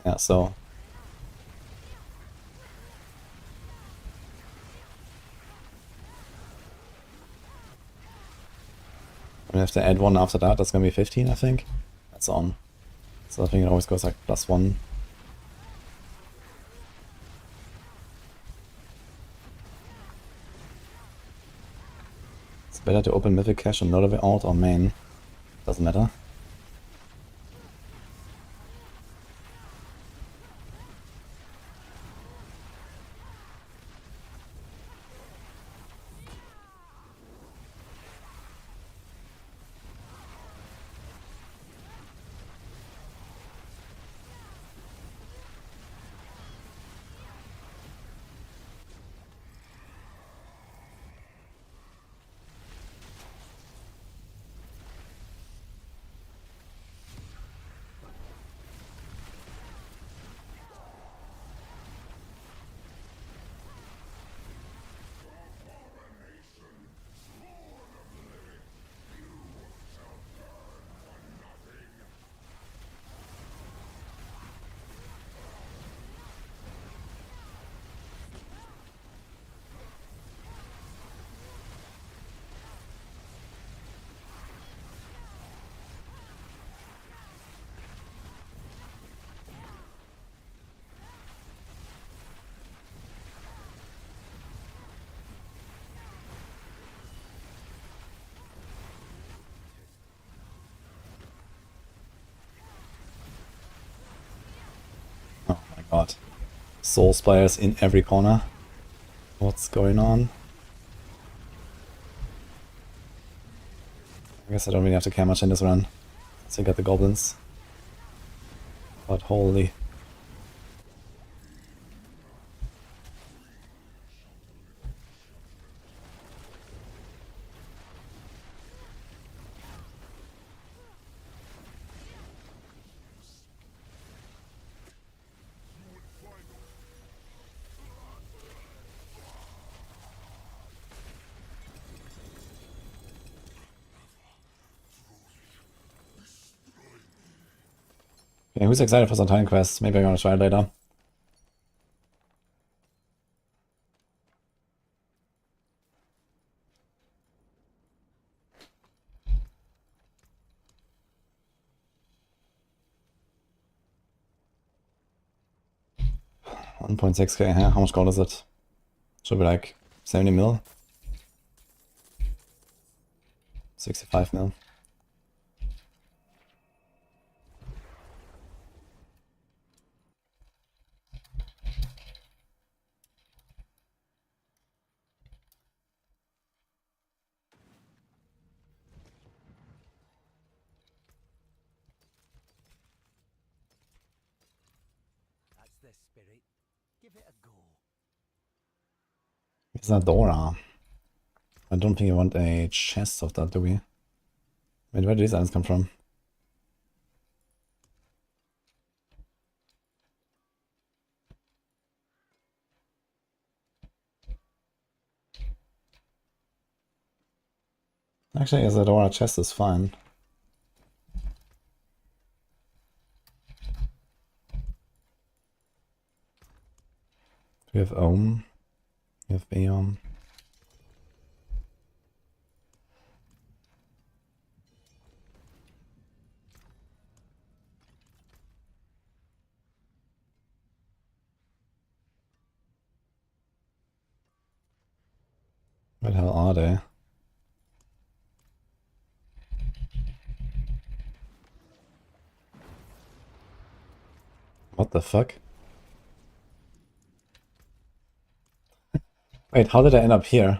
Yeah, so... and if they add one after that, that's gonna be 15, I think. That's on. So I think it always goes like +1. It's better to open Mythic Cache on Notable Alt or main. Doesn't matter. god. Soulspires in every corner. What's going on? I guess I don't really have to care much in this run. So you got the goblins. But holy. Okay, who's excited for some time quests? Maybe I'm gonna try it later. $1.6k, huh? How much gold is it? Should be like 70 mil? 65 mil. That's the spirit. Give it a go. It's a Dora. I don't think you want a chest of that, do we? Wait, where do these items come from? Actually, a Dora chest is fine. We have Ohm. We have Beom. Where the hell are they? What the fuck? Wait, how did I end up here?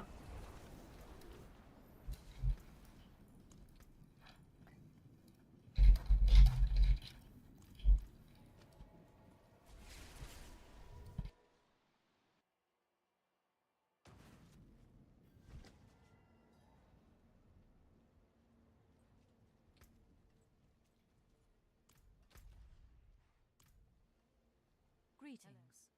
Greetings.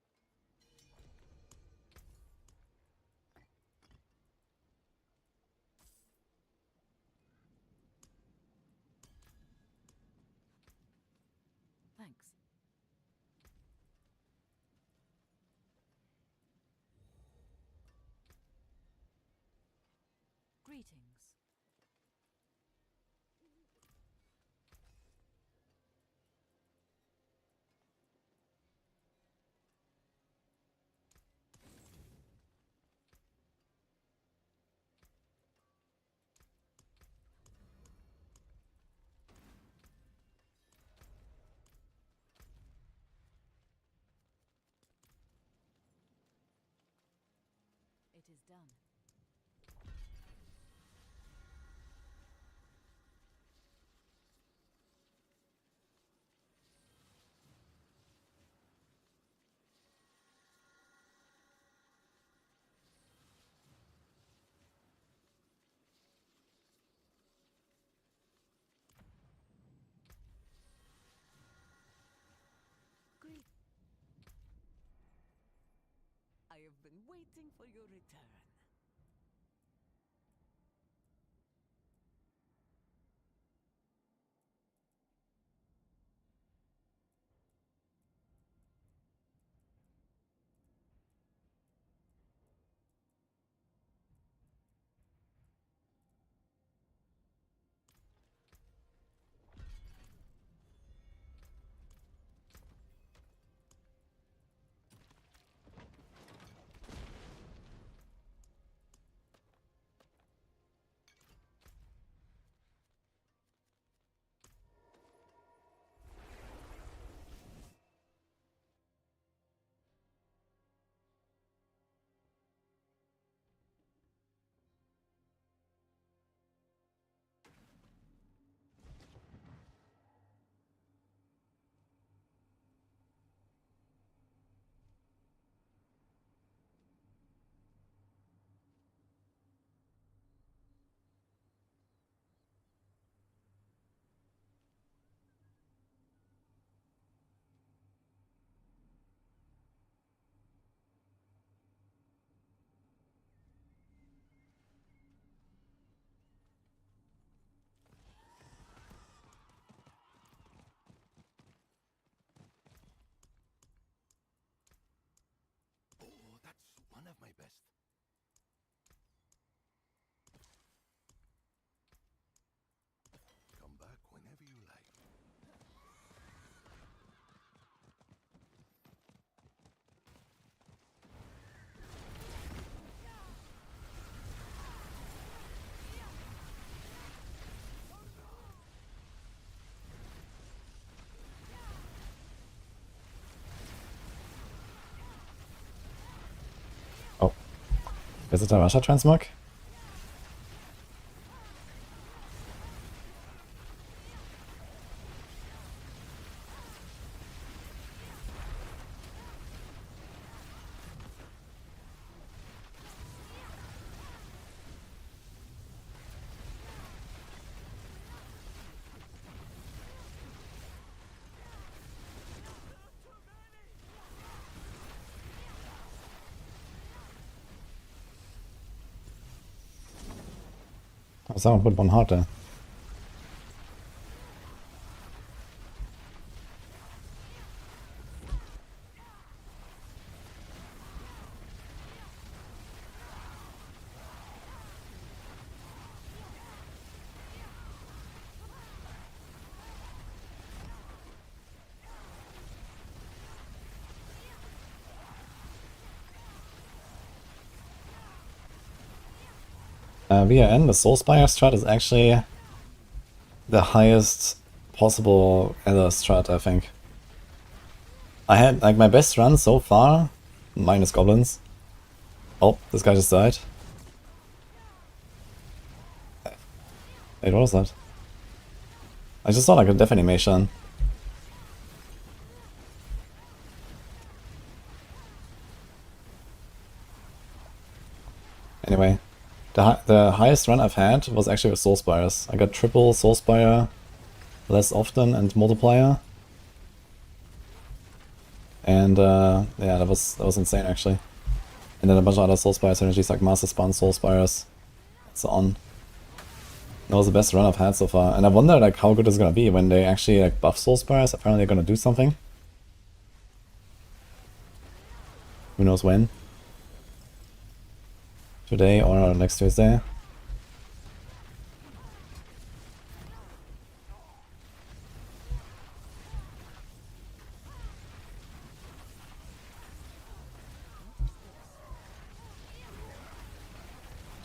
Thanks. Greetings. It is done. Greet. I have been waiting for your return. my best. Come back whenever you like. Oh. Is it a Russia transmog? Oh, someone put one heart there. VRN, the Soulspire strat is actually the highest possible Ether strat, I think. I had, like, my best run so far, minus goblins. Oh, this guy just died. Wait, what was that? I just saw like a death animation. Anyway, the highest run I've had was actually with Soulspires. I got triple Soulspire less often and multiplier. And yeah, that was insane actually. And then a bunch of other Soulspire synergies like Master Spawn Soulspires and so on. That was the best run I've had so far. And I wonder like how good it's gonna be when they actually like buff Soulspires. Apparently they're gonna do something. Who knows when? Today or next Tuesday.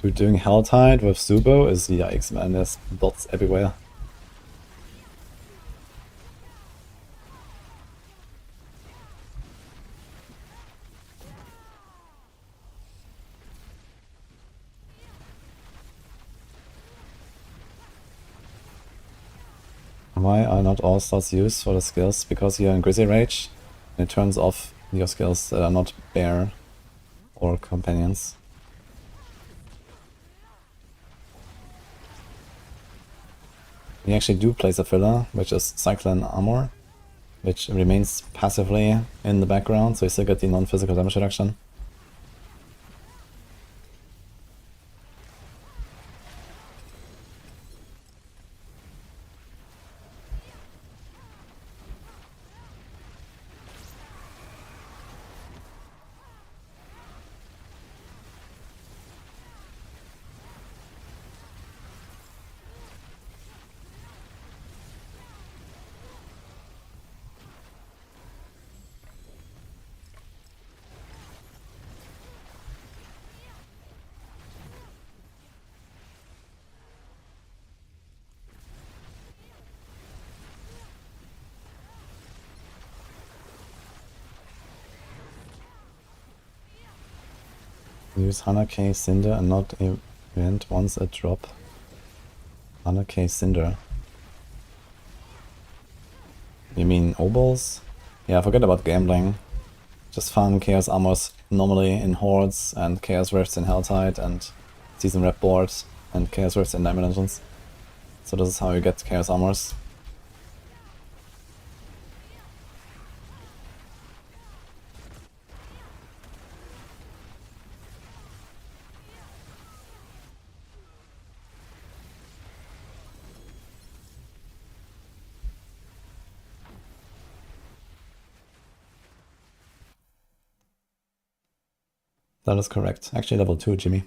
Dude, doing Helltide with Subo is yikes, man. There's bots everywhere. Why are not all slots used for the skills? Because you're in Grizzly Rage, and it turns off your skills that are not Bear or Companions. We actually do place a filler, which is Cyclone Armor, which remains passively in the background, so you still get the non-physical damage reduction. Use 100k Cinder and not event once a drop. 100k Cinder. You mean Obols? Yeah, forget about gambling. Just farm Chaos Armors normally in Hordes and Chaos Rifts in Helltide and Season Rep boards and Chaos Rifts in Diamond Dungeons. So this is how you get Chaos Armors. That is correct. Actually, level 2, Jimmy. It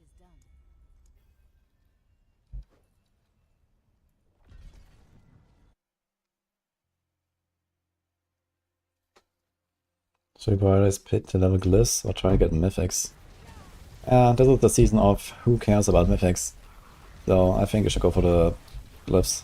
is done. Should we prioritize pick to level Glyphs or try to get Mythics? This is the season of who cares about Mythics. So I think you should go for the Glyphs.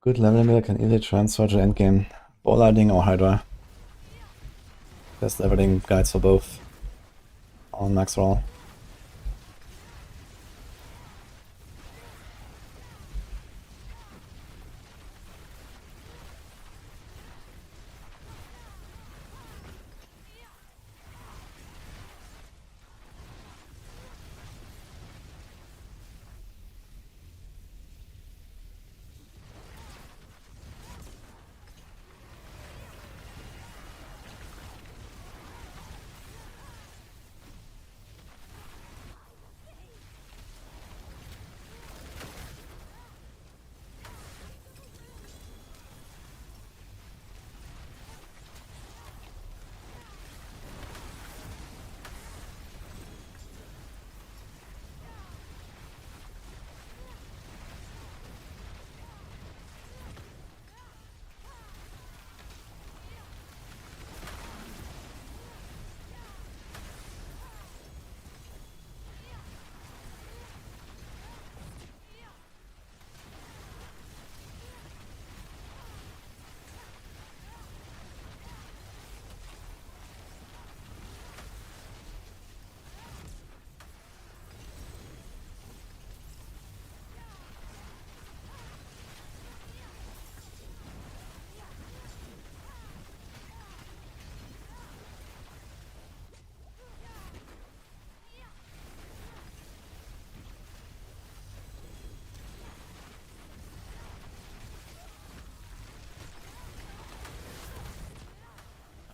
Good level limiter can easily transfer to endgame. Ball lightning or Hydra. Best leveling guides for both on Maxroll.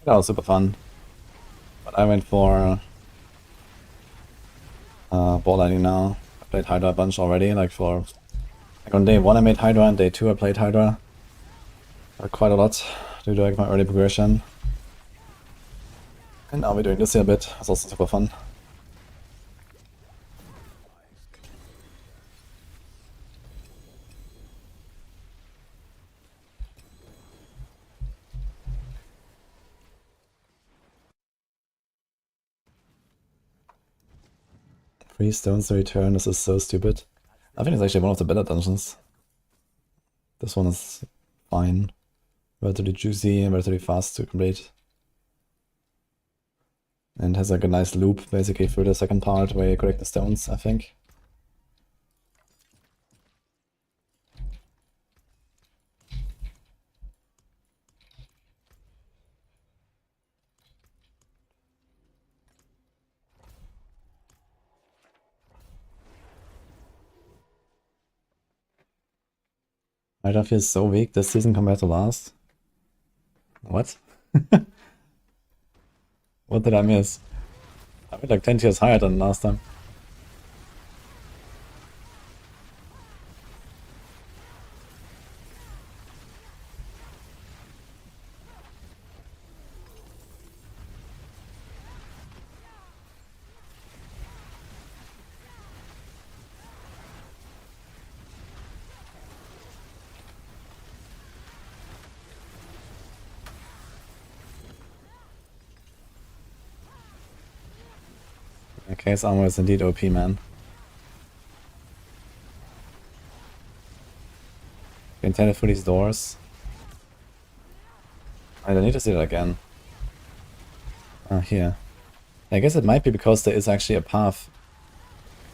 That was super fun. But I went for ball lightning now. I played Hydra a bunch already, like on day 1 I made Hydra, and day 2 I played Hydra. Quite a lot due to like my early progression. And now we're doing this here a bit. It's also super fun. Three stones to return, this is so stupid. I think it's actually one of the better dungeons. This one is fine. Relatively juicy and relatively fast to complete. And has like a nice loop basically through the second part where you collect the stones, I think. Hydra feels so weak this season compared to last. What? What did I miss? I went like 10 tiers higher than last time. Chaos Armor is indeed OP, man. Intended for these doors. I don't need to see that again. Here. I guess it might be because there is actually a path.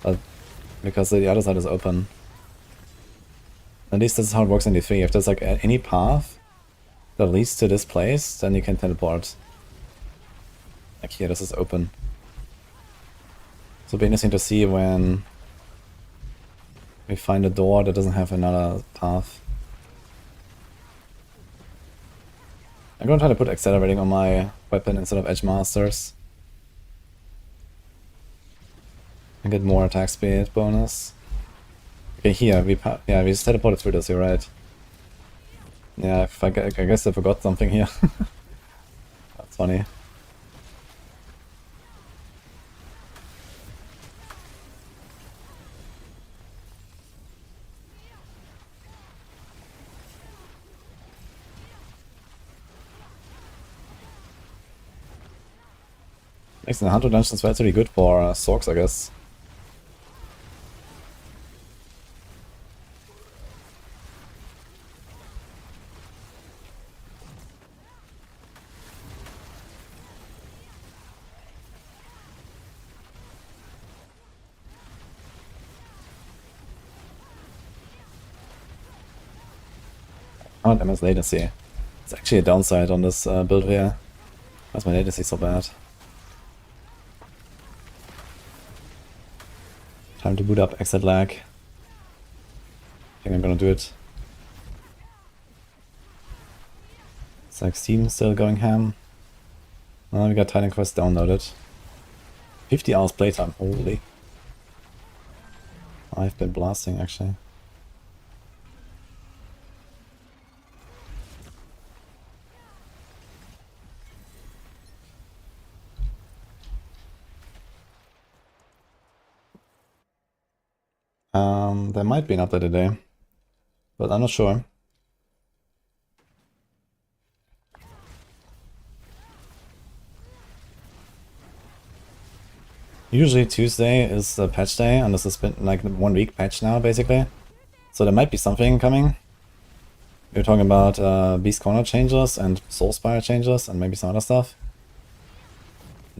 But because the other side is open. At least this is how it works in D3. If there's like any path that leads to this place, then you can teleport. Like here, this is open. So it'll be interesting to see when we find a door that doesn't have another path. I'm gonna try to put accelerating on my weapon instead of edge masters. And get more attack speed bonus. Okay, here we just teleported through this. You're right. Yeah, I guess I forgot something here. That's funny. Makes the Hunter Dungeons were really good for Sorcs, I guess. Oh, MS latency. It's actually a downside on this build here. Why is my latency so bad? Time to boot up exit lag. I think I'm gonna do it. It's like Steam still going ham. Oh, we got Titan Quest downloaded. 50 hours playtime, holy. I've been blasting actually. There might be an update today, but I'm not sure. Usually Tuesday is the patch day, and this has been like 1 week patch now, basically. So there might be something coming. We're talking about Beast Corner changes and Soulspire changes and maybe some other stuff.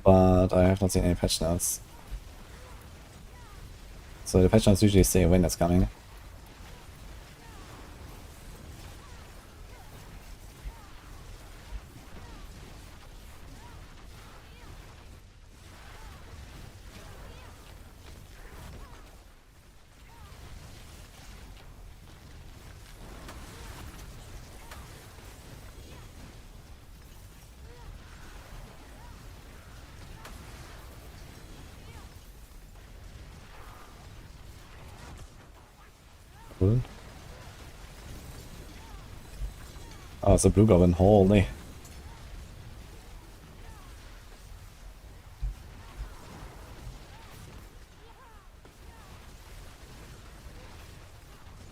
But I have not seen any patch notes. So the patch notes usually say when it's coming. Cool. Oh, it's a blue goblin, holy.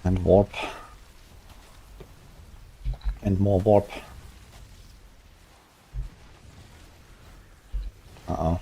And warp. And more warp. Uh-oh.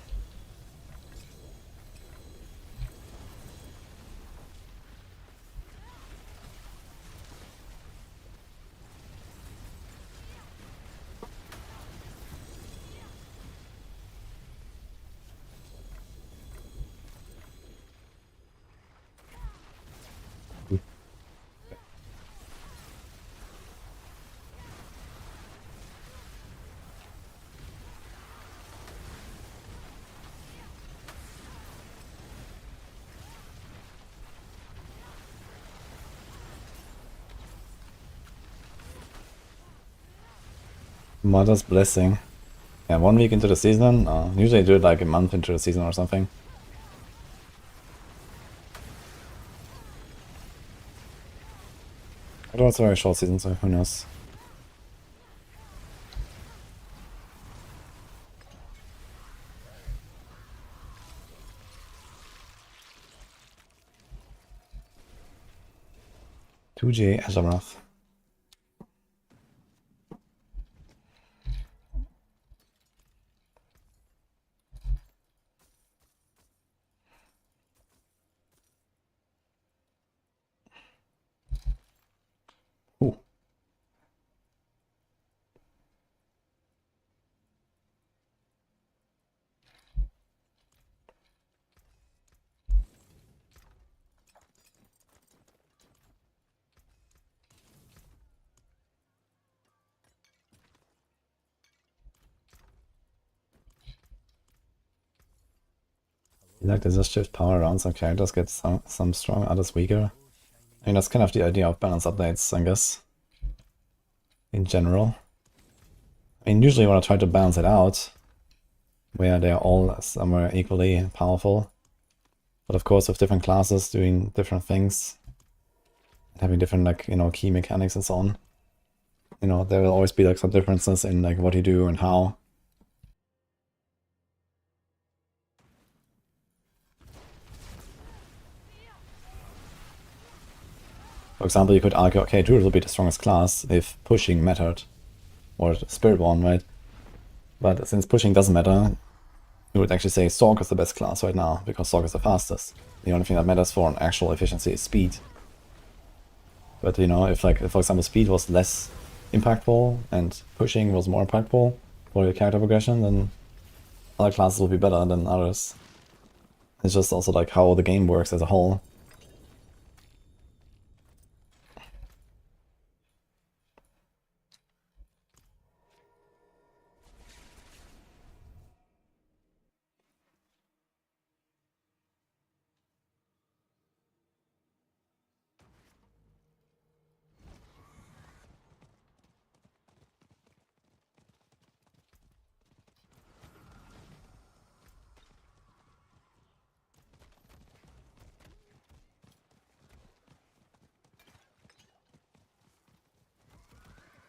Mother's Blessing. Yeah, 1 week into the season? Usually I do it like a month into the season or something. Although it's a very short season, so who knows. $2J Azarath. Like they just shift power around, some characters get some strong, others weaker. I mean, that's kind of the idea of balance updates, I guess. In general. I mean, usually you want to try to balance it out, where they're all somewhere equally powerful. But of course, with different classes doing different things, having different, like, you know, key mechanics and so on, you know, there will always be like some differences in like what you do and how. For example, you could argue, okay, Druid will be the strongest class if pushing mattered, or Spiritborn, right? But since pushing doesn't matter, you would actually say Sorc is the best class right now, because Sorc is the fastest. The only thing that matters for an actual efficiency is speed. But you know, if like, for example, speed was less impactful and pushing was more impactful for your character progression, then other classes will be better than others. It's just also like how the game works as a whole.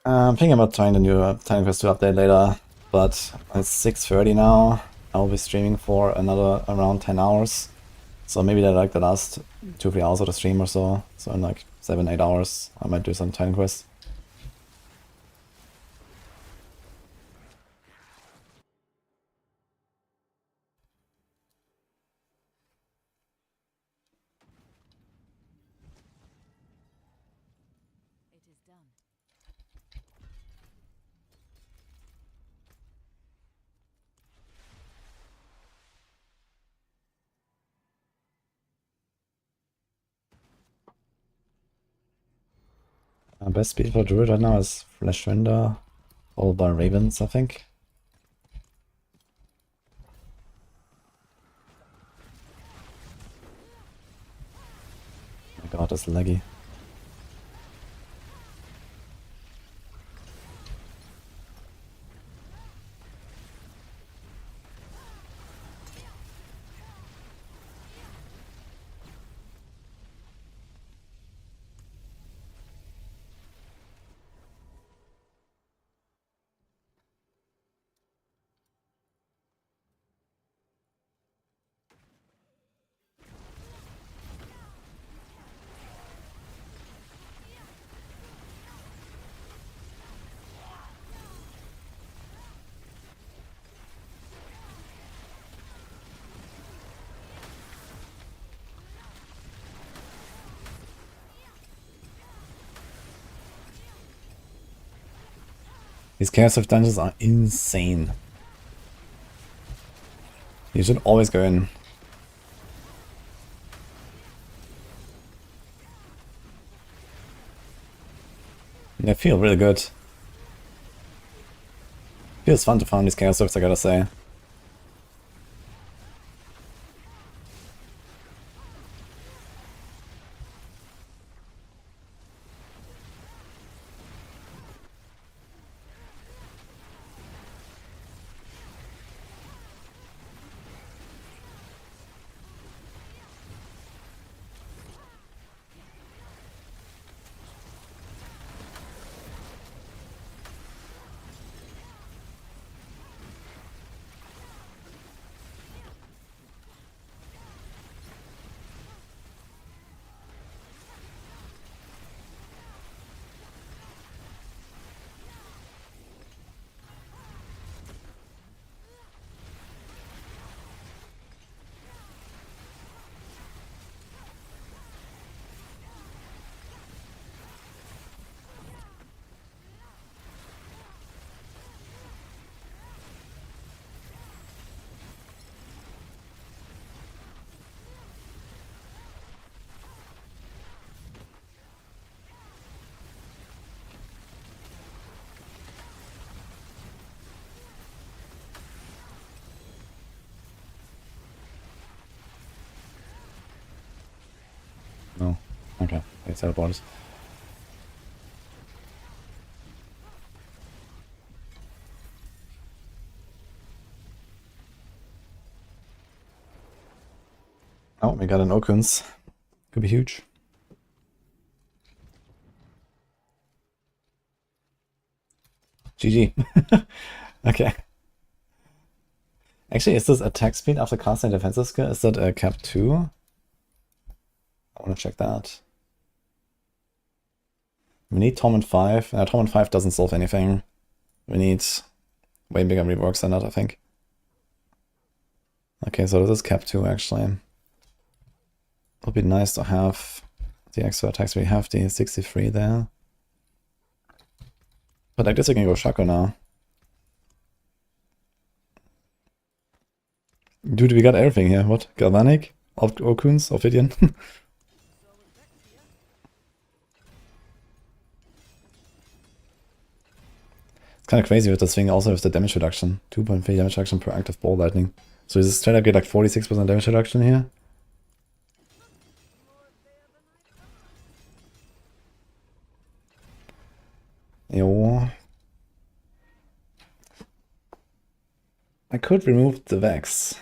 I'm thinking about trying the new Time Quest 2 update later, but it's 6:30 now. I'll be streaming for another around 10 hours. So maybe like the last 2-3 hours of the stream or so. So in like 7-8 hours, I might do some Time Quest. It is done. Best speed for Druid right now is Flesh Render, followed by Ravens, I think. Oh my god, that's laggy. These Chaos of Dungeons are insane. You should always go in. They feel really good. Feels fun to farm these Chaos Rifts, I gotta say. Okay, they teleported. Oh, we got an Okuns. Could be huge. GG. Okay. Actually, is this attack speed after casting defensive skill? Is that a cap 2? I want to check that. We need Torment 5. Torment 5 doesn't solve anything. We need way bigger reworks than that, I think. Okay, so this is cap 2 actually. It would be nice to have the extra attacks. We have the 63 there. But I guess I can go Shaco now. Dude, we got everything here. What? Galvanic? Okuns? Ophidian? It's kind of crazy with this thing also with the damage reduction. 2.3 damage reduction per active ball lightning. So is this straight up get like 46% damage reduction here? Yo. I could remove the Vex.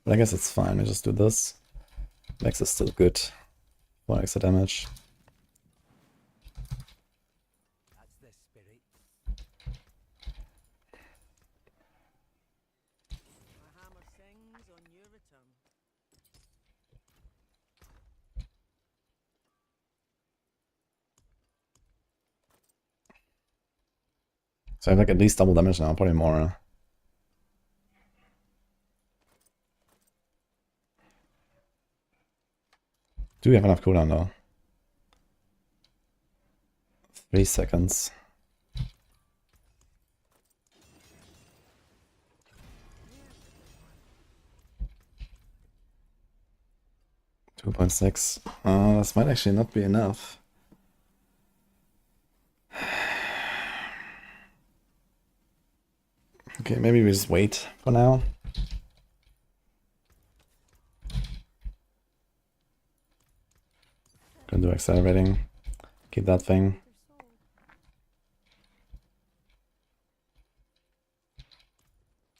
But I guess it's fine, I just do this. Vex is still good. 1 extra damage. That's the spirit. My hammer sings on your return. So I have like at least double damage now, probably more. Do we have enough cooldown though? 3 seconds. $2.6. This might actually not be enough. Okay, maybe we just wait for now. Gonna do accelerating. Keep that thing.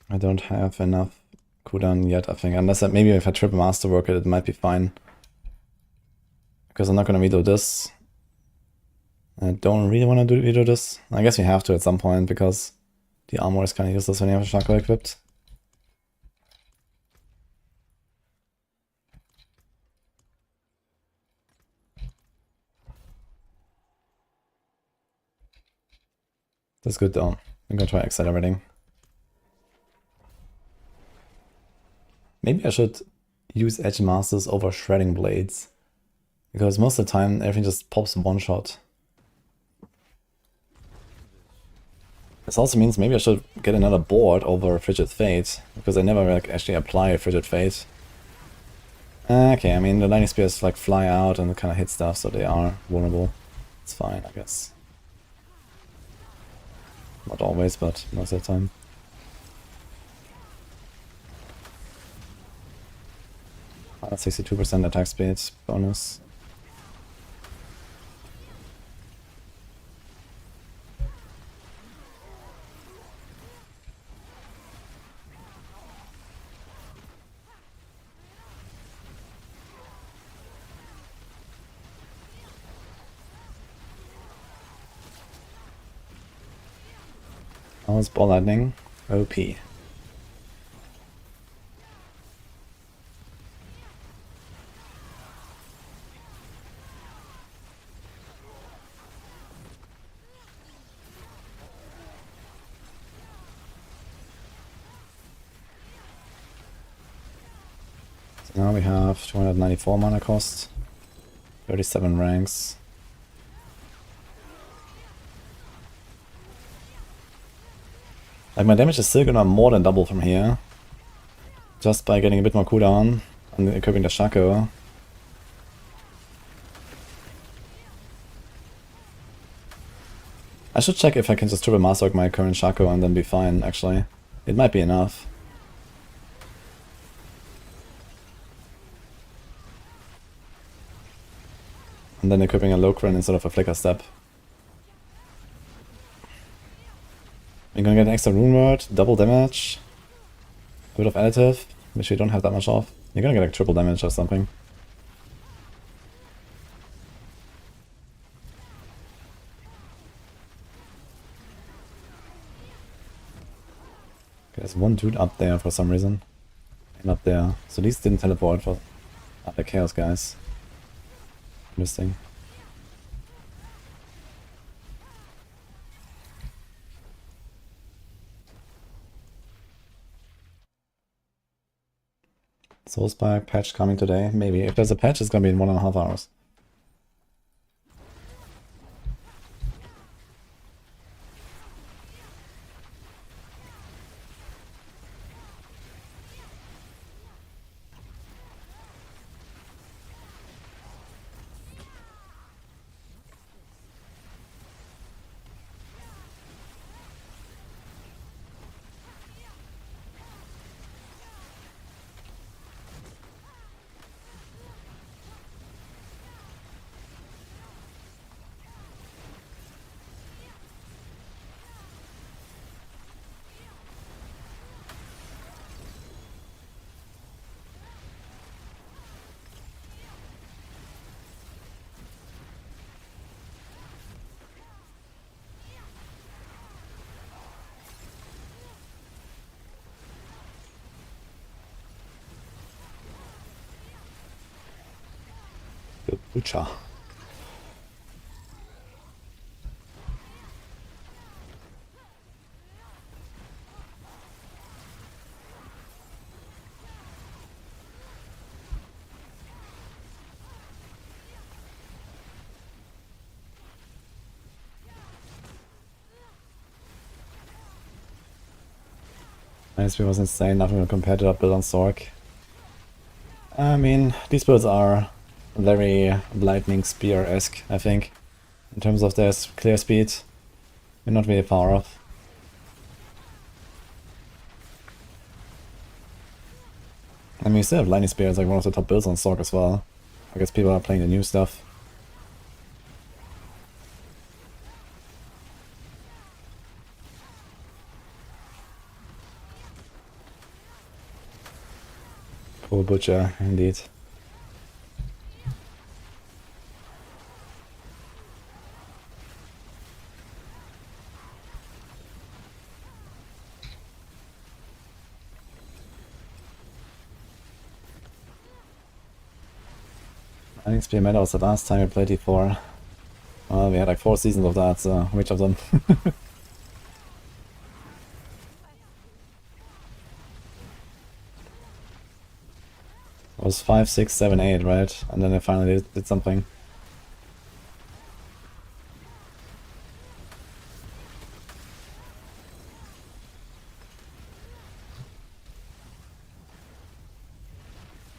I don't have enough cooldown yet, I think. Unless maybe if I triple masterwork it might be fine. Because I'm not gonna redo this. I don't really want to redo this. I guess we have to at some point because the armor is kind of useless when you have a Shaco equipped. That's good though. I'm gonna try accelerating. Maybe I should use Edge Masters over Shredding Blades. Because most of the time everything just pops one shot. This also means maybe I should get another board over Frigid Fate, because I never like actually apply a Frigid Fate. Okay, I mean the Lightning Spears like fly out and kind of hit stuff, so they are vulnerable. It's fine, I guess. Not always, but most of the time. Ah, 62% attack speed bonus. How is Ball Lightning? OP. So now we have 294 mana cost, 37 ranks. Like my damage is still gonna more than double from here. Just by getting a bit more cooldown and equipping the Shaco. I should check if I can just triple masterwork my current Shaco and then be fine, actually. It might be enough. And then equipping a Locran instead of a Flicker Step. You're gonna get an extra Rune Word, double damage, a bit of additive, which you don't have that much of. You're gonna get like triple damage or something. Okay, there's one dude up there for some reason. And up there. So these didn't teleport for the Chaos guys. Interesting. Soulspire patch coming today? Maybe. If there's a patch, it's gonna be in 1.5 hours. Ucha. Nice, was insane, nothing compared to that build on Sorc. I mean, these builds are very Lightning Spear-esque, I think. In terms of their clear speed, you're not really far off. I mean, you still have Lightning Spear as like one of the top builds on Sorc as well. I guess people are playing the new stuff. Poor Butcher, indeed. I think Experiment was the last time we played E4. Well, we had like 4 seasons of that, so which of them? It was 5, 6, 7, 8, right? And then I finally did something.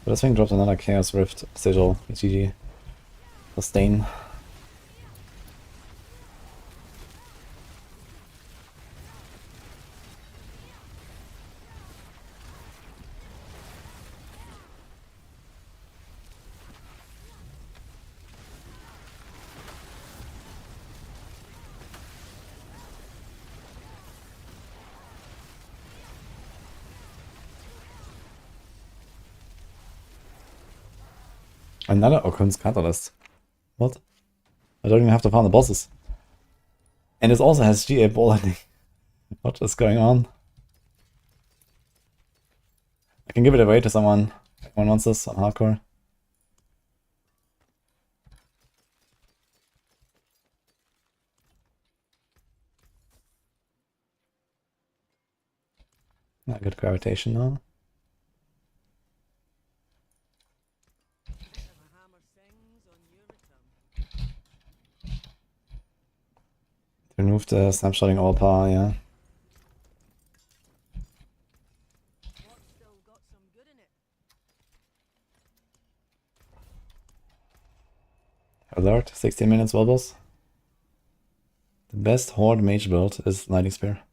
But this thing dropped another Chaos Rift sigil, GG. Sustain. Another Occurrence Catalyst. What? I don't even have to farm the bosses. And this also has GA Bowling. What is going on? I can give it away to someone. Anyone wants this on hardcore? I got gravitation now. Remove the snapshotting overpower, yeah. What's still got some good in it? Alert, 16 minutes wobbles. The best Horde mage build is Lightning Spear.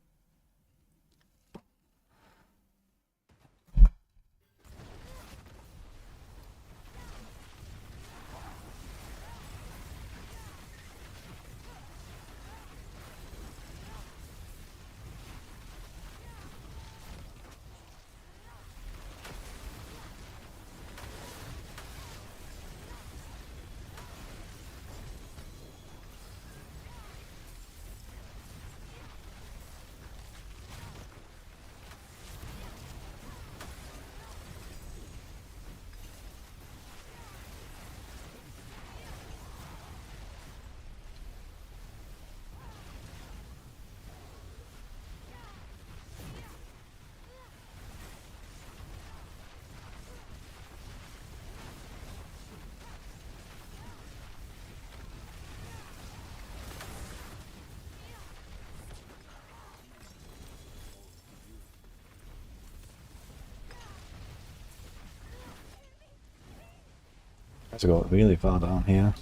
have to go really far down here.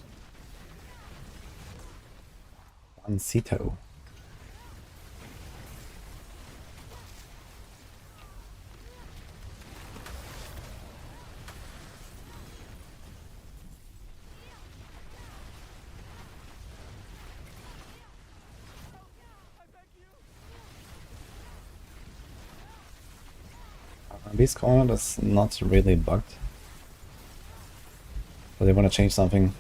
One Cito. Beast Corner is not really bugged. But they want to change something.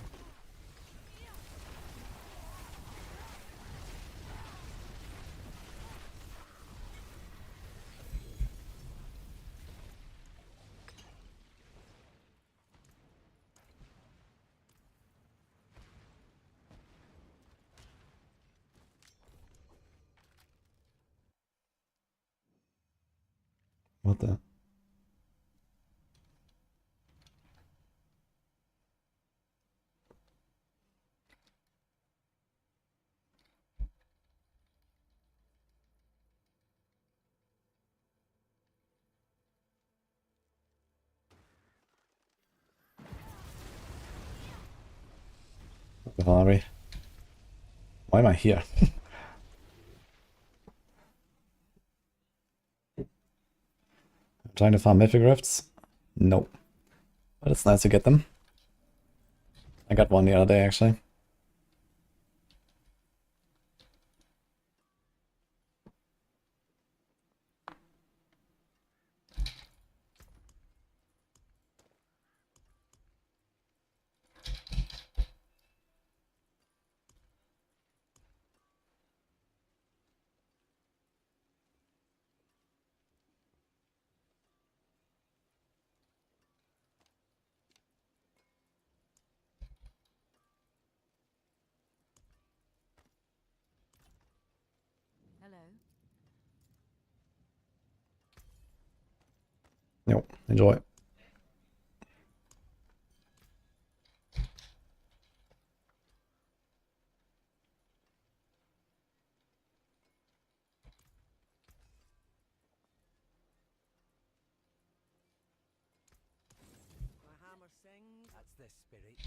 What the? Valerie. Why am I here? I'm trying to farm mythic rifts? No. But it's nice to get them. I got one the other day actually. Hello. No, enjoy. My hammer sings. That's the spirit.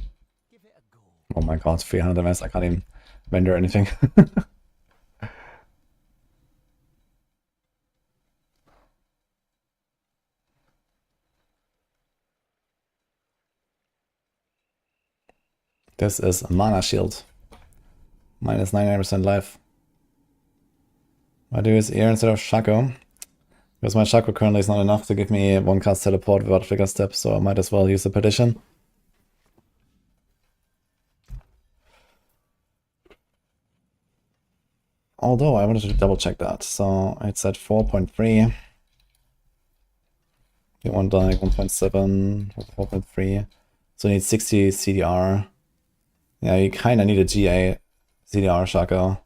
Give it a go. Oh my god, 300 MS, I can't even render anything. This is a mana shield. Minus 99% life. I do is ear instead of Shaco. Because my Shaco currently is not enough to give me one cast teleport without a trigger step, so I might as well use the petition. Although I wanted to double check that, so it's at 4.3. You want like 1.7, 4.3. So you need 60 CDR. Yeah, you kind of need a GA CDR Shaco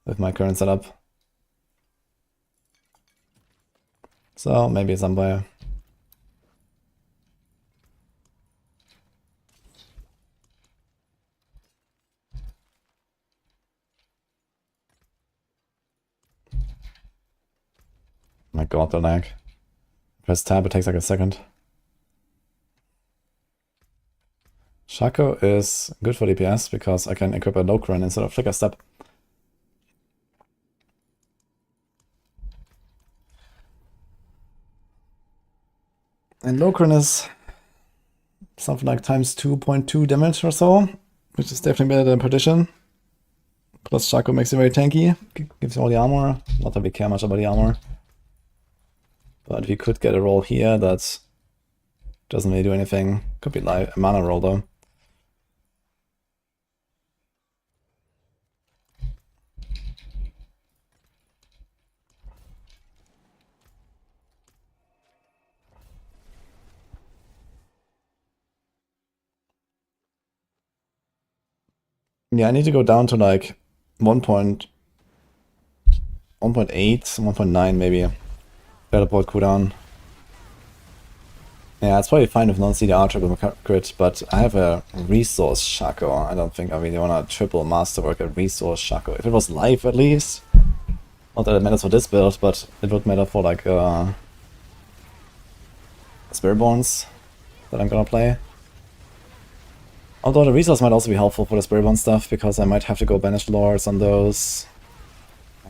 with my current setup. So maybe somewhere. My god, the lag. Press tab, it takes like a second. Shaco is good for DPS because I can equip a Locran instead of Flicker Step. And Locran is something like times 2.2 damage or so, which is definitely better than Perdition. Plus Shaco makes it very tanky, gives you all the armor. Not that we care much about the armor. But if you could get a roll here, that doesn't really do anything. Could be like a mana roll though. Yeah, I need to go down to like 1.8, 1.9 maybe. Teleport cooldown. Yeah, it's probably fine with non-CDR triple crit, but I have a resource Shaco. I don't think I really want to triple masterwork a resource Shaco. If it was live at least. Not that it matters for this build, but it would matter for like Spiritborns that I'm gonna play. Although the resource might also be helpful for the Spiritborn stuff, because I might have to go banish lords on those.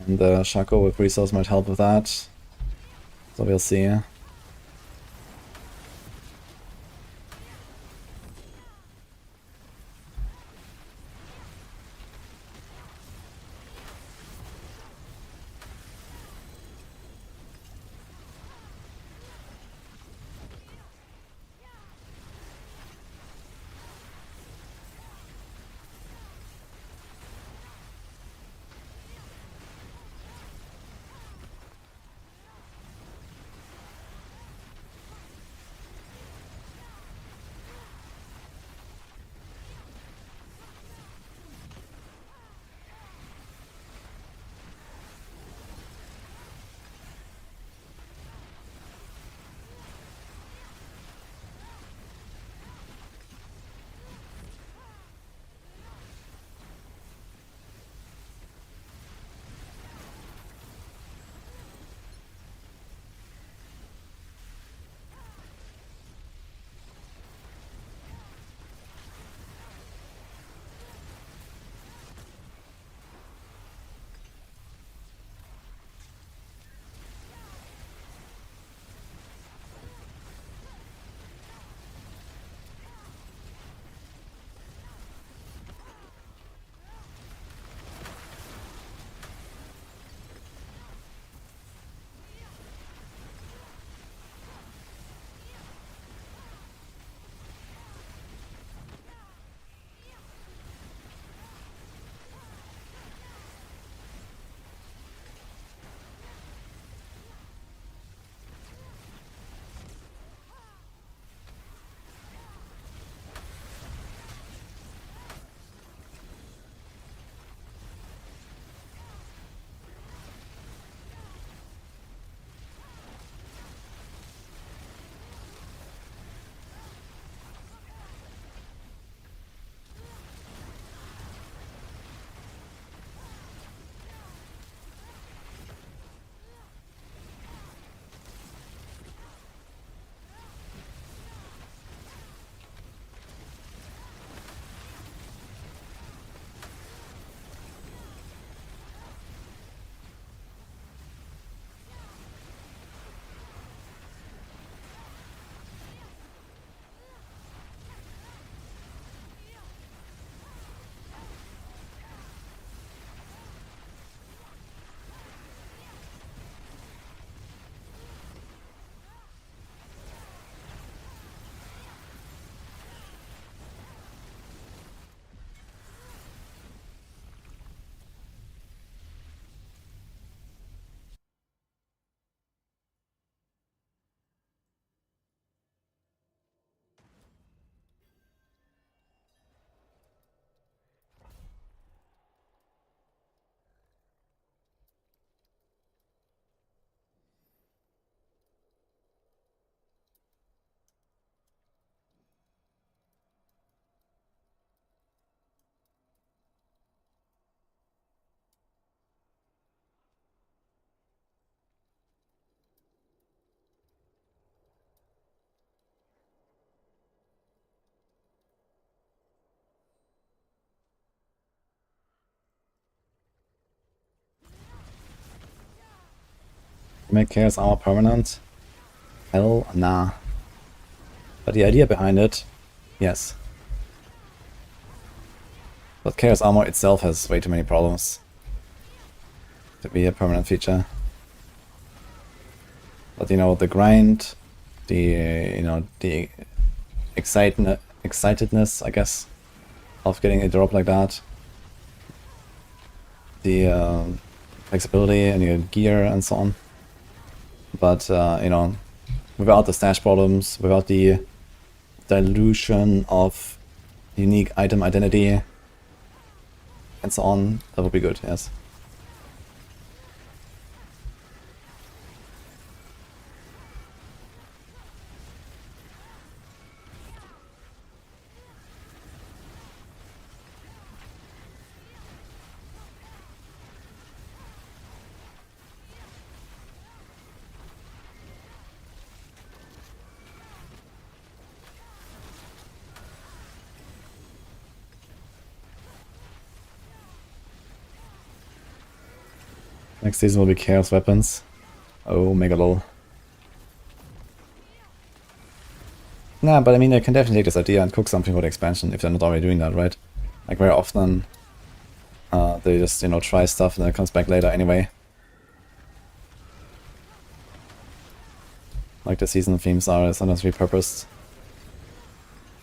And the Shaco with resource might help with that. So we'll see. Make Chaos Armor permanent? Hell, nah. But the idea behind it, yes. But Chaos Armor itself has way too many problems to be a permanent feature. But you know, the grind, the excitedness, I guess, of getting a drop like that, the flexibility and your gear and so on. But you know, without the stash problems, without the dilution of unique item identity and so on, that would be good, yes. Next season will be Chaos Weapons. Oh, mega lol. Nah, but I mean, I can definitely take this idea and cook something for the expansion if they're not already doing that, right? Like, very often, they just, you know, try stuff and then it comes back later anyway. Like, the season themes are sometimes repurposed.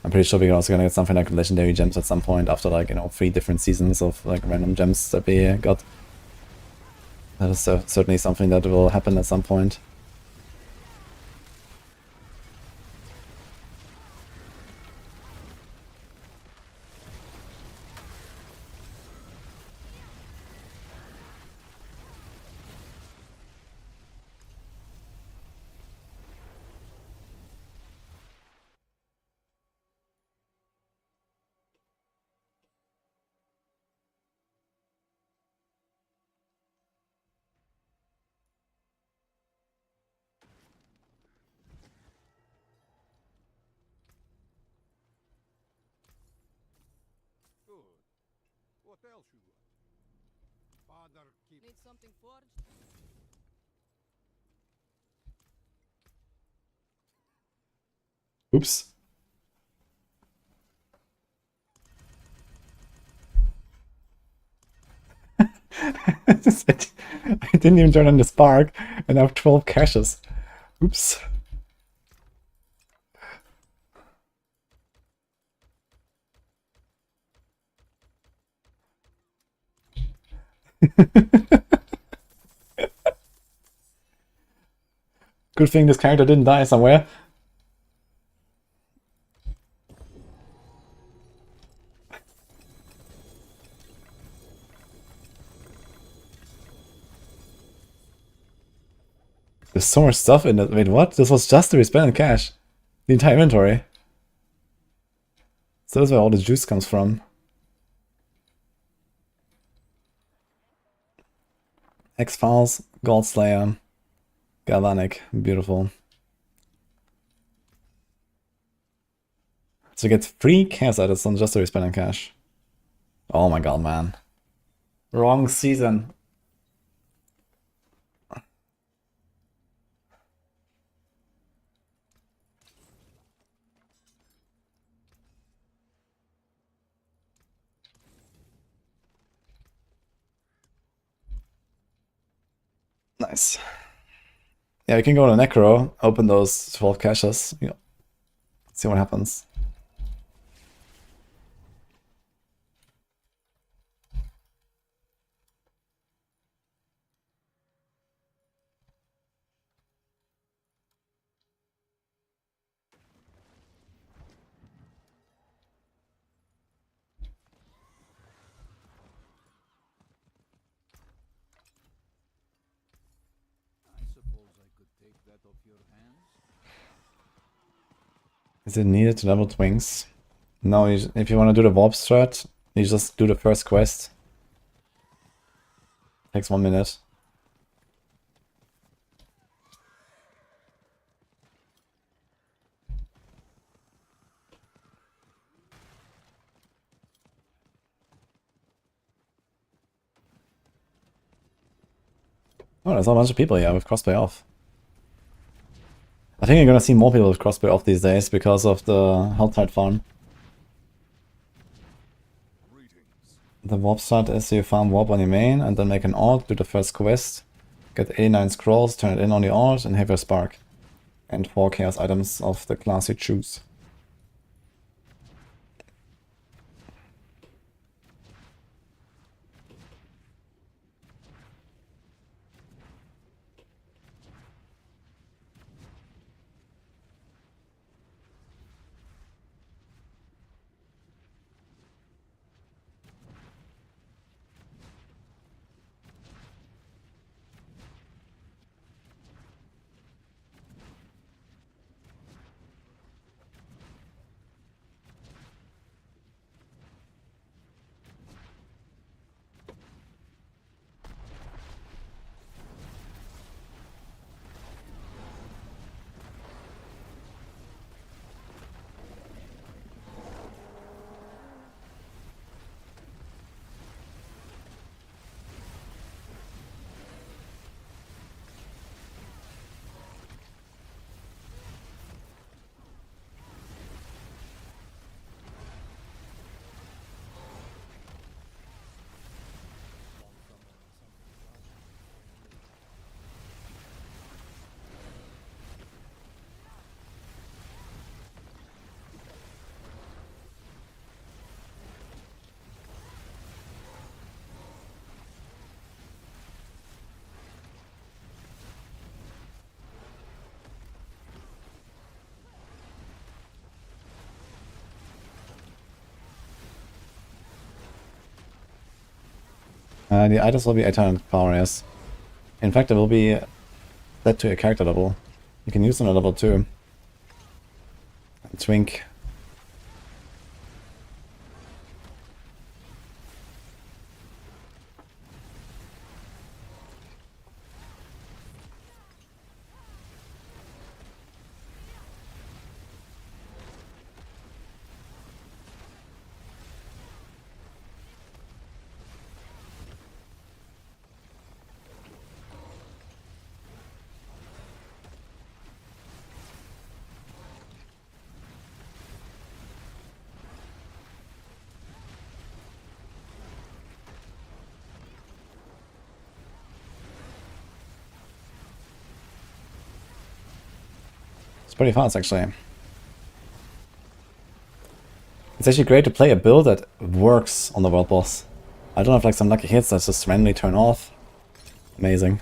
I'm pretty sure we're also gonna get something like legendary gems at some point after, like, you know, 3 different seasons of, like, random gems that we got. That is certainly something that will happen at some point. Good. What else you want? Father keep... Need something forged? Oops. I didn't even turn on the spark, and I have 12 caches. Oops. Good thing this character didn't die somewhere. There's so much stuff in it. Wait, what? This was just the respended cache. The entire inventory. So that's where all the juice comes from. X-Files, Gold Slayer, Galvanic, beautiful. So you get 3 chaos items on just the respended cache. Oh my god, man. Wrong season. Nice. Yeah, we can go to Necro, open those 12 caches, you know, see what happens. I suppose I could take that off your hands. Is it needed to level Twings? No, if you want to do the warp strat, you just do the first quest. Takes 1 minute. Oh, there's a bunch of people here with crossplay off. I think you're gonna see more people with crossplay off these days because of the Helltide farm. The warp strat is you farm warp on your main and then make an ult, do the first quest, get 89 scrolls, turn it in on the ult, and have your spark. And 4 chaos items of the class you choose. The items will be 800 power, yes. In fact, it will be set to a character level. You can use them at level 2. Twink. It's pretty fast, actually. It's actually great to play a build that works on the world boss. I don't have like some lucky hits that just randomly turn off. Amazing.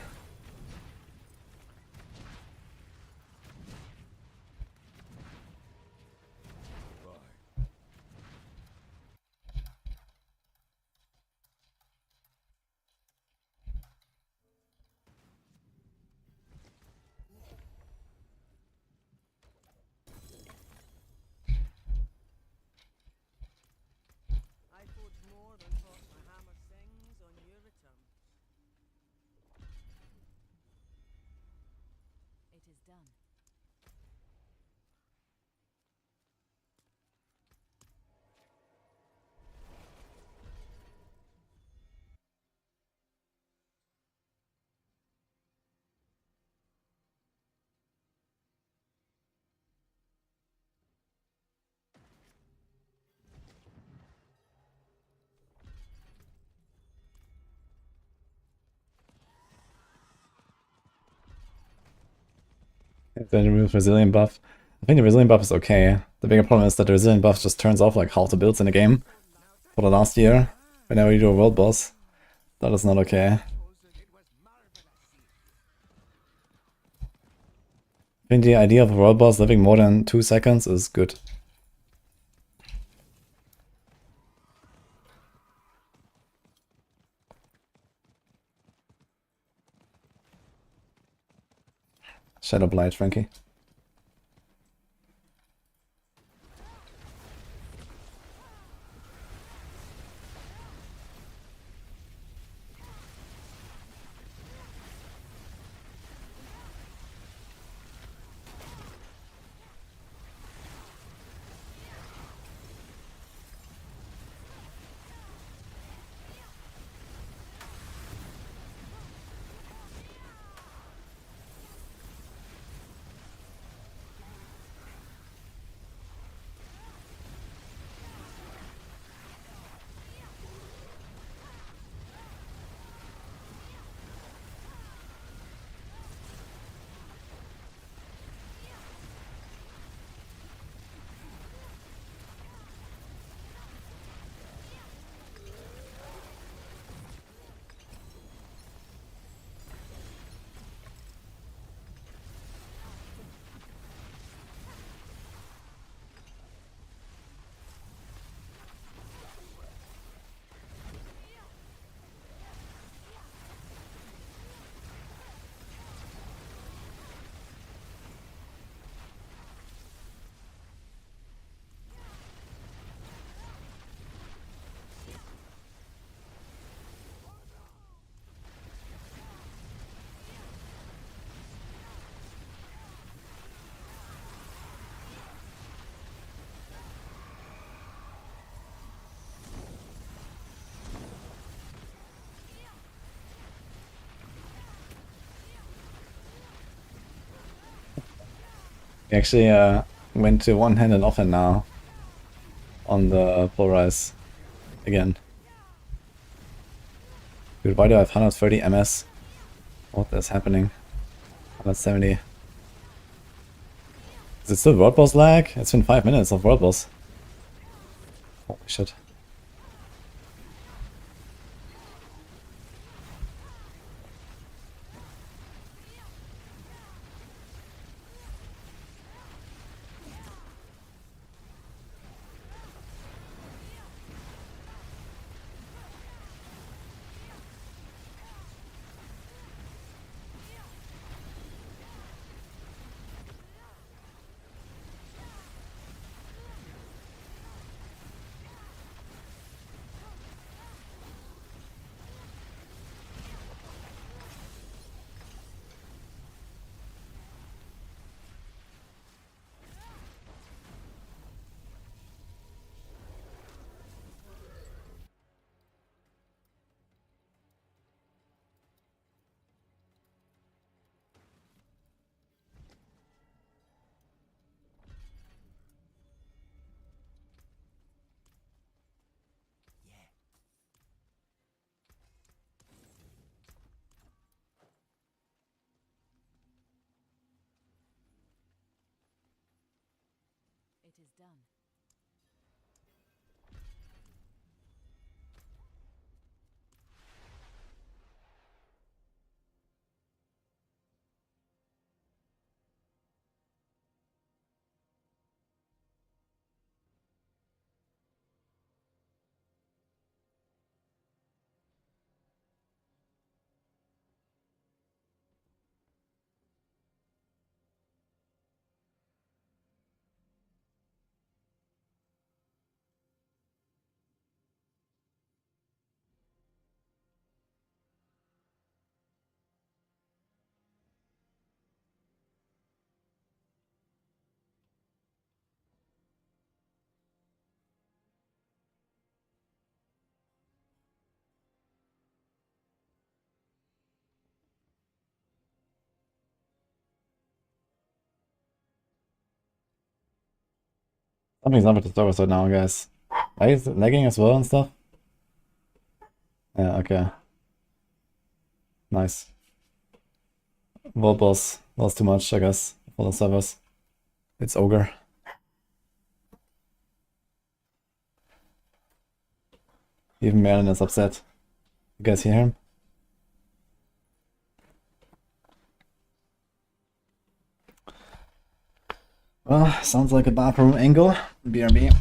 I forge more than what my hammer sings on your return. It is done. Then remove Resilient buff. I think the Resilient buff is okay. The bigger problem is that the Resilient buff just turns off like half the builds in the game for the last year. Whenever you do a world boss. That is not okay. I think the idea of a world boss living more than 2 seconds is good. Shadow Blight, Frankie. We actually went to one-handed offhand now on the Polarize again. Dude, why do I have 130 MS? What is happening? 170. Is it still World Boss lag? It's been 5 minutes of World Boss. Holy shit. It is done. Something's up with the servers right now, guys. Is it lagging as well and stuff? Yeah, okay. Nice. World boss was too much, I guess, for the servers. It's ogre. Even Merlin is upset. You guys hear him? Well, sounds like a bathroom angle. BRB.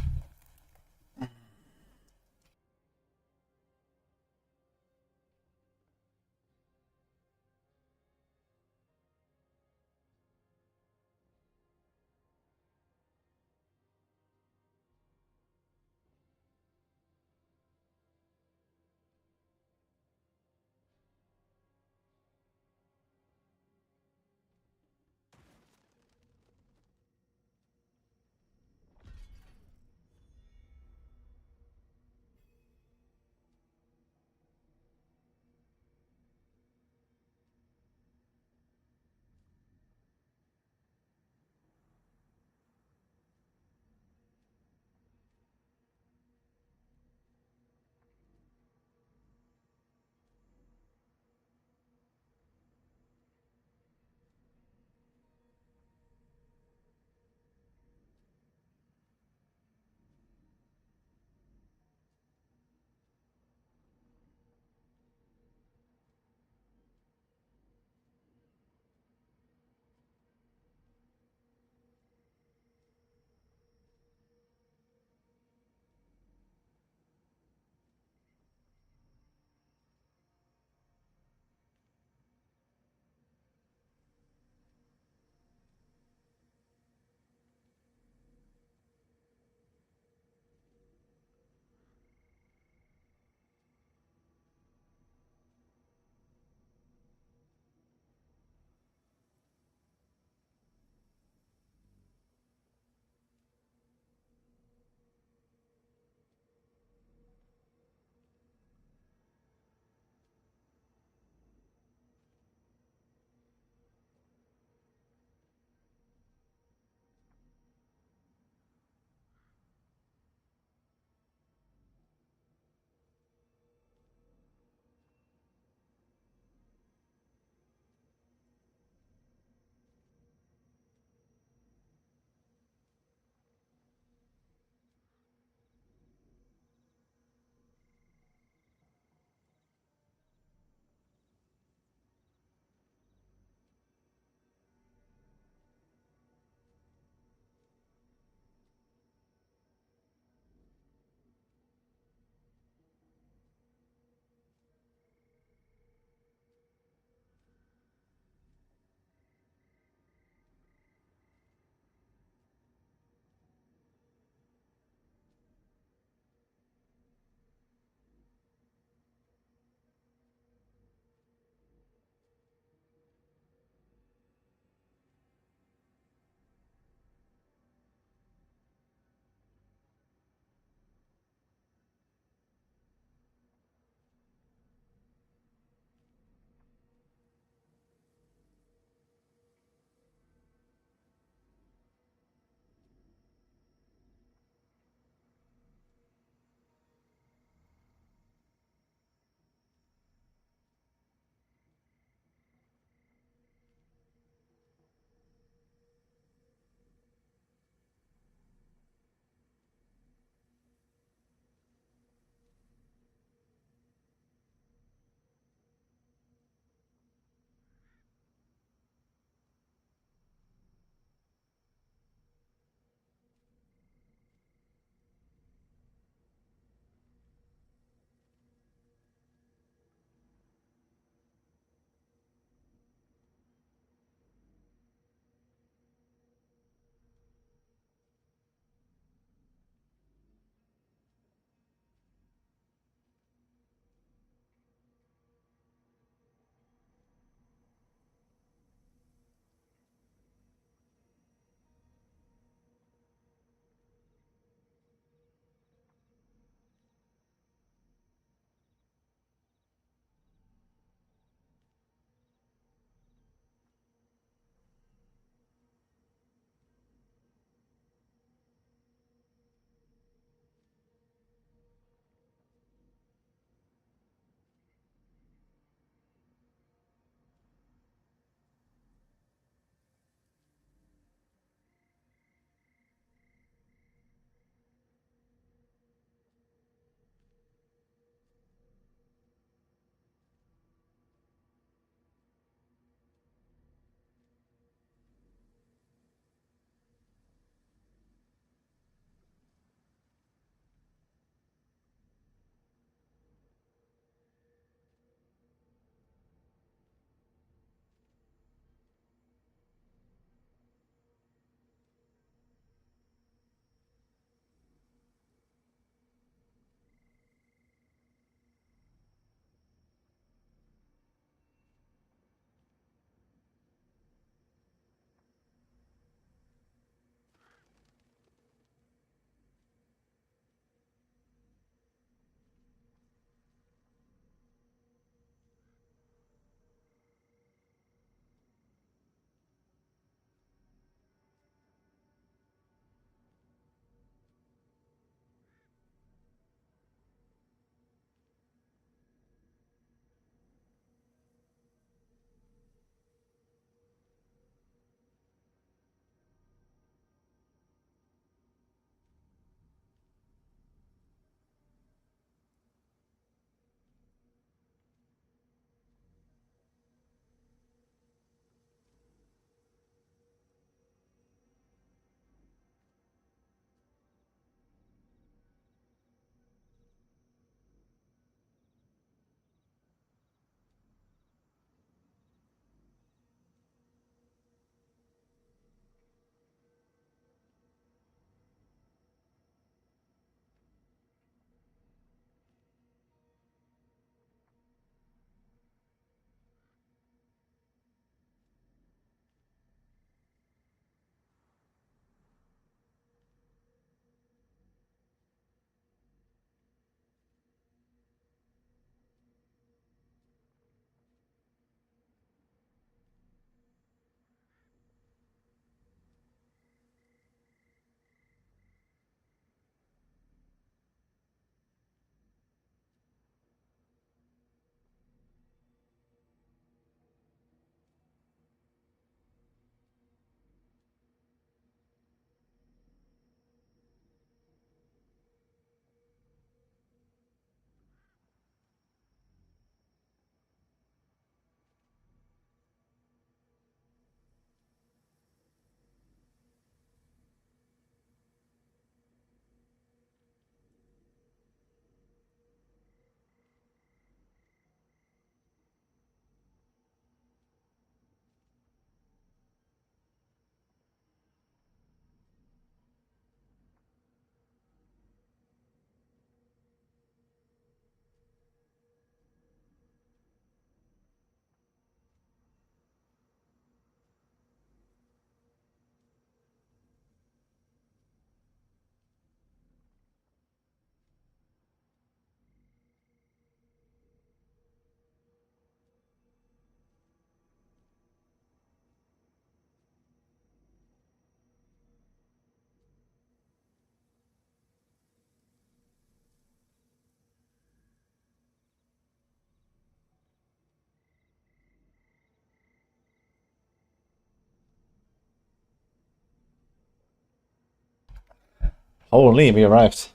Holy, we arrived.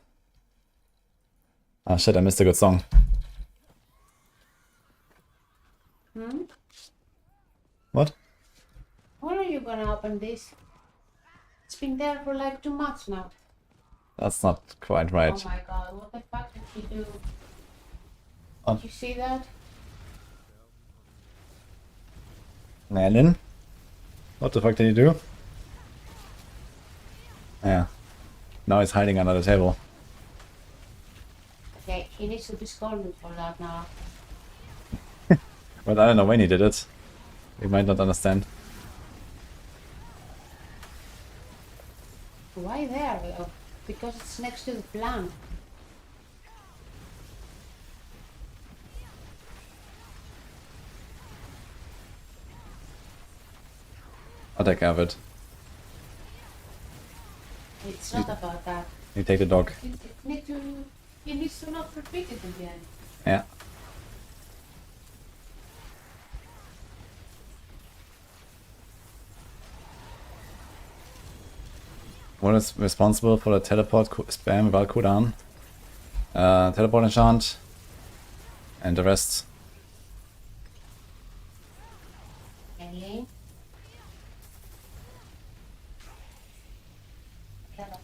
Ah shit, I missed a good song. What? When are you gonna open this? It's been there for like 2 months now. That's not quite right. Oh my god, what the fuck did you do? Oh. Did you see that? Merlin? What the fuck did he do? Yeah. Now he's hiding under the table. Okay, he needs to be scolded for that now. But I don't know when he did it. He might not understand. Why there? Because it's next to the plant. I'll take care of it. It's not about that. You take the dog. He needs to not repeat it again. Yeah. What is responsible for the teleport spam without cooldown? Teleport enchant. And the rest. Any? Any?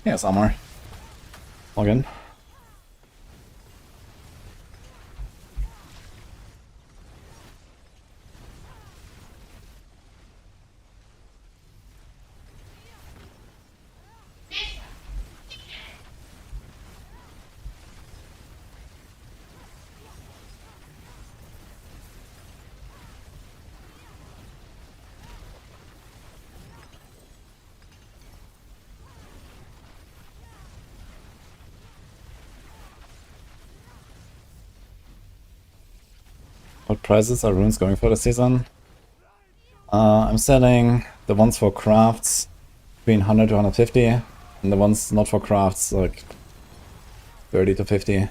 Yes, armor. Login. What prices are runes going for this season? I'm selling the ones for crafts between 100 to 150, and the ones not for crafts like 30 to 50.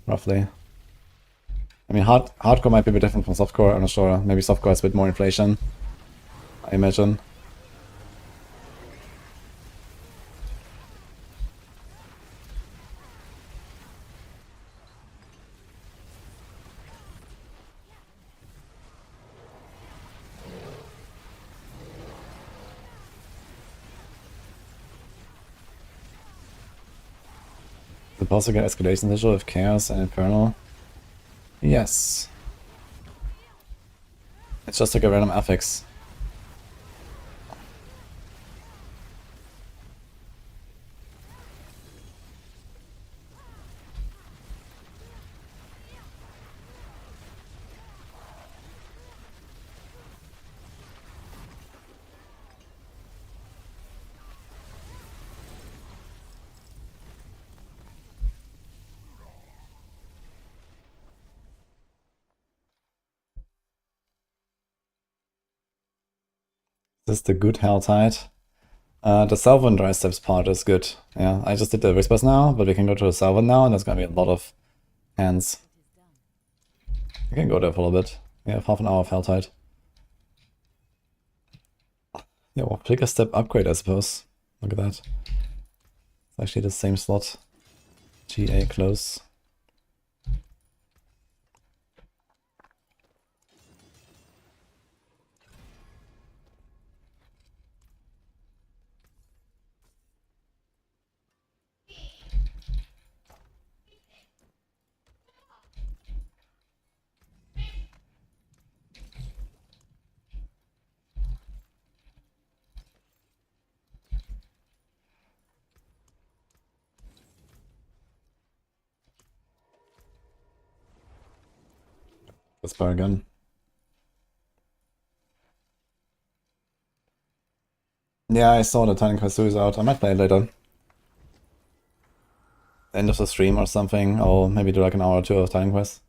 Roughly. I mean, hardcore might be a bit different from softcore, I'm not sure. Maybe softcore has a bit more inflation, I imagine. The boss will get escalation visual with Chaos and Infernal. Yes. It's just like a random affix. This is the good Helltide. The Salvin dry steps part is good. Yeah, I just did the Whispers now, but we can go to the Salvin now, and there's gonna be a lot of hands. can go there for a little bit. We have half an hour of Helltide. Yeah, well, pick a step upgrade, I suppose. Look at that. It's actually the same slot. GA close. That's Barb. Yeah, I saw the Titan Quest 2 is out. I might play it later. End of the stream or something. I'll maybe do like an hour or two of Titan Quest.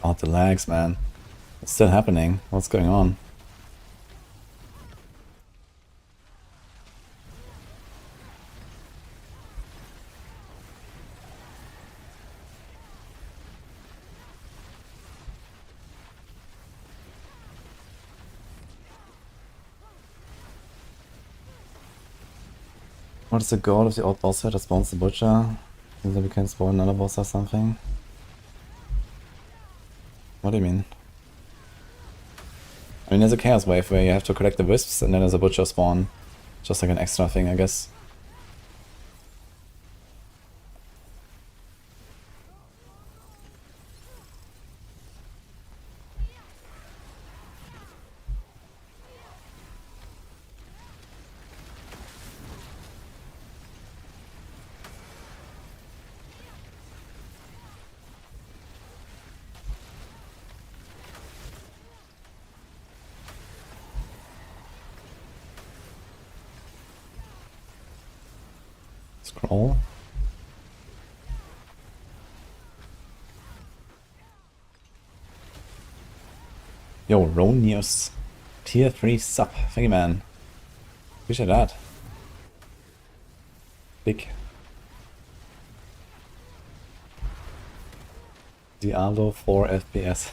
God, the lags, man. It's still happening. What's going on? What is the goal of the old boss fight that spawns the butcher? Is that we can spawn another boss or something? What do you mean? I mean, there's a chaos wave where you have to collect the wisps and then there's a butcher spawn. Just like an extra thing, I guess. Scroll. Yo, Ronius. Tier 3 sub. Thank you, man. Appreciate that. Big. Diablo 4 FPS.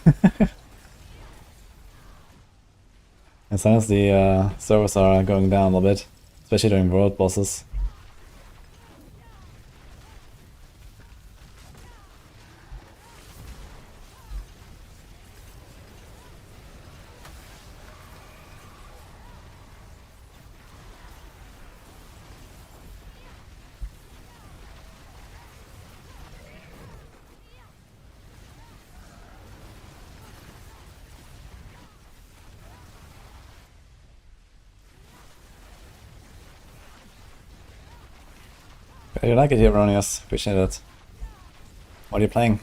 As long as the servers are going down a little bit, especially during world bosses. You like it here, Ronius. Appreciate it. What are you playing?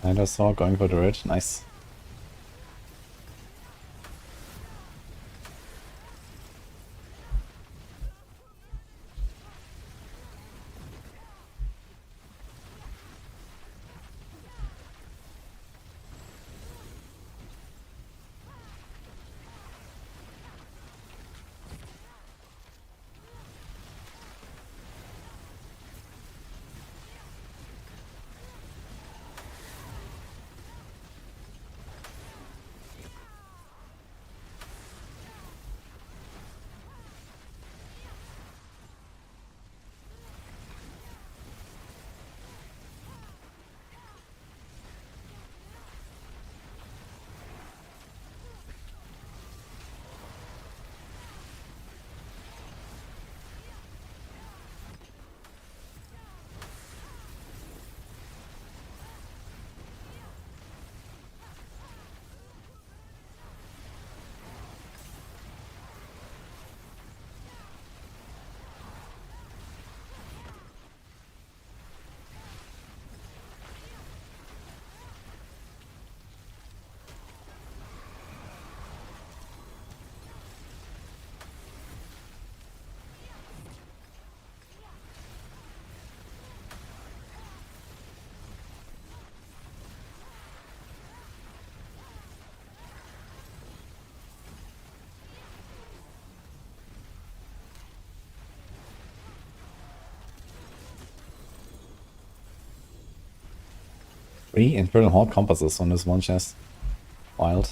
And I saw going for Druid. Nice. 3 Infernal Horde compasses on this one chest. Wild.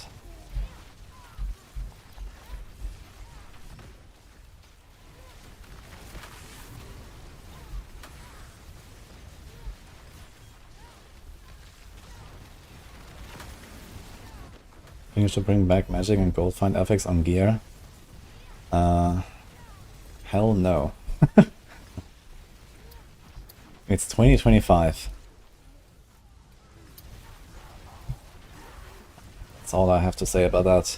I think you should bring back magic and gold find effects on gear. Hell no. It's 2025. That's all I have to say about that.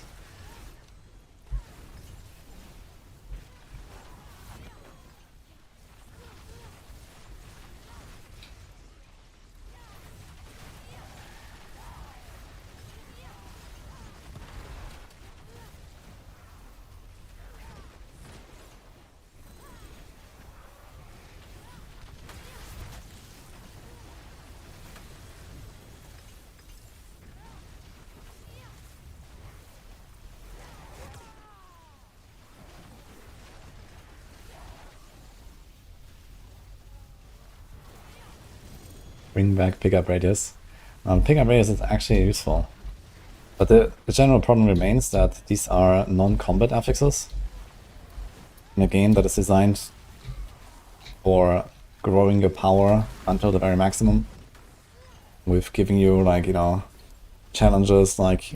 Bring back pickup radius. Pickup radius is actually useful. But the general problem remains that these are non-combat affixes in a game that is designed for growing your power until the very maximum, with giving you, like, you know, challenges like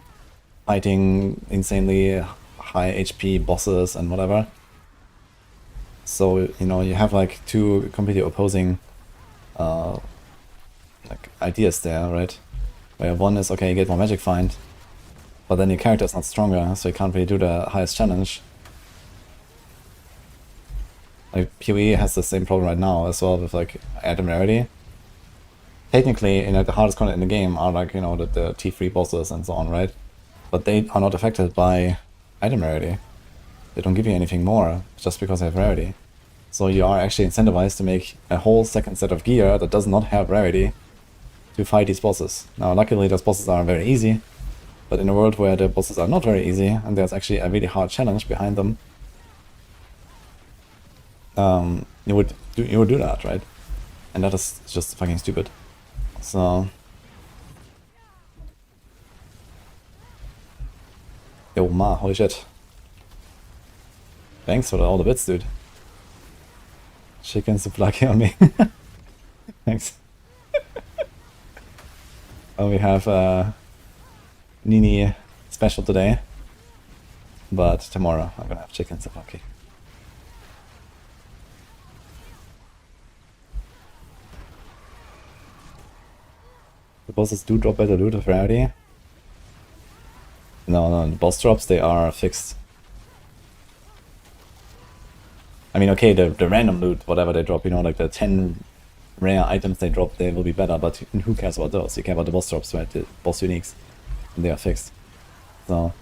fighting insanely high HP bosses and whatever. So, you know, you have like two completely opposing like ideas there, right? Where one is, okay, you get more magic find, but then your character is not stronger, so you can't really do the highest challenge. Like, PoE has the same problem right now as well with, like, item rarity. Technically, you know, the hardest content in the game are, like, you know, the T3 bosses and so on, right? But they are not affected by item rarity. They don't give you anything more just because they have rarity. So you are actually incentivized to make a whole second set of gear that does not have rarity to fight these bosses. Now, luckily, those bosses are very easy, but in a world where the bosses are not very easy and there's actually a really hard challenge behind them, you would do that, right? And that is just fucking stupid. So, yo, ma, holy shit! Thanks for all the bits, dude. Chicken souvlaki on me. Thanks. Oh, we have Nini special today, but tomorrow I'm gonna have chicken souvlaki. The bosses do drop better loot of rarity. No, the boss drops, they are fixed. I mean, okay, the random loot, whatever they drop, you know, like the 10 rare items they drop, they will be better, but who cares about those? You care about the boss drops, right? The boss uniques, and they are fixed. So,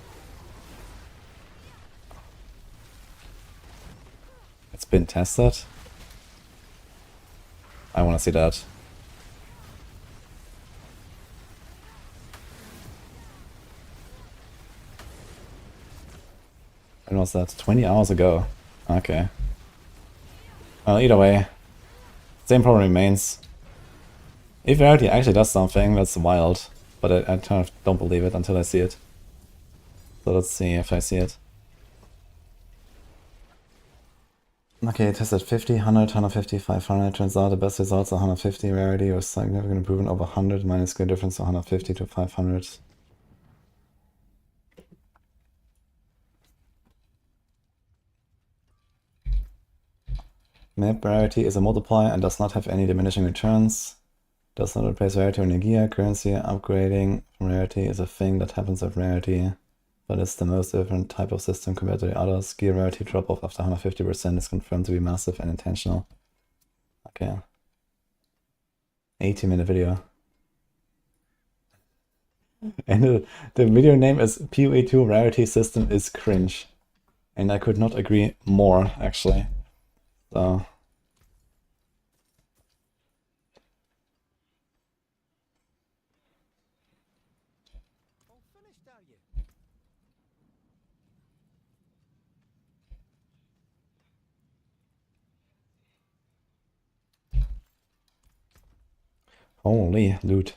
it's been tested. I want to see that. When was that? 20 hours ago. Okay. Well, either way, same problem remains. If rarity actually does something, that's wild, but I kind of don't believe it until I see it. So let's see if I see it. Okay, I tested 50, 100, 150, 500. Turns out the best results are 150 rarity or significant improvement over 100 minus skill difference to 150 to 500. Map rarity is a multiplier and does not have any diminishing returns. Does not replace rarity on your gear. Currency upgrading from rarity is a thing that happens with rarity, but it's the most different type of system compared to the others. Gear rarity drop off after 150% is confirmed to be massive and intentional. Okay. 80-minute video. And the video name is PoE2 Rarity System is cringe. And I could not agree more, actually. So. All finished, are you? Holy loot.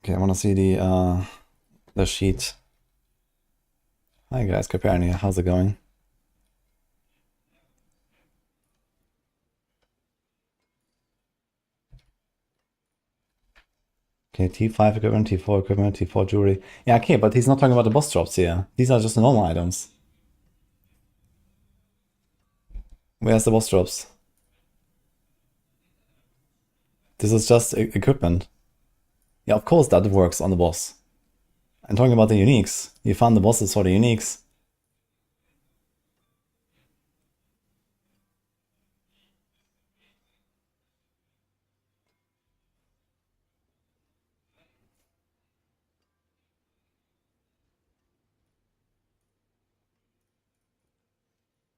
Okay, I wanna see the sheet. Hi guys, Coperni, how's it going? Okay, T5 equipment, T4 equipment, T4 jewelry. Yeah, okay, but he's not talking about the boss drops here. These are just normal items. Where's the boss drops? This is just equipment. Yeah, of course that works on the boss. I'm talking about the uniques. You found the bosses for the uniques.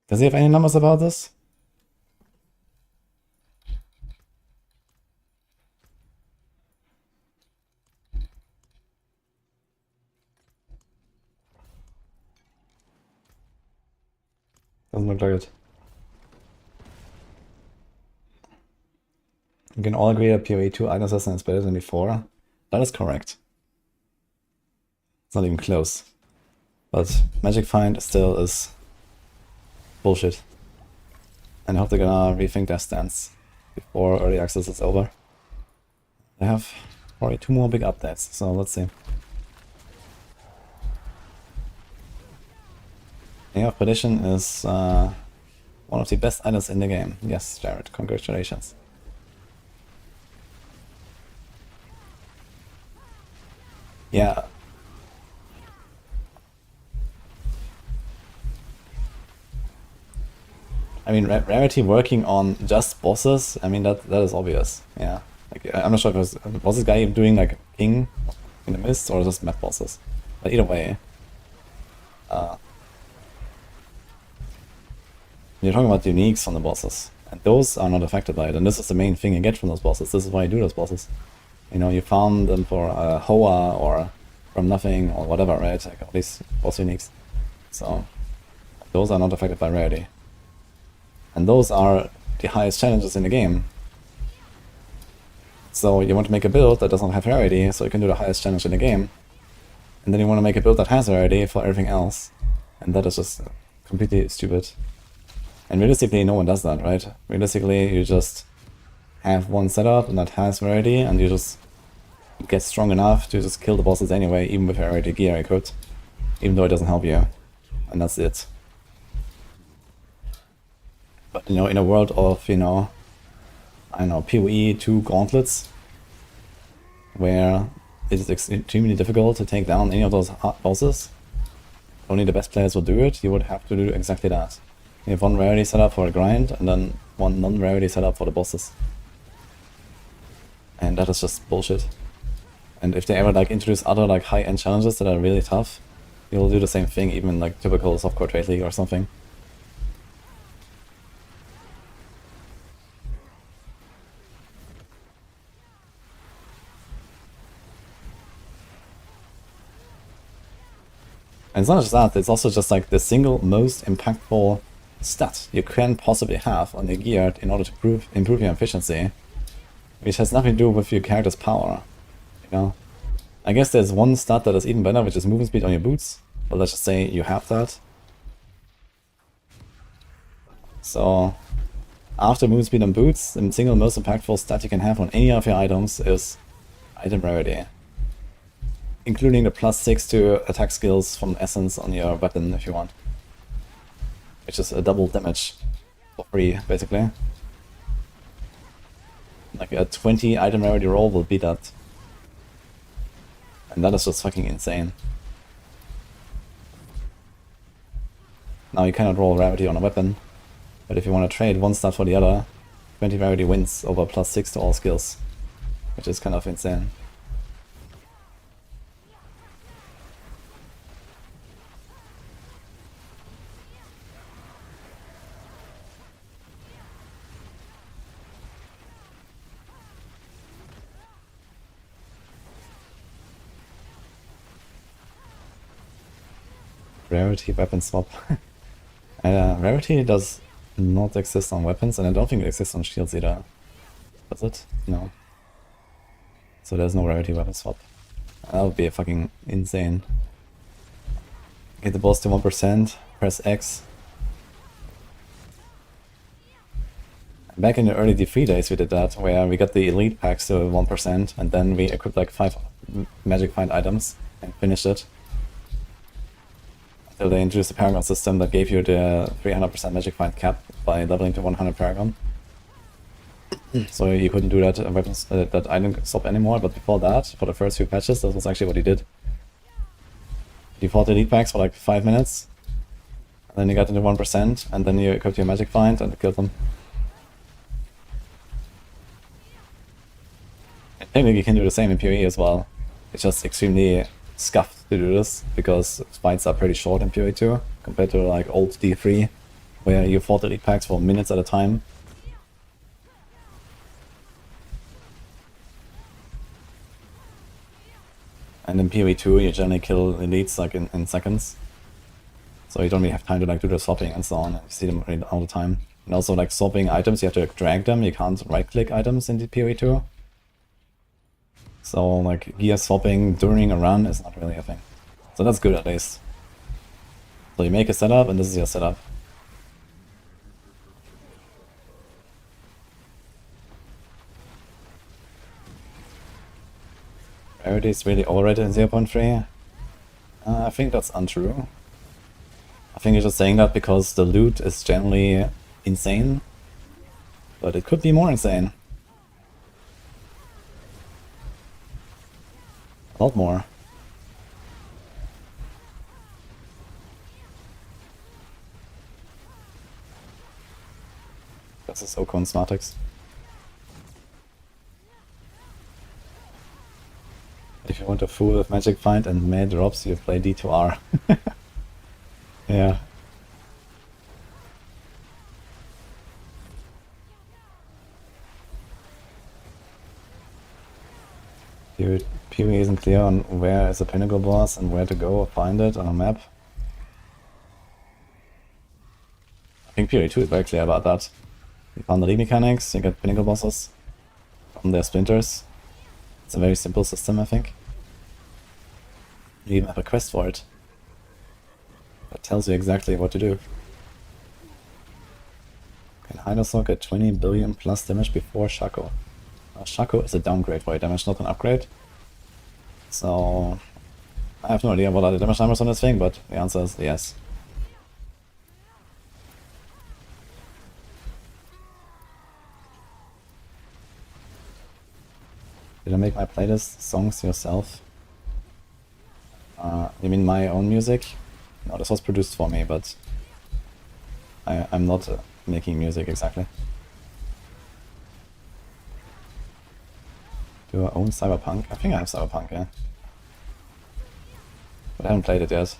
Does he have any numbers about this? Doesn't look like it. You can all agree that PoE 2 item assassin is better than before. That is correct. It's not even close. But Magic Find still is bullshit. And I hope they're gonna rethink their stance before early access is over. They have probably 2 more big updates, so let's see. Yeah, Perdition is one of the best items in the game. Yes, Jared, congratulations. Yeah. I mean, Rarity working on just bosses, I mean, that is obvious. Yeah. Like, I'm not sure if was this guy doing like King in the Mist or just map bosses. But either way. You're talking about the uniques on the bosses. And those are not affected by it. And this is the main thing you get from those bosses. This is why you do those bosses. You know, you farm them for Hoa or from nothing or whatever, right? Like all these boss uniques. So those are not affected by rarity. And those are the highest challenges in the game. So you want to make a build that doesn't have rarity, so you can do the highest challenge in the game. And then you want to make a build that has rarity for everything else. And that is just completely stupid. And realistically, no one does that, right? Realistically, you just have one setup and that has rarity, and you just get strong enough to just kill the bosses anyway, even with rarity gear equipped. Even though it doesn't help you. And that's it. But, you know, in a world of, you know, I don't know, PoE 2 gauntlets, where it is extremely difficult to take down any of those bosses, only the best players will do it, you would have to do exactly that. You have one rarity setup for a grind, and then one non-rarity setup for the bosses. And that is just bullshit. And if they ever like introduce other like high-end challenges that are really tough, you'll do the same thing, even in like typical softcore trade league or something. And it's not just that, it's also just like the single most impactful stat you can possibly have on your gear in order to improve your efficiency, which has nothing to do with your character's power, you know? I guess there's one stat that is even better, which is movement speed on your boots, but let's just say you have that. So, after movement speed on boots, the single most impactful stat you can have on any of your items is item rarity. Including the +6 to attack skills from Essence on your weapon if you want. Which is a double damage for free, basically. Like a 20 item rarity roll will beat that. And that is just fucking insane. Now you cannot roll rarity on a weapon, but if you want to trade one stat for the other, 20 rarity wins over +6 to all skills. Which is kind of insane. Rarity weapon swap. Rarity does not exist on weapons, and I don't think it exists on shields either. Does it? No. So there's no rarity weapon swap. That would be fucking insane. Get the boss to 1%, press X. Back in the early D3 days we did that, where we got the elite packs to 1%, and then we equipped like 5 magic find items and finished it. Until they introduced the paragon system that gave you the 300% magic find cap by leveling to 100 paragon. So you couldn't do that that item swap anymore, but before that, for the first few patches, that was actually what he did. He fought elite packs for like 5 minutes, and then you got into 1%, and then you equipped your magic find and killed them. And technically you can do the same in PoE as well. It's just extremely scuffed to do this, because fights are pretty short in PoE 2, compared to like old D3, where you fought elite packs for minutes at a time. And in PoE 2 you generally kill elites like in seconds. So you don't really have time to like do the swapping and so on, and you see them really all the time. And also like swapping items, you have to drag them, you can't right click items in the PoE 2. So like gear swapping during a run is not really a thing. So that's good at least. So you make a setup and this is your setup. Rarity is really overrated in 0.3. I think that's untrue. I think you're just saying that because the loot is generally insane. But it could be more insane. A lot more. This is Ocon Smartex. If you want to fool with magic find and mad drops, you play D2R. Yeah. Dude, PoE isn't clear on where is the pinnacle boss and where to go or find it on a map. I think PoE 2 is very clear about that. You found the league mechanics, you get pinnacle bosses from their splinters. It's a very simple system, I think. You even have a quest for it. That tells you exactly what to do. Can Sorc get 20 billion plus damage before Shaco? Shaco is a downgrade for a damage, not an upgrade. So I have no idea what are the damage numbers on this thing, but the answer is yes. Did I make my playlist songs yourself? You mean my own music? No, this was produced for me, but I'm not making music exactly. Do I own Cyberpunk? I think I have Cyberpunk, yeah. But I haven't played it yet.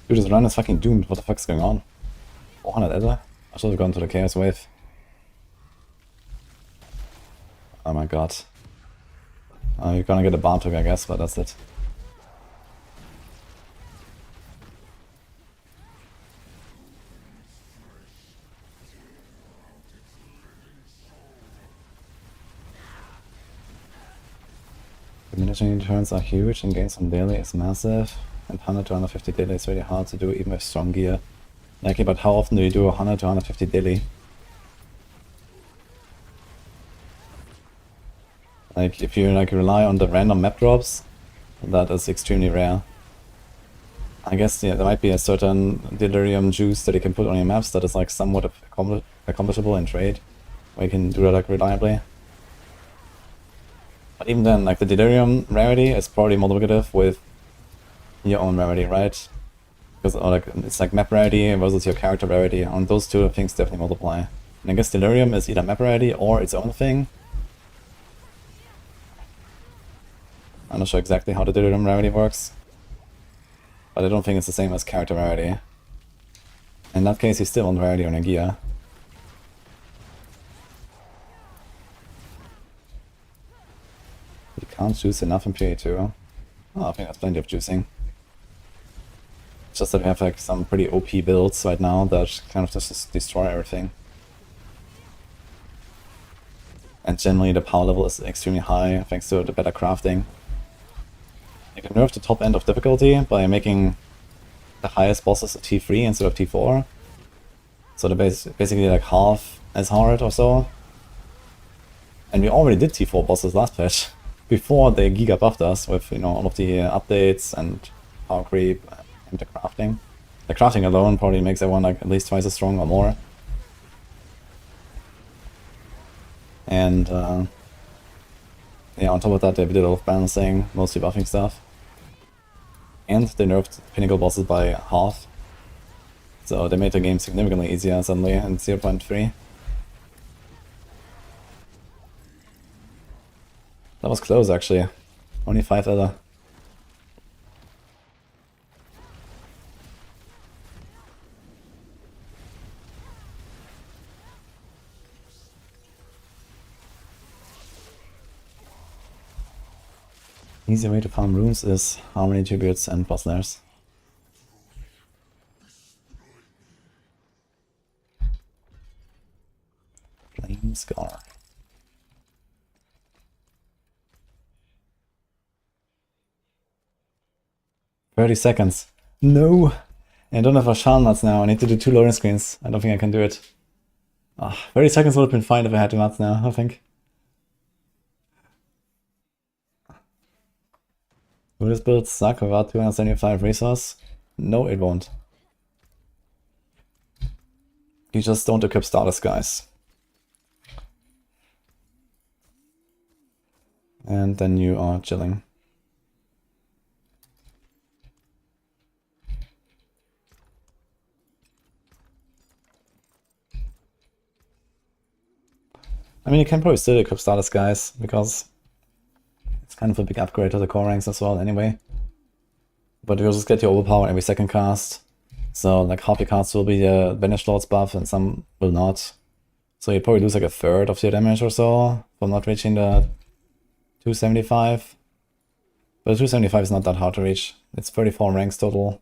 Dude, this run is fucking doomed. What the fuck's going on? 400 Ether? I should have gone to the Chaos Wave. Oh my god. You're gonna get a Barb hook, I guess, but that's it. Diminishing returns are huge, and gains on daily is massive, and 100 to 150 daily is really hard to do even with strong gear. Like, but how often do you do 100 to 150 daily? Like, if you like rely on the random map drops, that is extremely rare. I guess, yeah, there might be a certain delirium juice that you can put on your maps that is like somewhat accomplishable in trade, where you can do that like reliably. But even then, like the delirium rarity is probably multiplicative with your own rarity, right? Because like it's like map rarity versus your character rarity, and those two things definitely multiply. And I guess delirium is either map rarity or its own thing. I'm not sure exactly how the delirium rarity works, but I don't think it's the same as character rarity. In that case, you still want rarity on your gear. You can't juice enough in PoE 2. Oh, I think that's plenty of juicing. It's just that we have like some pretty OP builds right now that kind of just destroy everything. And generally the power level is extremely high thanks to the better crafting. You can nerf the top end of difficulty by making the highest bosses a T3 instead of T4. So they're basically like half as hard or so. And we already did T4 bosses last patch, before they giga buffed us with, you know, all of the updates and power creep and the crafting. The crafting alone probably makes everyone like at least twice as strong or more. And yeah, on top of that they did a lot of balancing, mostly buffing stuff. And they nerfed pinnacle bosses by half. So they made the game significantly easier suddenly in 0.3. That was close actually. Only 5 other. Easy way to farm runes is harmony tributes and boss lairs. Flame Scar. "30 seconds. No! I don't have a Shan nuts now. I need to do 2 loading screens. I don't think I can do it. 30 seconds would have been fine if I had the nuts now, I think. Will this build suck without 275 resource? No, it won't. You just don't equip starters, guys. And then you are chilling. I mean, you can probably still equip starters, guys, because it's kind of a big upgrade to the core ranks as well anyway. But you'll just get your overpower every second cast. So like half your cards will be the Banished Lord's buff and some will not. So you probably lose like a third of your damage or so from not reaching the 275. But the 275 is not that hard to reach. It's 34 ranks total.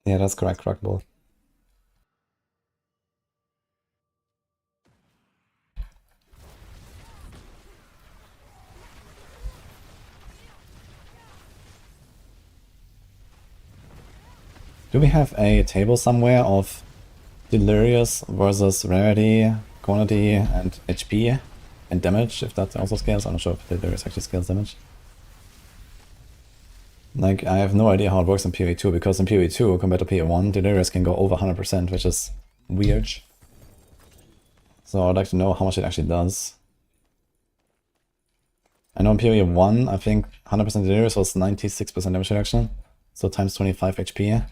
Yeah, that's correct, Crackball. Do we have a table somewhere of Delirious versus Rarity, Quantity, and HP and damage, if that also scales? I'm not sure if Delirious actually scales damage. Like, I have no idea how it works in PoE2, because in PoE2, compared to PoE1, Delirious can go over 100%, which is weird. So I'd like to know how much it actually does. I know in PoE1, I think 100% Delirious was 96% damage reduction, so times 25 HP.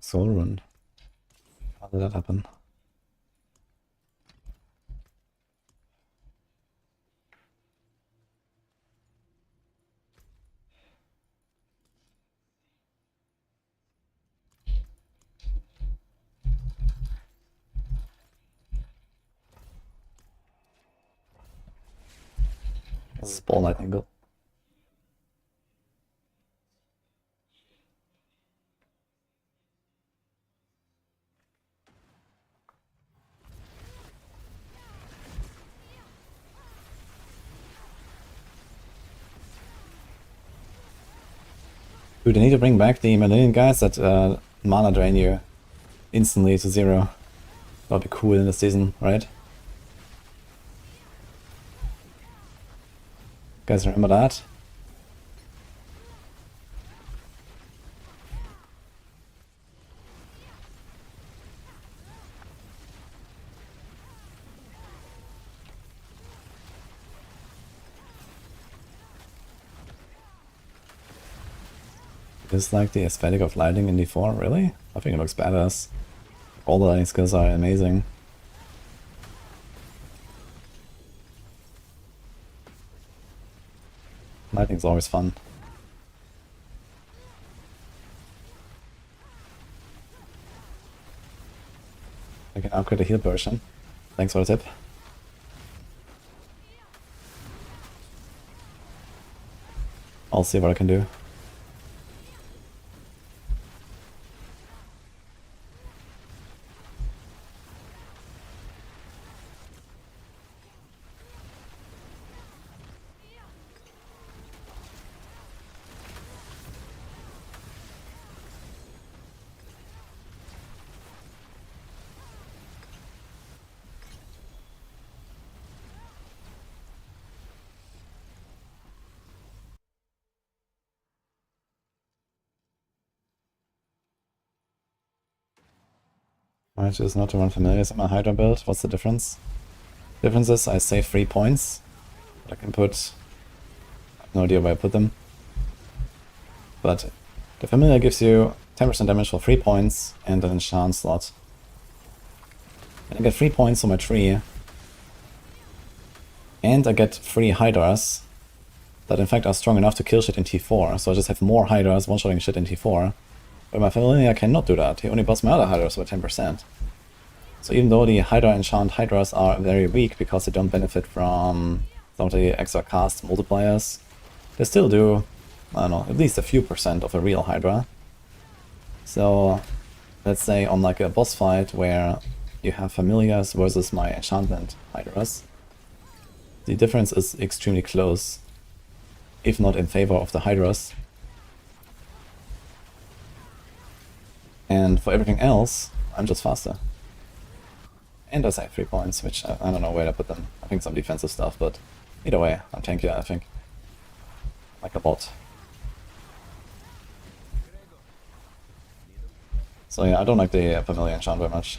Soul Rune. How did that happen? This is ball lightning go. Dude, they need to bring back the Millennium guys that mana drain you instantly to 0. That would be cool in this season, right? Guys, remember that? Dislike the aesthetic of lighting in D4, really? I think it looks badass. All the lighting skills are amazing. Lighting's always fun. I can upgrade the heal version. Thanks for the tip. I'll see what I can do. I choose not to run familiars in my Hydra build. What's the difference? Difference is I save 3 points. I can put... I have no idea where I put them. But the familiar gives you 10% damage for 3 points and an enchant slot. And I get 3 points for my tree. And I get 3 Hydras that in fact are strong enough to kill shit in T4. So I just have more Hydras one-shotting shit in T4. But my familiar cannot do that. He only buffs my other Hydras by 10%. So even though the Hydra enchant Hydras are very weak because they don't benefit from some of the extra cast multipliers, they still do, I don't know, at least a few percent of a real Hydra. So let's say on like a boss fight where you have familiars versus my enchantment Hydras, the difference is extremely close, if not in favor of the Hydras. And for everything else, I'm just faster. And I save 3 points, which I don't know where to put them. I think some defensive stuff, but either way, I'm tankier, I think. Like a bot. So yeah, I don't like the familiar enchant very much.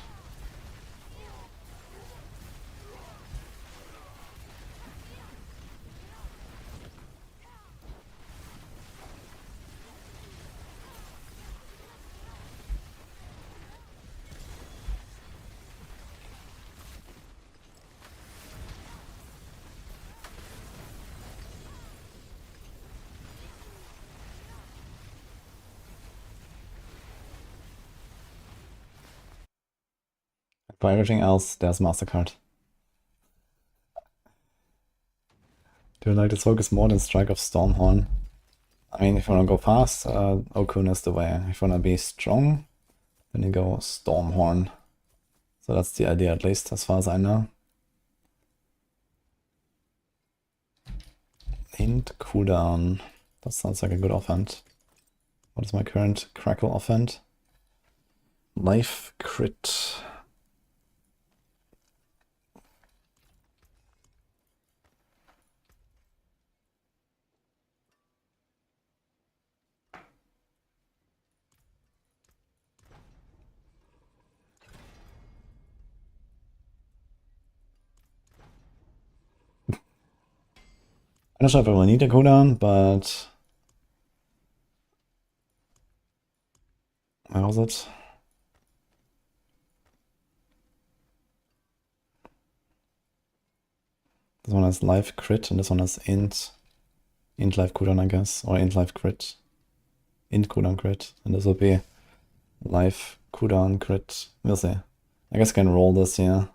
For everything else, there's MasterCard. Do you like this focus more than Strike of Stormhorn? I mean, if you want to go fast, Okun is the way. If you want to be strong, then you go Stormhorn. So that's the idea, at least, as far as I know. Hint cooldown. That sounds like a good offhand. What is my current Crackle offhand? Life crit. I'm not sure if I will need a cooldown, but... Where was it? This one has life crit, and this one has int life cooldown, I guess, or int life crit. Int cooldown crit, and this will be life cooldown crit. We'll see. I guess I can roll this here.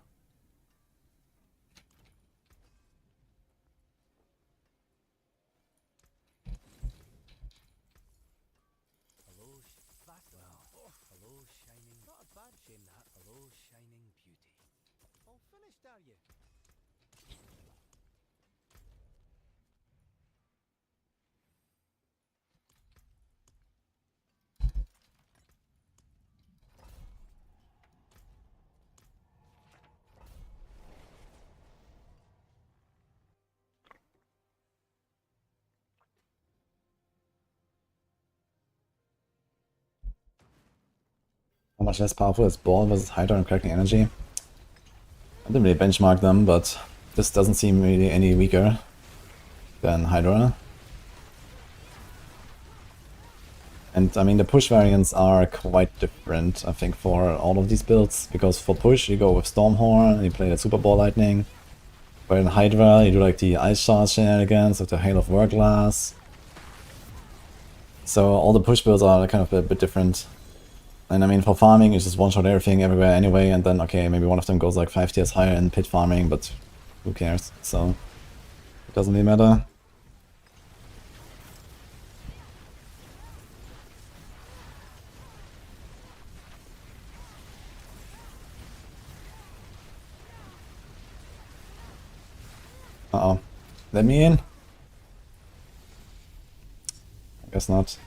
How much less powerful is Ball versus Hydra and Cracking Energy? I didn't really benchmark them, but this doesn't seem really any weaker than Hydra. And I mean, the push variants are quite different, I think, for all of these builds. Because for push, you go with Stormhorn, you play the Super Ball Lightning. But in Hydra, you do like the Ice Shard shenanigans with the Hail of Warglass. So all the push builds are kind of a bit different. And I mean, for farming, you just one-shot everything everywhere anyway, and then, okay, maybe one of them goes like 5 tiers higher in pit farming, but who cares? So, it doesn't really matter. Uh-oh. Let me in? I guess not.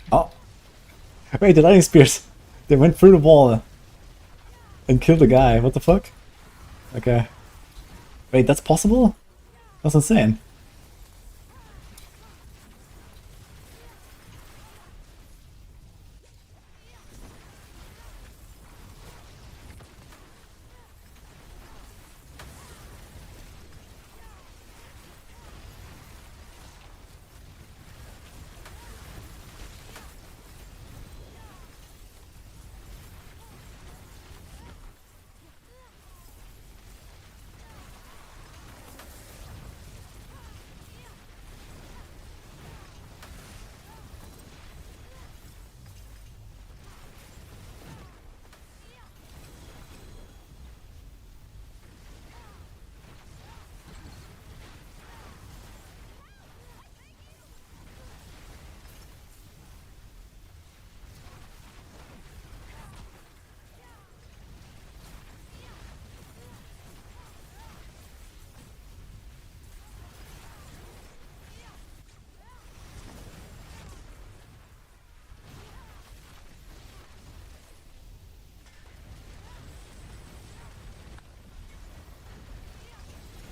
Oh! Wait, the lightning spears! They went through the wall and killed the guy. What the fuck? Okay. Wait, that's possible? That's insane.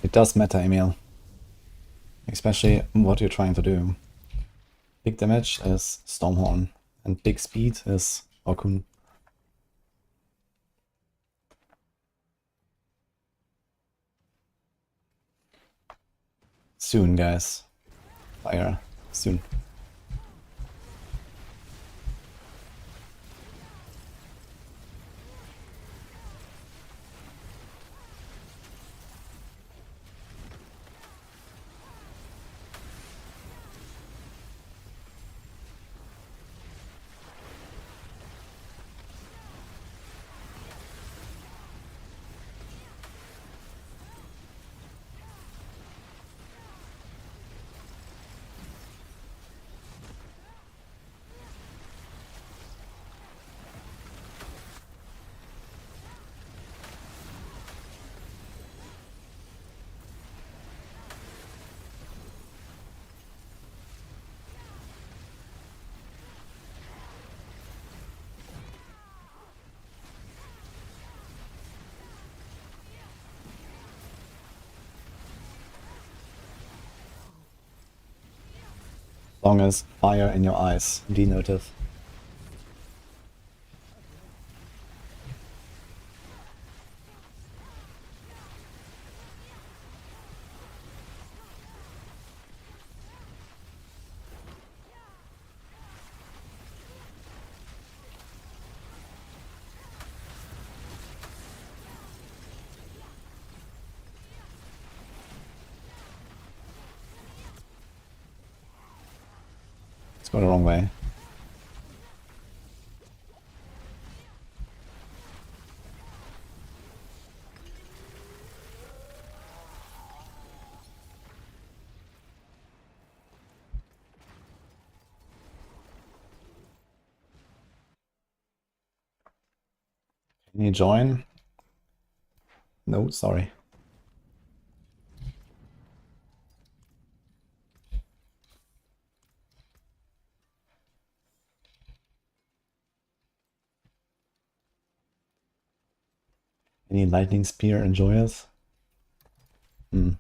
It does matter, Emil. Especially what you're trying to do. Big damage is Stormhorn, and big speed is Okun. Soon, guys. Fire. Soon. Long as fire in your eyes, denotive. It's going the wrong way. Can you join? No, sorry. Any lightning spear enjoyers? Hmm.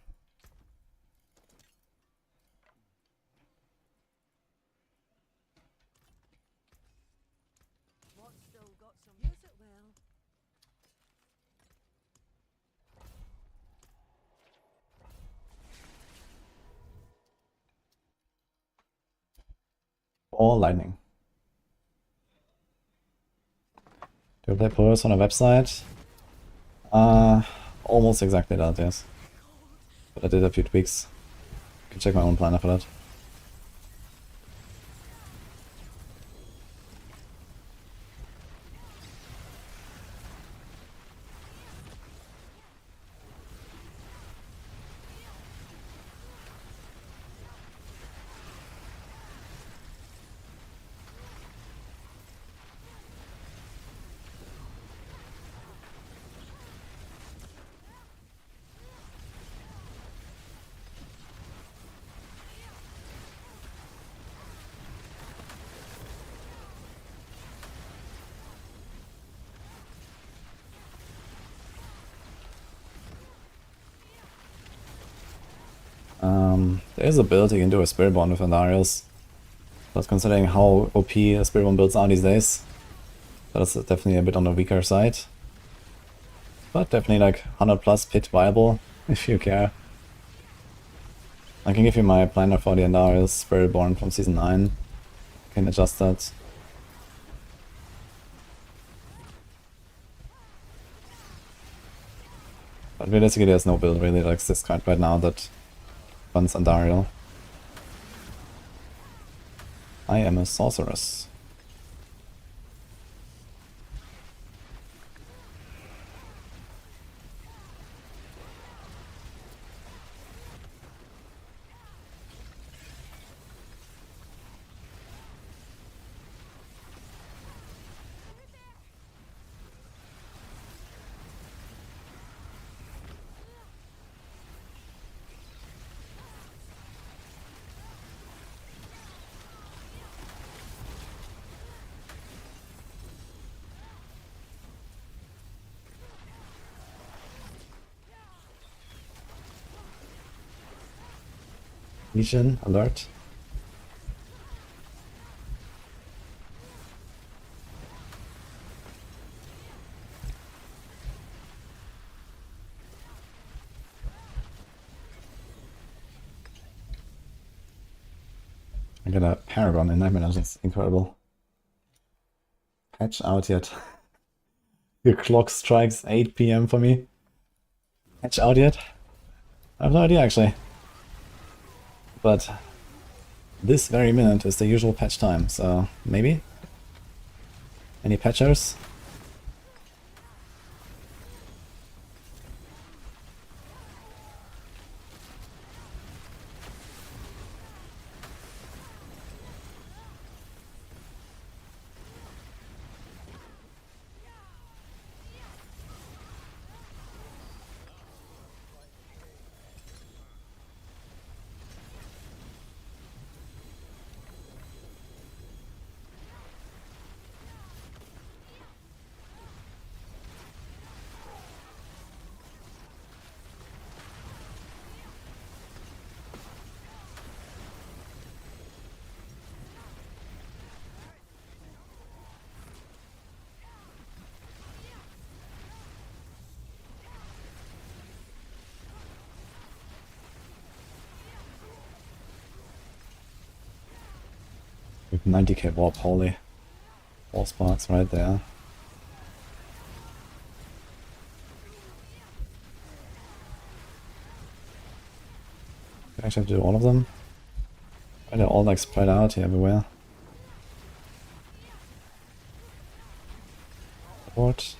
What's still got some use it well. or lightning. Do I play players on a website? Almost exactly that, yes. But I did a few tweaks. You can check my own planner for that. There is a build you can do a Spiritborn with Endarials. But considering how OP Spiritborn builds are these days, that's definitely a bit on the weaker side. But definitely like 100 plus pit viable, if you care. I can give you my planner for the Endarials Spiritborn from Season 9. You can adjust that. But realistically there's no build really like this kind right now that runs Andariel. I am a sorceress. Legion, alert. I got a paragon in Nightmare Dungeons, incredible. Patch out yet. Your clock strikes 8 PM for me. Patch out yet? I have no idea actually. But this very minute is the usual patch time, so maybe? Any patchers? With 90k warp, holy. 4 sparks right there. Do I actually have to do all of them? Why are they all like spread out here everywhere? What?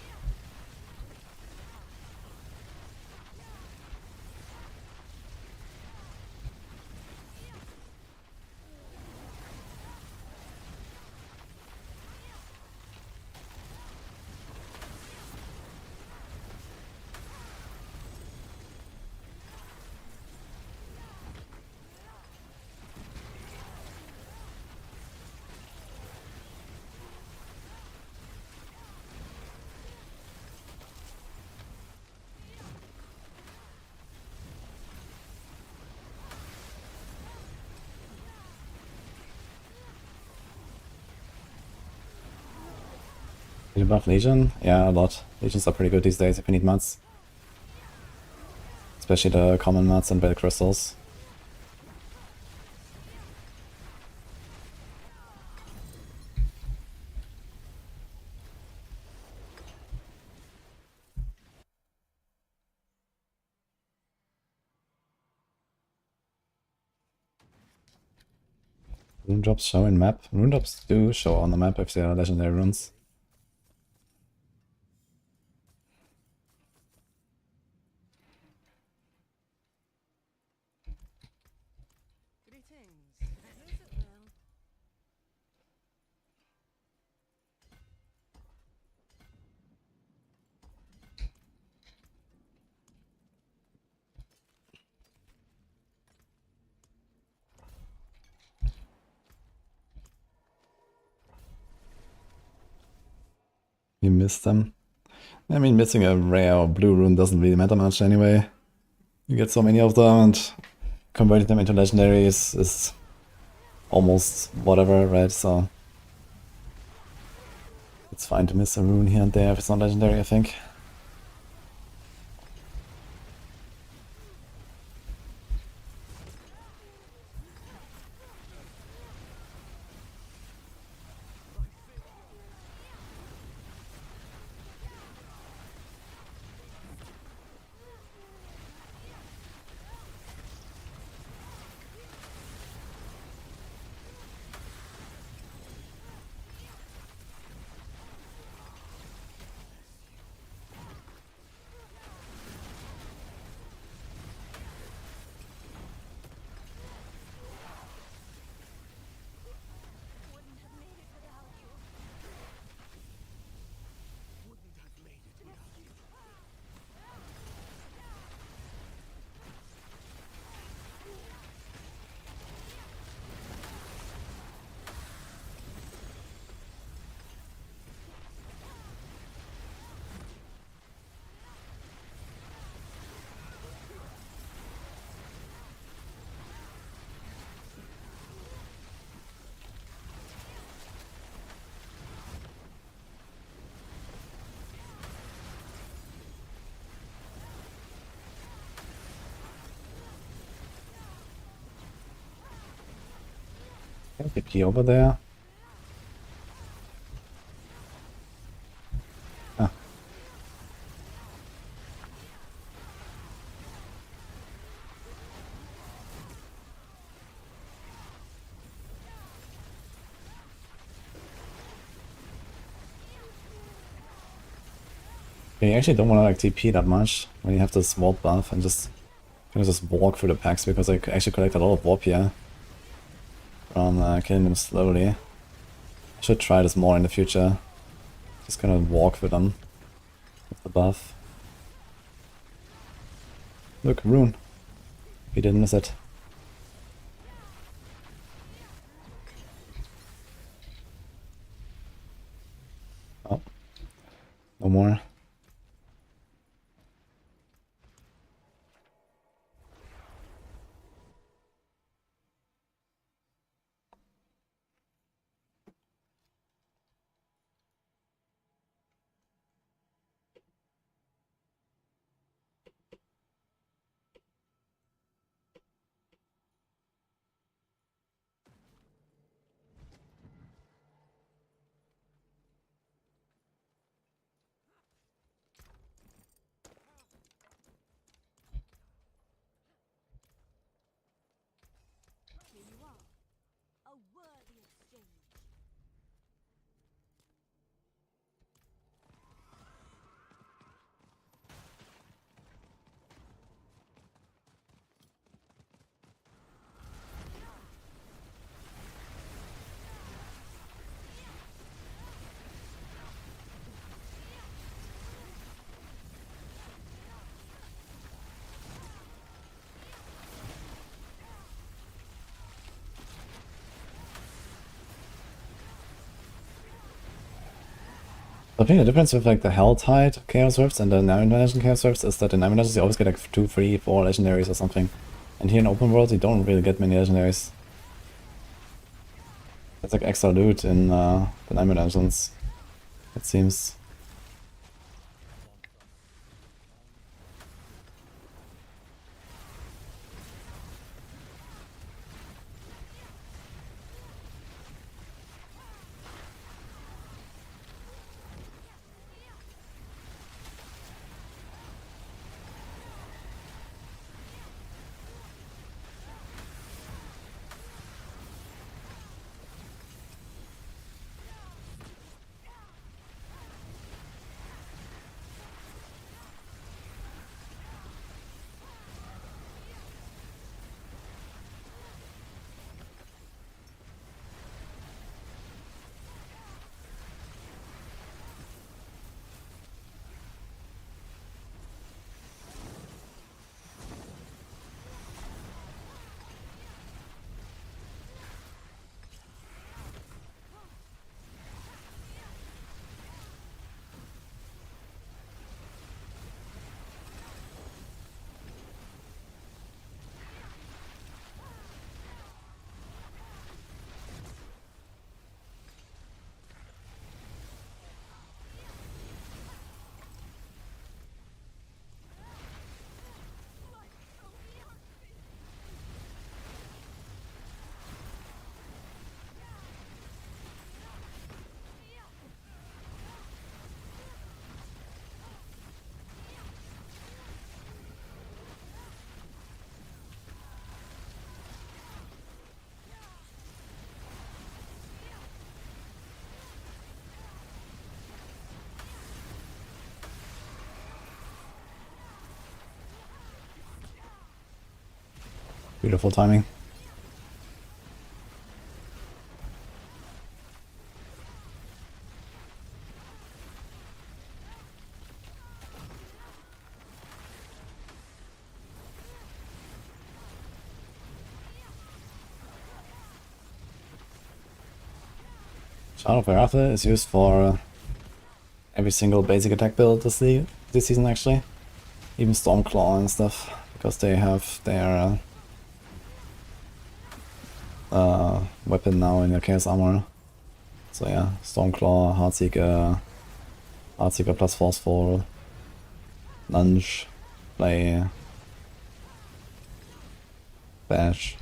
Did you buff Legion? Yeah, a lot. Legions are pretty good these days if you need mats. Especially the common mats and bell crystals. Rune drops show in map. Rune drops do show on the map if they are legendary runes. Greetings. Use it well. You missed them. I mean, missing a rare or blue rune doesn't really matter much anyway. You get so many of them, and converting them into legendaries is almost whatever, right? So it's fine to miss a rune here and there if it's not legendary, I think. PP over there. Ah. You actually don't want to like TP that much when you have this warp buff and just kind of just walk through the packs, because I actually collect a lot of warp here from killing them slowly. I should try this more in the future. Just kind of walk through them with the buff. Look, rune. He didn't miss it. Oh, no more. Here you are. A worthy exchange. I think the difference with like the Helltide Chaos Rifts and the 9th Dimension Chaos Rifts is that in 9th Dimensions you always get like 2, 3, 4 legendaries or something. And here in open world you don't really get many legendaries. It's like extra loot in the 9th Dimensions, it seems. Beautiful timing. Shadow of Aratha is used for every single basic attack build this season actually. Even Stormclaw and stuff, because they have their weapon now in their Chaos Armor. So yeah, Stormclaw, Heartseeker plus Forceful, Lunge, Play, Bash,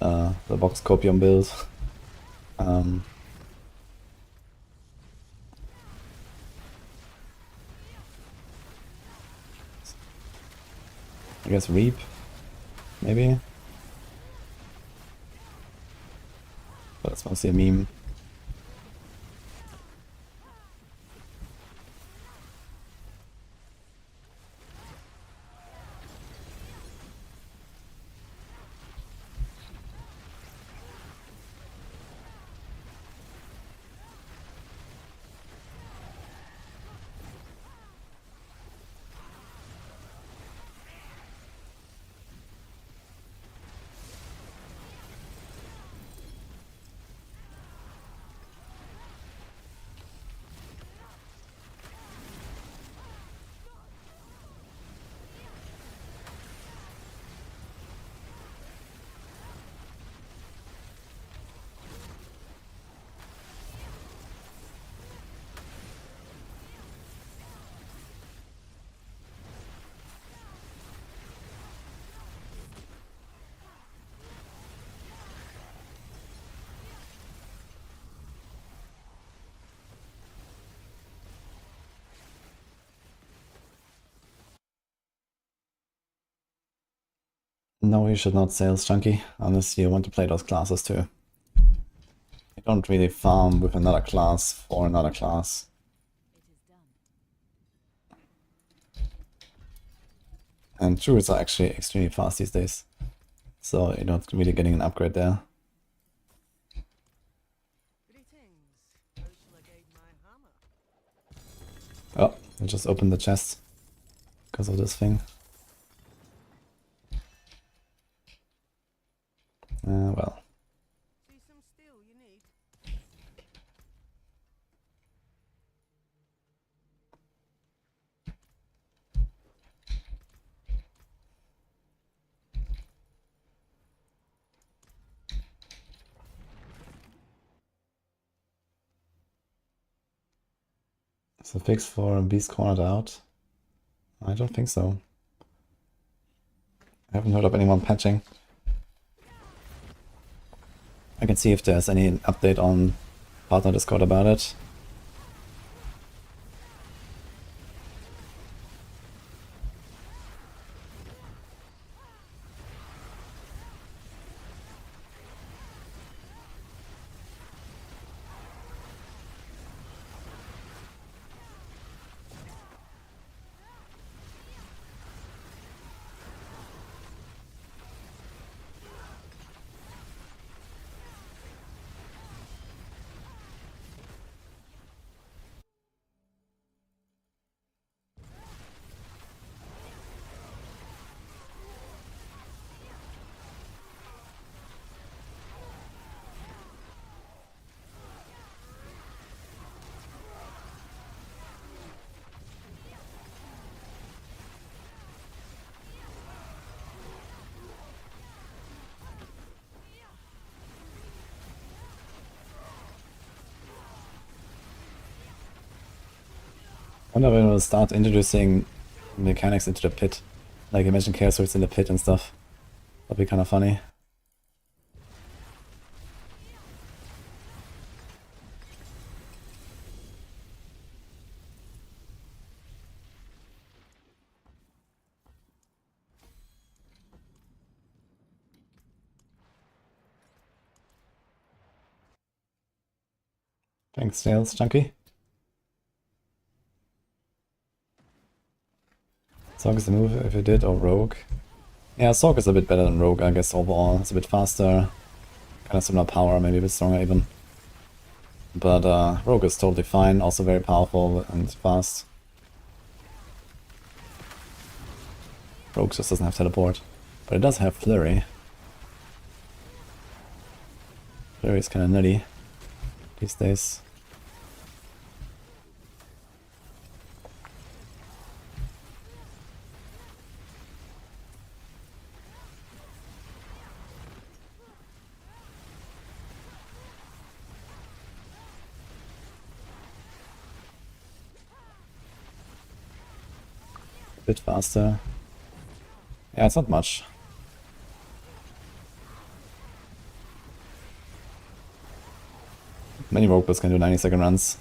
the Vox Copium build. I guess Reap, maybe? But it's mostly a meme. No, you should not sales chunky, unless you want to play those classes too. You don't really farm with another class for another class. And Druids are actually extremely fast these days, so you're not really getting an upgrade there. Greetings. How shall I guide my hammer? Oh, I just opened the chest because of this thing. Well. See some steel you need? Is the fix for Beast Cornered out? I don't think so. I haven't heard of anyone patching. I can see if there's any update on Partner Discord about it. I wonder when we'll start introducing mechanics into the pit. Like imagine Chaos Swords in the pit and stuff. That'd be kind of funny. Thanks, Sales Chunky. Sorc is the move if you did, or Rogue. Yeah, Sorc is a bit better than Rogue, I guess, overall. It's a bit faster, kind of similar power, maybe a bit stronger even. But Rogue is totally fine, also very powerful and fast. Rogue just doesn't have teleport, but it does have Flurry. Flurry is kind of nutty these days. A bit faster. Yeah, it's not much. Many Rogue builds can do 90-second runs.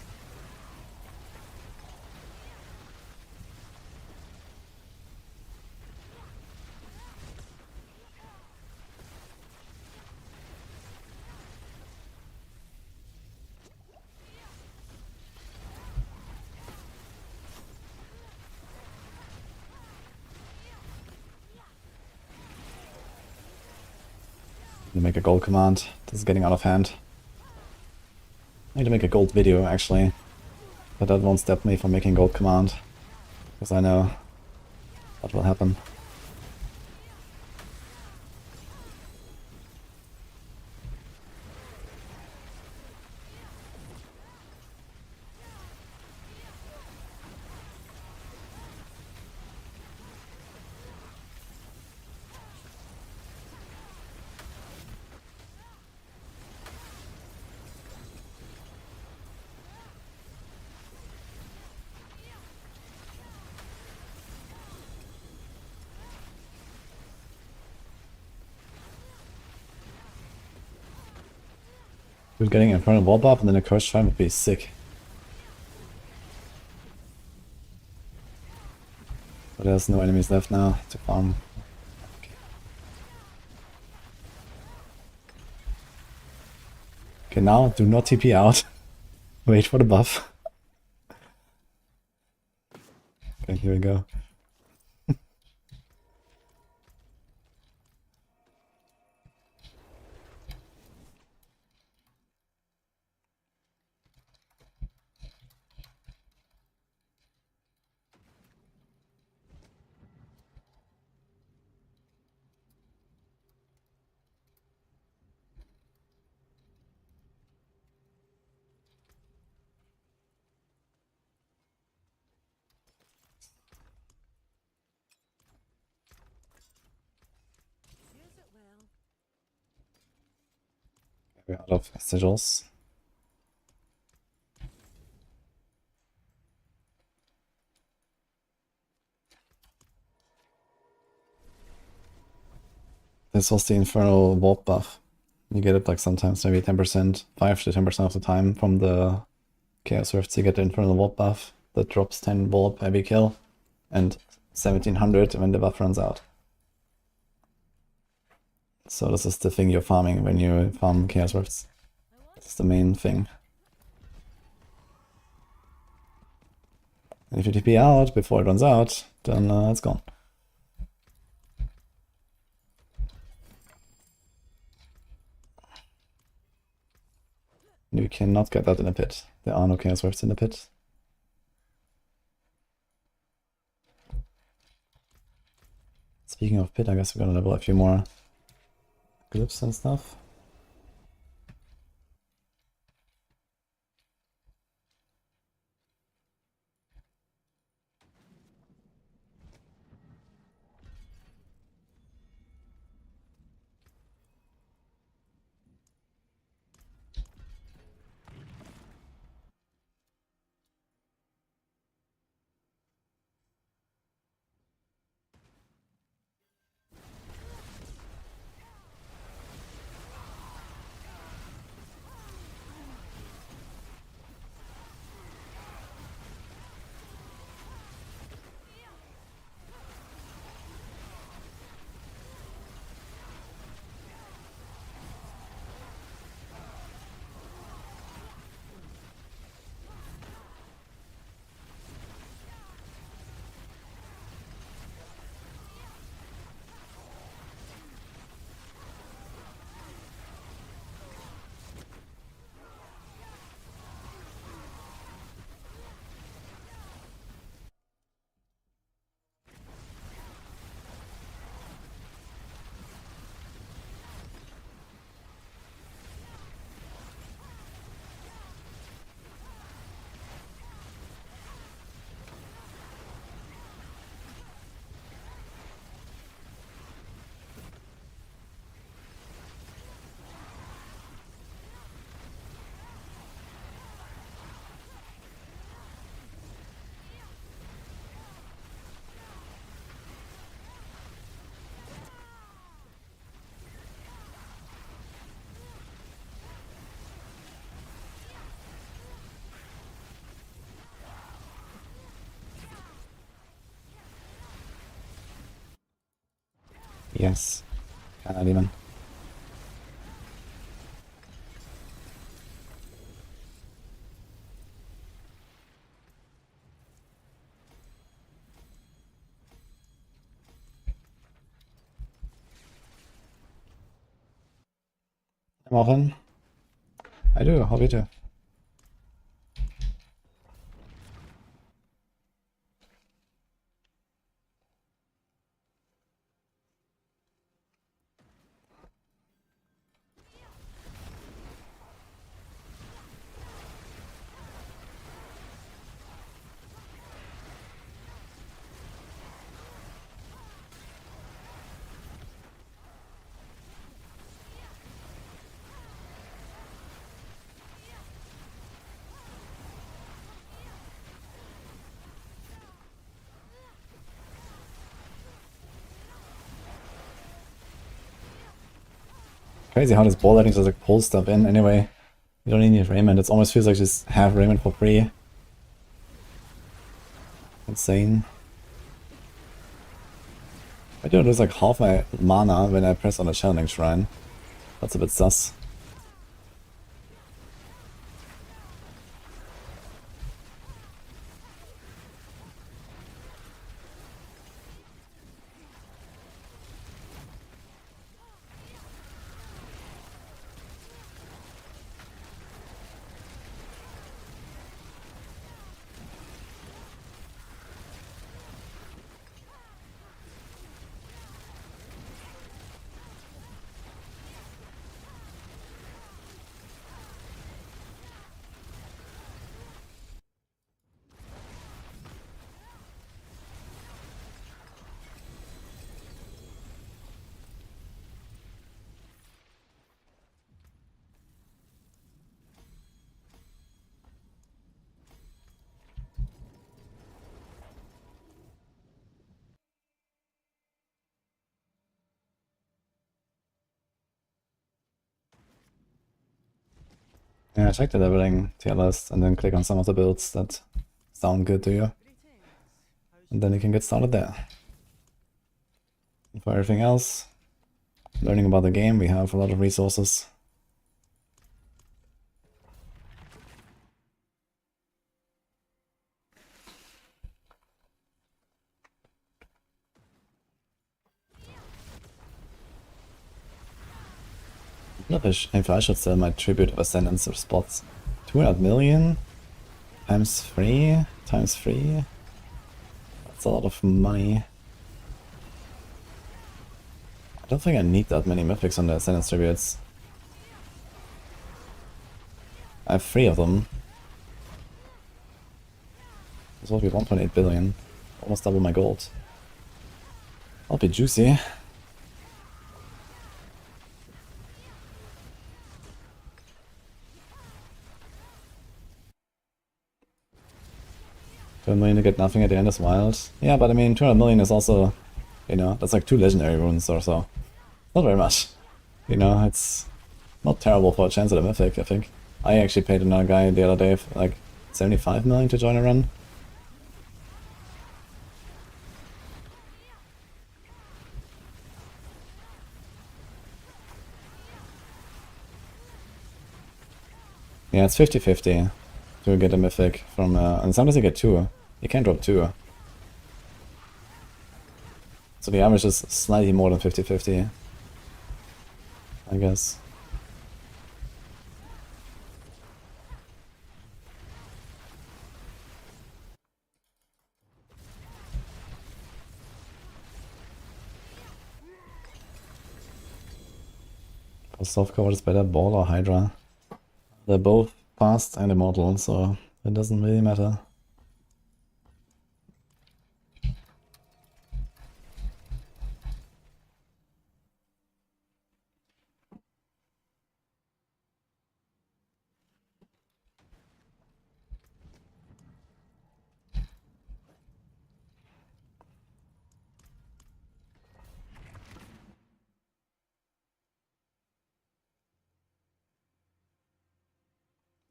To make a gold command. This is getting out of hand. I need to make a gold video actually, but that won't stop me from making gold command, because I know what will happen. Dude, getting Infernal Wall buff and then a Curse Shrine would be sick. But there's no enemies left now to farm. Okay, now do not TP out. Wait for the buff. Okay, here we go. Use it well. We're out of sigils. This was the Infernal Warp buff. You get it like sometimes maybe 10%, 5 to 10% of the time from the Chaos Rifts. You get the Infernal Warp buff that drops 10 warp every kill and 1700 when the buff runs out. So this is the thing you're farming when you farm Chaos Rifts. This is the main thing. And if you TP out before it runs out, then it's gone. You cannot get that in a pit. There are no Chaos Rifts in the pit. Speaking of pit, I guess we're gonna level a few more glyphs and stuff. Yes. Cannot even. I'm off in. I do, hope you do. Crazy how this ball letting just like pull stuff in anyway. You don't need refinement. It almost feels like just have refinement for free. Insane. I do lose like half my mana when I press on a channeling shrine. That's a bit sus. Yeah, check the leveling tier list and then click on some of the builds that sound good to you. And then you can get started there. And for everything else, learning about the game, we have a lot of resources. I wonder if I should sell my Tribute of Ascendance or spots. 200 million times 3 times 3. That's a lot of money. I don't think I need that many mythics on the Ascendance Tributes. I have 3 of them. This will be 1.8 billion. Almost double my gold. That'll be juicy. $200 million to get nothing at the end is wild. Yeah, but I mean, 200 million is also, you know, that's like 2 legendary runes or so. Not very much. You know, it's not terrible for a chance at a mythic, I think. I actually paid another guy the other day for like 75 million to join a run. Yeah, it's 50-50 to get a mythic from, and sometimes you get 2. You can drop 2. So the average is slightly more than 50-50, I guess. For soft cover is better, Ball or Hydra? They're both fast and immortal, so it doesn't really matter.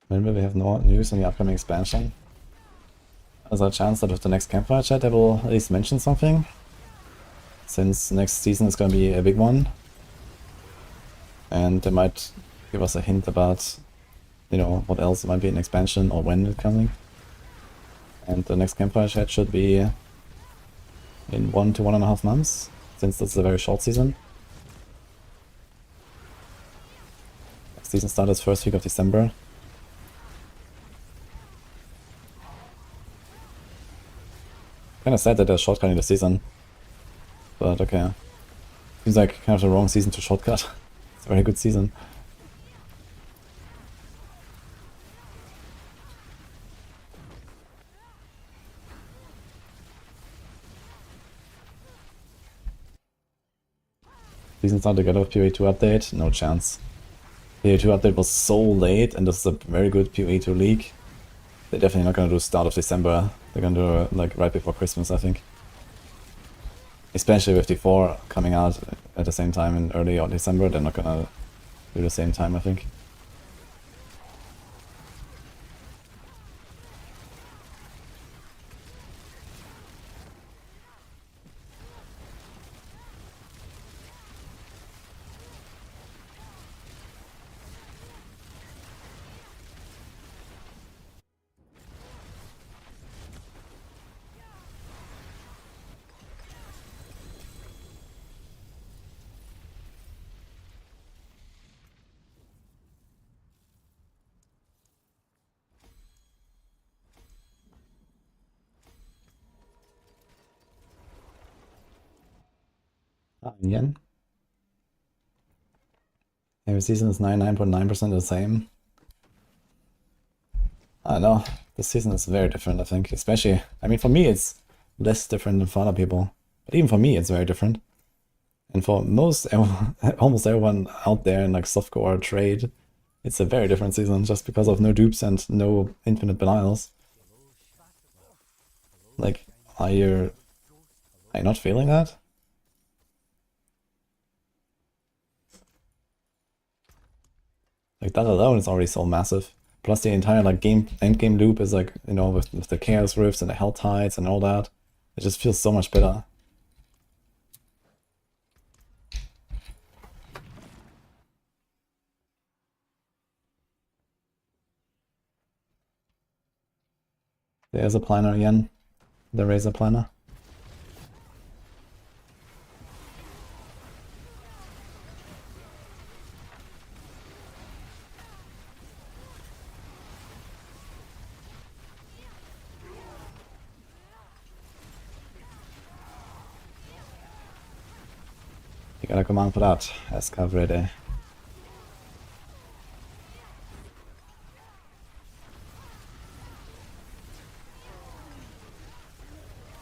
Maybe we have no news on the upcoming expansion. There's a chance that with the next campfire chat I will at least mention something. since next season is gonna be a big one. And they might give us a hint about, you know, what else might be an expansion or when it's coming. And the next campfire chat should be in 1 to 1.5 months, since that's a very short season. Season started first week of December. Kinda sad that they're shortcutting the season. But okay. Seems like kind of the wrong season to shortcut. It's a very good season. Season's not together with PoE2 update? No chance. PoE2 update was so late, and this is a very good PoE2 league. They're definitely not gonna do start of December. They're gonna do it like right before Christmas, I think. Especially with D4 coming out at the same time in early December, they're not gonna do the same time, I think. Yen. Every season is 99.9% the same. I don't know. This season is very different, I think. Especially, I mean, for me it's less different than for other people. But even for me it's very different. And for almost everyone out there in like softcore or trade, it's a very different season just because of no dupes and no infinite denials. Like, are you not feeling that? Like that alone is already so massive. Plus the entire like endgame loop is like, you know, with the chaos rifts and the Helltides and all that. It just feels so much better. There's a planner again. The Razor planner. You got a command for that, Escavrede.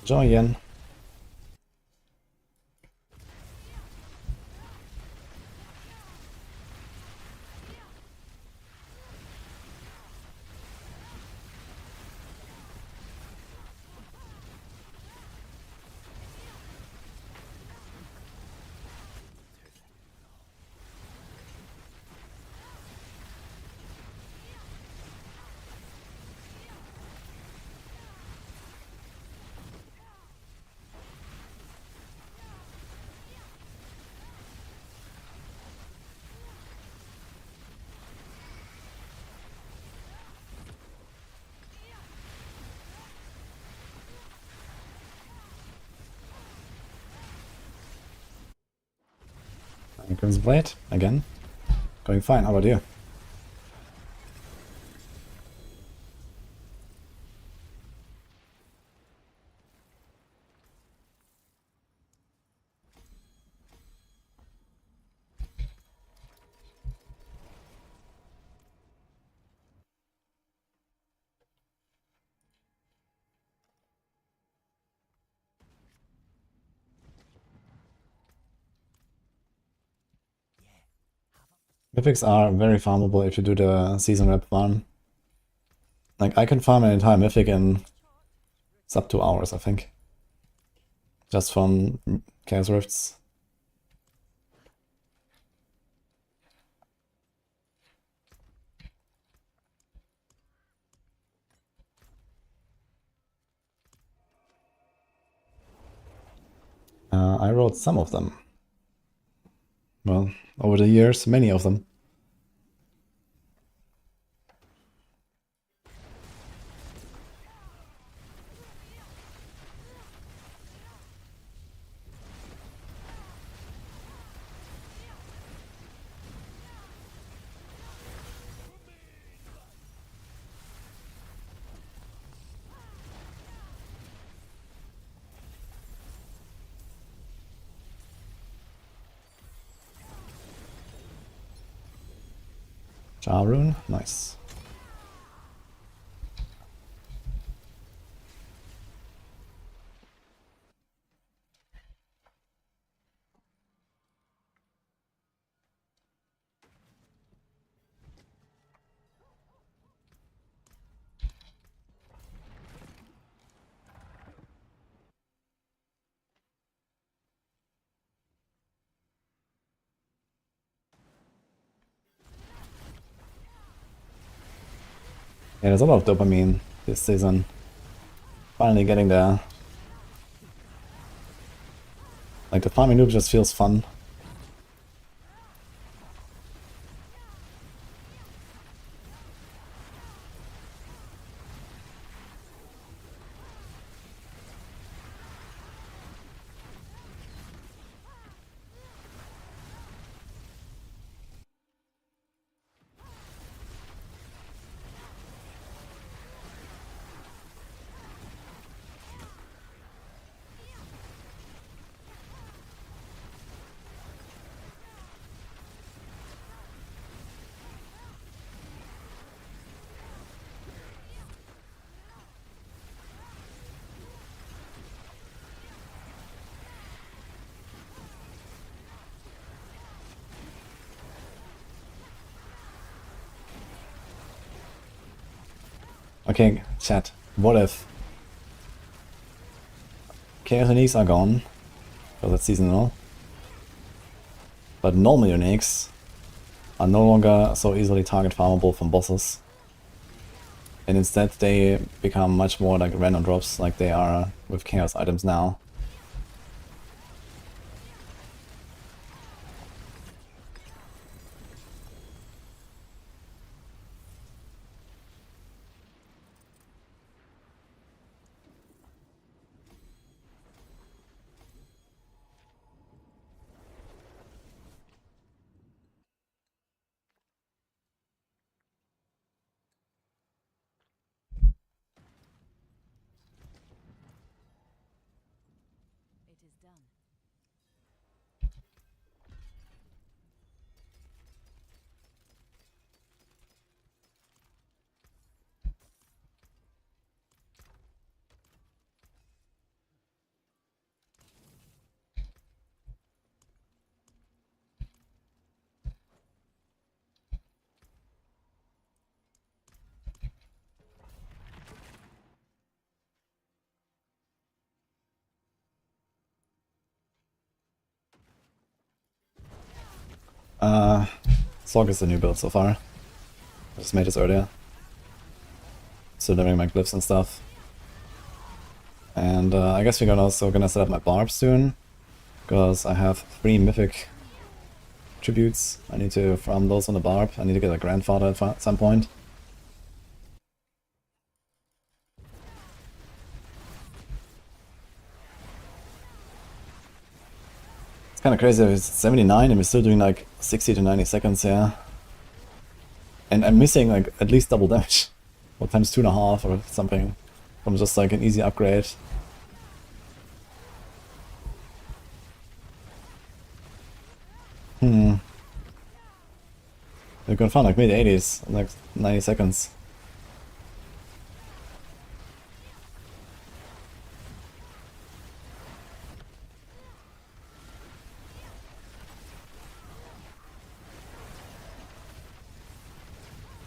Join Yen. Crimson Blade, again. Going fine, how about you? Mythics are very farmable if you do the season rep farm. Like, I can farm an entire mythic in sub 2 hours, I think. Just from Chaos Rifts. I wrote some of them. Well, over the years, many of them. Jarun, nice. Yeah, there's a lot of dopamine this season. Finally getting there. Like, the farming loop just feels fun. Okay, chat. What if Chaos Uniques are gone, because it's seasonal, but normal Uniques are no longer so easily target farmable from bosses, and instead they become much more like random drops like they are with Chaos items now. It is done. Sorc is the new build so far. I just made this earlier. Still doing my glyphs and stuff. And I guess we're also gonna set up my Barb soon, because I have 3 mythic tributes. I need to farm those on the Barb. I need to get a grandfather at some point. It's kind of crazy. It's 79 and we're still doing like 60 to 90 seconds here. And I'm missing like at least double damage. Or times 2.5 or something. From just like an easy upgrade. We're gonna find like mid-80s in like 90 seconds.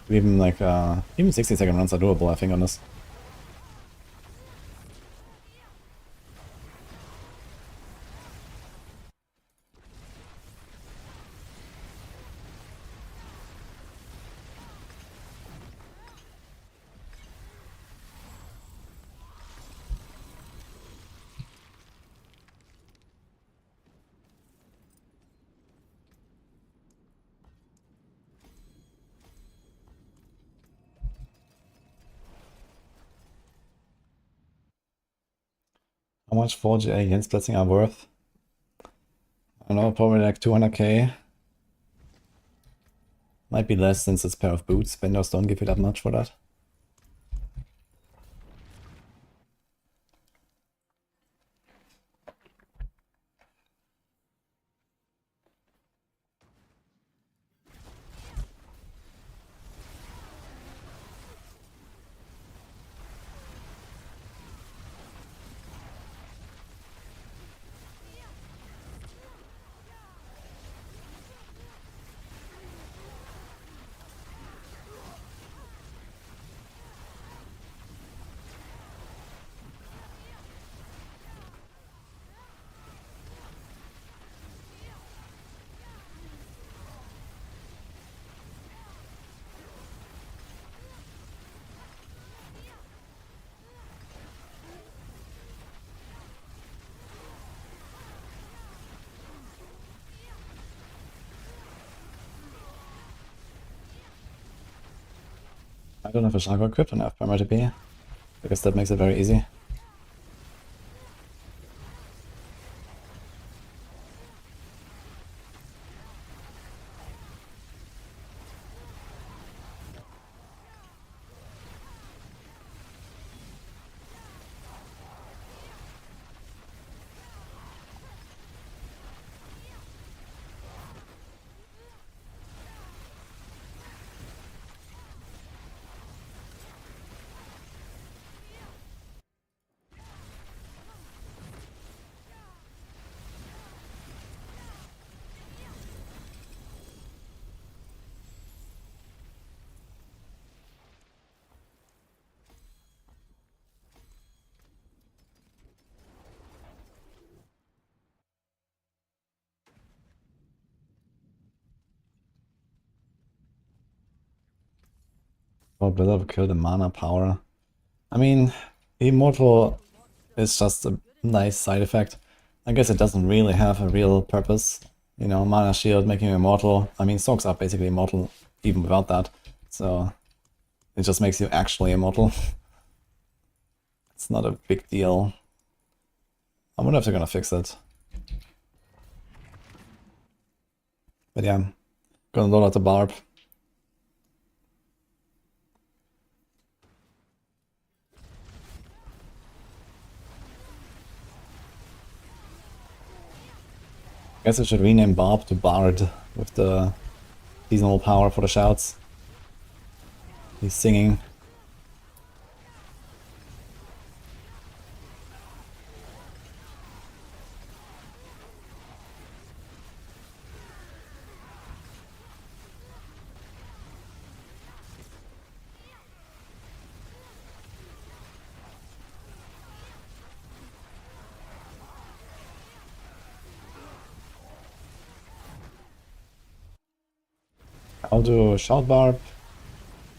Even like even 60-second runs are doable, I think, on this. How much 4GA against blitzing are worth? I don't know, probably like 200k. Might be less since it's a pair of boots. Vendors don't give you that much for that. I don't have a Shaco equipped and I have Primer TP, because that makes it very easy. Oh, Blizzard will kill the mana power. I mean, Immortal is just a nice side effect. I guess it doesn't really have a real purpose. You know, mana shield making you immortal. I mean, Sorcs are basically immortal even without that. So it just makes you actually immortal. It's not a big deal. I wonder if they're gonna fix it. But yeah, I'm gonna load out the Barb. Guess I should rename Barb to Bard with the seasonal power for the shouts. He's singing. I'll do a Shout Barb,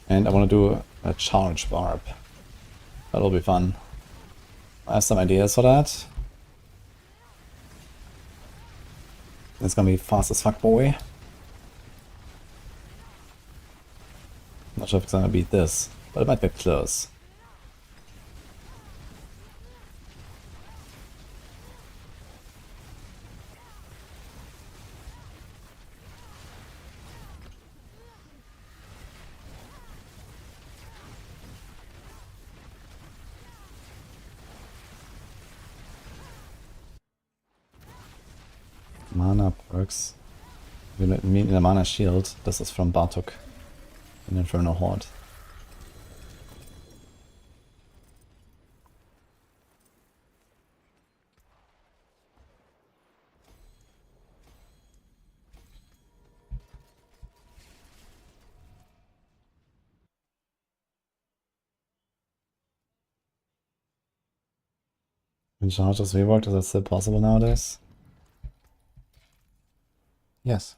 and I want to do a Charge Barb. That'll be fun. I have some ideas for that. It's gonna be fast as fuck, boy. Not sure if it's gonna beat this, but it might get close. Mana perks. You mean a mana shield. This is from Bartok in Inferno Horde. Can charges reworked? Is that still possible nowadays? Yes.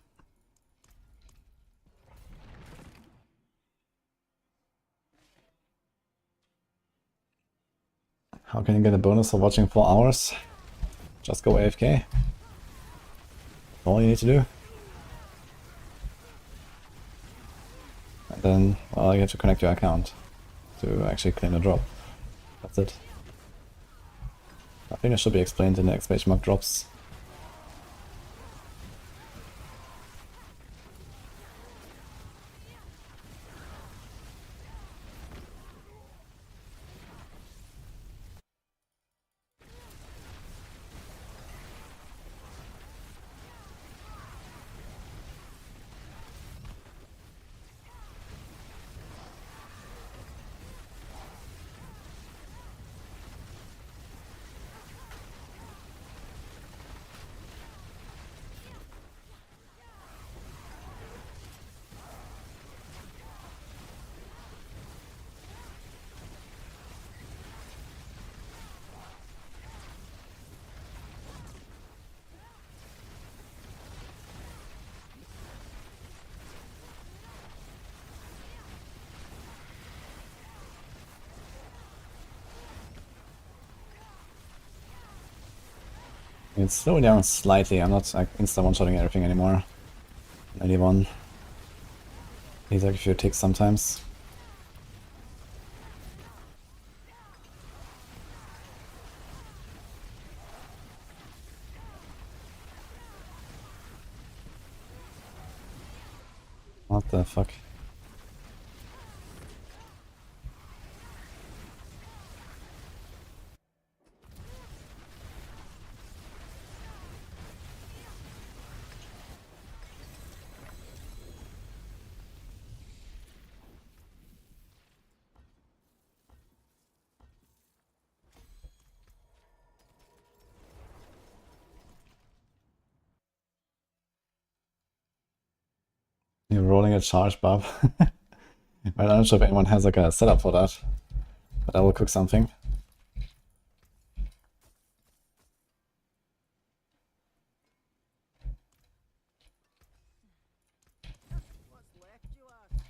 How can you get a bonus for watching 4 hours? Just go AFK. All you need to do. And then, well, you have to connect your account to actually claim the drop. That's it. I think it should be explained in the exclamation mark drops. It's slowing down slightly. I'm not like insta one-shotting everything anymore. Anyone. Needs like a few ticks sometimes. What the fuck? You're rolling a charge, Barb. I'm not sure if anyone has like a setup for that, but I will cook something. What's left, you ask?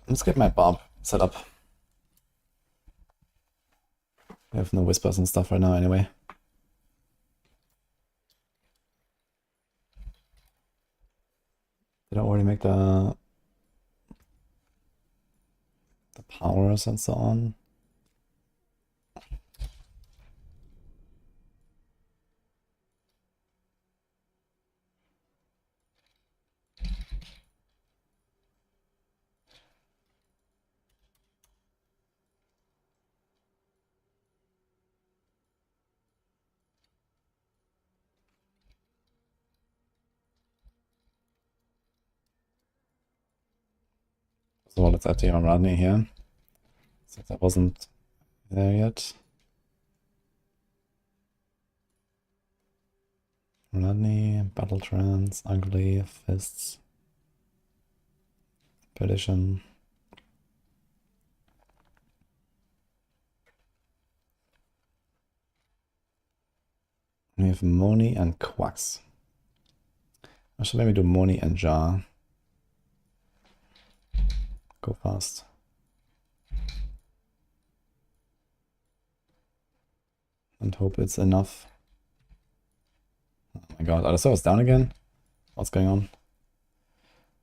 Let's get my Barb set up. I have no whispers and stuff right now anyway. Did I already make the powers and so on? So let's add the Rodney here. So that wasn't there yet. Rodney, Battle Trance, Ugly, Fists, Perdition. We have Moni and Quacks. I should maybe do Moni and Jar. Go fast. And hope it's enough. Oh my god, are the servers down again? What's going on?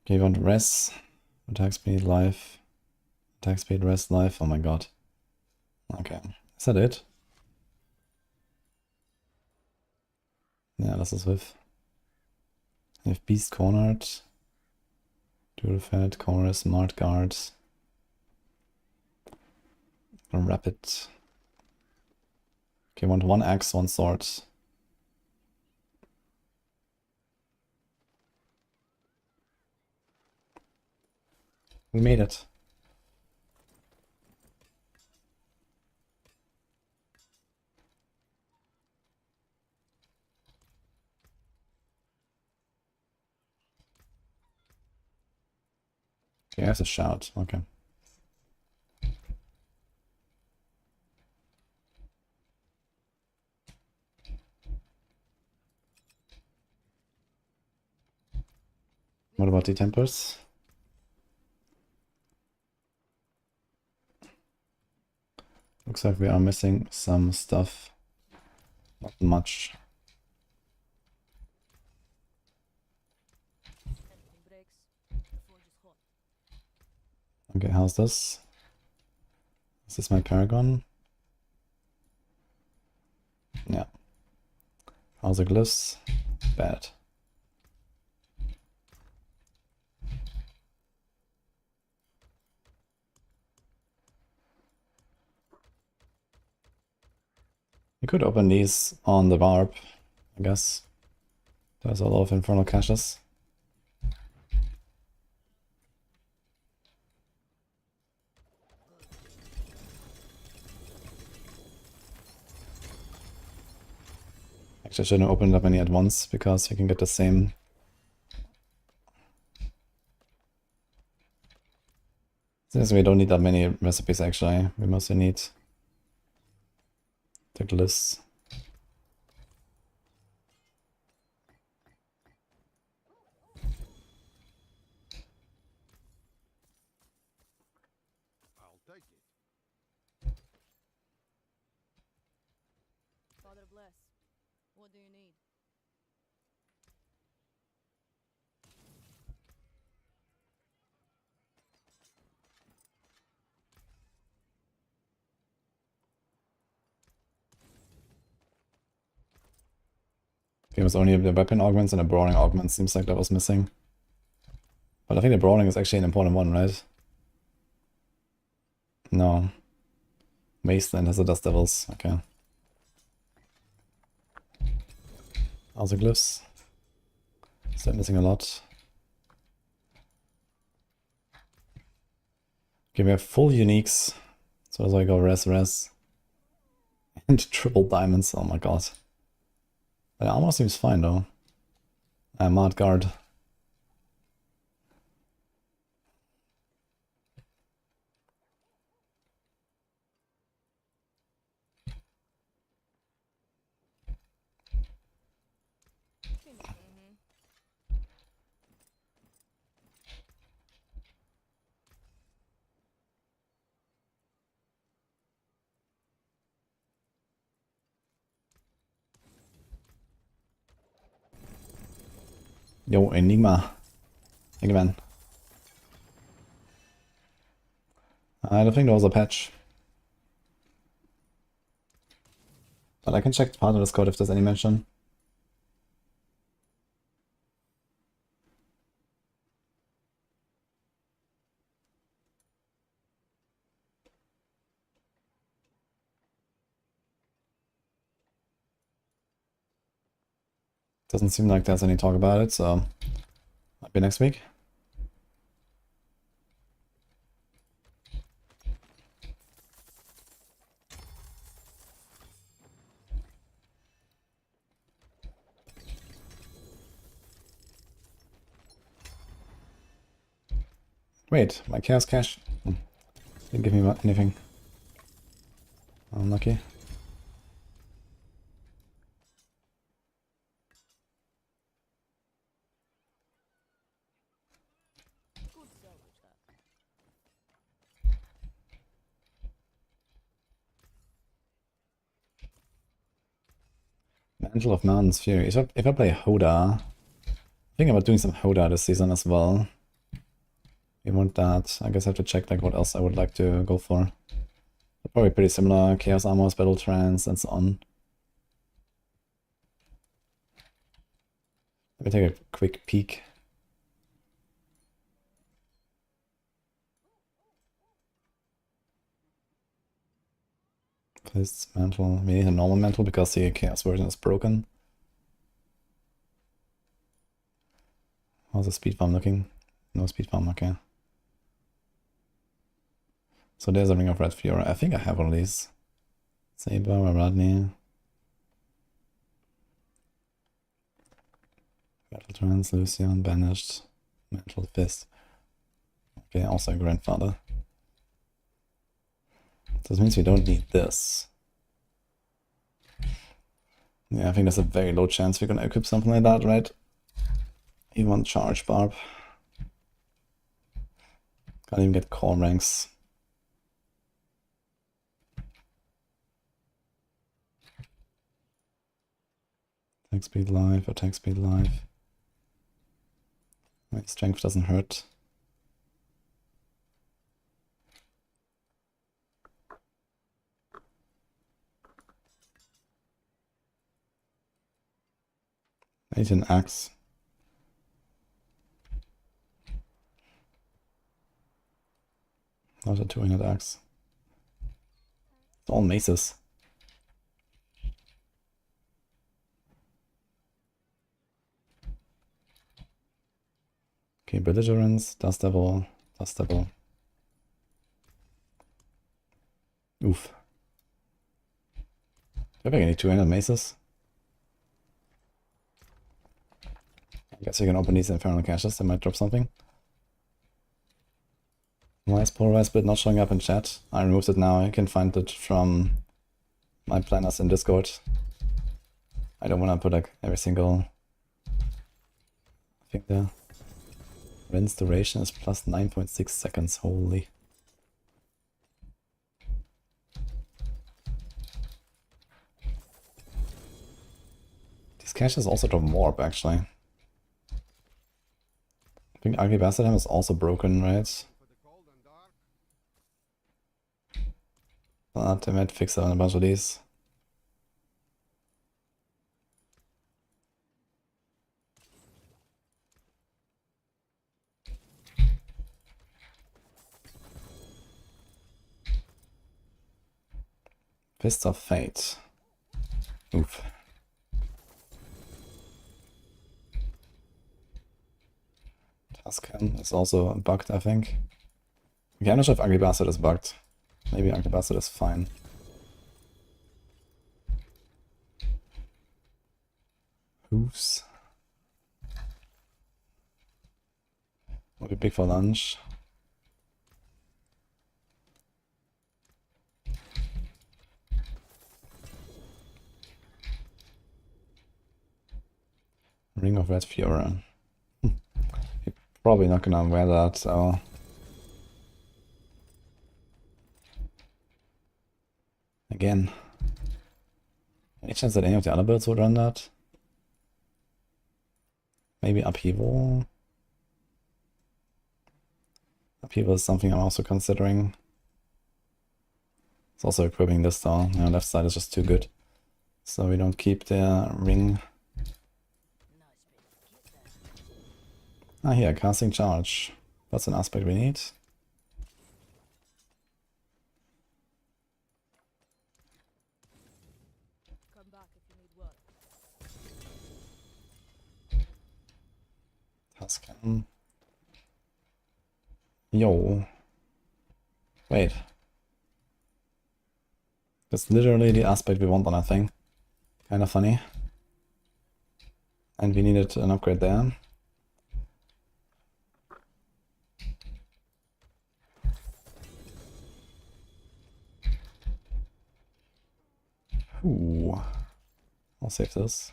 Okay, you want res, attack speed, life, attack speed, rest, life. Oh my god. Okay, is that it? Yeah, das ist with. We have Beast cornered. Dual Fed, Corner, Smart Guards. Rapid. Okay, want one axe, one sword. We made it. Okay, I have to shout. Okay. What about the tempers? Looks like we are missing some stuff. Not much. Okay, how's this? Is this my paragon? Yeah. How's the glyphs? Bad. You could open these on the Barb, I guess. There's a lot of infernal caches. Actually, I shouldn't open that many at once because you can get the same. Since we don't need that many recipes actually, we mostly need the glyphs. I'll take it. Father bless. What do you need? Okay, it was only the weapon augments and the brawling augment. Seems like that was missing. But I think the brawling is actually an important one, right? No. Wasteland has the Dust Devils. Okay. How's the glyphs? Still missing a lot. Okay, we have full uniques. So as I go res. And triple diamonds. Oh my god. That almost seems fine though. Mad Guard. Yo, Enigma. Thank you, man. I don't think there was a patch. But I can check part of this code if there's any mention. Doesn't seem like there's any talk about it, so might be next week. Wait, my Chaos Cache didn't give me anything. Unlucky. Good salvage that. Mantle of Mountain's Fury. If I play Horde, I think about doing some Horde this season as well. We want that. I guess I have to check like what else I would like to go for. Probably pretty similar. Chaos Armors, Battle Trance, and so on. Let me take a quick peek. This mantle. We need a normal mantle because the chaos version is broken. How's the speed farm looking? No speed farm, okay. So there's a Ring of Red Fury. I think I have one of these. Saber, Rodney. Battle Trance, Lucian, Banished, Mantle Fist. Okay, also a Grandfather. So this means we don't need this. Yeah, I think there's a very low chance we're gonna equip something like that, right? Even charge Barb. Can't even get core ranks. Attack speed life, attack speed life. My strength doesn't hurt. I need an axe. Not a 200 axe. It's all maces. Okay, belligerence, dust devil, dust devil. Oof. Do I think I need 200 maces? I guess you can open these infernal caches, they might drop something. Why is polarized bit not showing up in chat? I removed it now, you can find it from my planners in Discord. I don't want to put like every single thing there. Rinse duration is plus 9.6 seconds, holy. These caches also drop warp actually. I think Ugly Bastard is also broken, right? For the cold and dark. But I might fix it on a bunch of these. Fist of Fate. Oof. Tuscan is also bugged, I think. Okay, I'm not sure if Ugly Bastard is bugged. Maybe Ugly Bastard is fine. Hooves. Will be big for lunch. Ring of Red Fury. You're probably not gonna wear that, so... Again. Any chance that any of the other builds would run that? Maybe Upheaval? Upheaval is something I'm also considering. It's also equipping this though. Yeah, left side is just too good. So we don't keep the ring. Ah, here, casting charge. That's an aspect we need. Come back if you need work. Tuscan. Yo. Wait. That's literally the aspect we want on that thing. Kinda funny. And we needed an upgrade there. Ooh. I'll save this.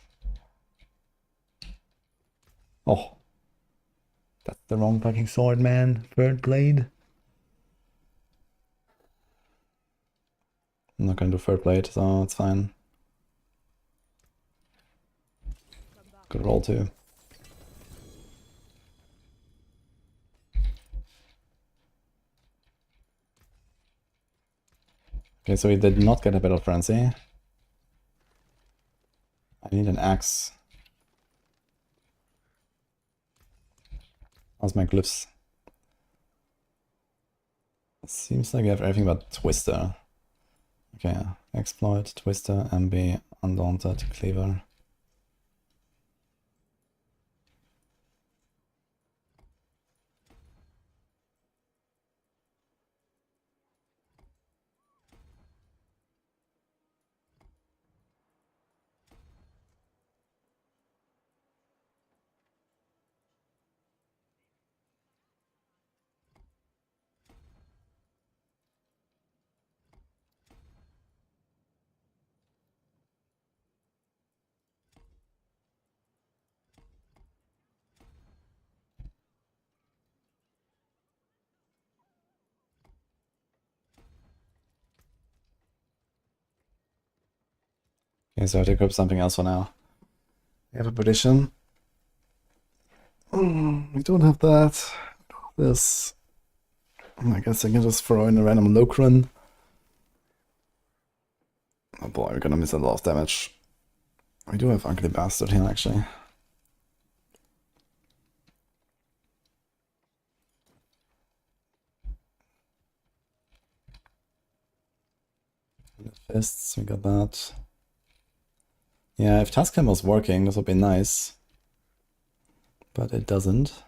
Oh. That's the wrong fucking sword, man. Third blade. I'm not gonna do third blade, so it's fine. Good roll too. Okay, so we did not get a Battle Frenzy. I need an axe. How's my glyphs? It seems like I have everything but Twister. Okay, Exploit, Twister, MB, Undaunted, Cleaver. Okay, so I have to equip something else for now. We have a petition. We don't have that. This. I guess I can just throw in a random Locran. Oh boy, we're gonna miss a lot of damage. We do have Ugly Bastard here, actually. Fists, we got that. Yeah, if Tascam was working, this would be nice. But it doesn't.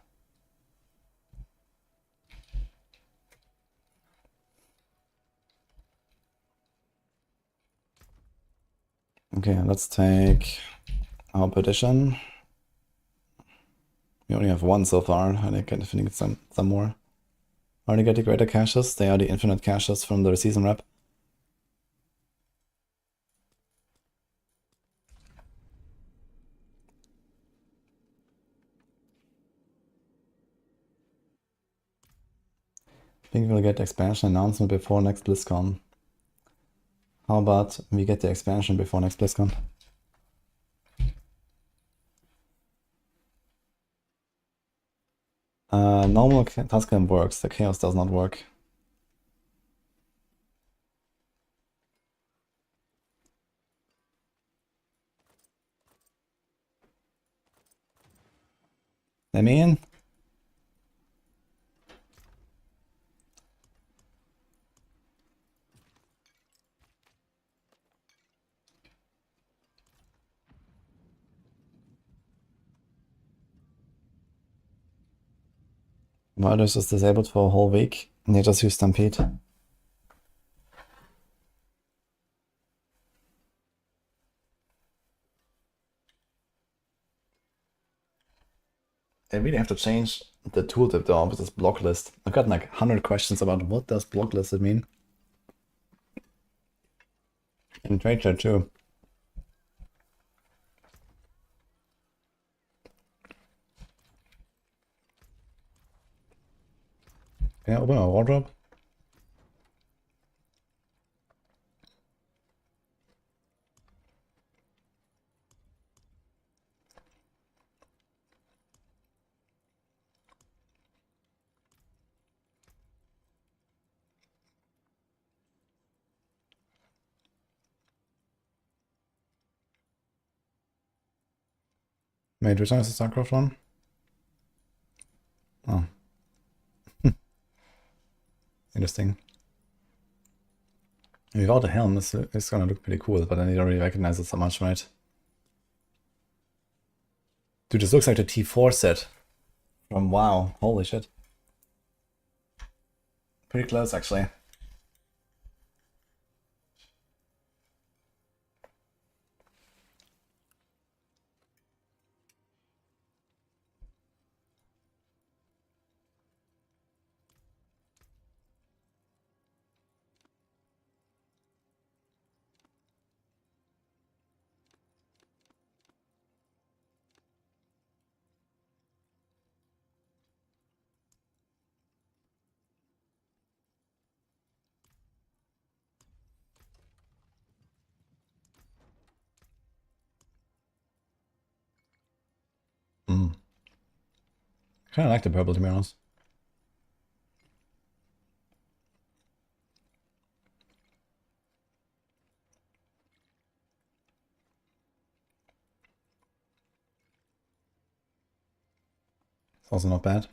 Okay, let's take our petition. We only have one so far. I definitely need some more. Already get the greater caches. They are the infinite caches from the season rep. I think we'll get the expansion announcement before next BlizzCon. How about we get the expansion before next BlizzCon? Normal Tascam works, the Chaos does not work. Let me in. Murders is disabled for a whole week. And they just use Stampede. They really have to change the tooltip though with this block list. I've got like 100 questions about what does block listed mean. In trade chat too. Can I open a wardrobe? Made returns to StarCraft 1? Oh. Interesting. Without a helm, it's gonna look pretty cool, but then you don't really recognize it so much, right? Dude, this looks like the T4 set from WoW. Holy shit. Pretty close, actually. Mm. I kinda like the purple, to be honest. It's also not bad.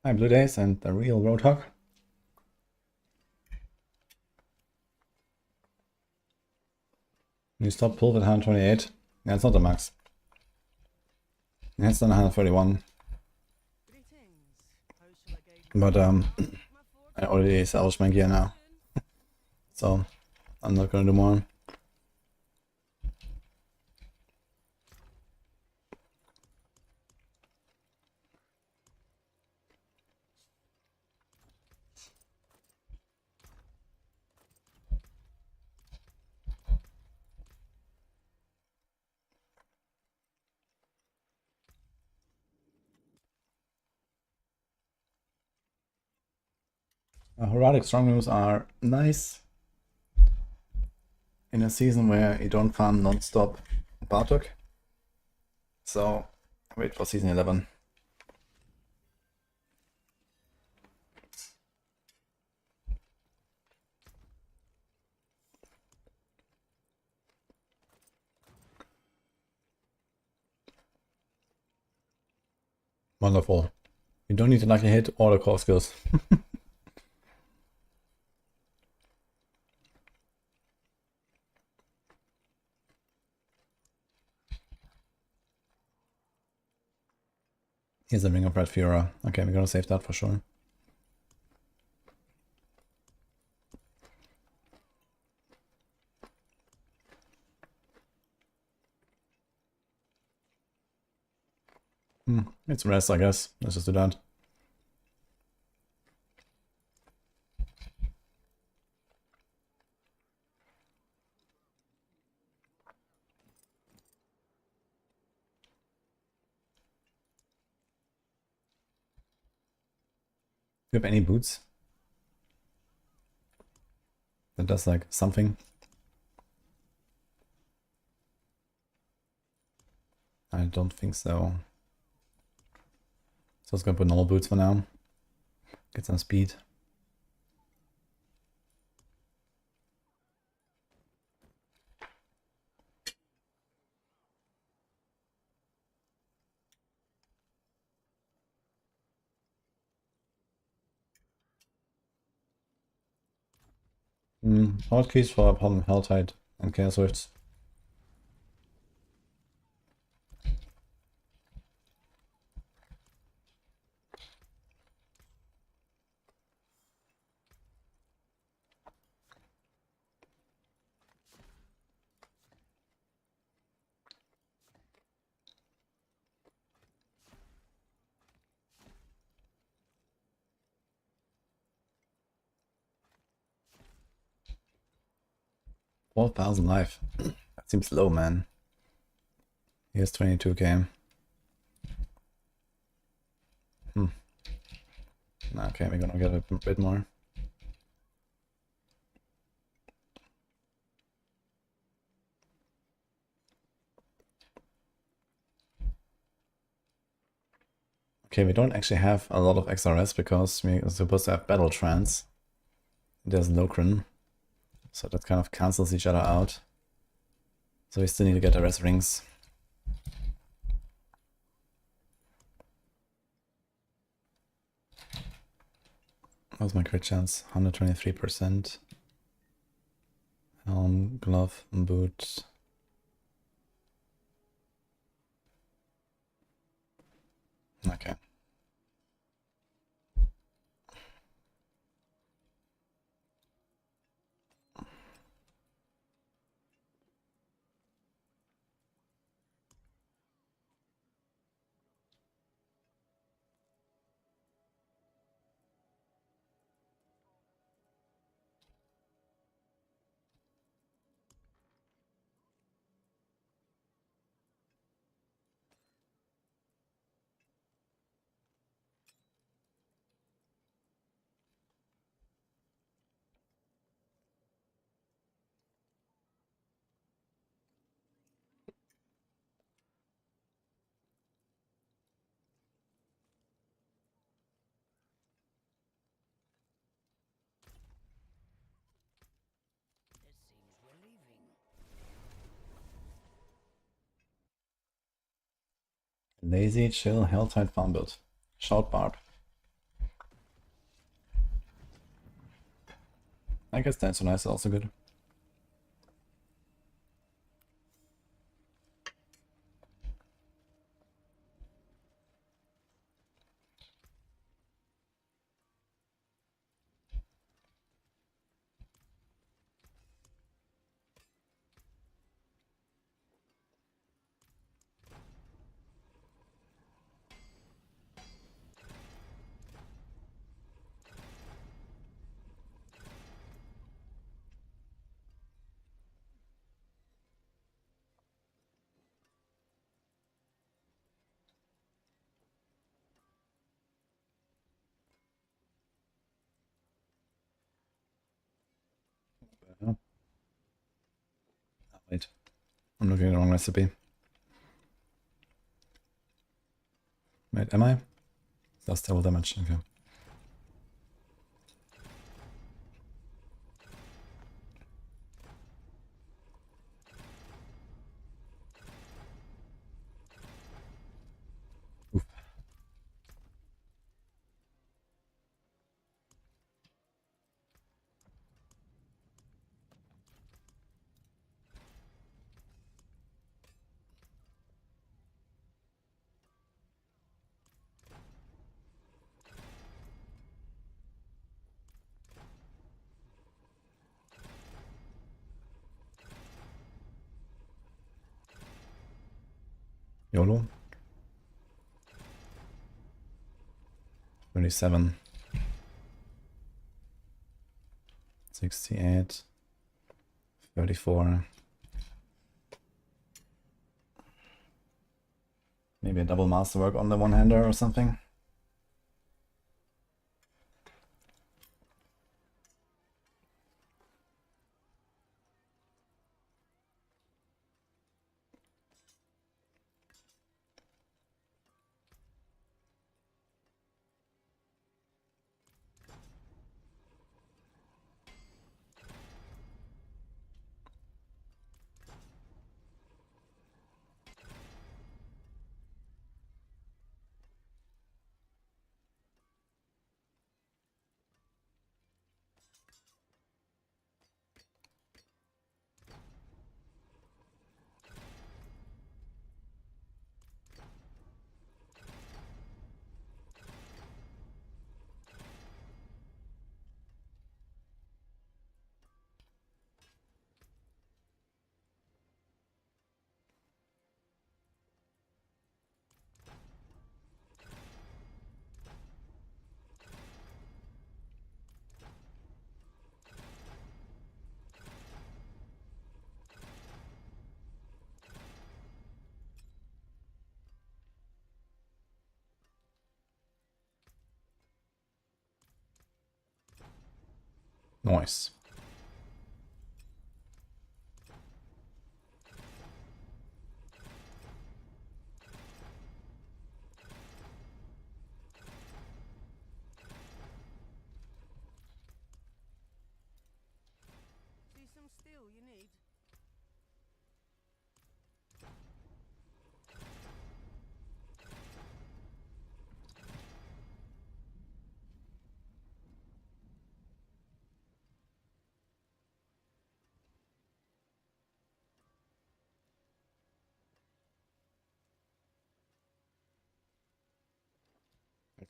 Hi, Blue Days and the real Roadhog. You stop pull with 128. Yeah, it's not the max. Yeah, it's done 131. But I already salvaged my gear now. So I'm not gonna do more. Heraldic Strongrooms are nice in a season where you don't farm non-stop Bartok. So wait for season 11. Wonderful. You don't need to lucky hit or the core skills. Here's a Ring of Red Fury. Okay, we're gonna save that for sure. It's rest, I guess. Let's just do that. Do you have any boots? That does like something? I don't think so. So I was gonna put normal boots for now. Get some speed. Hotkeys for upon Helltide and Chaos Rifts. $4,000 life. That seems low, man. Here's 22k. Okay, we're gonna get a bit more. Okay, we don't actually have a lot of XRS because we're supposed to have Battle Trance. There's Locrin. So that kind of cancels each other out. So we still need to get the rest rings. What's my crit chance? 123%. Helm, glove, boot. Okay. It seems we're leaving. Lazy, chill, Helltide farm build. Shout Barb. I guess that's so nice, also good. Oh, wait, I'm looking at the wrong recipe. Wait, am I? That's double damage, okay. Oof. YOLO. 27. 68. 34. Maybe a double masterwork on the one-hander or something. Nice. See some steel you need?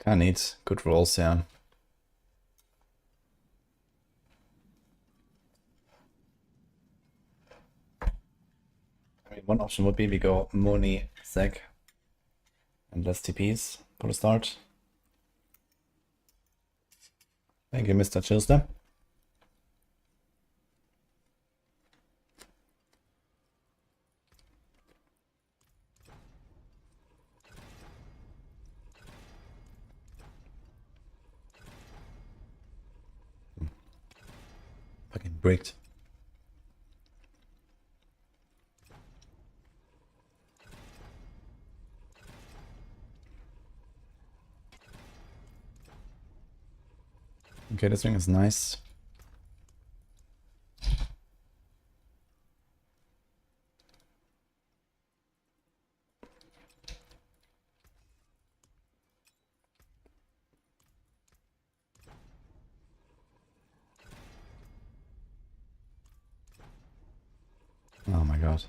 Kinda need good rolls, yeah. I mean, one option would be we go Moni, Zek, and less TPs for the start. Thank you, Mr. Chilster. Fucking bricked. Okay, this ring is nice. Oh my god.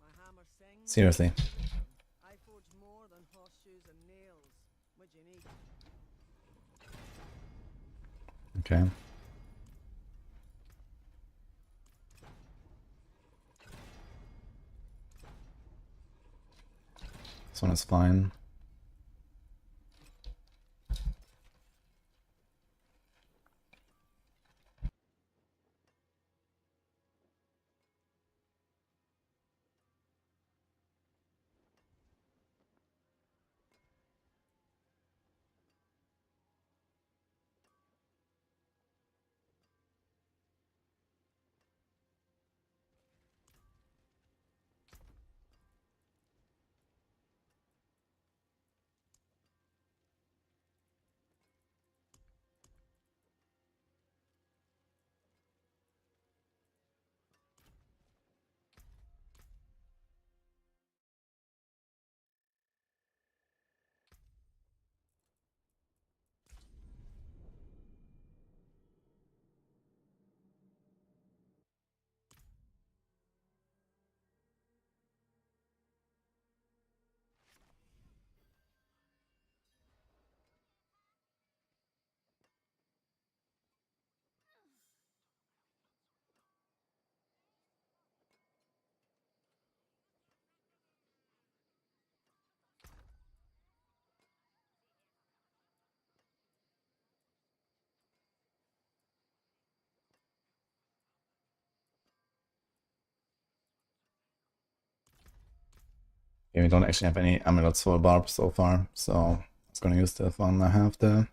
My hammer sings. Seriously. I forge more than horseshoes and nails. What you need? Okay. This one is fine. Okay, we don't actually have any amulets for Barb so far, so I was gonna use the one I have there.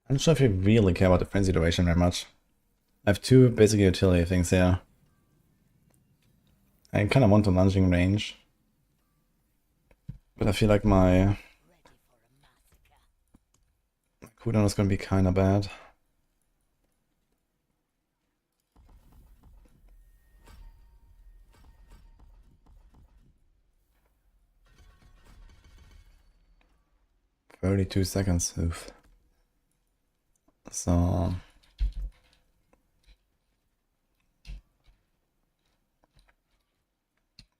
I'm not sure if you really care about the frenzy duration very much. I have two basic utility things here. I kind of want a lunging range, but I feel like my cooldown is going to be kind of bad. "32 seconds, oof." So...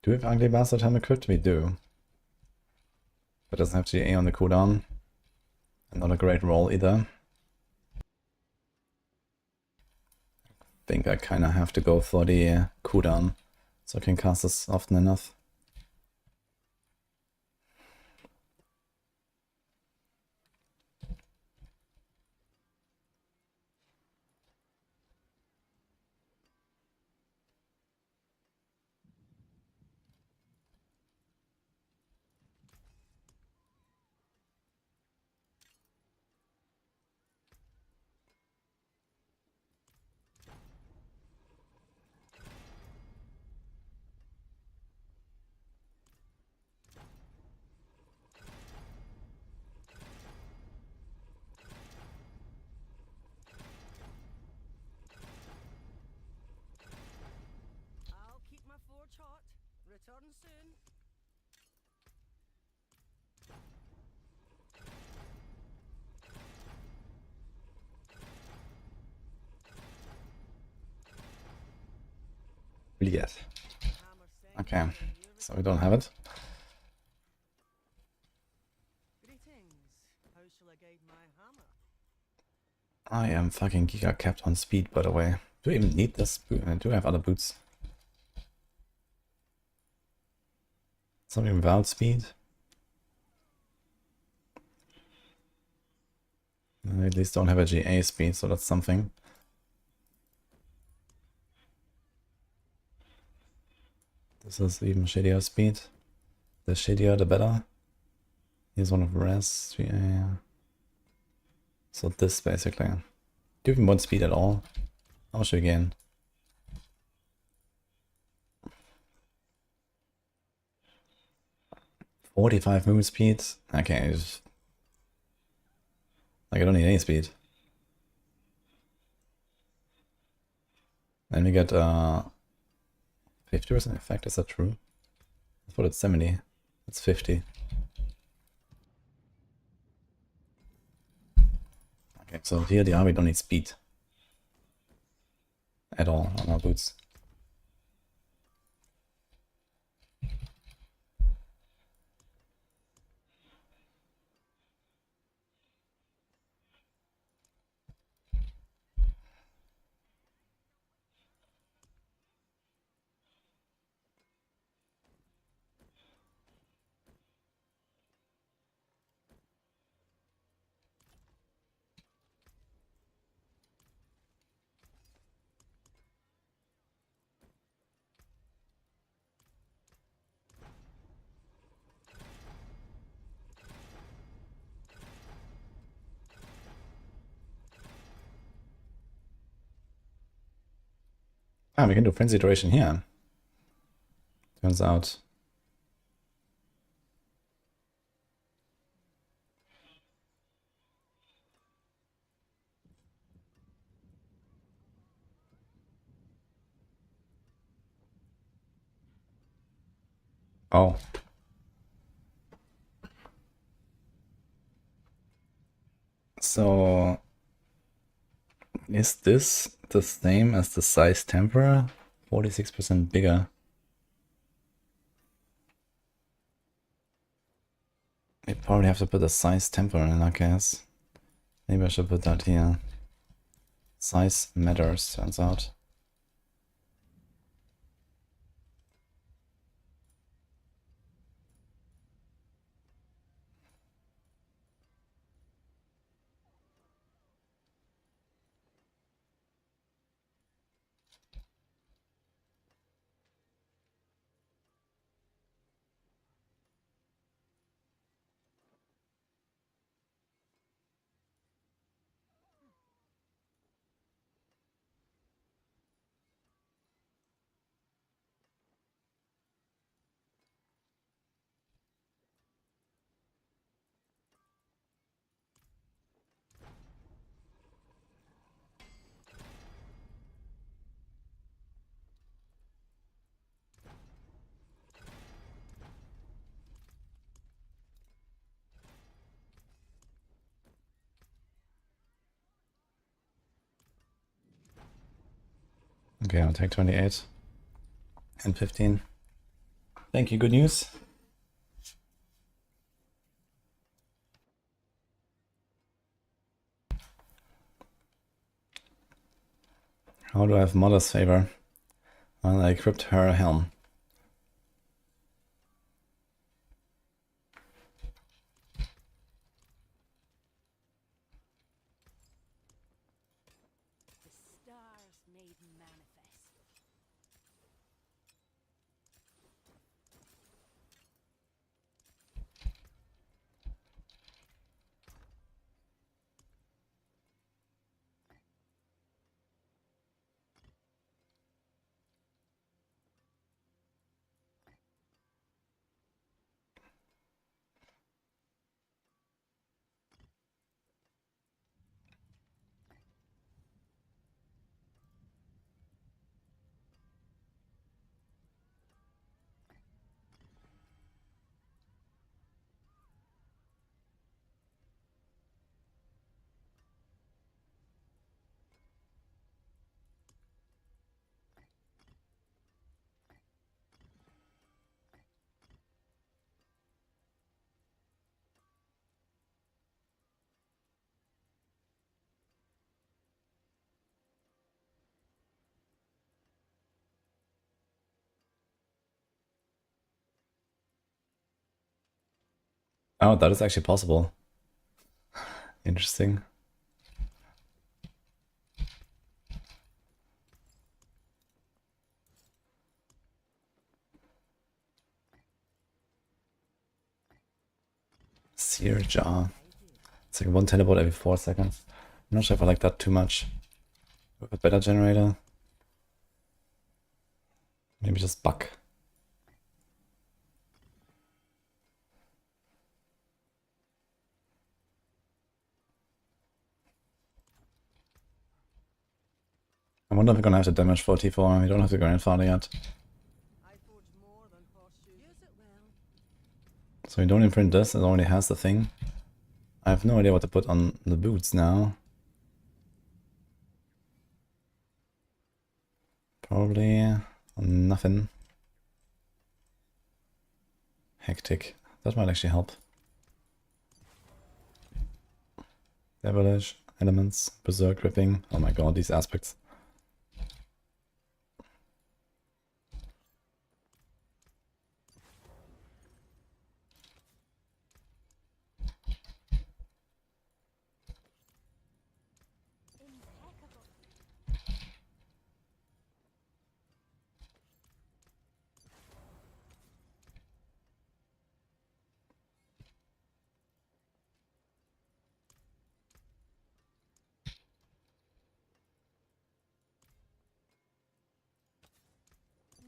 do we have Ugly Bastard Helmet Crit? We do. But doesn't have GA on the cooldown. And not a great roll either. I think I kind of have to go for the cooldown, so I can cast this often enough. I'll keep my forge hot. Return soon. Yes. Hammer sent Okay, me when you so we don't have it. Greetings. How shall I guide my hammer? I am fucking giga capped on speed, by the way. Do I even need this boot? I do have other boots. Something without speed? I at least don't have a GA speed, so that's something. This is even shittier speed. The shittier, the better. Here's one of res, GA. So this basically. Do you even want speed at all? How much do you gain? "45 move speed? Okay, just... like I don't need any speed. Then we get 50% effect, is that true? I thought it's 70. It's 50. Okay, so here the army don't need speed. At all on our boots. Ah, we can do frenzy duration here. Turns out. Oh. So is this the same as the size temper? 46% bigger. I probably have to put a size temper in, I guess. Maybe I should put that here. Size matters, turns out. Okay, I'll take 28 and 15. Thank you, good news. How do I have Mother's Favor? Well, I equipped her a helm. The stars made manifest. Oh, that is actually possible. Interesting. Sear Jar. It's like one teleport every 4 seconds. I'm not sure if I like that too much. With a better generator. Maybe just Buck. I wonder if we're gonna have to damage 44. We don't have the grandfather yet. I forge more than horseshoes. Use it well. So we don't imprint this, it already has the thing. I have no idea what to put on the boots now. Probably nothing. Hectic. That might actually help. Devilish, elements, berserk gripping. Oh my god, these aspects.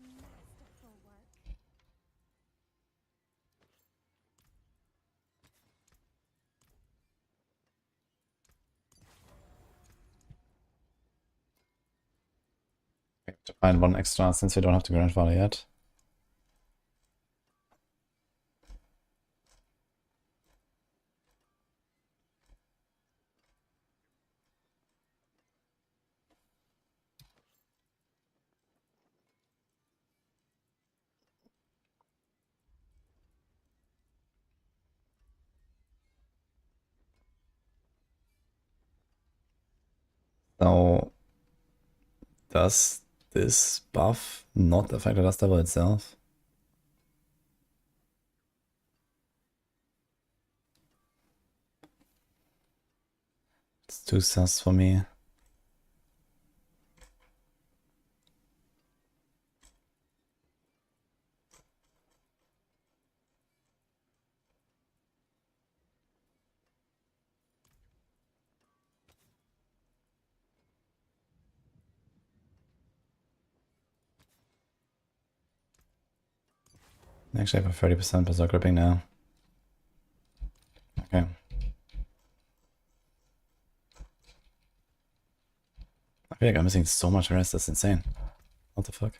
Impeccable. Masterful work. We have to find one extra since we don't have the grandfather yet. So, does this buff not affect the dust devil itself? It's too sus for me. Actually, I have a 30% berserk gripping now. Okay. I feel like I'm missing so much rest, that's insane. What the fuck?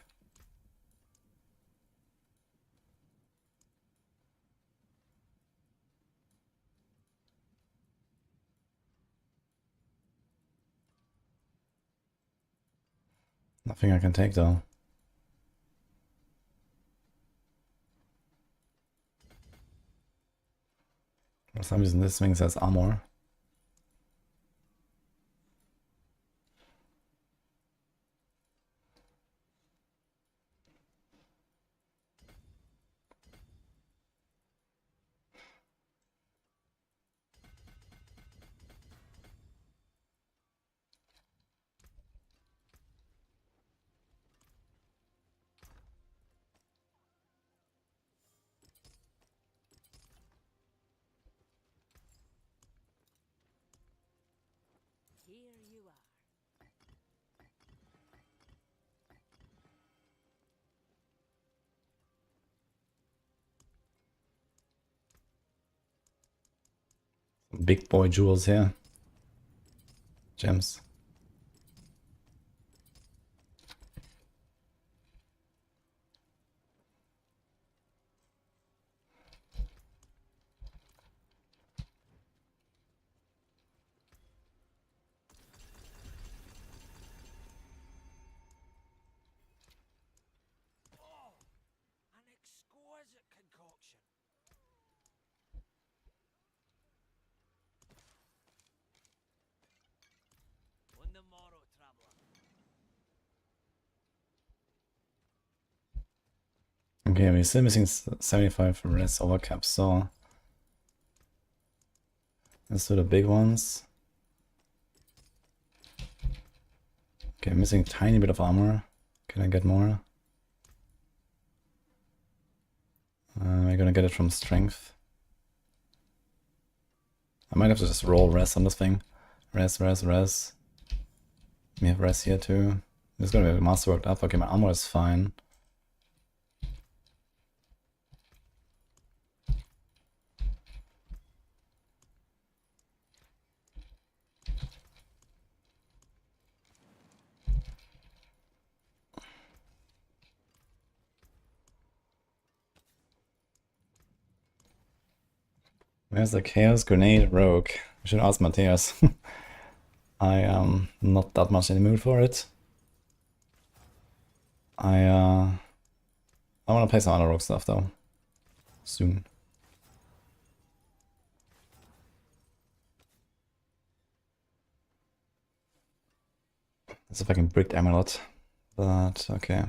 Nothing I can take though. For some reason this thing says armor. Here you are. Big boy jewels here. Gems. An exquisite concoction. On the morrow, traveler. Okay, we're still missing 75 res overcap, so let's do the big ones. Okay, missing a tiny bit of armor. Can I get more? We're gonna get it from strength. I might have to just roll res on this thing. Res. We have res here too. This is gonna be masterworked up. Okay, my armor is fine. Where's the Chaos Grenade Rogue? I should ask Matthias. I am not that much in the mood for it. I want to play some other rogue stuff though. Soon. Let's see if I can brick the amulet. But okay.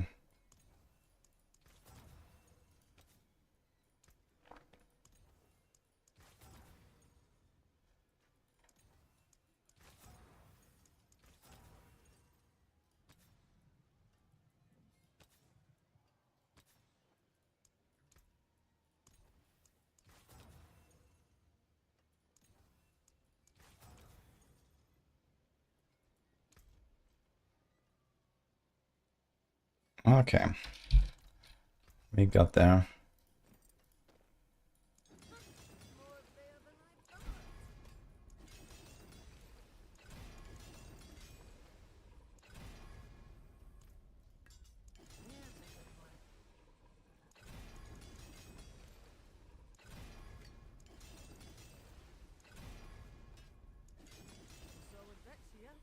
Okay. We got there. Solid bits here.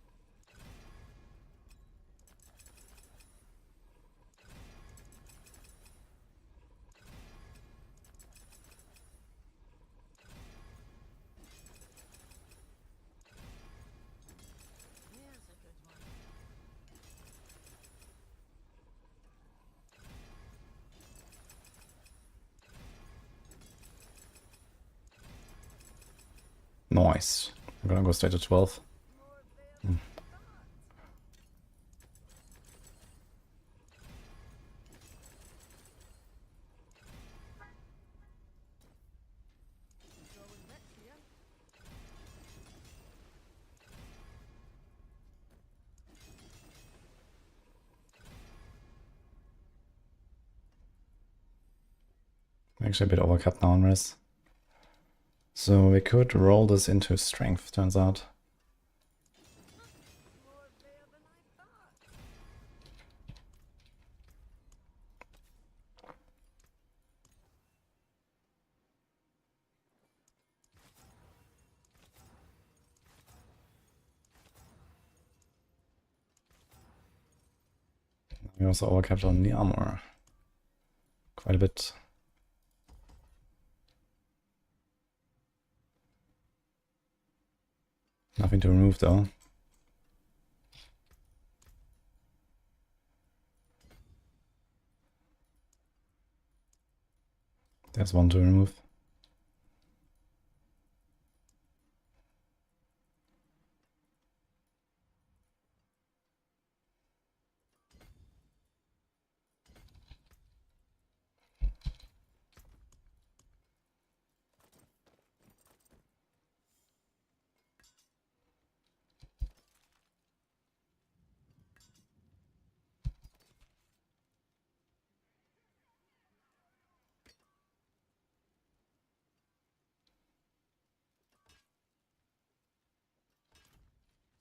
Here's a good one. Nice. I'm gonna go straight to 12. Solid bits here. Actually a bit overcapped now on res. So we could roll this into strength, turns out. More there than I thought. We also overcapped on the armor. Quite a bit. Nothing to remove though. There's one to remove.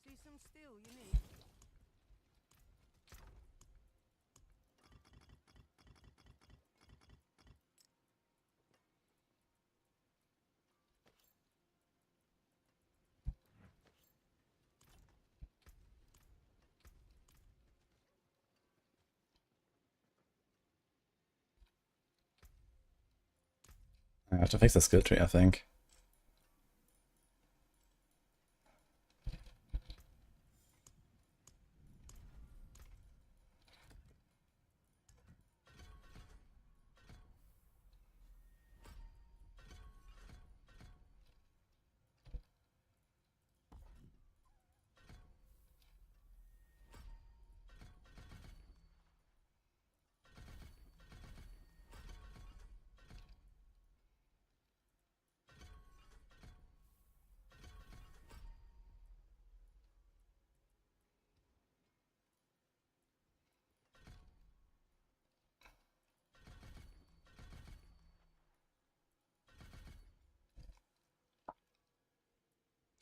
See some steel you need? I have to fix the skill tree, I think.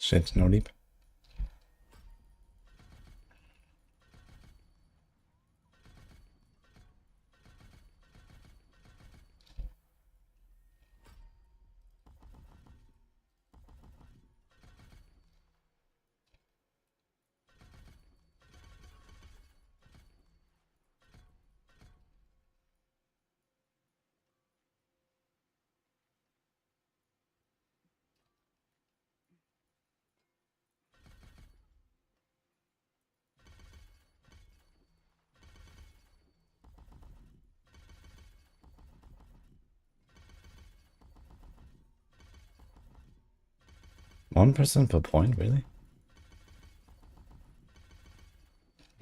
Shit, no leap. One person per point, really?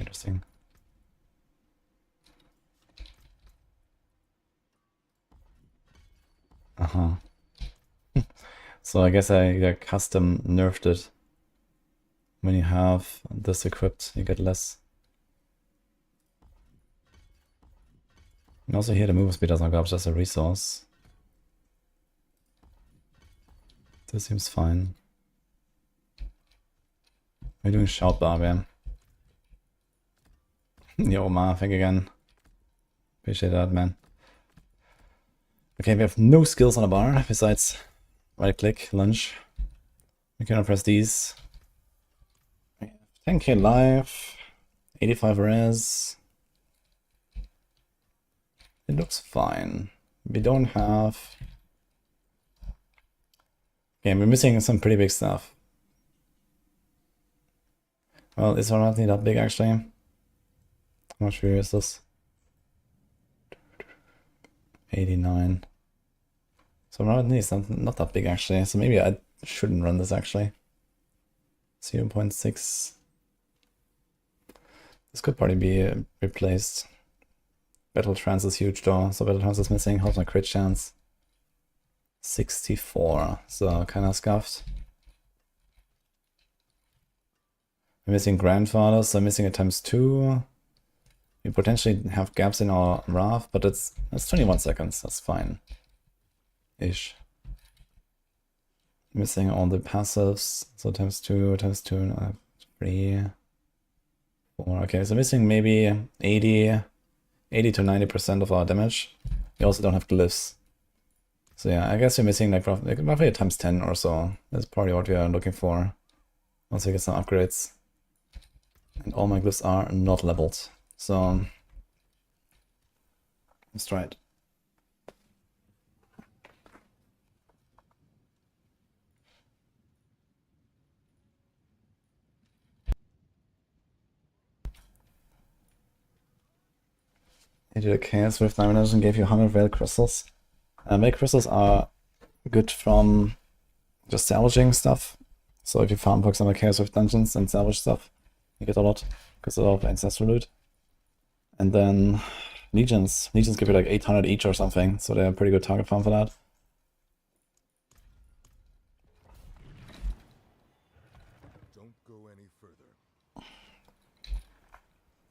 Interesting. Uh-huh. So I guess I custom nerfed it. When you have this equipped, you get less. And also here the move speed doesn't go up, just a resource. This seems fine. We're doing shout Barbarian. Yo, Ma, thank you again. Appreciate that, man. Okay, we have no skills on the bar besides right click, lunge. We cannot press these. 10k life, 85 res. It looks fine. We don't have... Okay, we're missing some pretty big stuff. Well, it's not that big actually. How much view is this? 89. So it's not that big actually. So maybe I shouldn't run this actually. 0.6. This could probably be replaced. Battle Trance is huge though. So Battle Trance is missing. How's my crit chance? 64. So kinda scuffed. We're missing Grandfathers, so I'm missing a ×2. We potentially have gaps in our Wrath, but that's 21 seconds, that's fine. Ish. Missing all the passives, so ×2, 3, 4. Okay, so missing maybe 80 to 90% of our damage. We also don't have glyphs. So yeah, I guess we're missing like roughly a ×10 or so. That's probably what we are looking for. Once we get some upgrades. And all my glyphs are not leveled. So Let's try it. He did a chaos with diamond and gave you 100 veil crystals. Veil crystals are good from just salvaging stuff. So if you farm, for example, chaos with dungeons and salvage stuff, you get a lot because of a lot of ancestral loot. And then legions give you like 800 each or something, so they're a pretty good target farm for that. Don't go any further.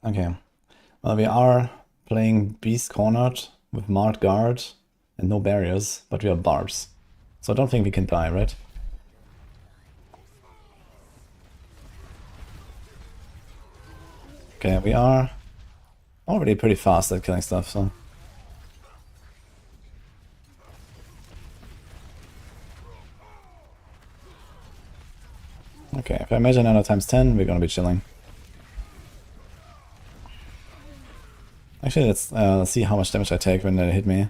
Okay, well, we are playing Beast Cornered with Marked Guard and no barriers, but we are Barbs. So I don't think we can die, right? Okay, we are already pretty fast at killing stuff, so... Okay, if I measure another times 10, we're gonna be chilling. Actually, let's see how much damage I take when they hit me.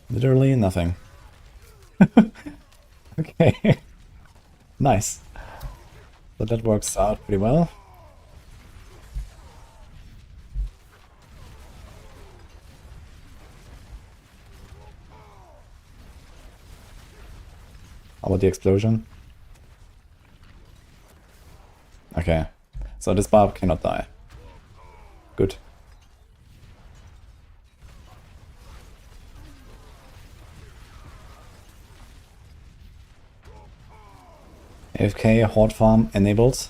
Literally nothing. Okay. Nice. So that works out pretty well. How about the explosion? Okay. So this Barb cannot die. Good. AFK Horde farm enabled.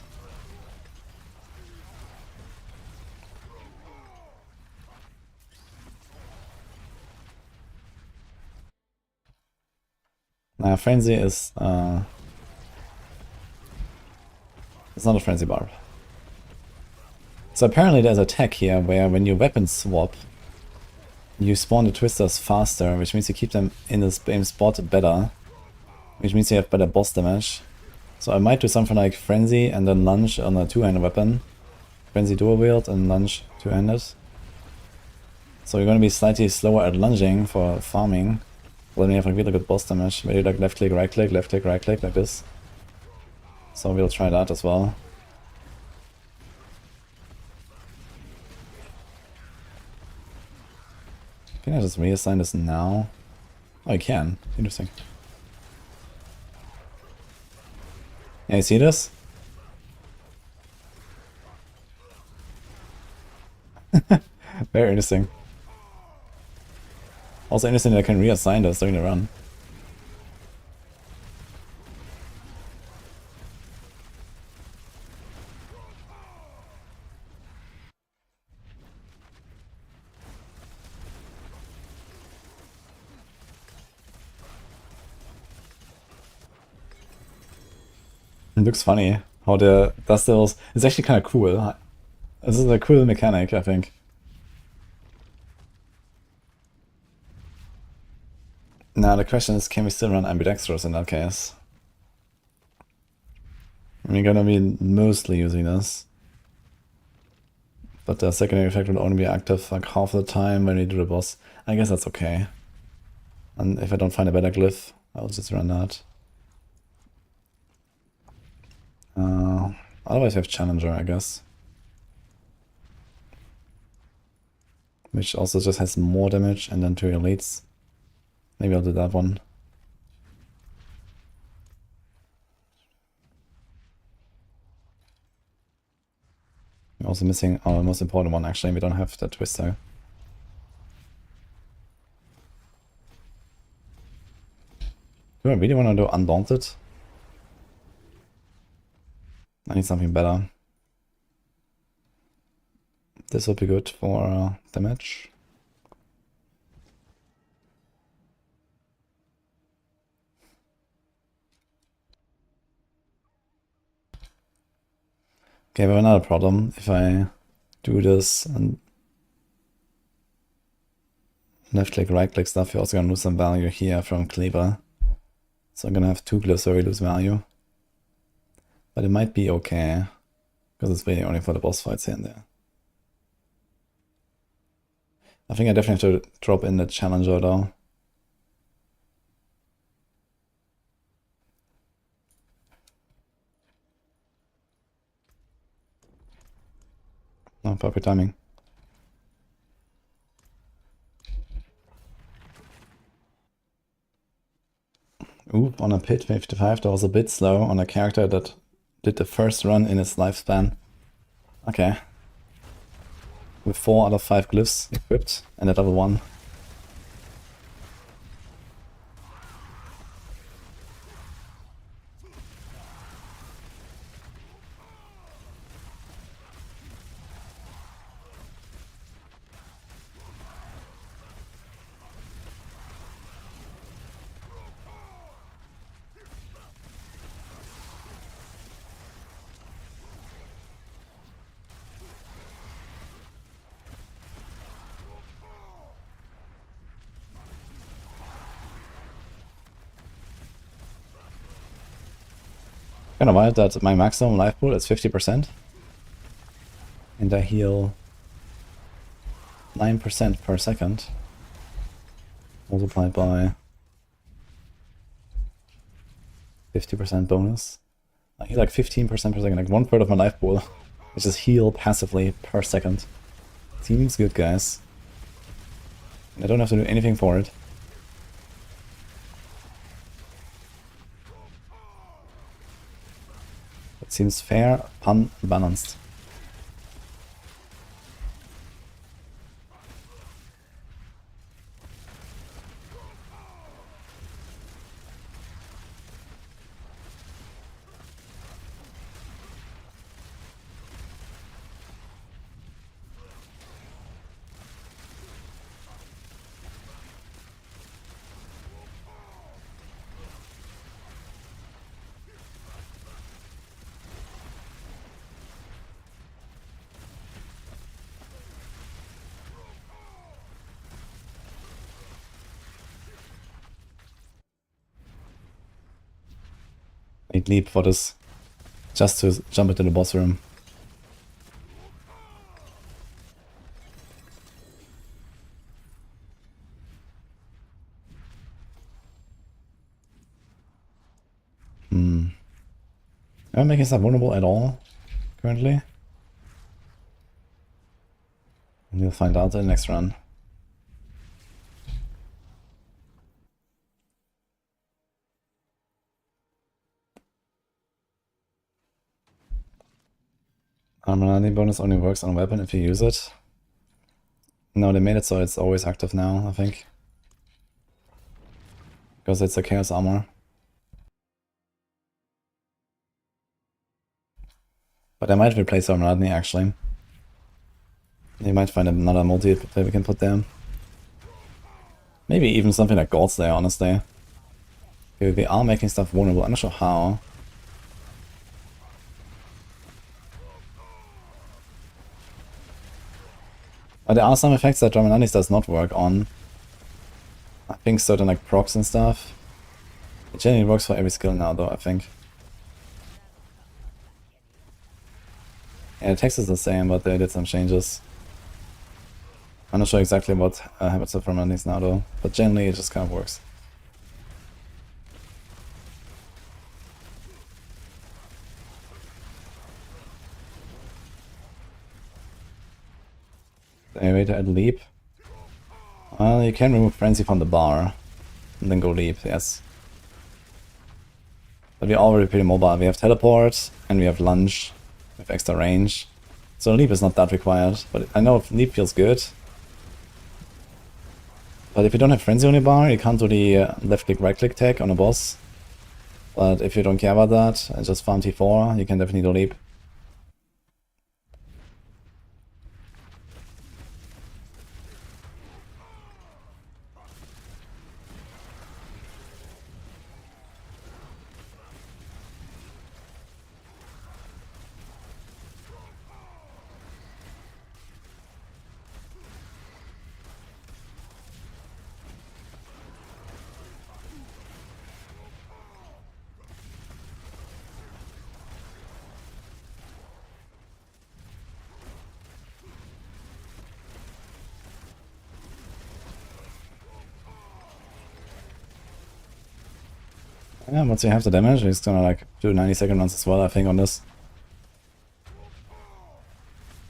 Frenzy is it's not a Frenzy Barb. So apparently there's a tech here where when you weapon swap, you spawn the twisters faster, which means you keep them in the same spot better, which means you have better boss damage. So I might do something like Frenzy and then lunge on a two-handed weapon. Frenzy dual wield and lunge two-handed. So you're gonna be slightly slower at lunging for farming, but then you have like really good boss damage. Maybe like left click, right click, left click, right click, like this. So we'll try that as well. Can I just reassign this now? Oh, I can. Interesting. Yeah, you see this? Very interesting. Also interesting that I can reassign this during the run. It looks funny how the dust devils. It's actually kind of cool. This is a cool mechanic, I think. Now the question is, can we still run ambidextrous in that case? We're gonna be mostly using this, but the secondary effect will only be active like half the time when we do the boss. I guess that's okay. And if I don't find a better glyph, I'll just run that. Otherwise we have Challenger, I guess. Which also just has more damage and then 2 elites. Maybe I'll do that one. We're also missing our most important one actually, we don't have that twister. Do I really want to do Undaunted? I need something better. This would be good for damage. Okay, we have another problem. If I do this and left click, right click stuff, you're also gonna lose some value here from Cleaver. So I'm gonna have 2 glyphs where we lose value. But it might be okay, because it's really only for the boss fights here and there. I think I definitely have to drop in the Challenger though. Oh, perfect timing. Ooh, on a pit 55, that was a bit slow on a character that did the first run in its lifespan. Okay. With 4 out of 5 glyphs equipped and a level 1. Kind of wild that my maximum life pool is 50%. And I heal 9% per second. Multiplied by 50% bonus. I heal like 15% per second, like 1/3 of my life pool. I just heal passively per second. Seems good, guys. And I don't have to do anything for it. It seems fair, pun, balanced. Need leap for this, just to jump into the boss room. Am I making stuff vulnerable at all currently? And we'll find out in the next run. Armor bonus only works on a weapon if you use it. No, they made it so it's always active now, I think. Because it's a chaos armor. But I might replace Armor actually. You might find another multi that we can put there. Maybe even something like God's there, honestly. They are making stuff vulnerable, I'm not sure how. But there are some effects that Dromananis does not work on. I think certain like procs and stuff. It generally works for every skill now though, I think. Yeah, the text is the same, but they did some changes. I'm not sure exactly what happens to Dromananis now though, but generally it just kind of works. Anyway, to add leap. Well, you can remove frenzy from the bar and then go leap, yes. But we're already pretty mobile. We have teleport and we have lunge with extra range. So leap is not that required, but I know leap feels good. But if you don't have frenzy on your bar, you can't do the left click right click tag on a boss. But if you don't care about that and just farm T4, you can definitely do leap. Yeah, once you have the damage, he's gonna like do 90-second runs as well, I think, on this.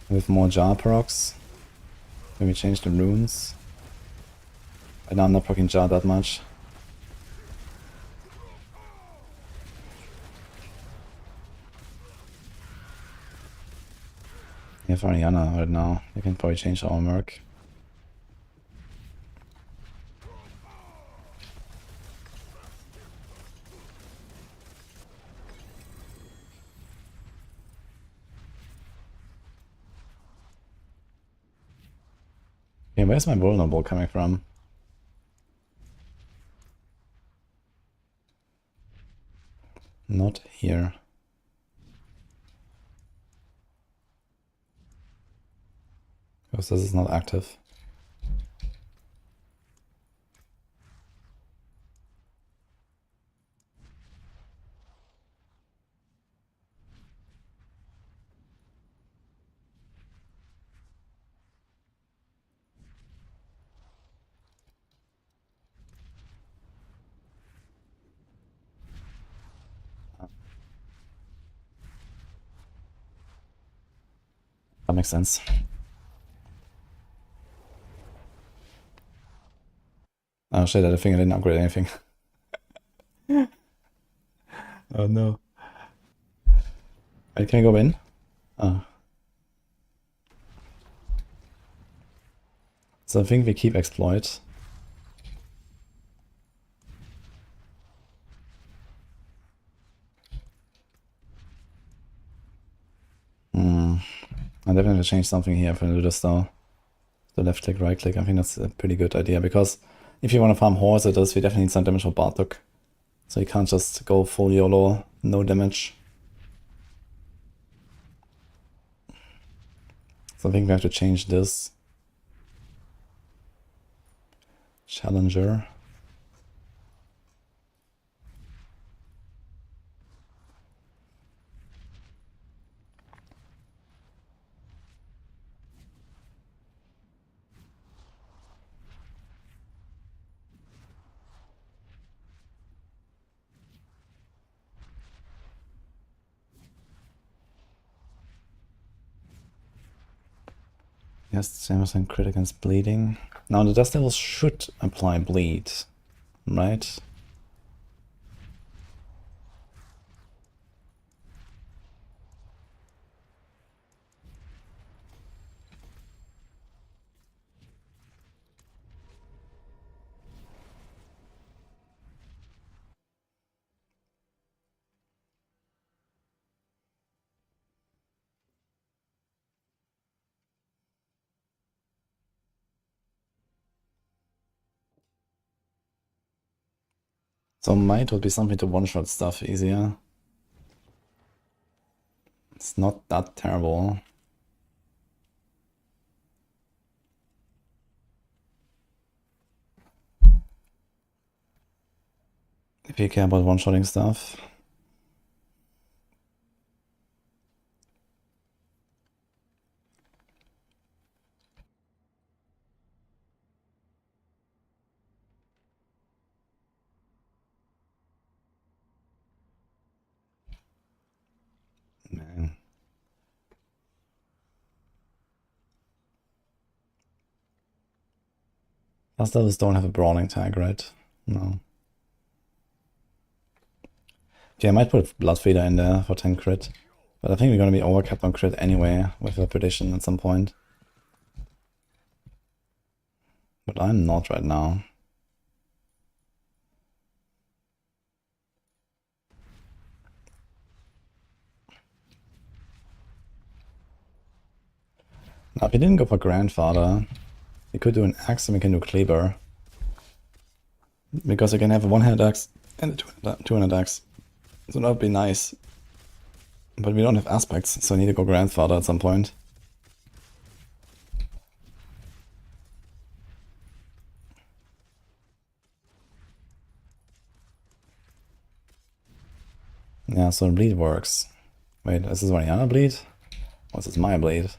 With more jar procs. Maybe change the runes. Right now I'm not proccing jar that much. You have Ariana right now. You can probably change our merc. Okay, where's my vulnerable coming from? Not here. Because this is not active. That makes sense. Oh shit, I think I didn't upgrade anything. Oh no. Wait, can I go in? Oh. So I think we keep exploit. I definitely change something here if I do this though. The left click, right click, I think that's a pretty good idea, because if you want to farm Horse at this, we definitely need some damage for Bartok. So you can't just go full YOLO, no damage. So I think we have to change this. Challenger. Yes, Jameson crit against bleeding. Now the Dust Devils should apply bleed, right? So might would be something to one-shot stuff easier. It's not that terrible. If you care about one-shotting stuff. Man. Dust Devils don't have a brawling tag, right? No. Okay, I might put Bloodfeeder in there for 10 crit. But I think we're gonna be overcapped on crit anyway with a prediction at some point. But I'm not right now. Now, if we didn't go for Grandfather, we could do an axe and we can do Kleber. Because you can have a one-handed axe and a two-handed axe. So that would be nice. But we don't have aspects, so I need to go Grandfather at some point. Yeah, so bleed works. Wait, is this Mariana bleed? Or is this my bleed?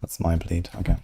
That's my bleed, okay.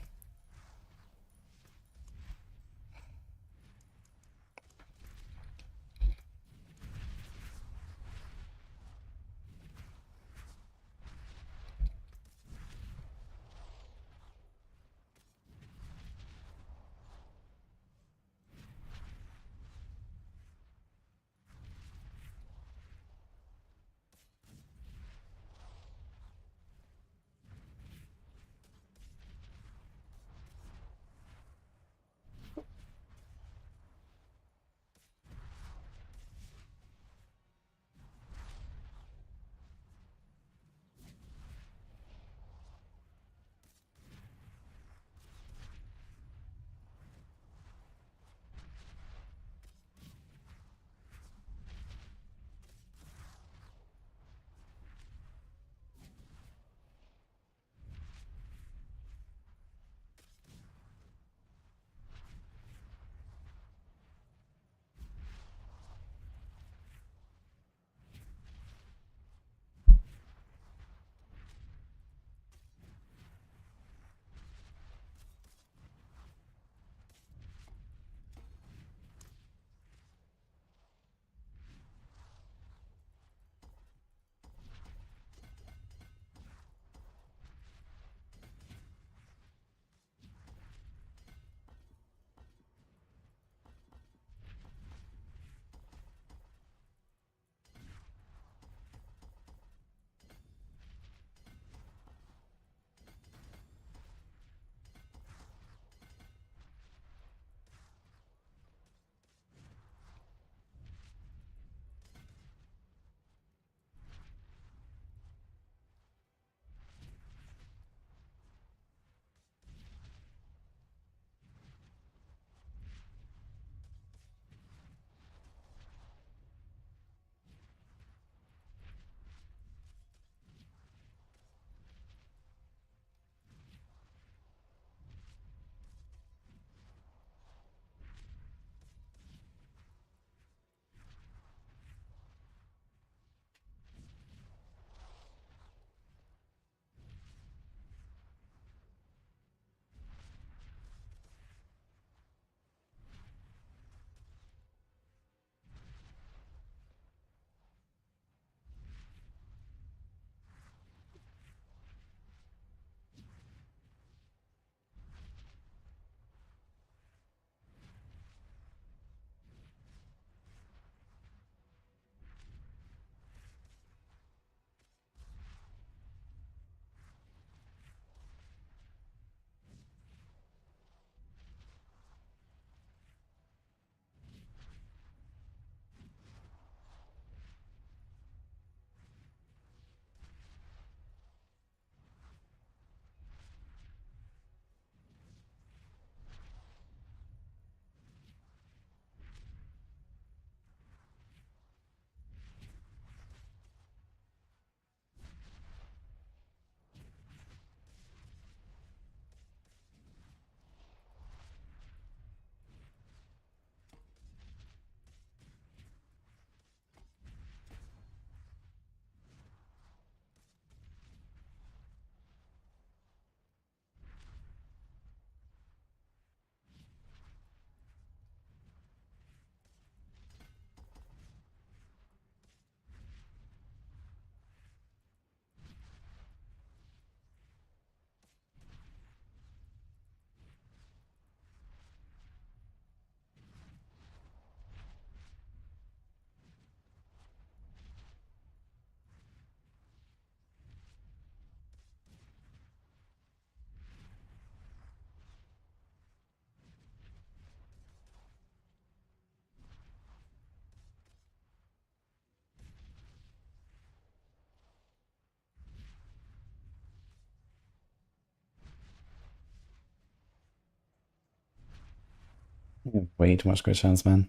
You have way too much crit chance, man.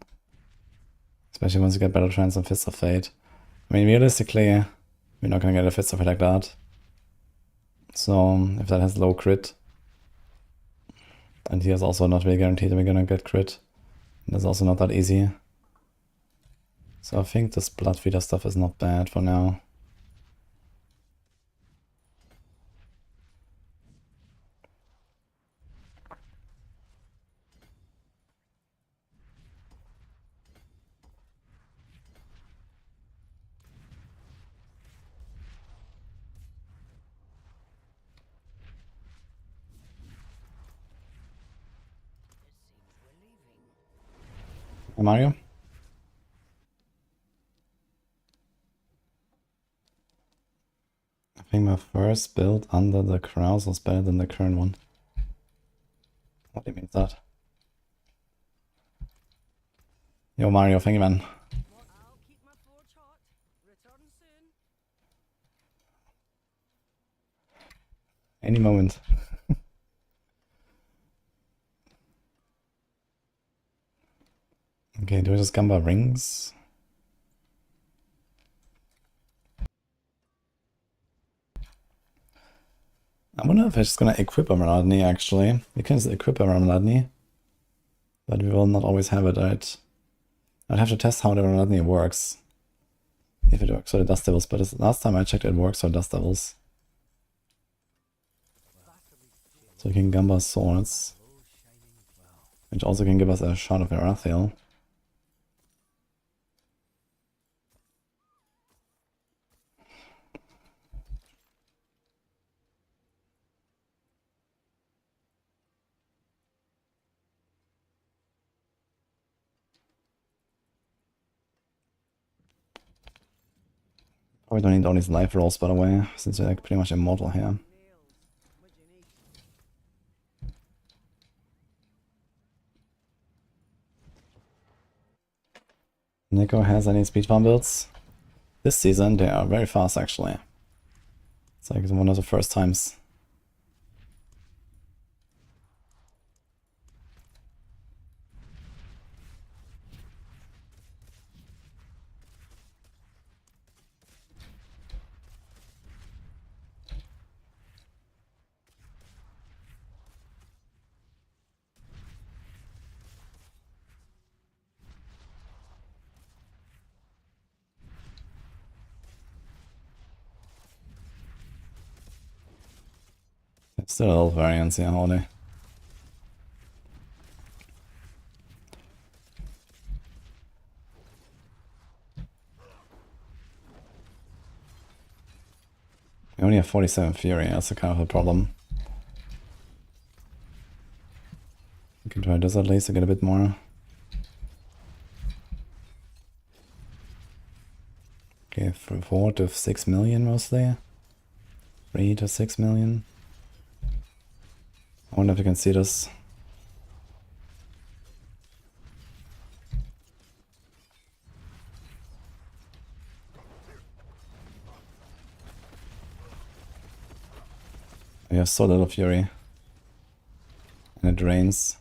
Especially once you get Battle Trance and Fists of Fate. I mean, realistically, we're not gonna get a Fist of Fate like that. So, if that has low crit, and here's also not really guaranteed that we're gonna get crit, that's also not that easy. So I think this Bloodfeeder stuff is not bad for now. Hey, Mario? I think my first build under the crows was better than the current one. What do you mean that? Yo, Mario, thank you, man. I'll keep my forge hot. Return soon. Any moment. Okay, do I just Gamba rings? I wonder if I'm just gonna equip a Maradni actually. You can just equip a Maradni, but we will not always have it, right? I'd have to test how the Maradni works. If it works for the Dust Devils, but last time I checked it works for Dust Devils. So we can Gamba swords, which also can give us a shot of Erathiel. Probably don't need all these life rolls, by the way, since we're like pretty much immortal here. Nails. What do you need? Necro has any speed farm builds? This season they are very fast actually. It's like one of the first times. Still a little variance here, Horde. We only have 47 Fury, that's a kind of a problem. We can try this at least to get a bit more. Okay, 4 to 6 million mostly. 3 to 6 million. I wonder if you can see this. We have so little fury. And it drains.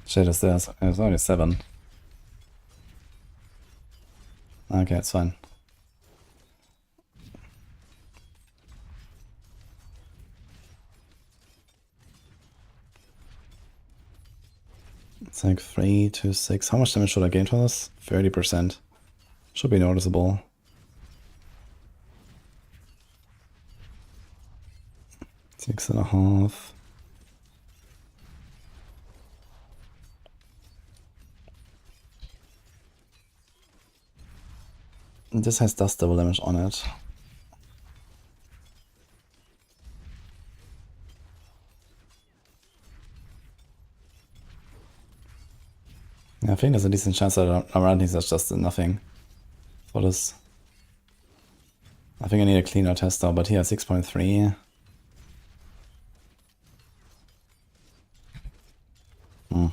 Shit, it's there. It's only 7. Okay, it's fine. It's like 3 to 6. How much damage should I gain from this? 30%. Should be noticeable. Six and a half. This has dust devil damage on it. Yeah, I think there's a decent chance that around these is just nothing for this. I think I need a cleaner tester, but here 6.3. Okay,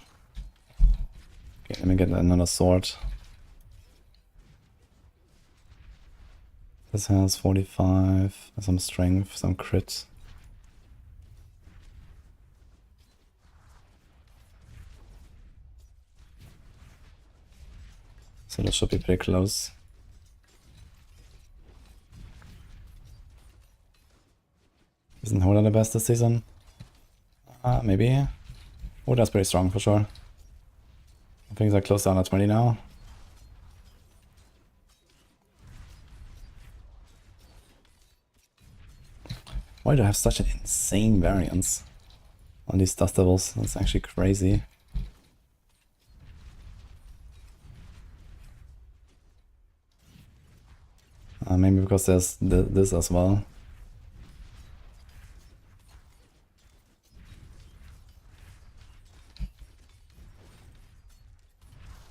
let me get another sword. This has 45, some strength, some crit. So this should be pretty close. Isn't Horde the best this season? Maybe. Oh, that's pretty strong for sure. I think they're close down at 20 now. Why do I have such an insane variance on these dust devils? That's actually crazy. Maybe because there's this as well.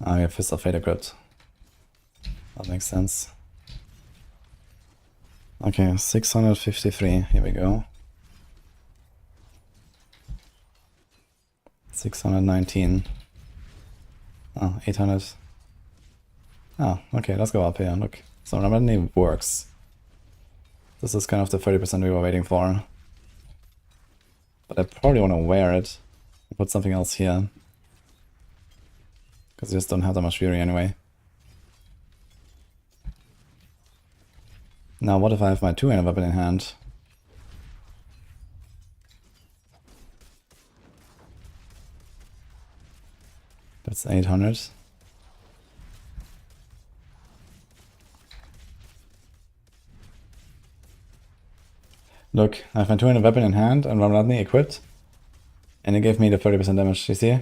Ah, we have Fist of Fate equipped. That makes sense. Okay, 653, here we go. 619. Oh, 800. Oh, okay, let's go up here, look. So remedy works. This is kind of the 30% we were waiting for. But I probably want to wear it and put something else here. Because I just don't have that much fury anyway. Now what if I have my two-handed weapon in hand? That's 800. Look, I have my two-handed weapon in hand and Ramladni equipped. And it gave me the 30% damage, you see?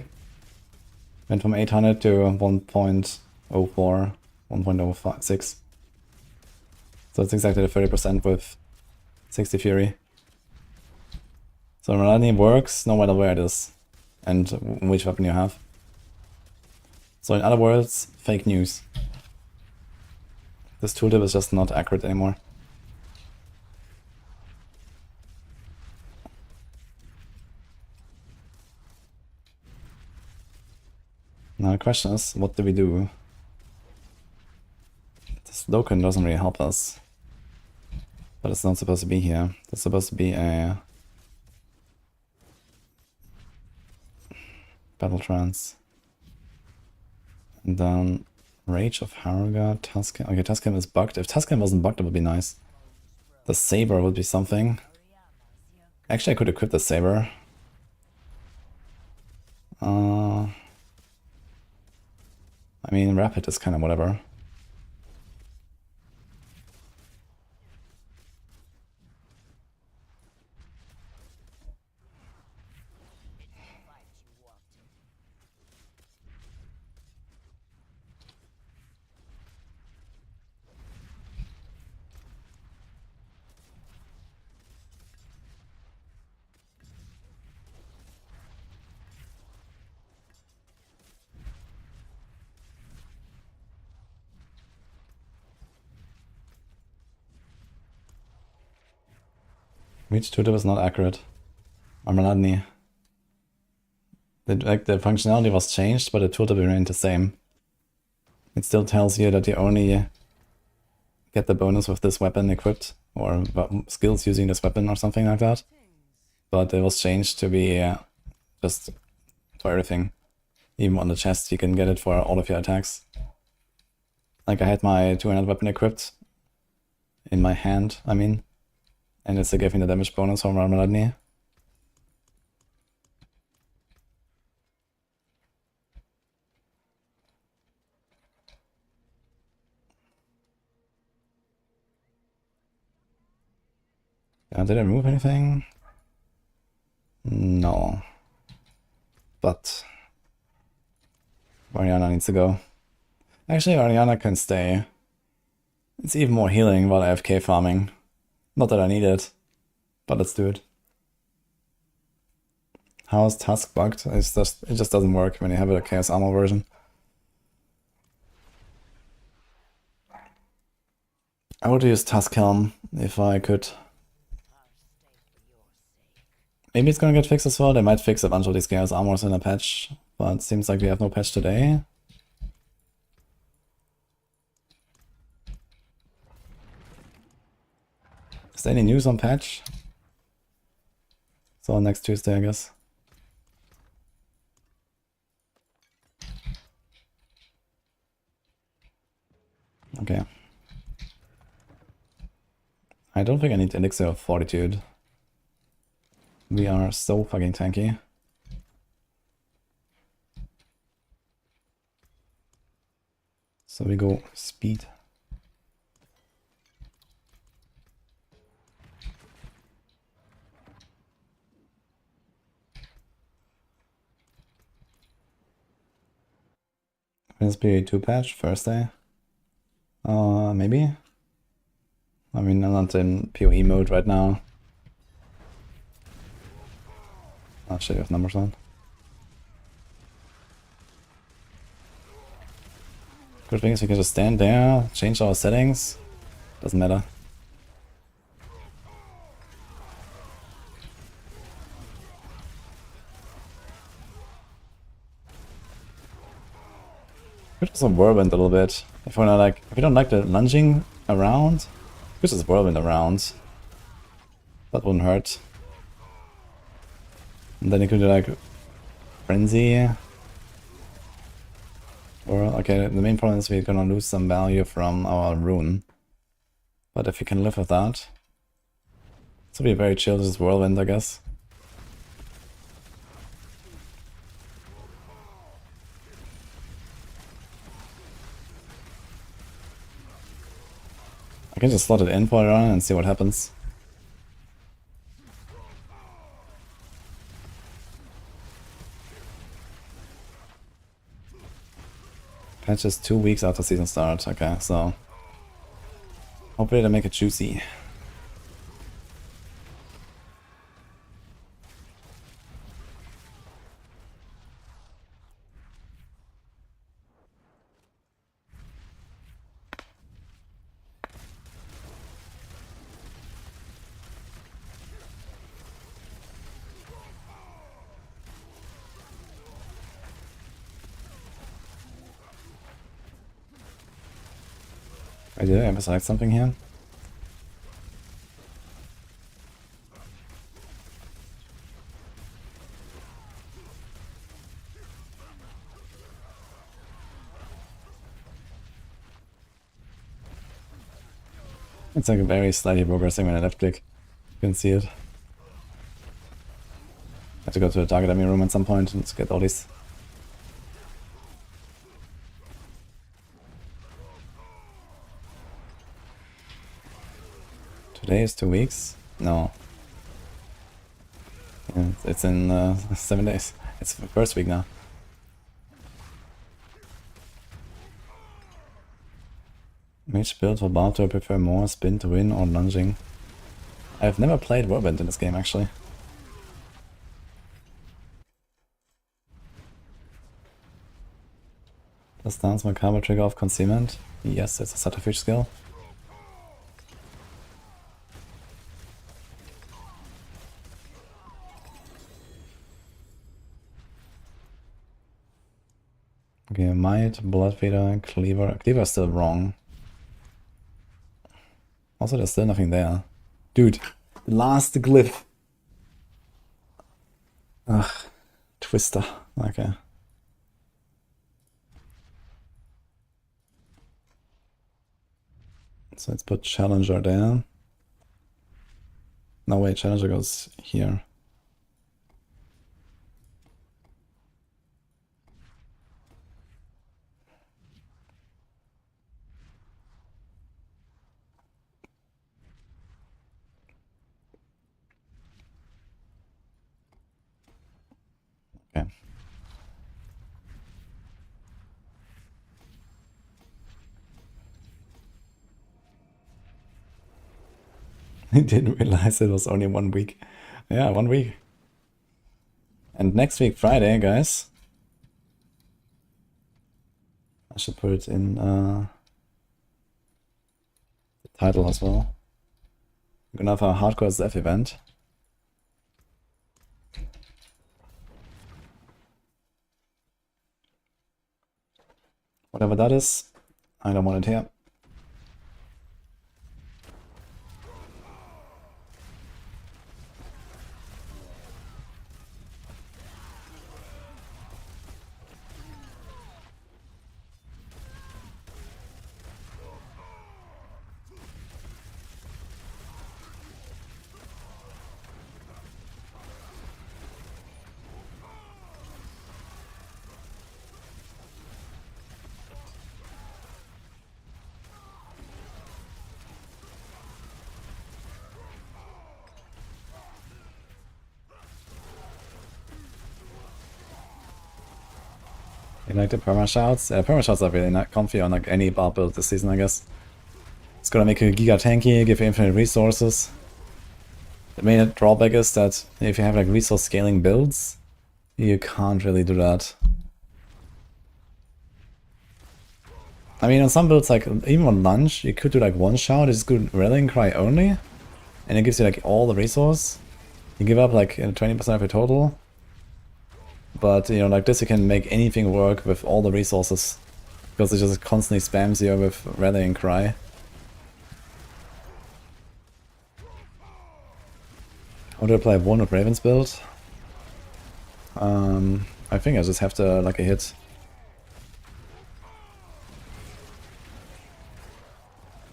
Went from 800 to 1.04, 1.06. So it's exactly the 30% with 60 fury. So Ramladni works no matter where it is and which weapon you have. So in other words, fake news. This tooltip is just not accurate anymore. Now the question is, what do we do? This token doesn't really help us. But it's not supposed to be here. It's supposed to be a battle trance. And then Rage of Harroga, Tuscan. Okay, Tuscan is bugged. If Tuscan wasn't bugged, it would be nice. The Saber would be something. Actually, I could equip the Saber. I mean, Rapid is kind of whatever. Which tooltip is not accurate? Armaladni. The functionality was changed, but the tooltip remained the same. It still tells you that you only get the bonus with this weapon equipped, or skills using this weapon or something like that. But it was changed to be just for everything. Even on the chest, you can get it for all of your attacks. Like I had my two-handed weapon equipped in my hand, I mean. And it's gave me the damage bonus from Armaladni. Did I remove anything? No. But Ariana needs to go. Actually, Ariana can stay. It's even more healing while AFK farming. Not that I need it, but let's do it. How is Tusk bugged? It just doesn't work when you have a Chaos Armor version. I would use Tusk Helm if I could. Maybe it's gonna get fixed as well. They might fix a bunch of these Chaos Armors in a patch, but it seems like we have no patch today. Is there any news on patch? So next Tuesday, I guess. Okay. I don't think I need Elixir of Fortitude. We are so fucking tanky. So we go speed. SPA 2 patch, Thursday. Maybe? I mean, I'm not in PoE mode right now. Oh shit, we have numbers on. Good thing is we can just stand there, change our settings. Doesn't matter. Could just whirlwind a little bit. If we're not like, if we don't like the lunging around, could just whirlwind around. That wouldn't hurt. And then you could do like frenzy. Or okay, the main problem is we're gonna lose some value from our rune. But if you can live with that, this will be very chill. Just whirlwind, I guess. I can just slot it in for a run and see what happens. Patch is 2 weeks after season start. Okay, so hopefully they make it juicy. Did I emphasize something here? It's like very slightly progressing when I left click. You can see it. I have to go to the target enemy room at some point and get all these. Today is 2 weeks? No. Yeah, it's in 7 days. It's the first week now. Mage build for Barb, do I prefer more spin to win or lunging? I've never played whirlwind in this game actually. Does dance macabre trigger off concealment? Yes, it's a subterfuge skill. Okay, Might, Bloodfeeder, Cleaver. Cleaver is still wrong. Also, there's still nothing there. Dude, the last Glyph. Ugh, Twister. Okay. So let's put Challenger there. No, wait, Challenger goes here. Okay. I didn't realize it was only 1 week. Yeah, 1 week. And next week, Friday, guys. I should put it in the title as well. We're gonna have a hardcore Zeph event. Whatever that is, I don't want it here. You like the perma shouts? Yeah, perma shouts are really not comfy on like any Barb build this season, I guess. It's gonna make you giga tanky, give you infinite resources. The main drawback is that if you have like resource scaling builds, you can't really do that. I mean, on some builds, like even on lunge, you could do like one shot, it's good rallying cry only, and it gives you like all the resource. You give up like 20% of your total, but you know, like this, you can make anything work with all the resources because it just constantly spams you with rallying cry. How do I play one with Raven's build? I think I just have to like a hit.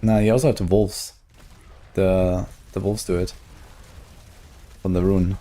Nah, you also have the wolves. The wolves do it. From the rune.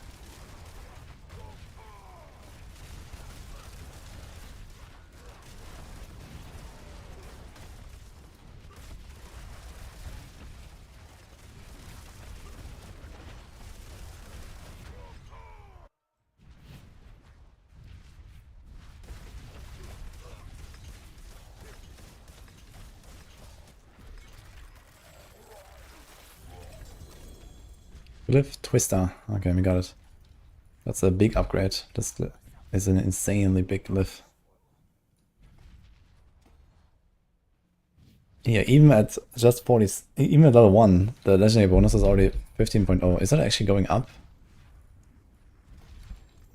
Glyph Twister. Okay, we got it. That's a big upgrade. This is an insanely big glyph. Yeah, even at just 40, even at level 1, the legendary bonus is already 15.0. Is that actually going up?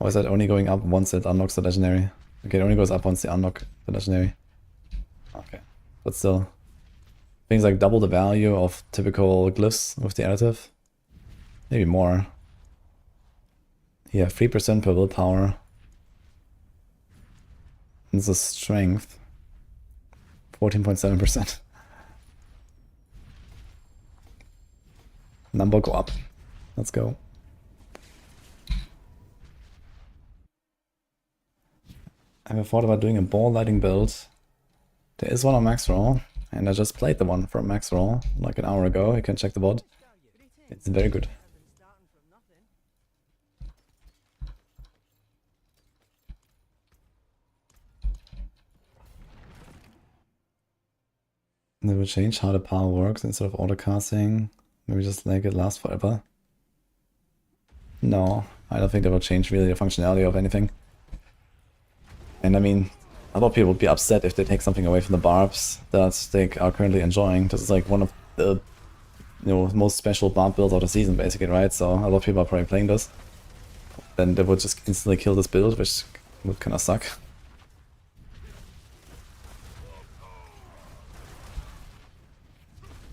Or is that only going up once it unlocks the legendary? Okay, it only goes up once you unlock the legendary. Okay, but still. Things like double the value of typical glyphs with the additive. Maybe more. Yeah, 3% per willpower. This is strength. 14.7%. Number go up. Let's go. I have thought about doing a ball lighting build. There is one on Maxroll, and I just played the one from Maxroll like an hour ago. You can check the VOD. It's very good. They will change how the power works instead of autocasting. Maybe just make it last forever. No, I don't think they will change really the functionality of anything. And I mean, a lot of people would be upset if they take something away from the Barbs that they are currently enjoying. This is like one of the most special Barb builds of the season, basically, right? So a lot of people are probably playing this. Then they would just instantly kill this build, which would kind of suck.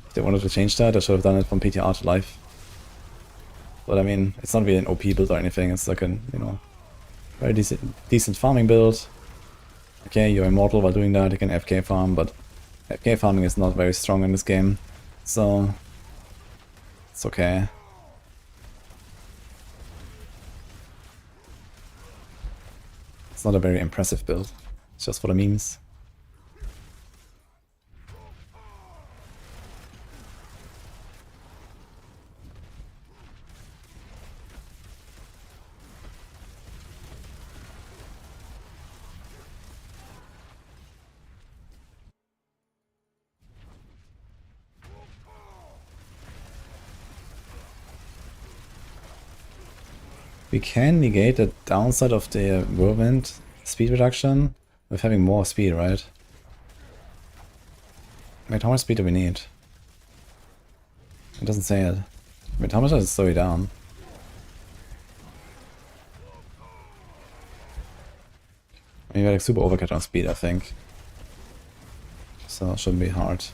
If they wanted to change that, I should have done it from PTR to live. But I mean, it's not really an OP build or anything. It's like an, very decent farming build. Okay, you're immortal while doing that. You can FK farm, but FK farming is not very strong in this game, so it's okay. It's not a very impressive build. It's just for the memes. We can negate the downside of the whirlwind speed reduction with having more speed, right? Wait, how much speed do we need? It doesn't say it. Wait, how much does it slow you down? I mean, we're like super overcut on speed, I think. So it shouldn't be hard.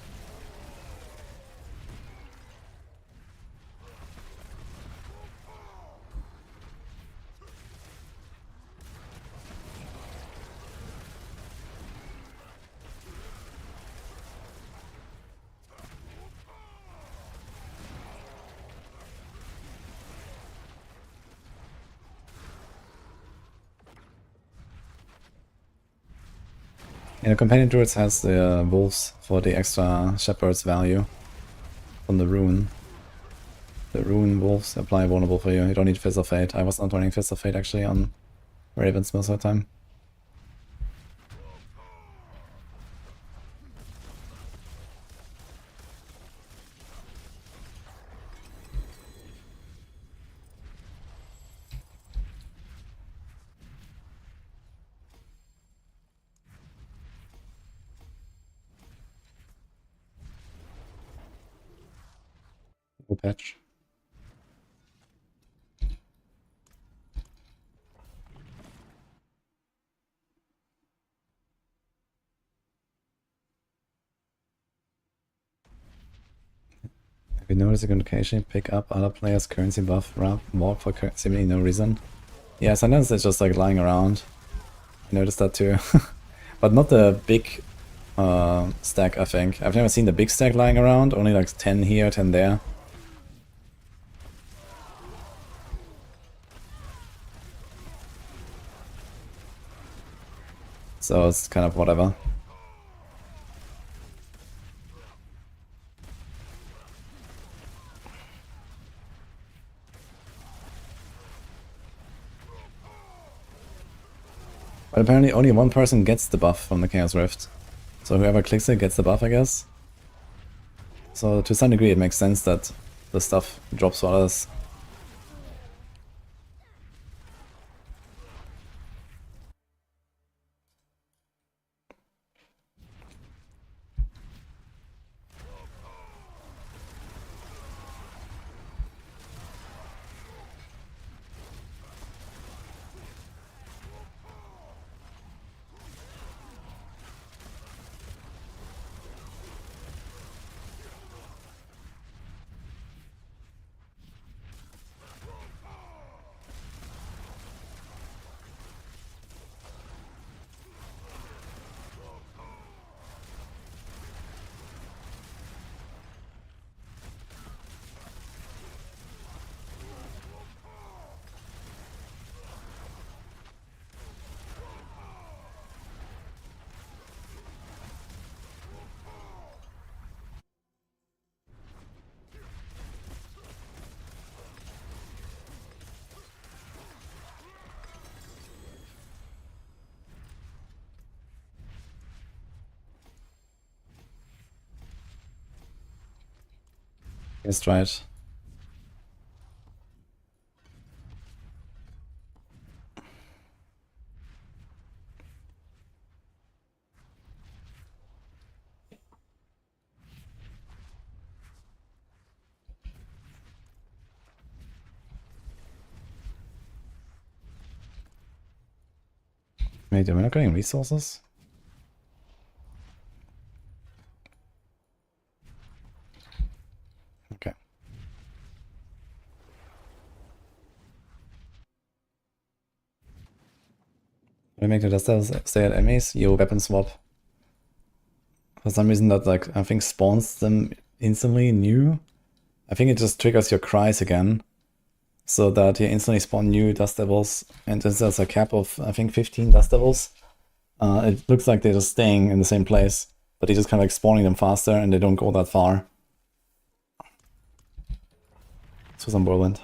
Yeah, the companion druids has the wolves for the extra shepherd's value from the rune. The rune wolves apply vulnerable for you. You don't need Fist of Fate. I was not running Fist of Fate actually on Ravens most of the time. Cool patch. Have you noticed you can occasionally pick up other players' currency buff walk for seemingly no reason? Yeah, sometimes it's just like lying around. I noticed that too. But not the big stack, I think. I've never seen the big stack lying around, only like 10 here, 10 there. So it's kind of whatever. But apparently only one person gets the buff from the Chaos Rift. So whoever clicks it gets the buff, I guess. So to some degree it makes sense that the stuff drops for others. Let's try it. Wait, am I not getting resources? Okay. When I make the dusters stay at enemies, you weapon swap. For some reason that like I think spawns them instantly new. I think it just triggers your cries again. So that you instantly spawn new dust devils, and there's a cap of I think 15 dust devils. It looks like they're just staying in the same place, but they're just kind of like spawning them faster and they don't go that far. So some whirlwind.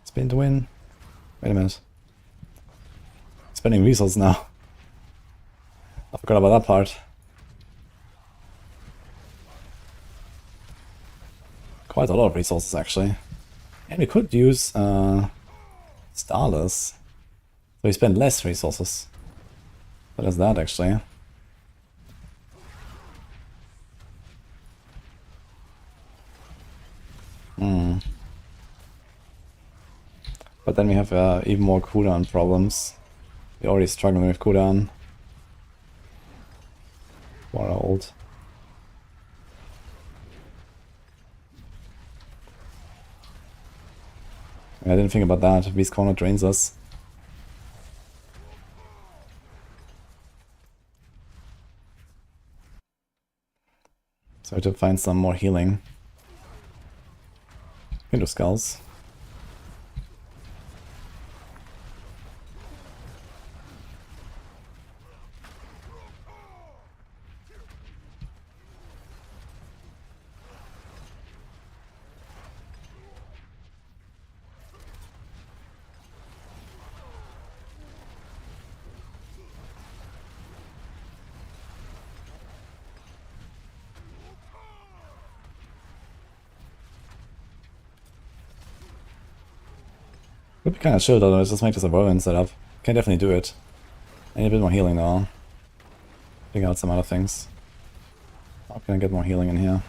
Spin to win. Wait a minute. Spending resources now. I forgot about that part. Quite a lot of resources actually. And we could use Starless. So we spend less resources. What is that actually? But then we have even more cooldown problems. We're already struggling with cooldown. For our ult. I didn't think about that. Beast Corner drains us. So I have to find some more healing. Into skulls. Would be kind of chill though, let's just make this a whirlwind setup. Can definitely do it. I need a bit more healing though. Figure out some other things. How can I get more healing in here?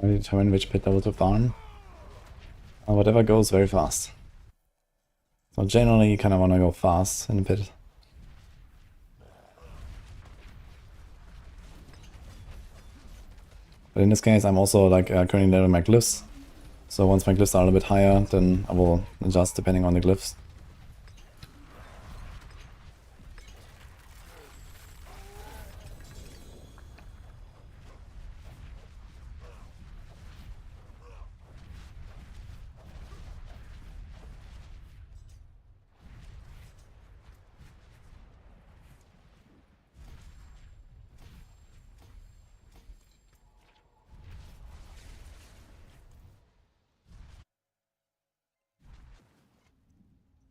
I determine which pit level to farm. Whatever goes very fast. So generally you kind of want to go fast in the pit. But in this case I'm also like currently leveling my glyphs. So once my glyphs are a little bit higher, then I will adjust depending on the glyphs.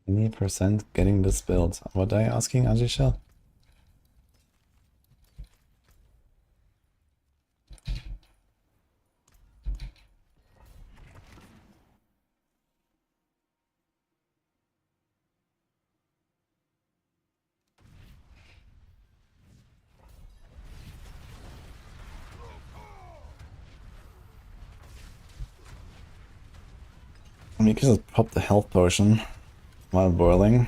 Any percent getting this build? What are you asking, Ajishel? I mean, you can just pop the health potion while boiling.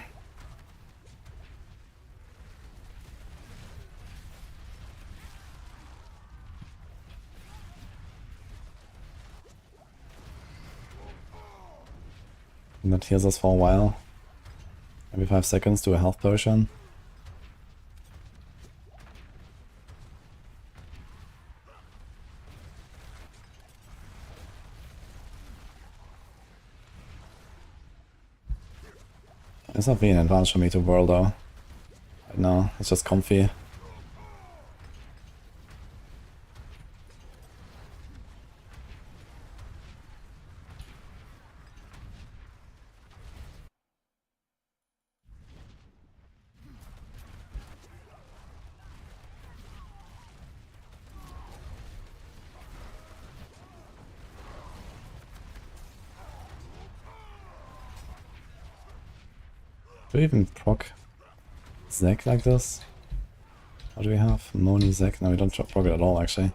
And that heals us for a while. Every 5 seconds do a health potion. It's not really an advantage for me to whirl though. Right now, it's just comfy. Do we even proc Zek like this? What do we have? Moni Zek? No, we don't proc it at all actually.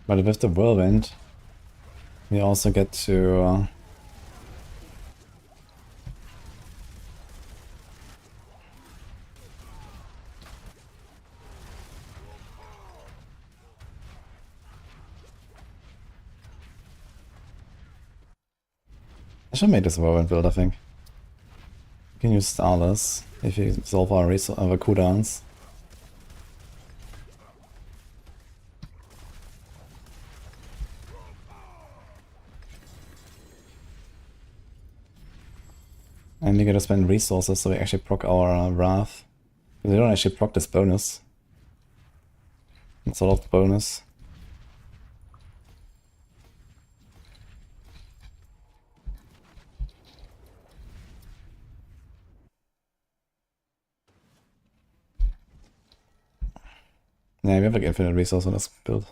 But with the whirlwind, we also get to I should make this a whirlwind build, I think. You can use Starless if you solve our cooldowns. And we gotta spend resources so we actually proc our Wrath. Because we don't actually proc this bonus. It's a lot of bonus. Yeah, we have like infinite resource on this build.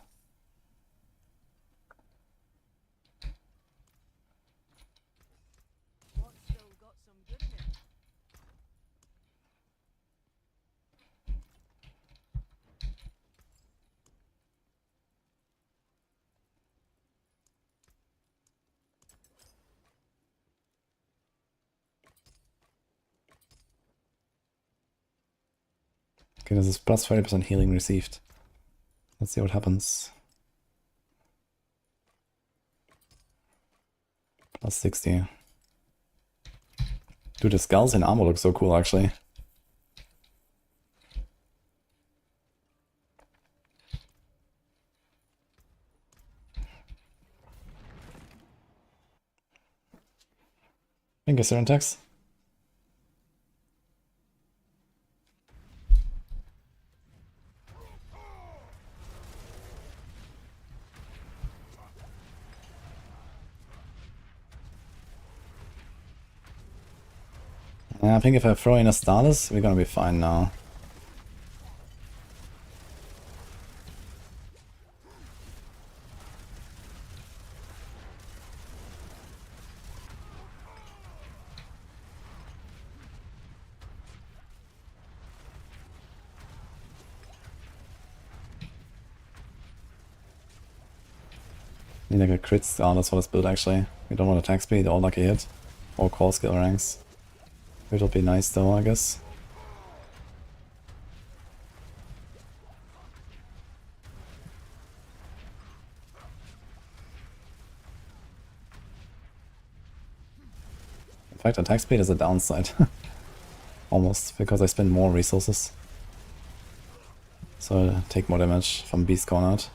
What's still got some good in it? Okay, this is plus 30% healing received. Let's see what happens. Plus 60. Dude, the skulls and armor look so cool actually. Thank you, Sir Tex. I think if I throw in a Starless, we're gonna be fine now. Need like a crit Starless for this build actually. We don't want attack speed or lucky hit. Or core skill ranks. It'll be nice though, I guess. In fact, attack speed is a downside. Almost, because I spend more resources. So I take more damage from Beast Cornered.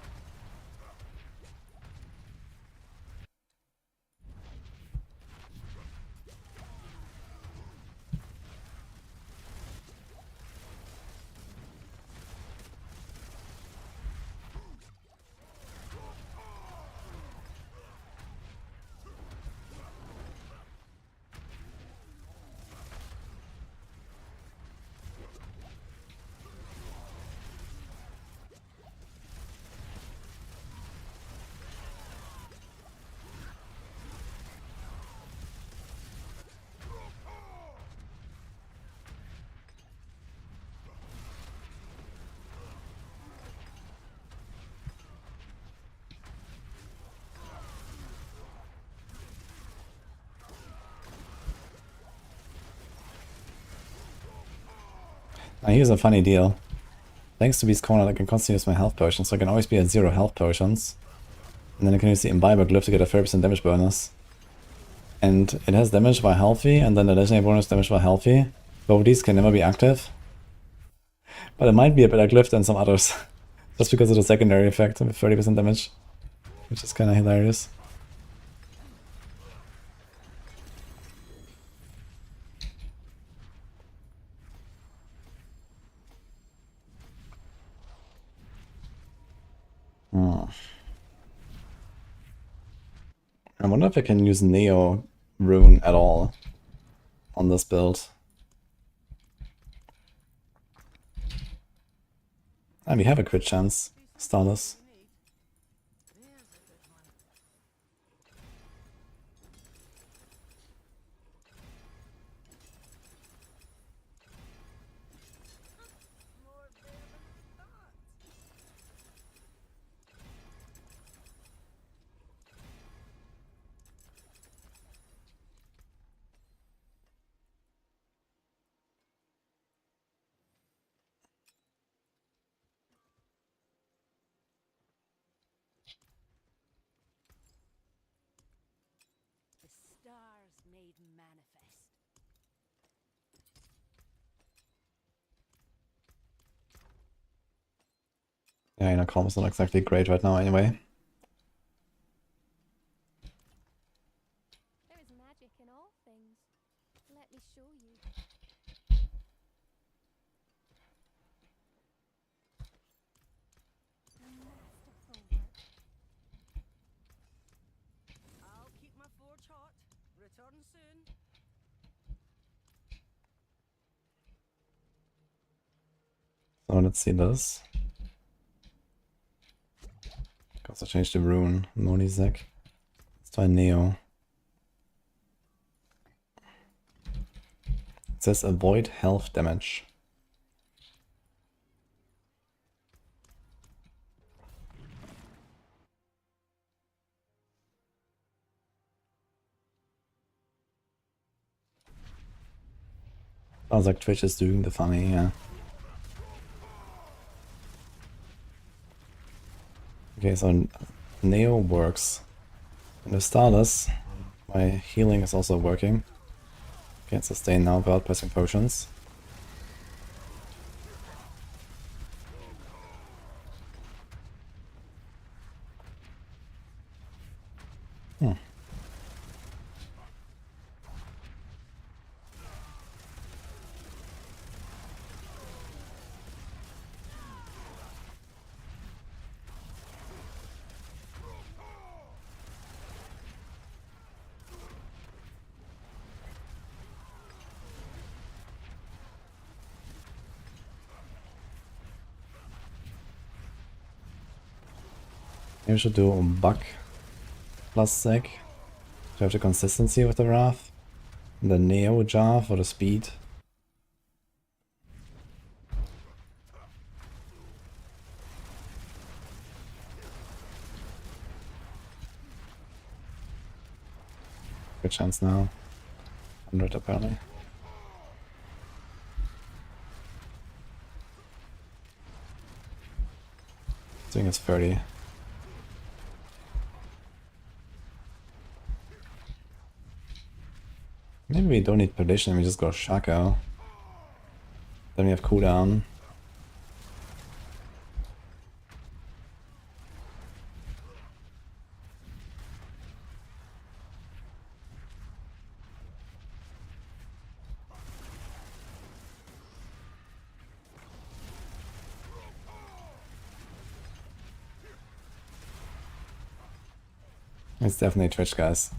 Now here's a funny deal. Thanks to Beast Corner, I can constantly use my health potions, so I can always be at 0 health potions. And then I can use the Imbiber Glyph to get a 30% damage bonus. And it has damage by healthy, and then the legendary bonus damage by healthy. Both of these can never be active. But it might be a better glyph than some others. Just because of the secondary effect of 30% damage. Which is kinda hilarious. I wonder if I can use Neo Rune at all on this build. And we have a crit chance, Starless. Stars made manifest. Yeah, you know, combo's not exactly great right now anyway. There is magic in all things. Let me show you. Masterful work. I'll keep my forge hot. Return soon. So let's see this. Also change the rune. Monizek. Let's try Neo. It says avoid health damage. Sounds like Twitch is doing the funny, yeah. Okay, so Neo works. And the starters, my healing is also working. Can't sustain now without pressing potions. Maybe we should do a buck plus sec to have the consistency with the Wrath. And the Neo jar for the speed. Good chance now. 100 apparently. I think it's 30. Maybe we don't need Perdition, we just go Shaco. Then we have cooldown. It's definitely Twitch, guys.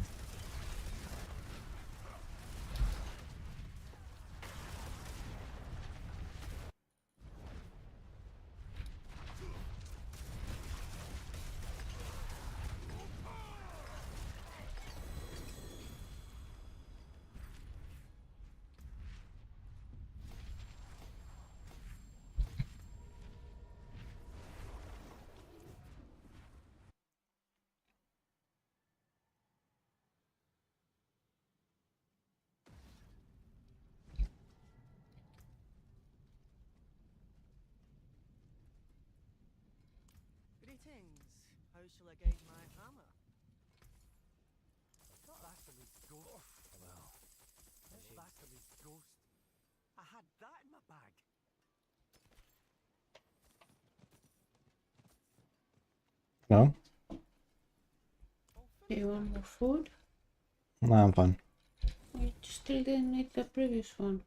Greetings. How shall I guide my hammer? That bastardly ghost. Well, that bastardly ghost. I had that in my bag. No? Do you want more food? No, I'm fine. We still didn't eat the previous one.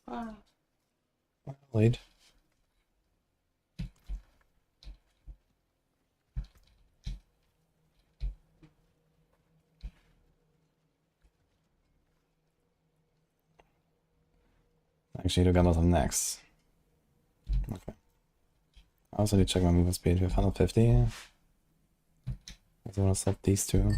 Ah, Lead. Actually, you got nothing next. Okay. I also need to check my movement speed. We have 150. I also want to swap these two.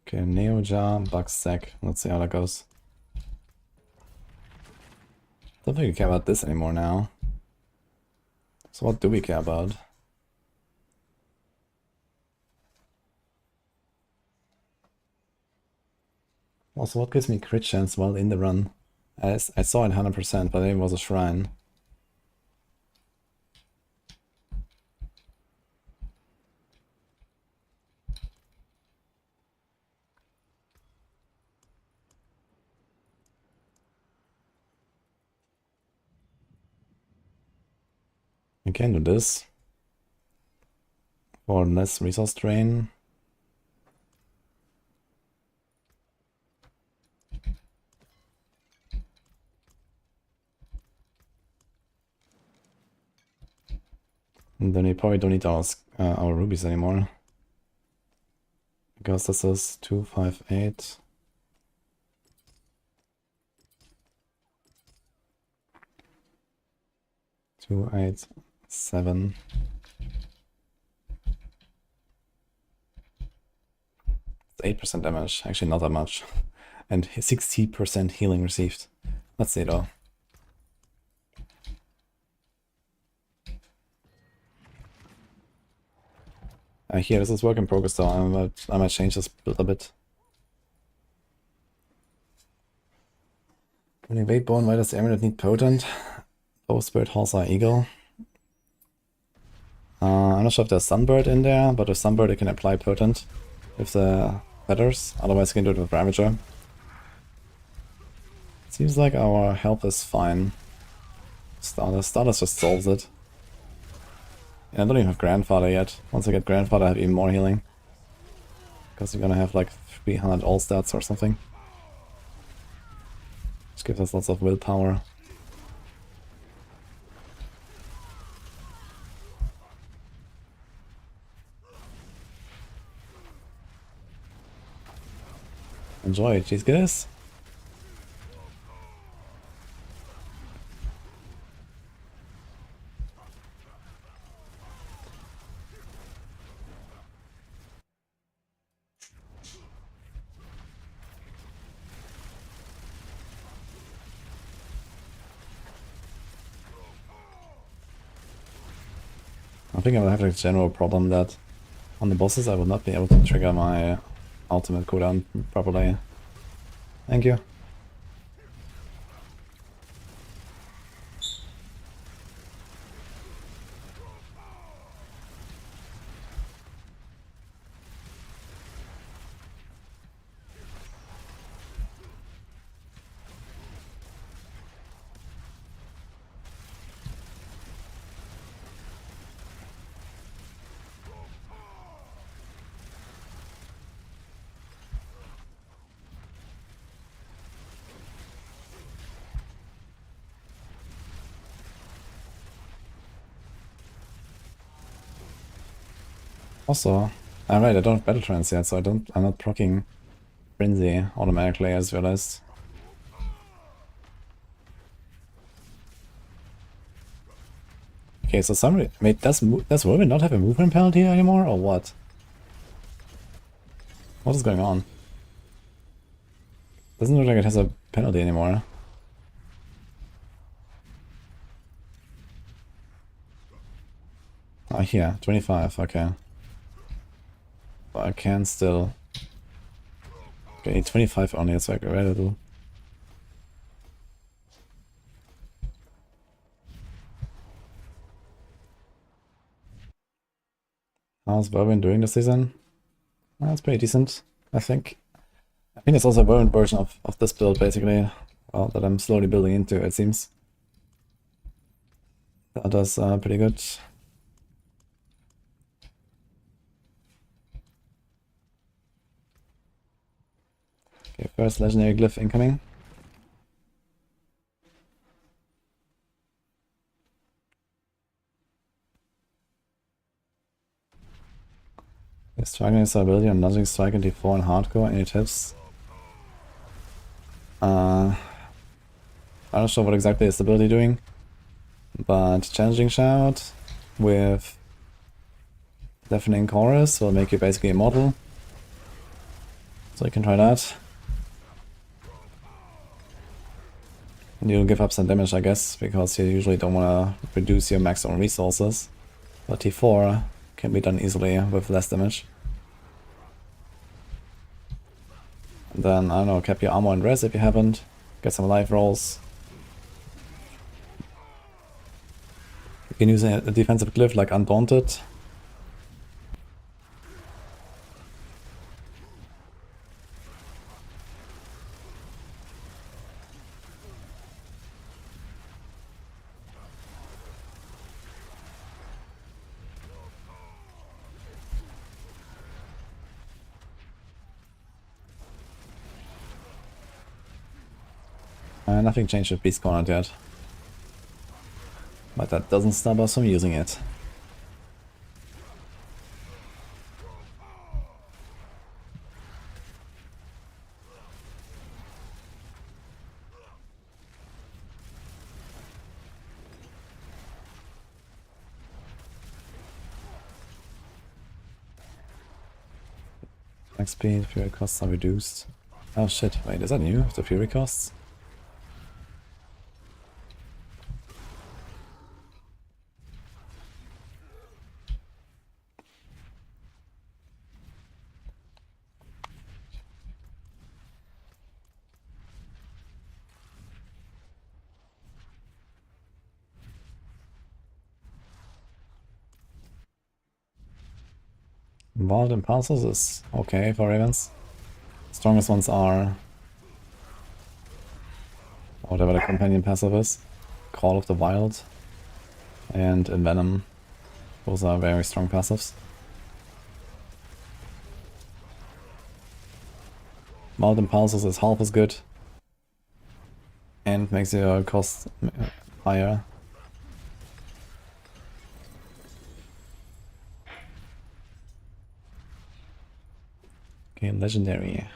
Okay, Neo Jar, Bug Stack. Let's see how that goes. Don't think we care about this anymore now. So what do we care about? Also, what gives me crit chance while in the run? I saw it 100%, but it was a shrine. We can do this. For less resource drain. And then we probably don't need our rubies anymore. Because this is 258. Two, 8, 7. It's 8% damage, actually not that much. And 60% healing received. Let's see though. Here, this is work in progress though. I might change this build a bit. When you Spiritborn, why does the amulet need potent? Both Spirit Horse or Eagle. I'm not sure if there's Sunbird in there, but with Sunbird you can apply potent with the feathers, otherwise you can do it with Ravager. Seems like our health is fine. Starters just solves it. Yeah, I don't even have Grandfather yet. Once I get Grandfather I have even more healing. Because you're gonna have like 300 all stats or something. Which gives us lots of willpower. Enjoy, cheese guys. I think I will have a general problem that on the bosses I will not be able to trigger my ultimate cooldown properly. Thank you. Also, alright, I don't have Battle Trance yet, so I'm not proccing Frenzy automatically, as realized. Okay, so somebody... Wait, does Whirlwind not have a movement penalty anymore, or what? What is going on? Doesn't look like it has a penalty anymore. Oh, here, 25, okay. But I can still... Okay, 25 only, that's like available. How's Barbarian doing this season? That's pretty decent, I think. I think it's also a variant version of this build, basically, that I'm slowly building into, it seems. That does pretty good. Okay, first legendary glyph incoming. Striking is ability on nudging strike in D4 and hardcore. Any tips? I'm not sure what exactly is the ability doing, but challenging shout with deafening chorus will make you basically immortal. So you can try that. And you'll give up some damage, I guess, because you usually don't want to reduce your max on resources. But T4 can be done easily with less damage. And then, I don't know, cap your armor and res if you haven't. Get some life rolls. You can use a defensive glyph like Undaunted. Nothing changed with Beast Cornered yet. But that doesn't stop us from using it. Max speed, fury costs are reduced. Oh shit, wait, is that new? The fury costs? Wild Impulses is okay for Ravens. Strongest ones are whatever the companion passive is. Call of the Wild and Envenom. Those are very strong passives. Wild Impulses is half as good and makes your cost higher. Okay, legendary.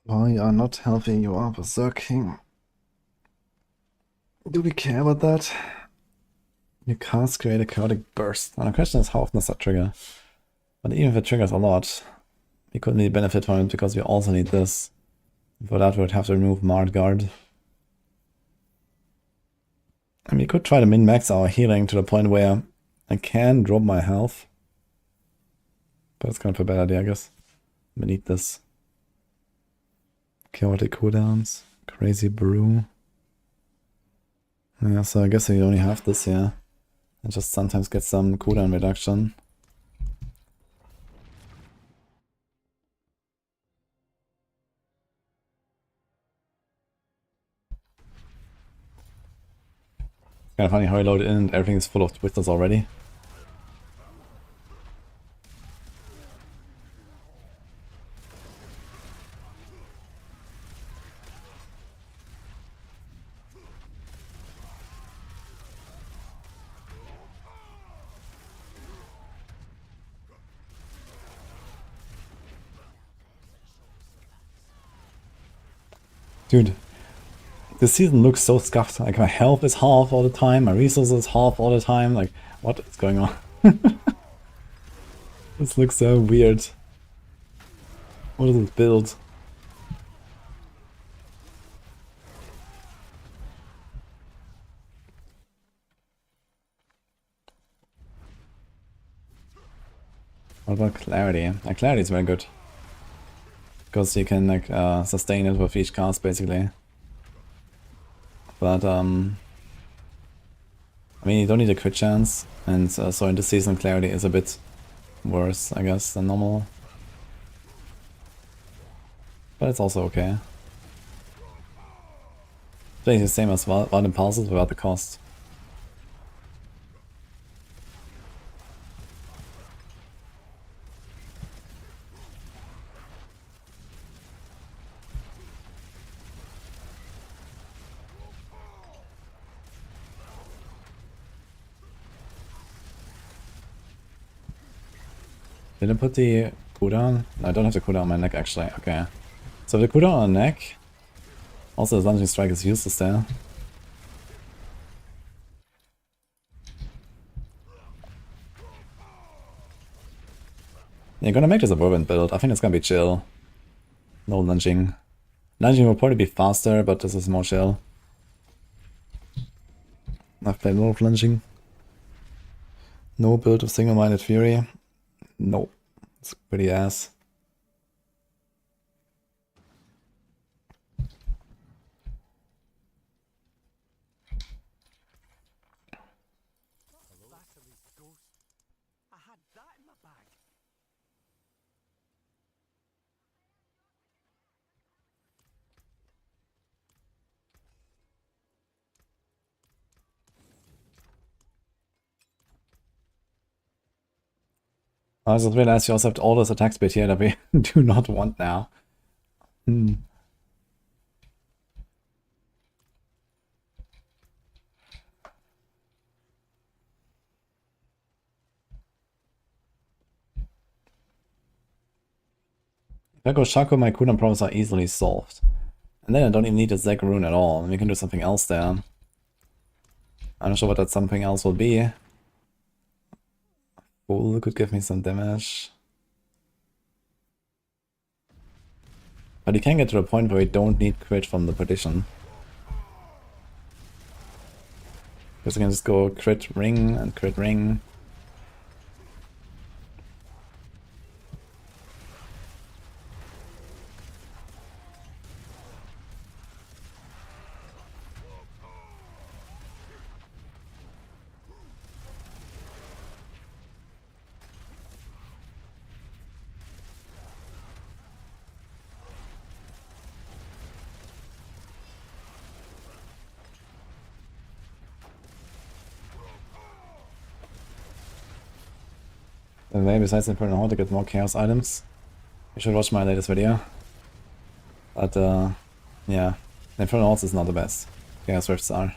While you are not healthy, you are berserking. Do we care about that? You can't create a chaotic burst. And the question is, how often does that trigger? But even if it triggers a lot, we couldn't really benefit from it because we also need this. For that, we would have to remove Mart Guard. I mean, we could try to min-max our healing to the point where I can drop my health. But it's kind of a bad idea, I guess. We need this. Chaotic cooldowns. Crazy brew. Yeah, so I guess we only have this here. And just sometimes get some cooldown reduction. It's kind of funny how I loaded in and everything is full of twisters already. Dude, this season looks so scuffed. Like, my health is half all the time, my resources is half all the time. Like, what is going on? This looks so weird. What is this build? What about clarity? Clarity is very good. Because you can like sustain it with each cast basically. But I mean, you don't need a crit chance, and so in this season clarity is a bit worse, I guess, than normal. But it's also okay. It's basically the same as Wild Impulses without the cost. Did I put the cooldown? No, I don't have the cooldown on my neck actually. Okay. So the cooldown on the neck. Also, the lunging strike is useless there. You're gonna make this a whirlwind build. I think it's gonna be chill. No lunging. Lunging will probably be faster, but this is more chill. I've played a lot of lunging. No build of single-minded fury. No. It's pretty ass. I had that in my bag. I just realized you also have all this attack speed here that we do not want now. I go Shaco, my cooldown problems are easily solved. And then I don't even need a Zeg rune at all, and we can do something else there. I'm not sure what that something else will be. Bull could give me some damage. But you can get to the point where we don't need crit from the partition. Because we can just go crit ring and crit ring. And then besides Infernal Horde to get more chaos items, you should watch my latest video. But yeah, Infernal Horde is not the best. Chaos Rifts are.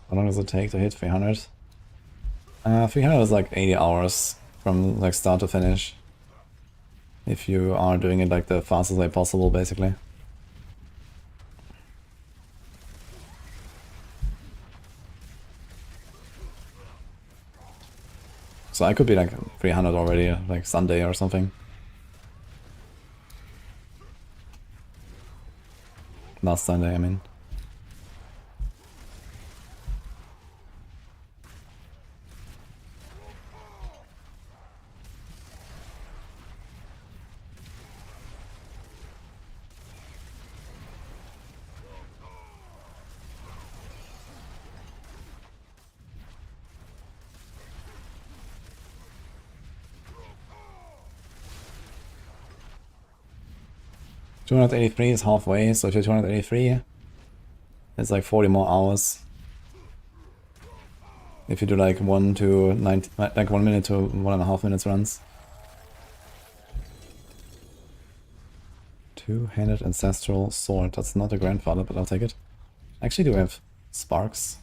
How long does it take to hit 300? 300 is like 80 hours from like start to finish. If you are doing it like the fastest way possible, basically. So I could be like 300 already, like Sunday or something. Last Sunday, I mean. $283 is halfway, so if you're 283, it's like 40 more hours. If you do like 1 to 90, like 1 minute to 1.5 minutes runs. Two-handed ancestral sword. That's not a grandfather, but I'll take it. Actually, do we have sparks?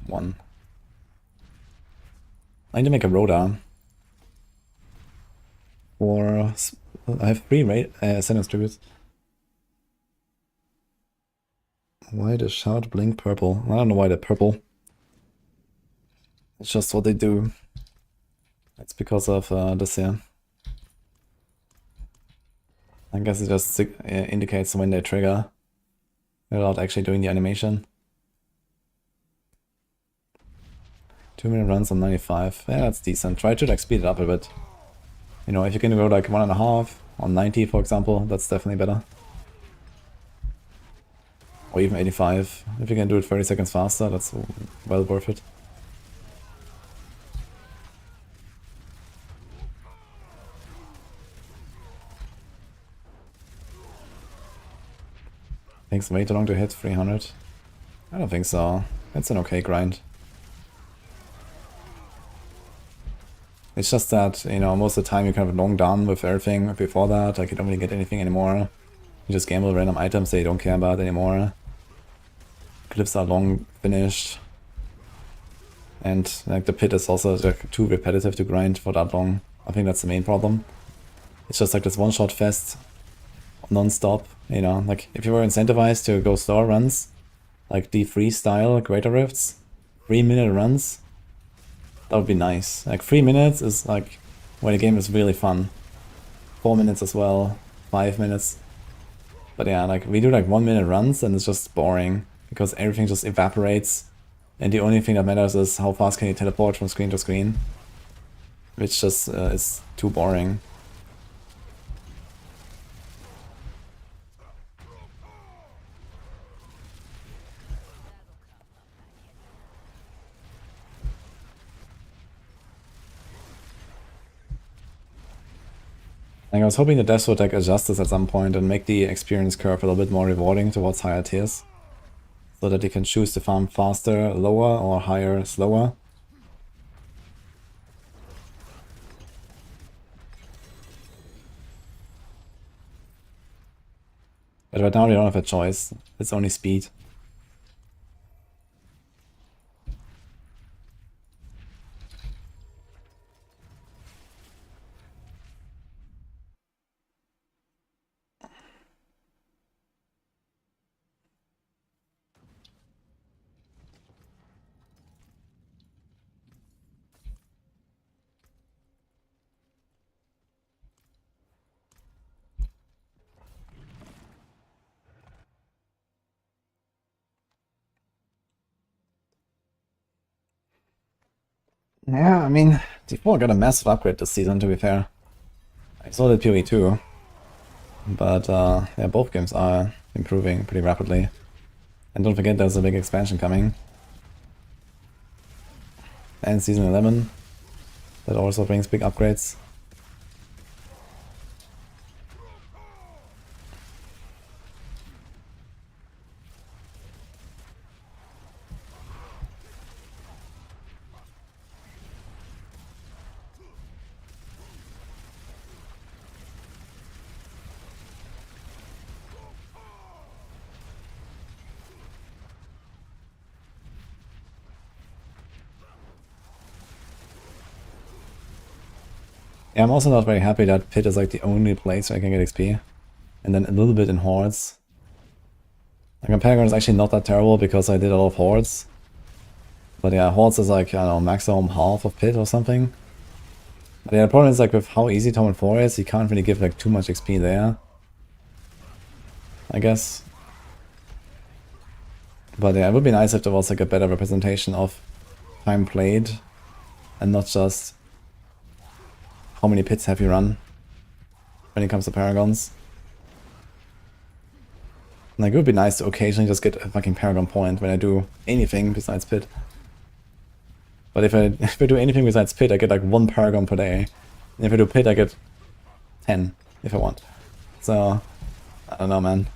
1. I need to make a Rhoda. Or I have 3 sentence tributes. Why the shout blink purple? I don't know why they're purple. It's just what they do. It's because of this here. I guess it just indicates when they trigger without actually doing the animation. 2-minute runs on 95. Yeah, that's decent. Try to like speed it up a bit. You know, if you can go like 1.5 on 90, for example, that's definitely better. Or even 85. If you can do it 30 seconds faster, that's well worth it. Takes way too long to hit 300. I don't think so. It's an okay grind. It's just that, you know, most of the time you're kind of long done with everything before that, like you don't really get anything anymore. You just gamble random items that you don't care about anymore. Glyphs are long finished. And like the pit is also like too repetitive to grind for that long. I think that's the main problem. It's just like this one-shot fest non-stop, you know, like if you were incentivized to go slower runs, like D3 style Greater Rifts, 3-minute runs, that would be nice. Like 3 minutes is like when the game is really fun. 4 minutes as well, 5 minutes. But yeah, like we do like 1-minute runs and it's just boring because everything just evaporates and the only thing that matters is how fast can you teleport from screen to screen, which just is too boring. Like I was hoping the Deathsword deck adjusts this at some point and make the experience curve a little bit more rewarding towards higher tiers. So that you can choose to farm faster, lower, or higher, slower. But right now they don't have a choice. It's only speed. Yeah, I mean, D4 got a massive upgrade this season, to be fair. I saw that PoE too. But yeah, both games are improving pretty rapidly. And don't forget there's a big expansion coming. And Season 11. That also brings big upgrades. Yeah, I'm also not very happy that Pit is like the only place where I can get XP. And then a little bit in Hordes. Like, on Paragon is actually not that terrible because I did a lot of Hordes. But yeah, Hordes is like, I don't know, maximum half of Pit or something. But yeah, the problem is like with how easy Torment 4 is, you can't really give like too much XP there. I guess. But yeah, it would be nice if there was like a better representation of time played. And not just how many pits have you run when it comes to Paragons. Like, it would be nice to occasionally just get a fucking Paragon point when I do anything besides Pit. But if I do anything besides Pit, I get like 1 Paragon per day. And if I do Pit, I get 10 if I want. So, I don't know, man.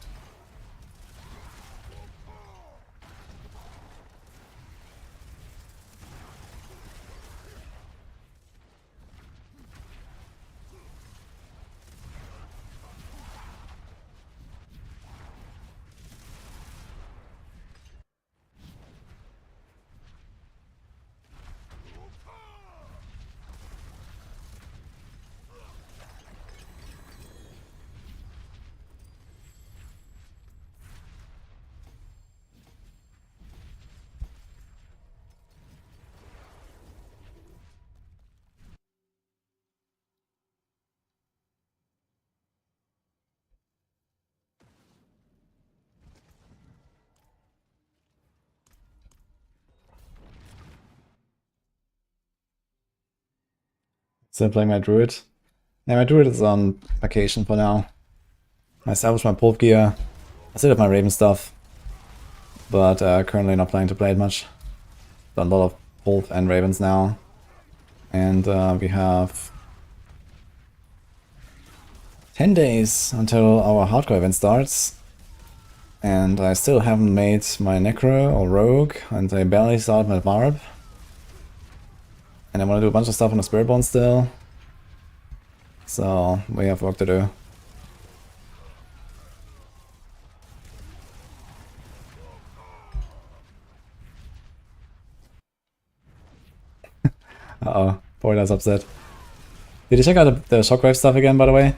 Still playing my Druid. Yeah, my Druid is on vacation for now. I established my Pulp gear. I still have my Raven stuff. But currently not planning to play it much. Done a lot of Pulp and Ravens now. And we have 10 days until our hardcore event starts. And I still haven't made my Necro or Rogue. And I barely started my Barb. And I want to do a bunch of stuff on the Spiritborn still. So, we have work to do. Uh-oh, Boiler's upset. Did you check out the Shockwave stuff again, by the way?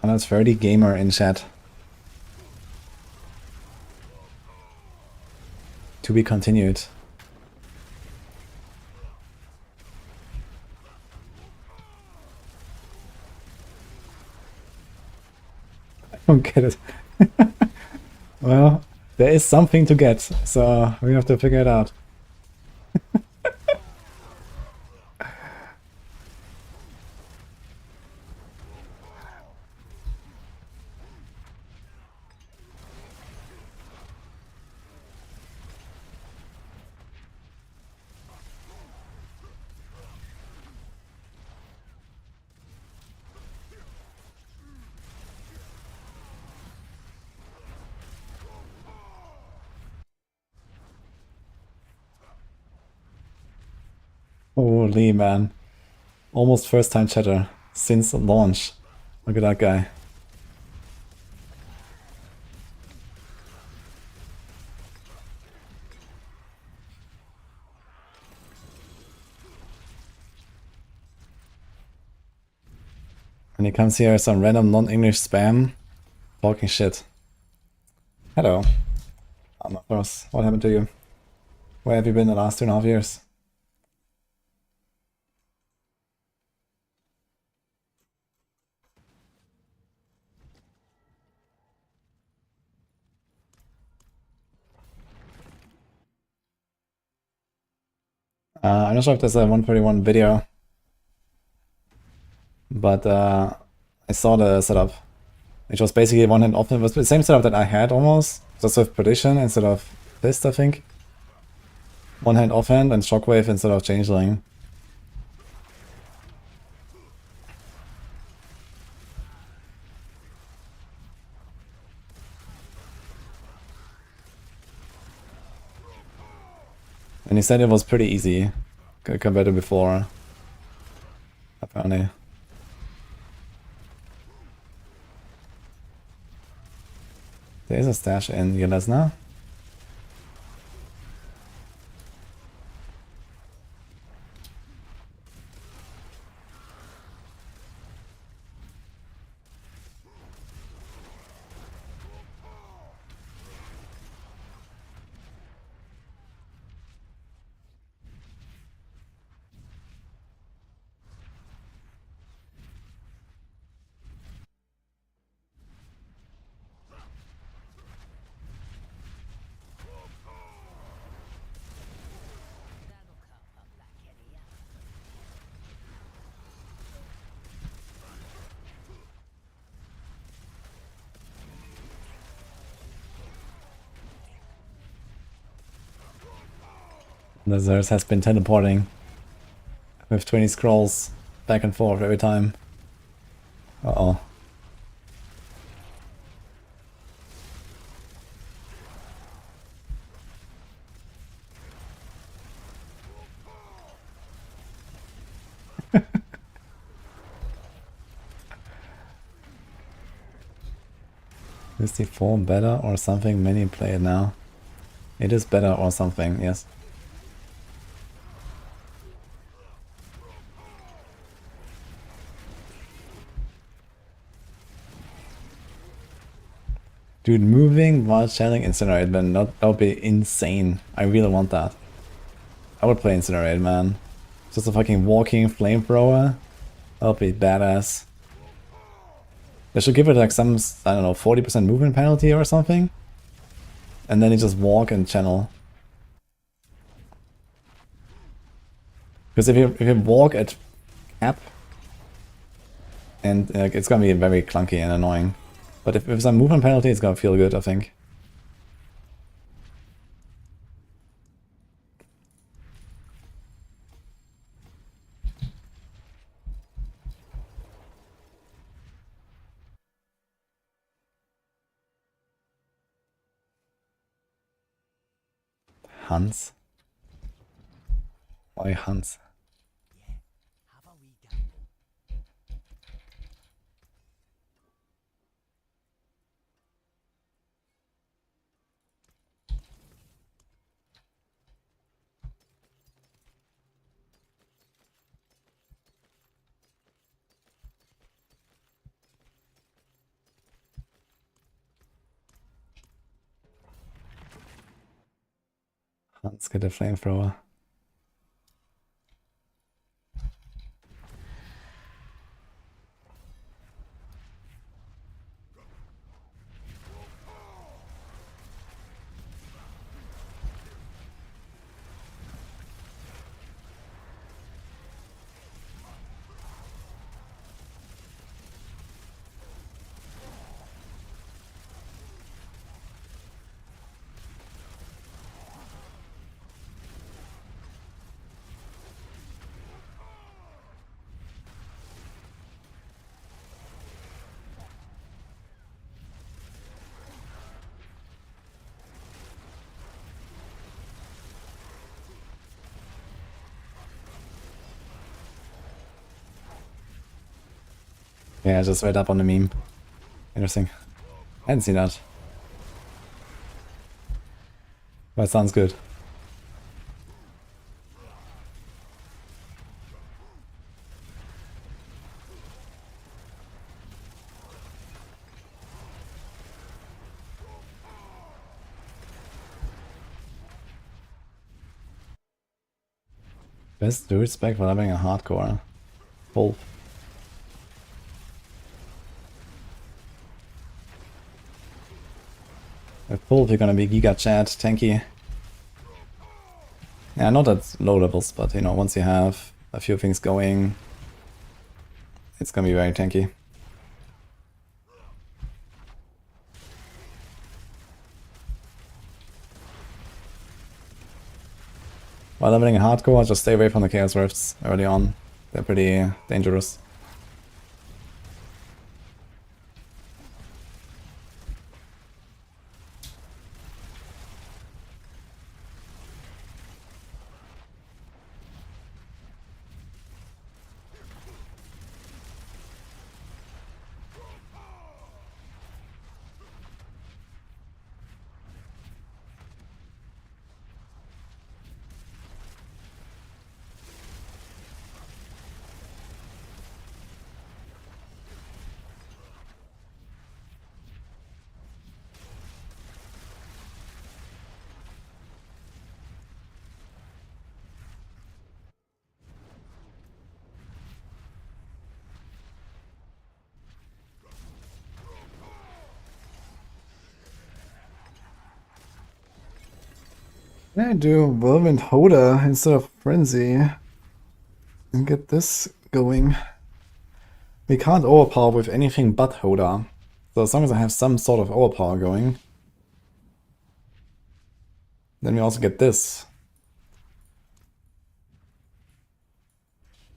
And that's 30 gamer in chat. To be continued. I don't get it. Well, there is something to get, so we have to figure it out. Holy man. Almost first time chatter since launch. Look at that guy. And he comes here some random non-English spam talking shit. Hello. Amathos, what happened to you? Where have you been the last 2.5 years? I'm not sure if there's a 131 video, but I saw the setup, which was basically one hand offhand. It was the same setup that I had almost, just with Perdition instead of Fist, I think. One hand offhand and Shockwave instead of Changeling. And he said it was pretty easy compared to before, apparently. There's a stash in Yelesna. The Zers has been teleporting with 20 scrolls back and forth every time. Uh-oh. Is the form better or something? Many play it now. It is better or something, yes. Dude, moving while channeling Incinerate, man, that would be insane. I really want that. I would play Incinerate, man. Just a fucking walking flamethrower. That would be badass. They should give it like some, I don't know, 40% movement penalty or something. And then you just walk and channel. Because if you walk at cap, and it's gonna be very clunky and annoying. But if some movement penalty, it's gonna feel good, I think. Hans? Why Hans? Have a wee gamble. Hans get a flamethrower. Yeah, just read up on the meme. Interesting. I hadn't seen that. But it sounds good. Best Druid spec for having a hardcore. Wolf. With Wolf you're gonna be Giga Chat, tanky. Yeah, not at low levels, but you know, once you have a few things going, it's gonna be very tanky. While leveling in hardcore, just stay away from the Chaos Rifts early on. They're pretty dangerous. Can I do Whirlwind Horde instead of Frenzy and get this going? We can't overpower with anything but Horde. So as long as I have some sort of overpower going, then we also get this.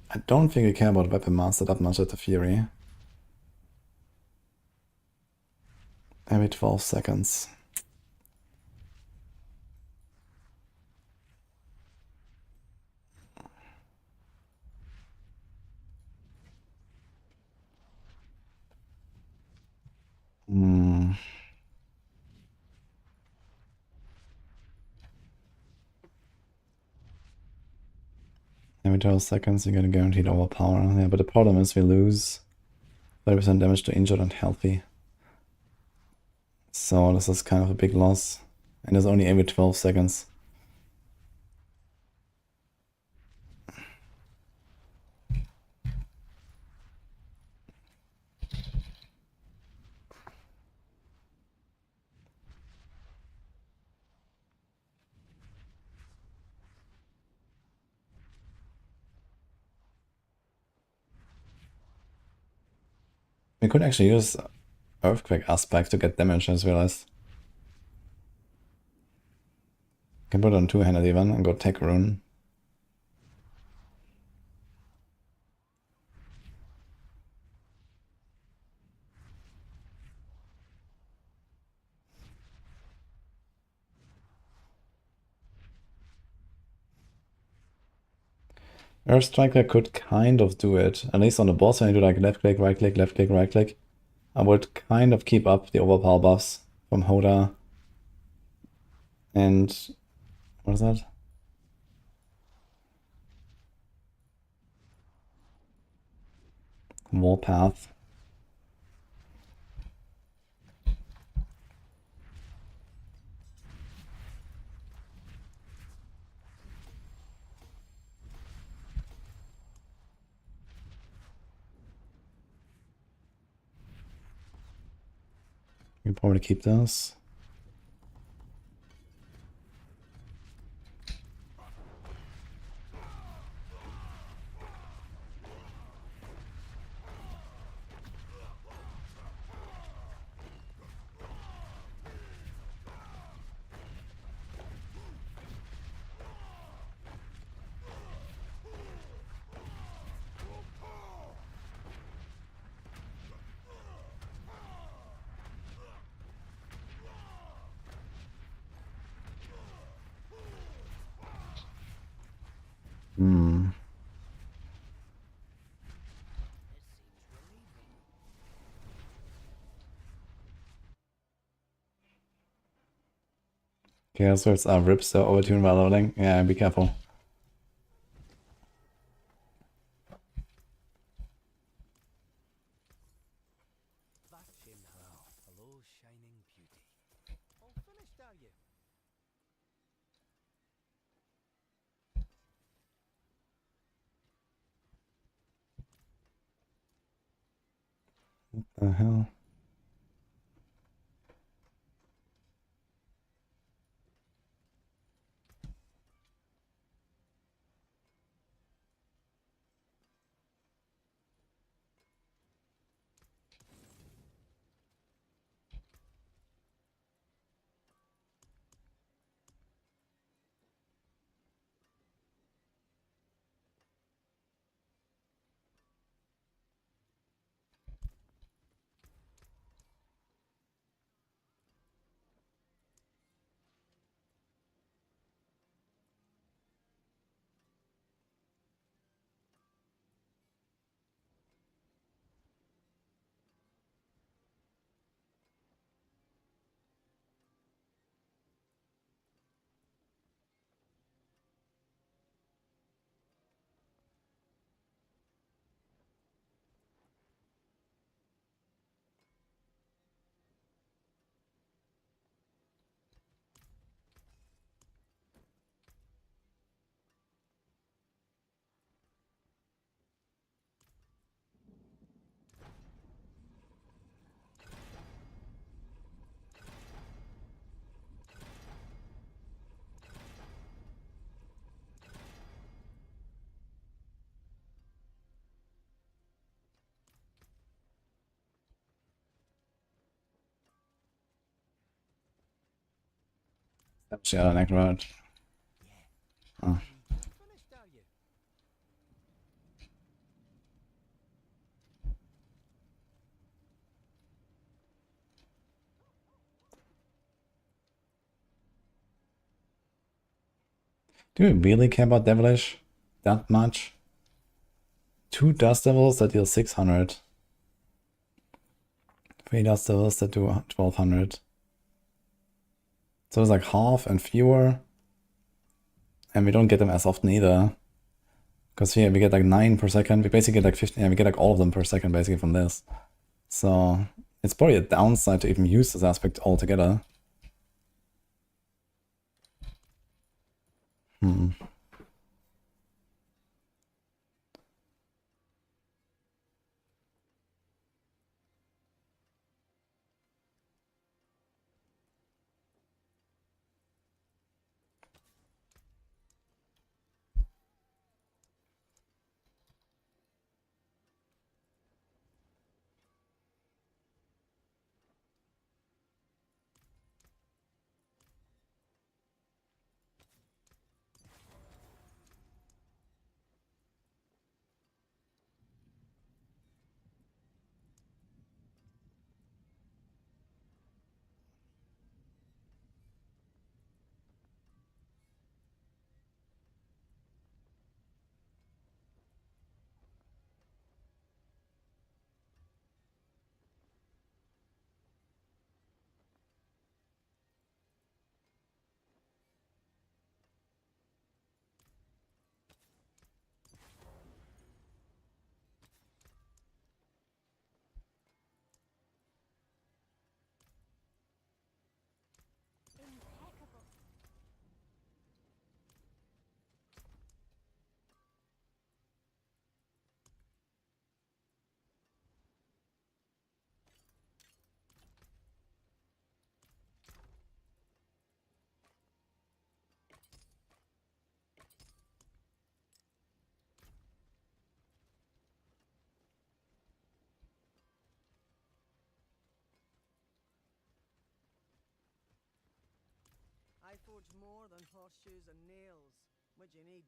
I don't think we care about Weapon Master that much at the Fury. Every 12 seconds. Every 12 seconds you get a guaranteed overpower. Yeah, but the problem is we lose 30% damage to injured and healthy. So this is kind of a big loss. And it's only every 12 seconds. We could actually use Earthquake Aspect to get damage, I just realized. Can put it on two-handed even and go Tech Rune. Earthstriker could kind of do it, at least on the boss when you do like left click, right click, left click, right click. I would kind of keep up the overpower buffs from Horde. And what is that? Warpath. You can probably keep this. Chaos Swords are ripped, so overtune while loading. Yeah, be careful. Hello, shining beauty. All finished, are you? What the hell? Shadow Necro. Oh. Finished, are you? Do we really care about Devilish that much? 2 Dust Devils that deal 600. 3 Dust Devils that do 1200. So it's like half and fewer. And we don't get them as often either. Because here we get like 9 per second. We basically get like 15. Yeah, we get like all of them per second basically from this. So it's probably a downside to even use this aspect altogether. Impeccable. I forge more than horseshoes and nails. What do you need?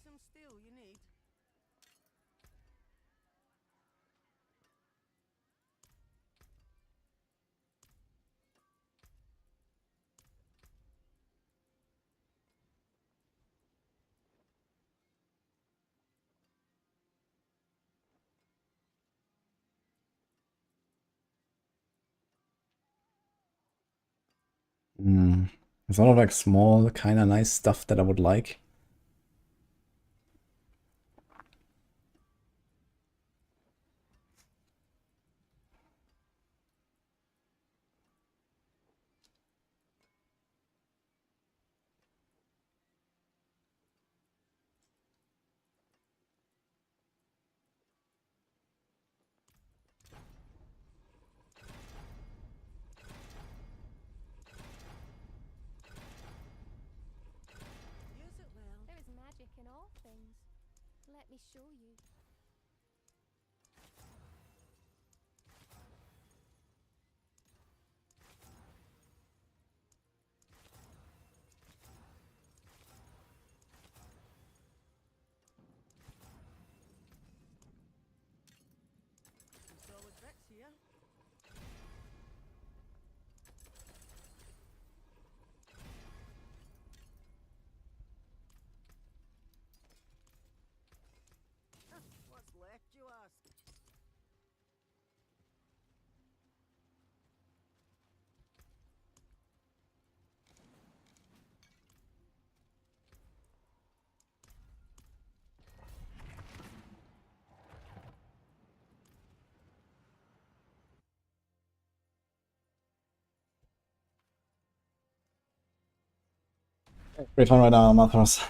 some steel you need? There's a lot of like small, kind of nice stuff that I would like. Use it well. There is magic in all things. Let me show you. Solid bricks here. What's left, you ask? Great one right now, Mathros.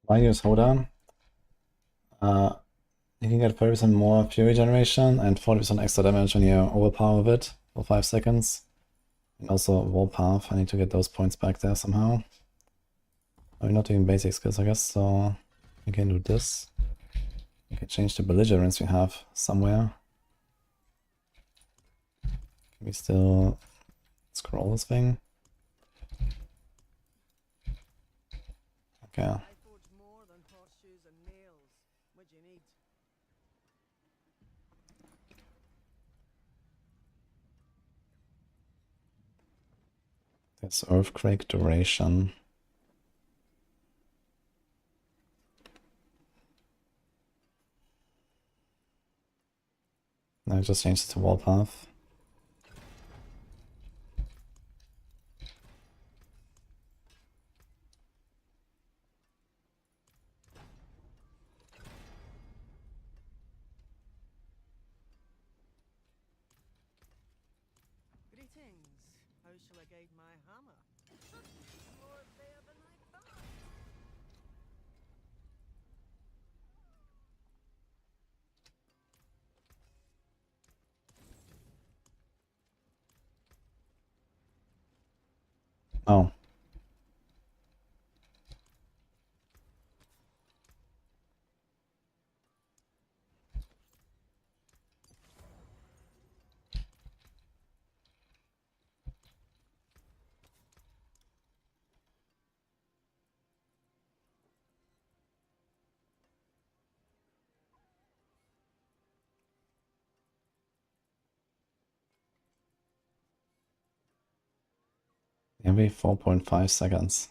Why use Horde? You can get 30% more fury generation and 40% extra damage when you overpower with it for 5 seconds. And also wall path, I need to get those points back there somehow. I'm not doing basic skills, I guess, so you can do this. We can change the belligerence we have somewhere. Can we still scroll this thing? Okay. I forge more than horseshoes and nails. What do you need? That's earthquake duration. Now just change it to wall path. Greetings. How shall I guide my hammer? More there than I thought. Oh. Every 4.5 seconds.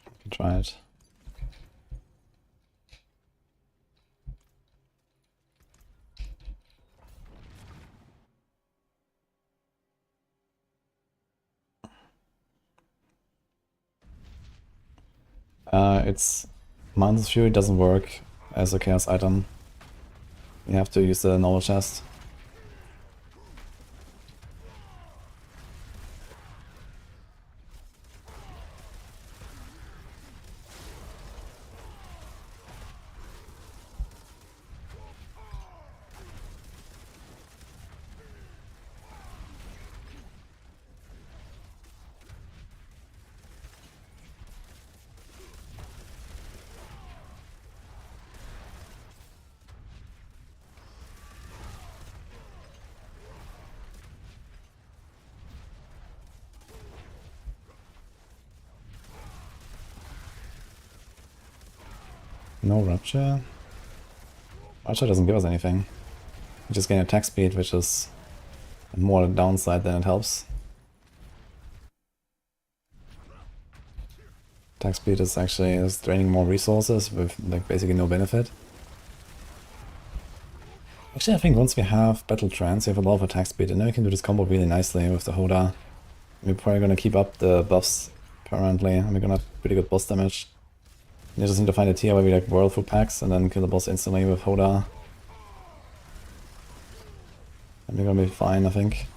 I can try it. It's Mountain's Fury doesn't work as a chaos item. You have to use the normal chest. No Rupture? Rupture doesn't give us anything. We just gain attack speed, which is more a downside than it helps. Attack speed is actually draining more resources with like basically no benefit. Actually, I think once we have Battle Trance, we have a lot of attack speed, and then we can do this combo really nicely with the Horde. We're probably gonna keep up the buffs currently, and we're gonna have pretty good boss damage. You just need to find a tier where we like whirl through packs and then kill the boss instantly with Horde. And we're gonna be fine, I think.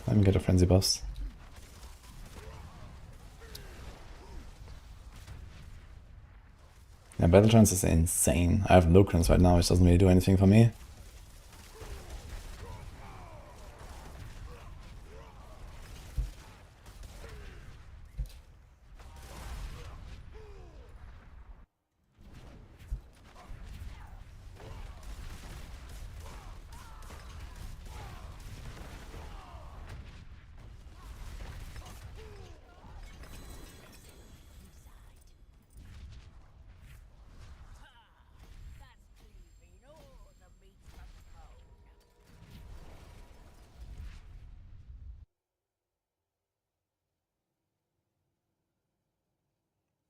Let me get a frenzy buffs. Yeah, Battle Trance is insane. I have Lucrans right now, which doesn't really do anything for me.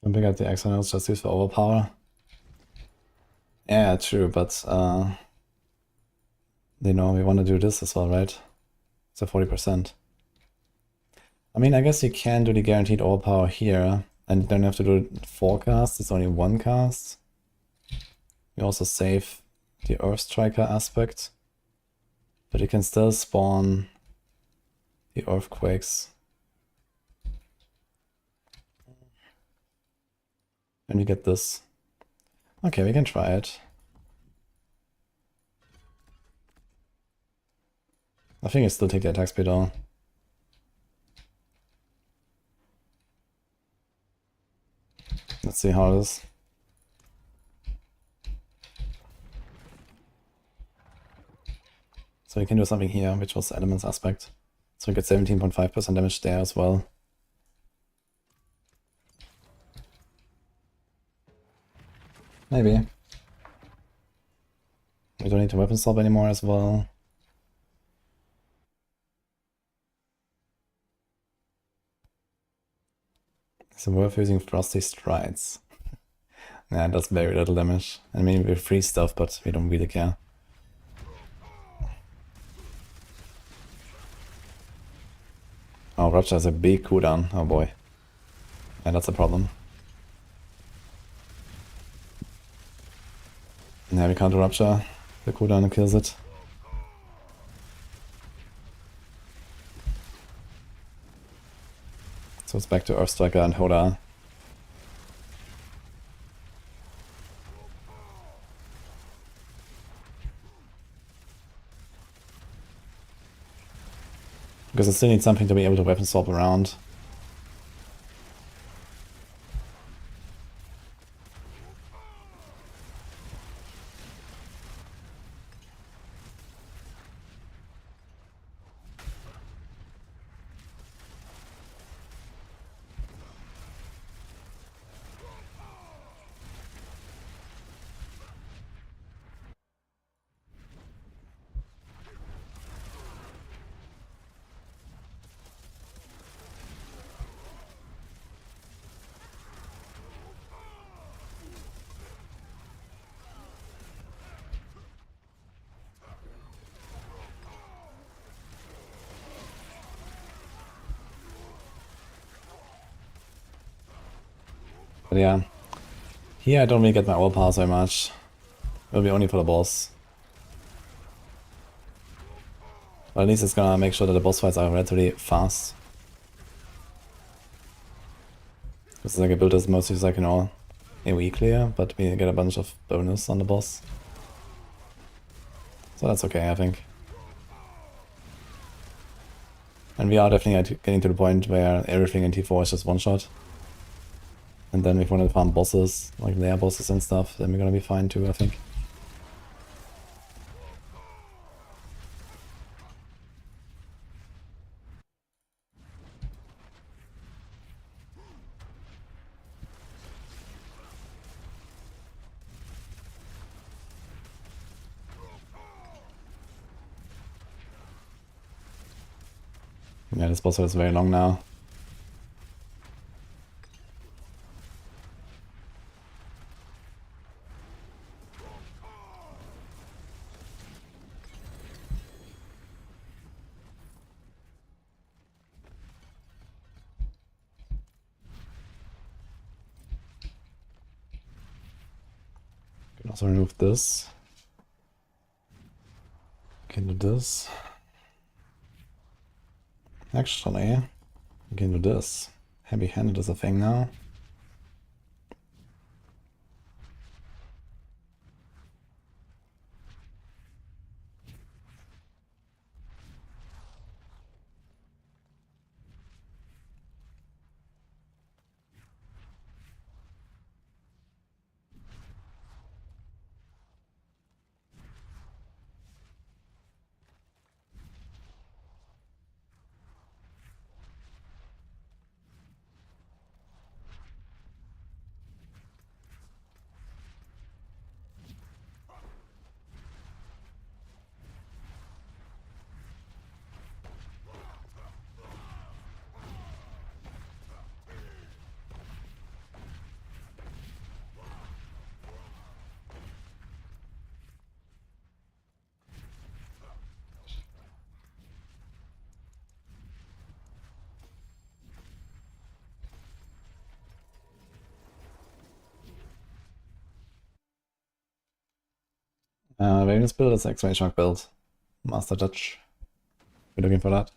Don't pick up the Exile just use for overpower. Yeah, true, but they know we want to do this as well, right? It's a 40%. I mean, I guess you can do the guaranteed overpower here, and you don't have to do 4 casts, it's only 1 cast. You also save the Earth Striker aspect, but you can still spawn the Earthquakes. when we get this. Okay, we can try it. I think I still take the attack speed though. Let's see how it is. So we can do something here, which was Elements aspect. So we get 17.5% damage there as well. Maybe. We don't need to weapon swap anymore as well. Is it worth using Frosty Strides? Nah, that's very little damage. I mean, we free stuff, but we don't really care. Oh, Rupture has a big cooldown. Oh boy. And that's a problem. Yeah, we can't Rupture. The cooldown kills it. So it's back to Earthstriker and Horde. Because I still need something to be able to weapon swap around. But yeah, here I don't really get my overpower so much. It'll be only for the boss. But at least it's gonna make sure that the boss fights are relatively fast. This is like a build that's mostly like, you know, AoE clear, but we get a bunch of bonus on the boss. So that's okay, I think. And we are definitely getting to the point where everything in T4 is just one shot. And then if we want to farm bosses, like lair bosses and stuff, then we're gonna be fine too, I think. Yeah, this boss fight is very long now. Can also remove this. Can do this. Actually, we can do this. Heavy-handed is a thing now. Raven's build is X-Ray Shark build. Master Judge. We're looking for that.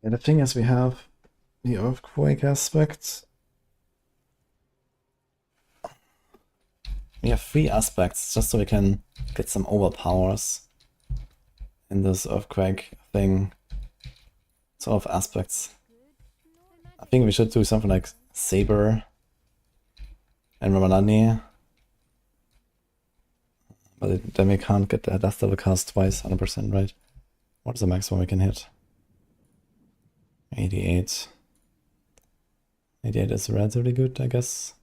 Yeah, the thing is we have the earthquake aspect. We have 3 aspects just so we can get some overpowers in this earthquake thing. Sort of aspects. I think we should do something like Saber and Ramanani. But then we can't get the Death Devil cast twice, 100%, right? What is the maximum we can hit? 88. 88 is relatively good, I guess.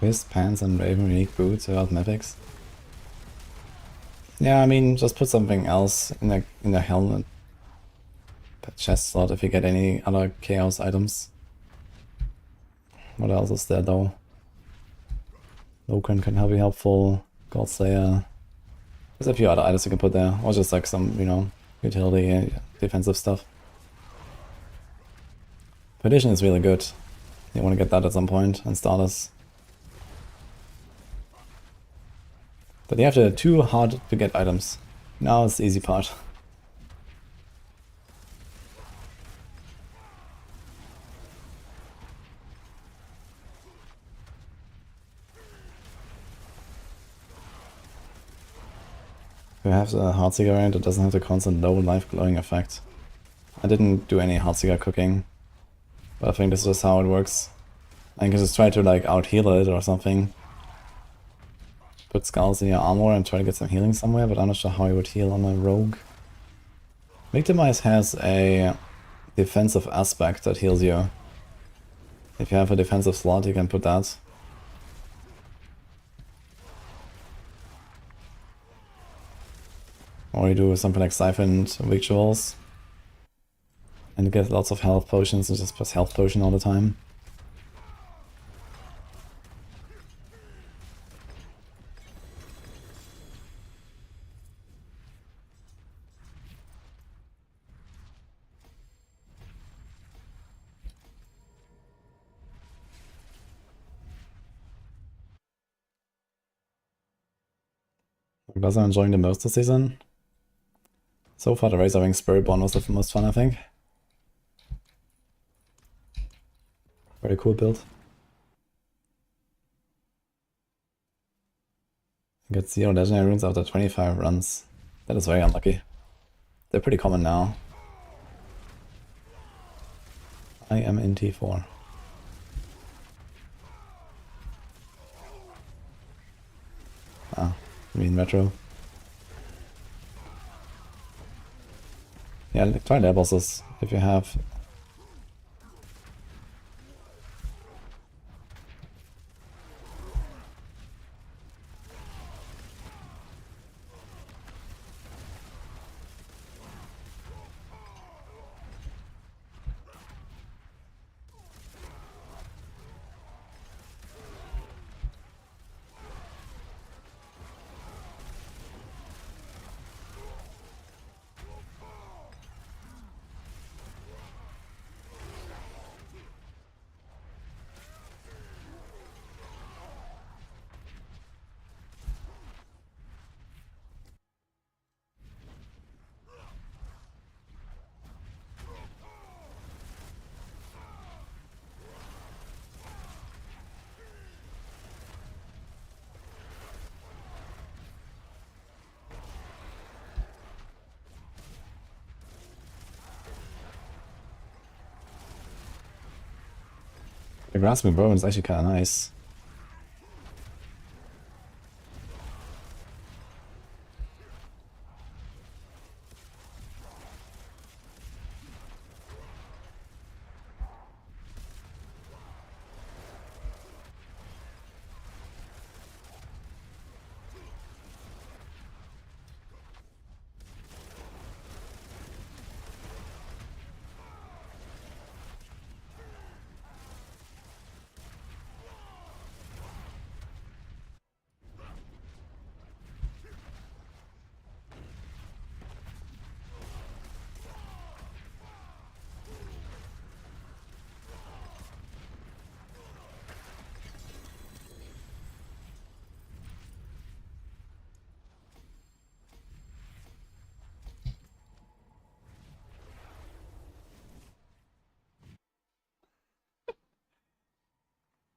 Fist, pants, and Raven unique boots without mythics. Yeah, I mean, just put something else in the helmet. The chest slot if you get any other chaos items. What else is there though? Loken can be helpful. Godslayer. There's a few other items you can put there. Or just like some, you know, utility, defensive stuff. Perdition is really good. You want to get that at some point and start us. But you have the 2 hard to get items. Now it's the easy part. We have the Heartseeker variant, it doesn't have the constant low life glowing effect. I didn't do any Heartseeker cooking, but I think this is just how it works. I can just try to like out heal it or something. Put skulls in your armor and try to get some healing somewhere, but I'm not sure how I would heal on my rogue. Victimize has a defensive aspect that heals you. If you have a defensive slot, you can put that. Or you do something like Siphoned Victuals. And get lots of health potions and just press health potion all the time. Was I'm enjoying the most this season. So far the Razor Wing Spiritborn was the most fun, I think. Very cool build. Get 0 legendary runes after 25 runs. That is very unlucky. They're pretty common now. I am in T4. Ah, I mean retro. Yeah, try their bosses if you have. The grasping bourbon is actually kind of nice.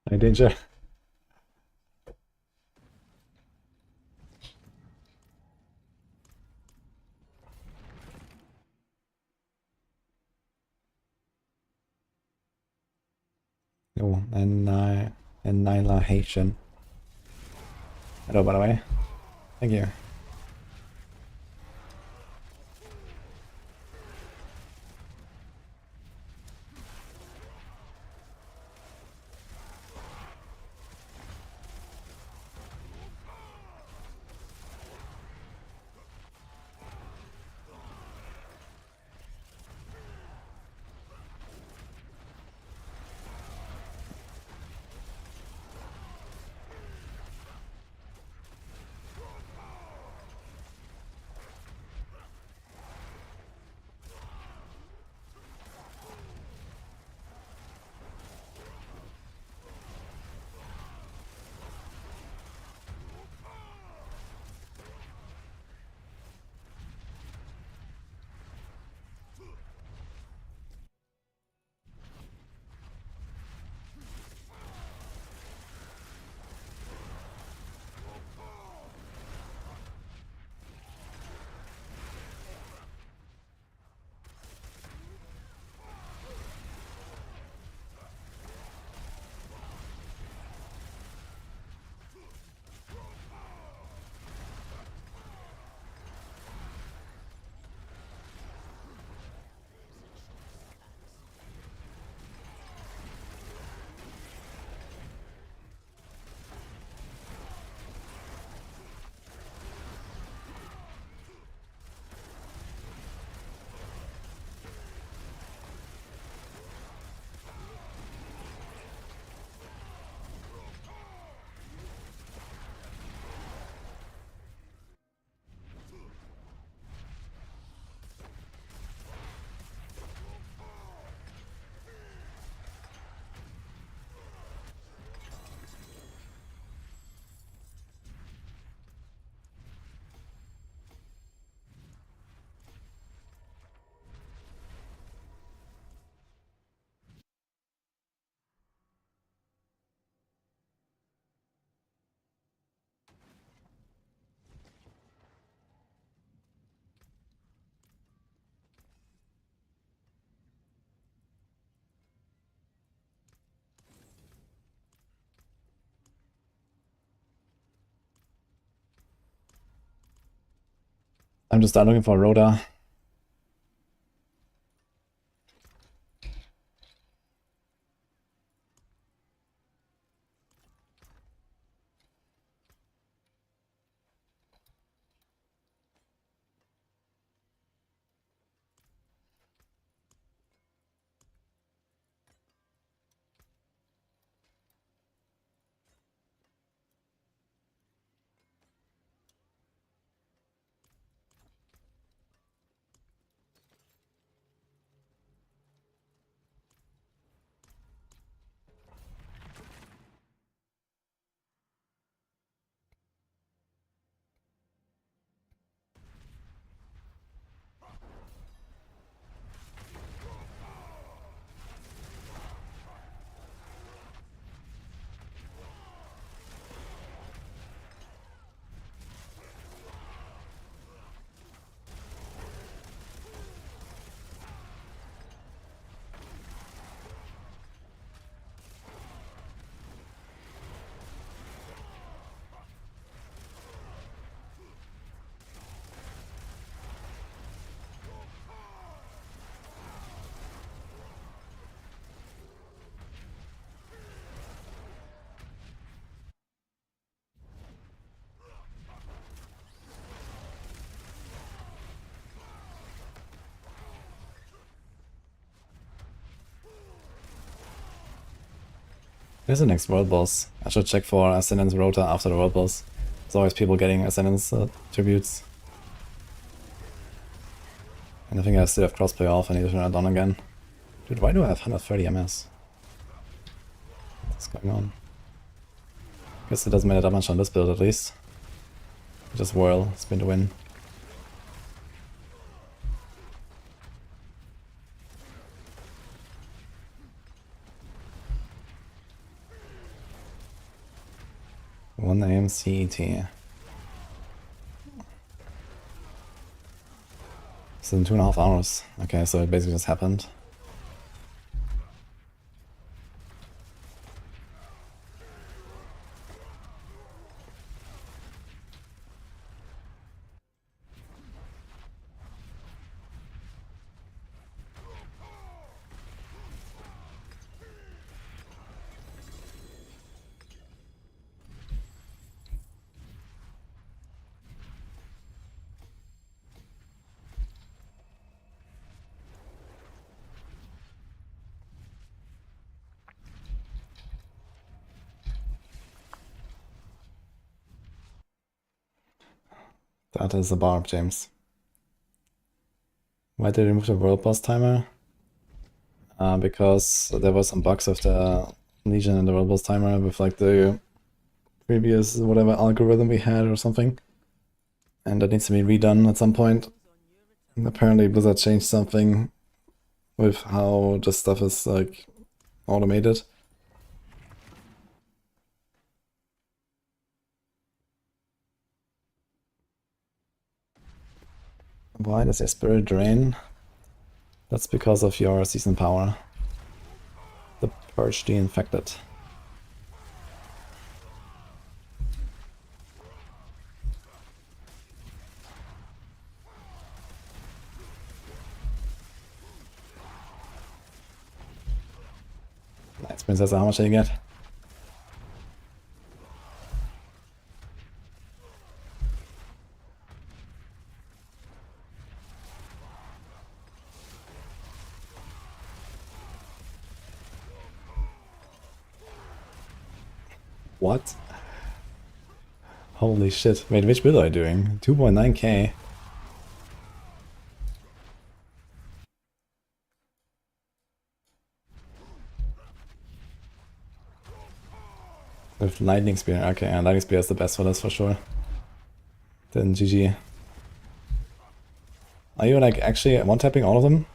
Hey, danger. Oh, annihilation. Hello, by the way. Thank you. I'm just start looking for Rhoda. There's the next world boss. I should check for Ascendance Rota after the world boss. There's always people getting Ascendance tributes. And I think I still have crossplay off. I need to turn it on again. Dude, why do I have 130 MS? What's going on? Guess it doesn't matter that much on this build at least. Just whirl, spin to win. One name CET. So in 2.5 hours. Okay, so it basically just happened. That is a Barb, James. Why did they remove the world boss timer? Because there were some bugs with the Legion and the world boss timer with like the previous whatever algorithm we had or something. And that needs to be redone at some point. And apparently Blizzard changed something with how the stuff is like automated. Why does your spirit drain? That's because of your season power. The Purge the Infected. Nice, Princess, how much did you get? What? Holy shit. Wait, which build are you doing? 2.9k. With Lightning Spear. Okay, yeah, Lightning Spear is the best for this for sure. Then GG. Are you like actually one-tapping all of them?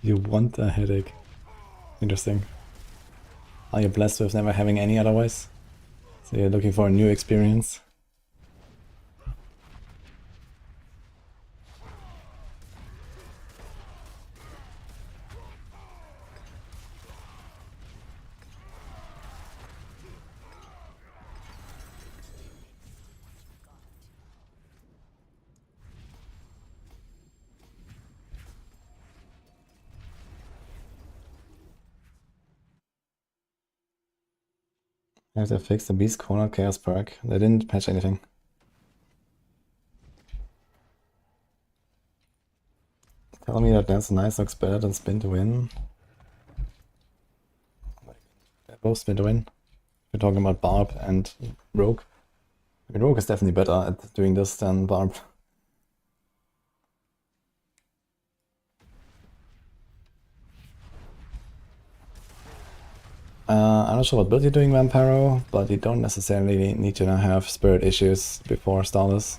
You want a headache. Interesting. Are you blessed with never having any otherwise? So you're looking for a new experience? Have they fixed the Beast Corner Chaos perk? They didn't patch anything. Tell me that Dance Nice looks better than Spin to Win. They're both Spin to Win. We're talking about Barb and Rogue. I mean, Rogue is definitely better at doing this than Barb. I'm not sure what build you're doing, Vampiro, but you don't necessarily need to have spirit issues before Starless.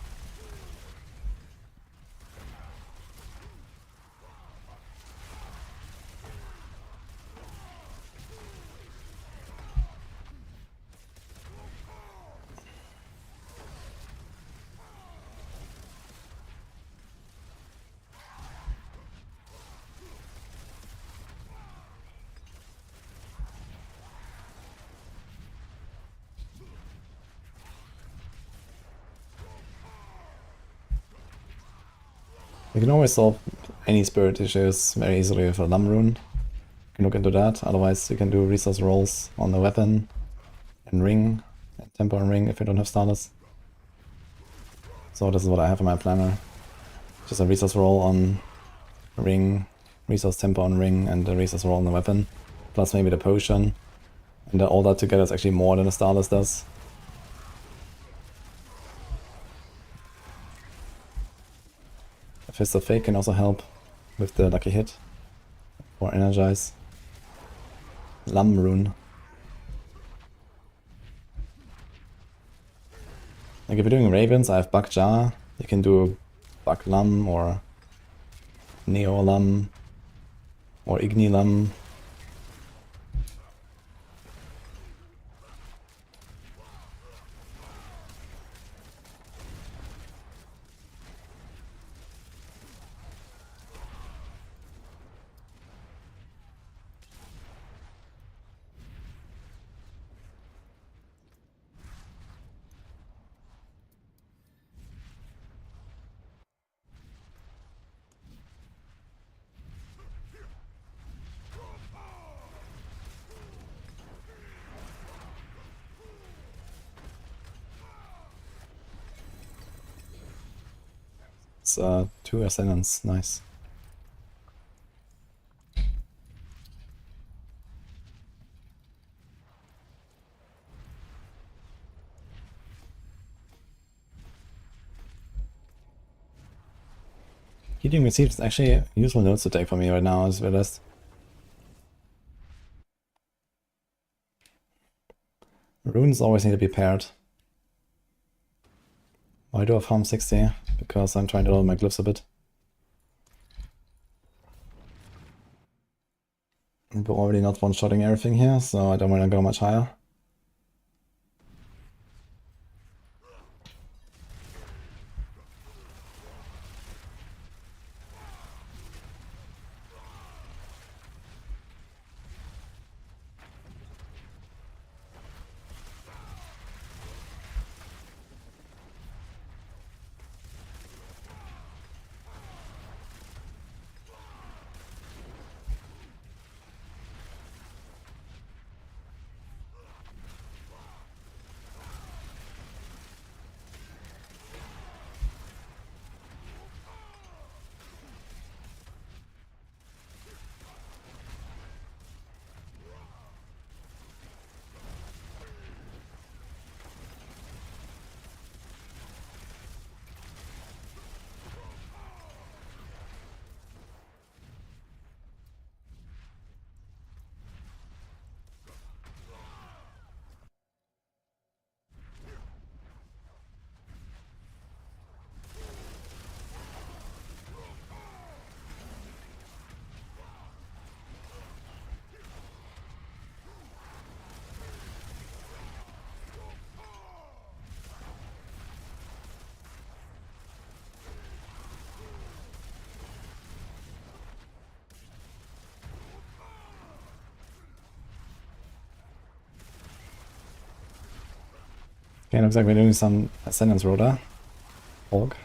You can always solve any spirit issues very easily with a Lum Rune. You can look into that, otherwise you can do resource rolls on the weapon and ring, and tempo and ring if you don't have starters. So this is what I have in my planner. Just a resource roll on ring, resource tempo on ring, and a resource roll on the weapon, plus maybe the potion. And all that together is actually more than the starters does. A Fist of Fate can also help with the lucky hit or energize. Lum Rune. Like if you're doing Ravens, I have Bug Jar. You can do Bug Lum or Neo Lum or Igni Lum. It's 2 Ascendants, nice. Healing Received is actually useful notes to take for me right now, as well as runes always need to be paired. Why do I farm 60? Because I'm trying to load my glyphs a bit. We're already not one-shotting everything here, so I don't want to go much higher. Okay, looks like we're doing some Ascendance Rota. Orc.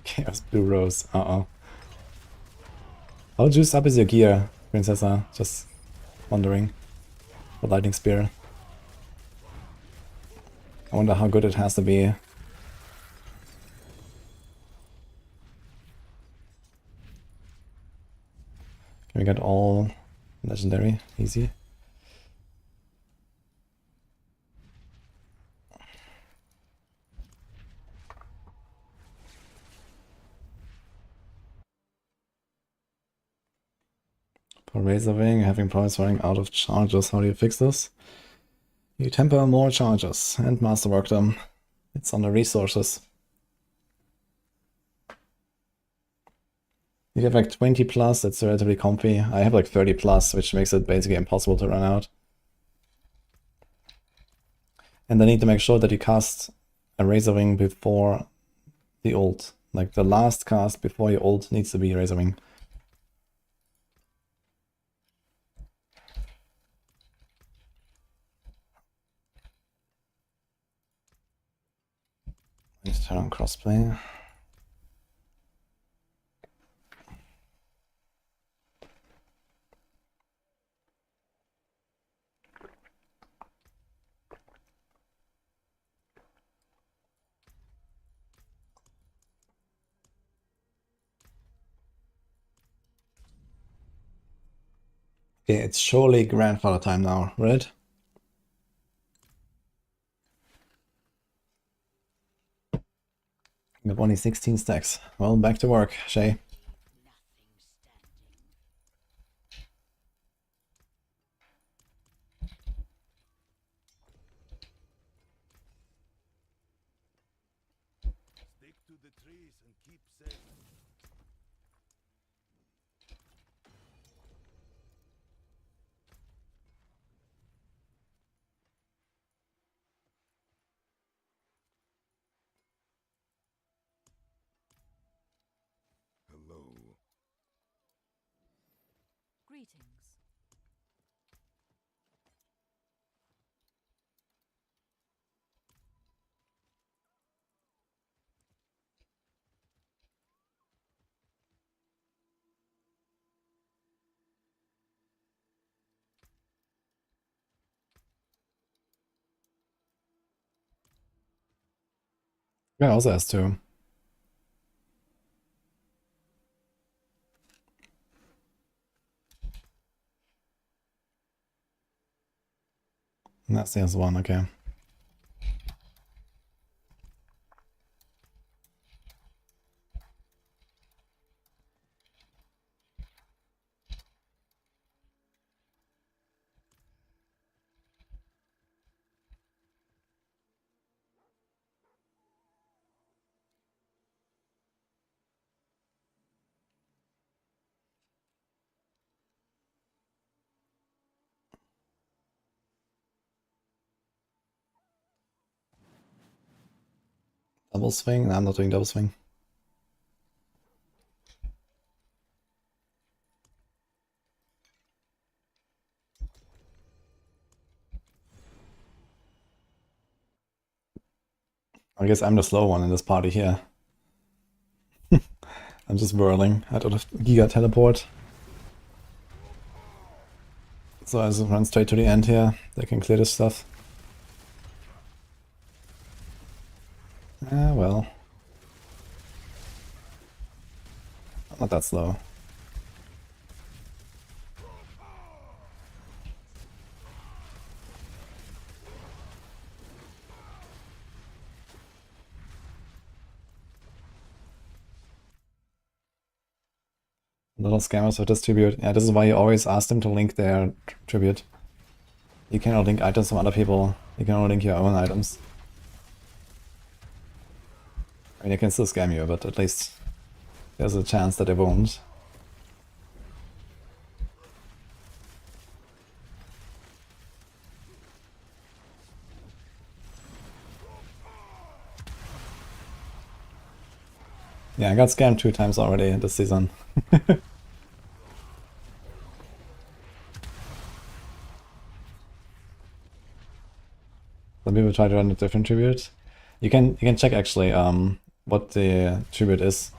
Chaos Blue Rose. Uh-oh. How juiced up is your gear, Princessa? Just wondering. For Lightning Spear. I wonder how good it has to be. Can we get all legendary? Easy. For Razorwing, having problems running out of charges. How do you fix this? You temper more charges and masterwork them. It's under resources. You have like 20 plus, that's relatively comfy. I have like 30 plus, which makes it basically impossible to run out. And I need to make sure that you cast a Razor Wing before the ult. Like the last cast before your ult needs to be Razor Wing. Let's turn on crossplay. Okay, it's surely grandfather time now, right? We have only 16 stacks. Well, back to work, Shay. Stick to the trees and keep safe. Hello. Greetings. Yeah, also has two. And that's the other one, okay. Double swing? No, I'm not doing double swing. I guess I'm the slow one in this party here. I'm just whirling. I don't have Giga Teleport. So I just run straight to the end here. They can clear this stuff. Ah, well. I'm not that slow. Little scammers with this tribute. Yeah, this is why you always ask them to link their tribute. You cannot link items from other people. You can only link your own items. I mean, they can still scam you, but at least there's a chance that they won't. Yeah, I got scammed 2 times already this season. Some people try to run a different tribute. You can check actually what the tribute is.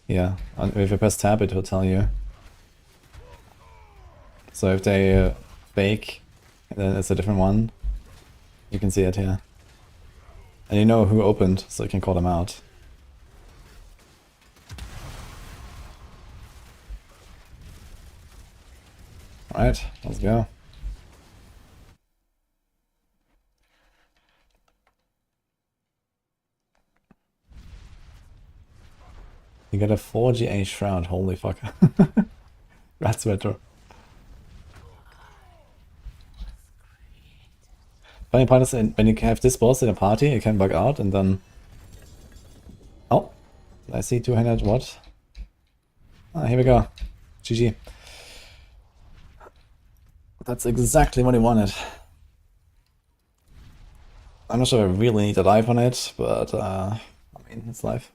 Yeah, and if you press tab, it will tell you. So if they fake, then it's a different one. You can see it here, and you know who opened, so you can call them out. Alright, let's go. You get a 4 GA Shroud, holy fuck. Rat Sweater. Funny part is, when you have this boss in a party, you can bug out and then... Oh! I see 200 what? Here we go. GG. That's exactly what he wanted. I'm not sure I really need to dive on it, but I mean, it's life.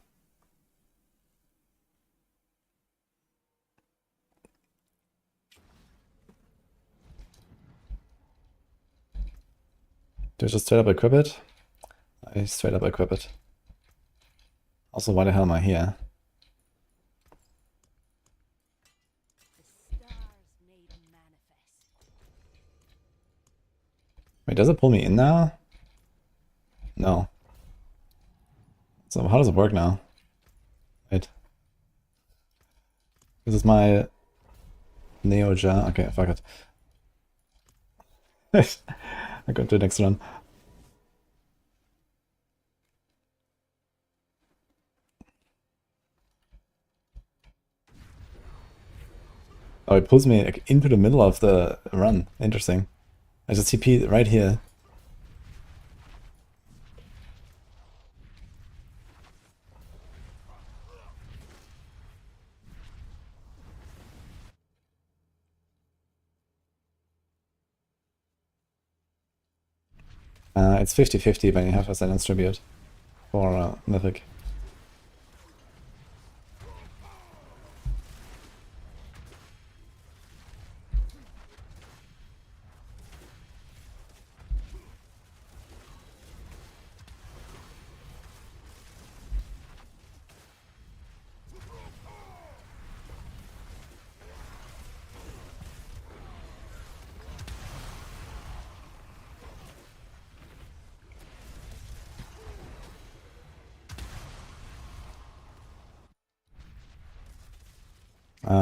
Do I just straight up equip it? I straight up equip it. Also, why the hell am I here? The stars made manifest. Wait, does it pull me in now? No. So how does it work now? Wait. This is my Neo jar. Okay, fuck it. I got to the next run. Oh, it pulls me like, into the middle of the run. Interesting. I just TP right here. It's 50-50 when you have a Silence Tribute for Mythic.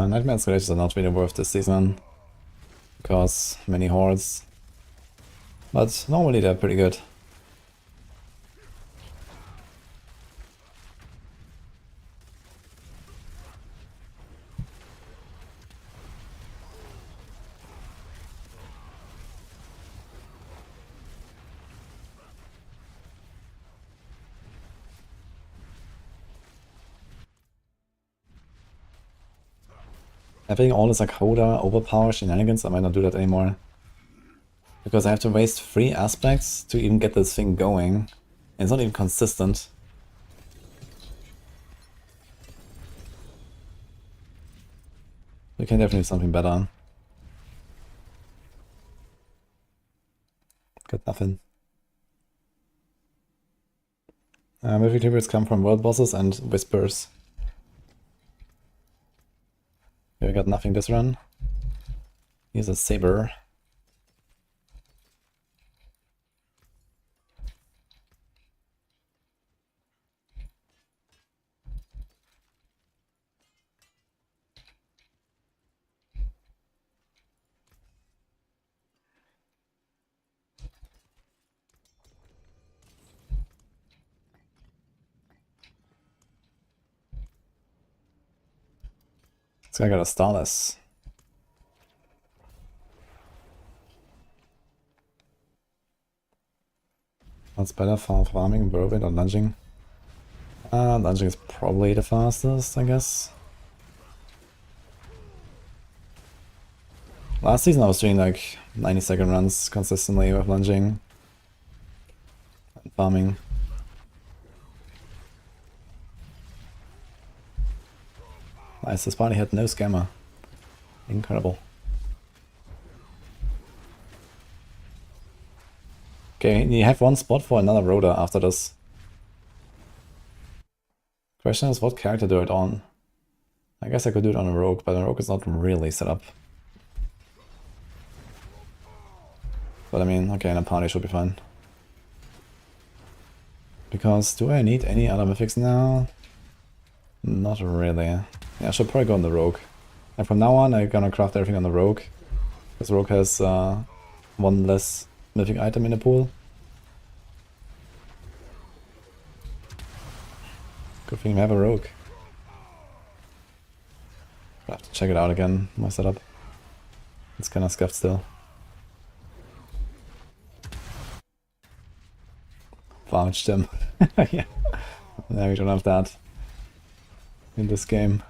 Nightmare escalations are not really worth this season because many hordes, but normally they're pretty good. Having all this like Horde overpower shenanigans, I might not do that anymore. Because I have to waste 3 aspects to even get this thing going. And it's not even consistent. We can definitely do something better. Got nothing. Mythic tributes come from world bosses and whispers. We got nothing this run. Here's a saber. So I got a Starless. What's better for farming, whirlwind or lunging? Lunging is probably the fastest, I guess. Last season I was doing like 90-second runs consistently with lunging and farming. Nice, this party had no scammer. Incredible. Okay, you have one spot for another rotor after this. Question is, what character do it on? I guess I could do it on a rogue, but a rogue is not really set up. But I mean, okay, in a party should be fine. Because do I need any other mythics now? Not really. Yeah, I should probably go on the rogue. And from now on, I'm gonna craft everything on the rogue. Because rogue has one less mythic item in the pool. Good thing we have a rogue. I have to check it out again, my setup. It's kinda scuffed still. Farmage them. Yeah. Now we don't have that in this game.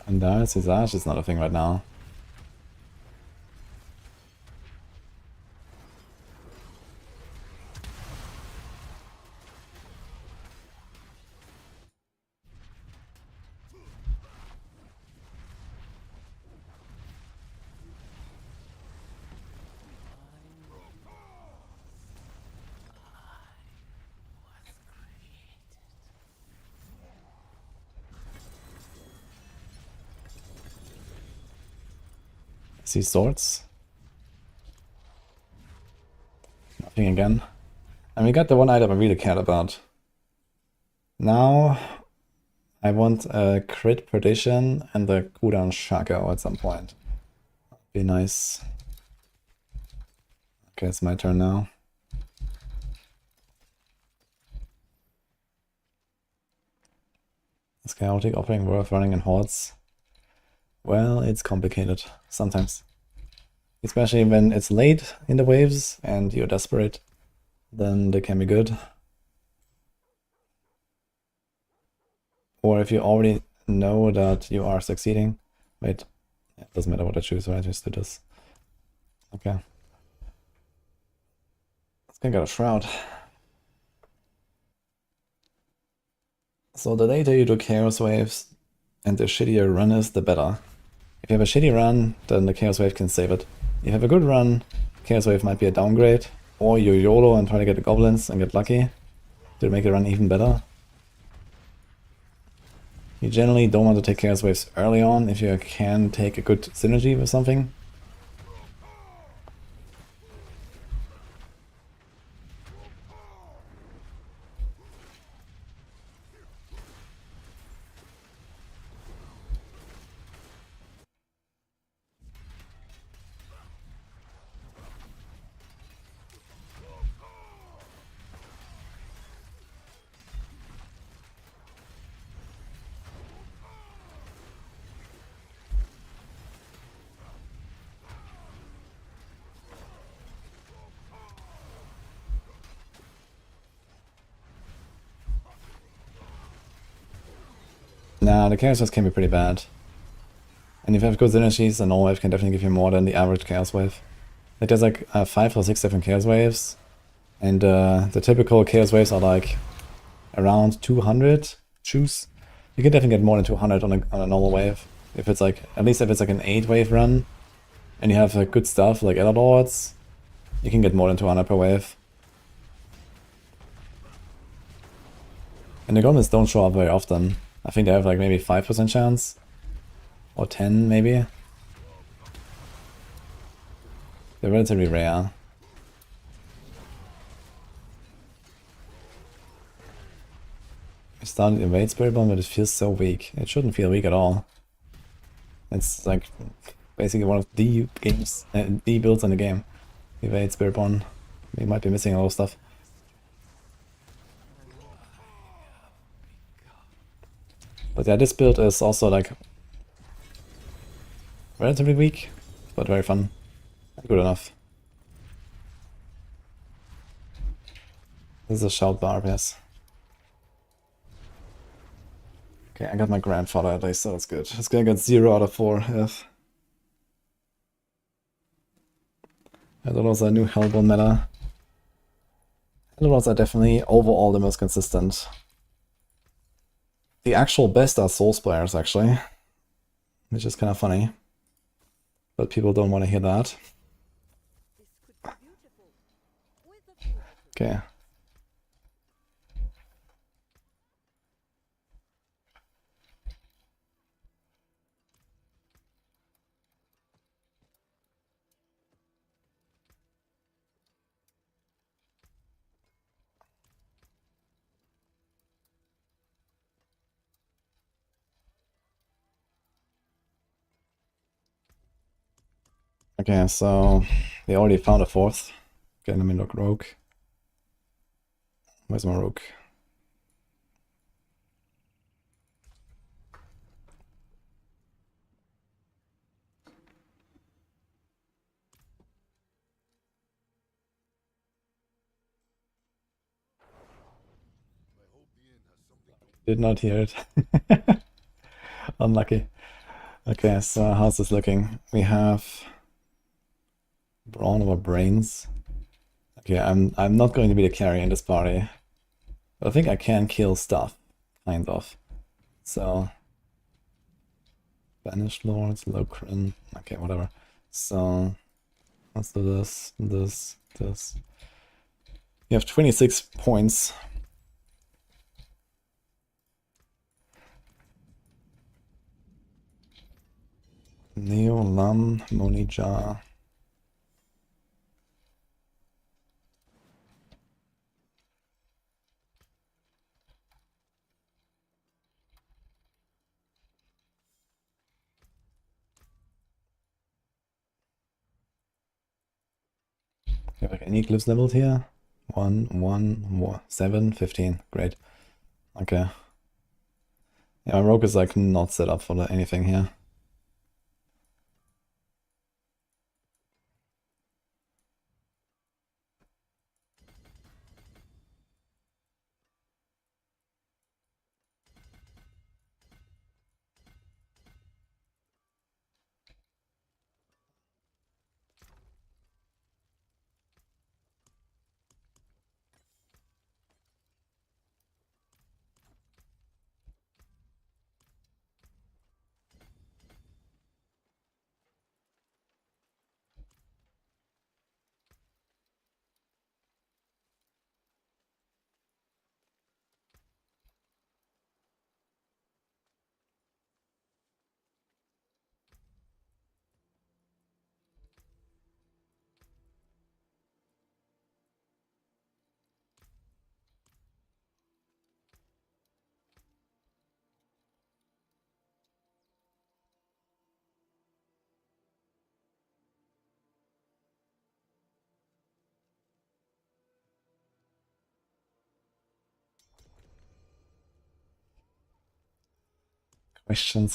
And Dire's Visage is not a thing right now. See swords. Nothing again. And we got the one item I really cared about. Now I want a crit perdition and the cooldown Shaco at some point. Be nice. Okay, it's my turn now. Is chaotic offering worth running in hordes? Well, it's complicated sometimes. Especially when it's late in the waves and you're desperate, then they can be good. Or if you already know that you are succeeding. Wait, it doesn't matter what I choose, right? I just do this. Okay. Let's get a shroud. So the later you do Chaos Waves and the shittier your run is, the better. If you have a shitty run, then the Chaos Wave can save it. If you have a good run, Chaos Wave might be a downgrade, or you YOLO and try to get the goblins and get lucky to make the run even better. You generally don't want to take Chaos Waves early on if you can take a good synergy with something. Nah, the Chaos Waves can be pretty bad. And if you have good synergies, the normal wave can definitely give you more than the average Chaos Wave. Like there's like 5 or 6 different Chaos Waves, and the typical Chaos Waves are like around 200 choose. You can definitely get more than 200 on a normal wave. If it's like, at least if it's like an 8 wave run, and you have good stuff like Elder Lords, you can get more than 200 per wave. And the goblins don't show up very often. I think they have like maybe 5% chance. Or 10 maybe. They're relatively rare. I started Invade Spiritborn, but it feels so weak. It shouldn't feel weak at all. It's like basically one of the games, the builds in the game. Invade Spiritborn. We might be missing a lot of stuff. But yeah, this build is also like relatively weak, but very fun. Good enough. This is a shout Barb, yes. Okay, I got my grandfather at least, so that's good. It's gonna get 0 out of 4 if. I don't know, it's a new Hellborn meta. Hellborns are definitely overall the most consistent. The actual best are Soulspires, actually. Which is kind of funny. But people don't want to hear that. Okay. Okay, so they already found a 4th. Okay, let me look rogue. Where's my rogue? Did not hear it. Unlucky. Okay, so how's this looking? We have Brawn over Brains. Okay, I'm not going to be the carry in this party. But I think I can kill stuff, kind of. So Banished Lords, Locrin, okay, whatever. So let's do this, this. You have 26 points. Neo, Lam, Monija. You have like any glyphs leveled here? 1, 7, 15. Great. Okay. Yeah, Rogue is like not set up for anything here.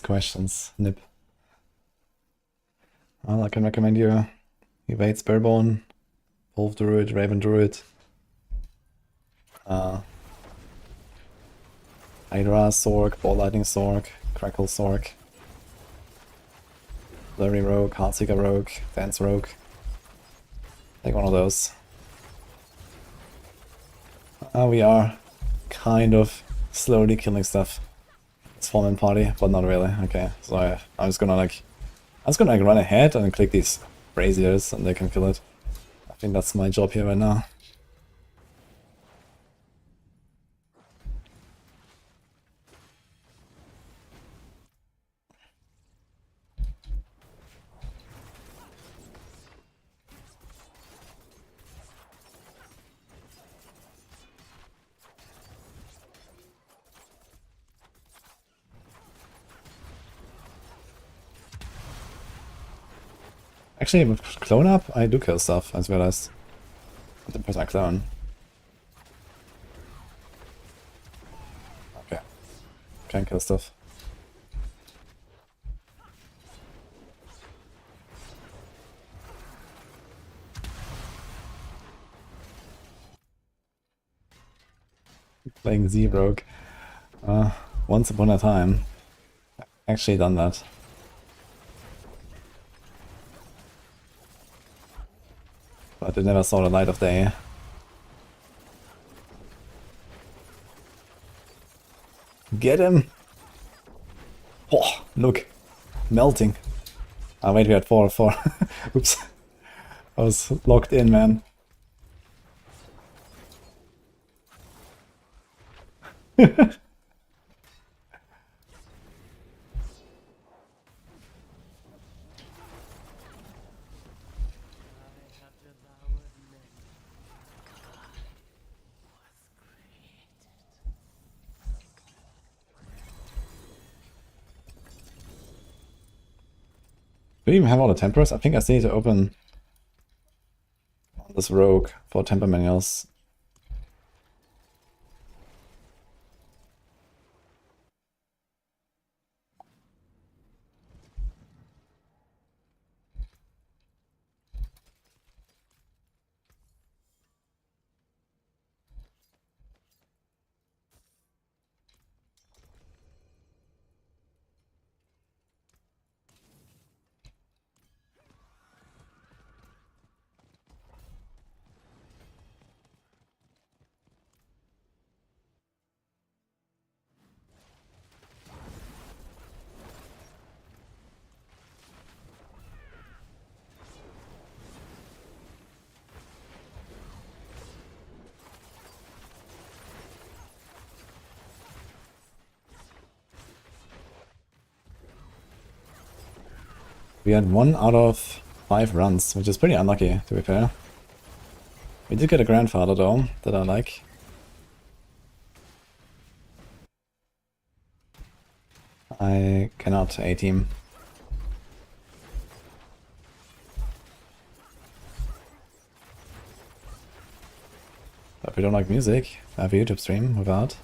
Questions, Nip. Well, I can recommend you Evade Spiritborn, Wolf Druid, Raven Druid, Hydra Sorc, Ball Lightning Sorc, Crackle Sorc, Blurry Rogue, Heartseeker Rogue, Dance Rogue. Take one of those. We are kind of slowly killing stuff. It's Fallen Party, but not really. Okay, so I'm just gonna run ahead and click these braziers and they can kill it. I think that's my job here right now. Actually, with clone up, I do kill stuff, as well as the person I clone. Okay. Can kill stuff. Playing Z-Rogue. Once upon a time. Actually done that. But it never saw the light of day. Get him! Oh, look. Melting. Ah, wait, we had 4. Oops. I was locked in, man. Do we even have all the tempers? I think I still need to open this rogue for temper manuals. We had 1 out of 5 runs, which is pretty unlucky, to be fair. We did get a grandfather though, that I like. I cannot A-team. If you don't like music, I have a YouTube stream without.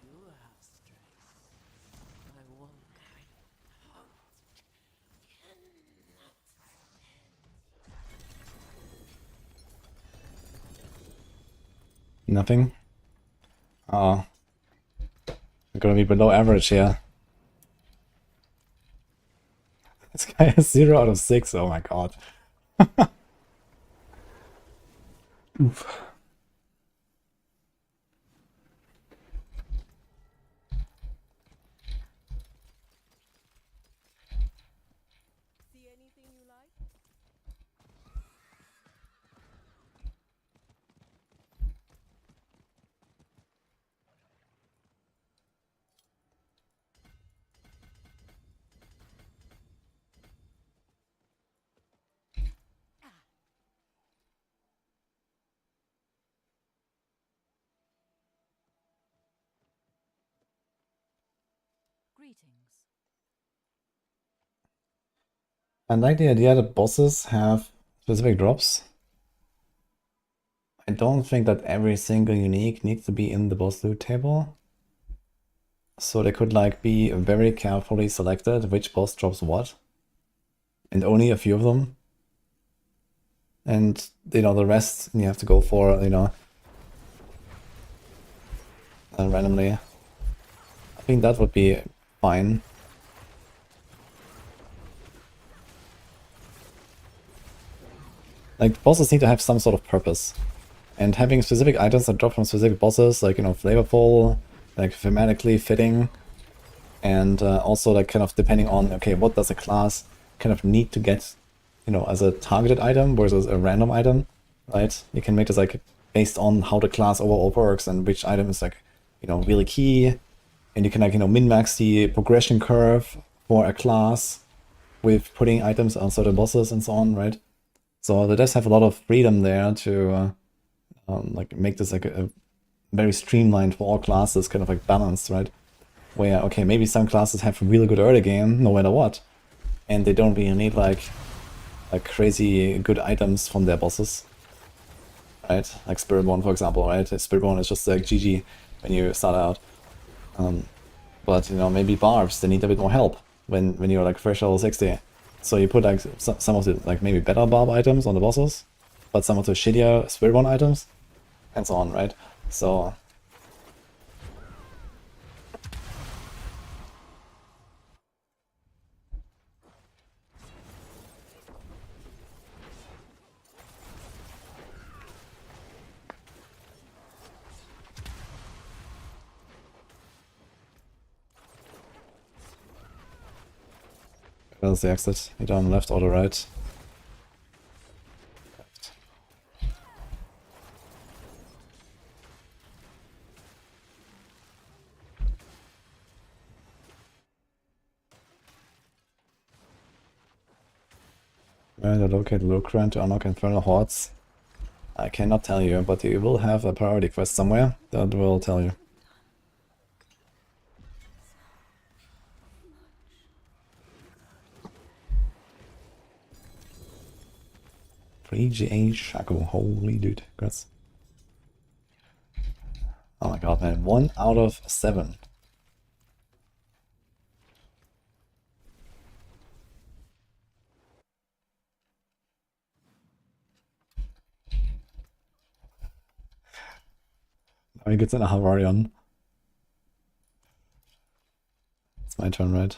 You have strength. I won't. Nothing? Oh. I'm gonna be below average here. This guy has 0 out of 6, oh my god. Oof. See anything you like? Greetings. I like the idea that bosses have specific drops. I don't think that every single unique needs to be in the boss loot table. So they could like be very carefully selected which boss drops what. And only a few of them. And, you know, the rest you have to go for, you know, randomly. I think that would be fine. Like, bosses need to have some sort of purpose. And having specific items that drop from specific bosses, like, you know, flavorful, like thematically fitting, and also like kind of depending on, okay, what does a class kind of need to get, you know, as a targeted item versus a random item, right? You can make this like based on how the class overall works and which item is like, you know, really key, and you can like, you know, min-max the progression curve for a class with putting items on certain bosses and so on, right? So they just have a lot of freedom there to like make this like a very streamlined for all classes, kind of like balanced, right? Where, okay, maybe some classes have a really good early game, no matter what, and they don't really need like crazy good items from their bosses, right? Like Spiritborn, for example, right? Spiritborn is just like GG when you start out. But, you know, maybe Barbs, they need a bit more help when you're like fresh level 60. So you put like some of the like maybe better Barb items on the bosses, but some of the shittier Spiritborn items, and so on, right? So where's the exit? Either on the left or the right. Where to locate Lucran to unlock Infernal Hordes? I cannot tell you, but you will have a priority quest somewhere that will tell you. Free GA Shaco, holy dude, congrats. god, man. 1 out of 7. Now he gets in a Barbarian. It's my turn, right?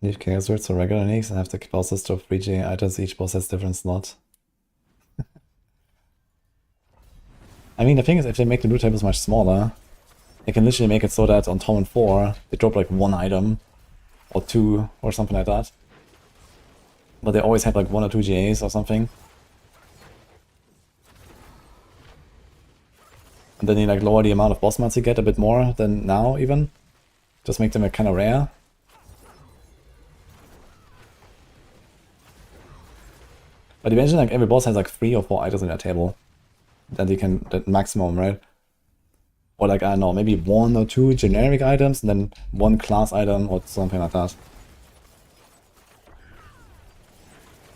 Need Chaos Swords for regular nicks and have the bosses drop 3G items. Each boss has different slot. I mean, the thing is, if they make the blue tables much smaller, they can literally make it so that on Torment 4, they drop like 1 item, or 2, or something like that. But they always have like 1 or 2 GAs or something. And then you like lower the amount of boss mods you get a bit more than now even. Just make them like, kind of rare. But imagine like every boss has like 3 or 4 items in their table. That you can, that maximum, right? Or like, I don't know, maybe 1 or 2 generic items and then 1 class item or something like that.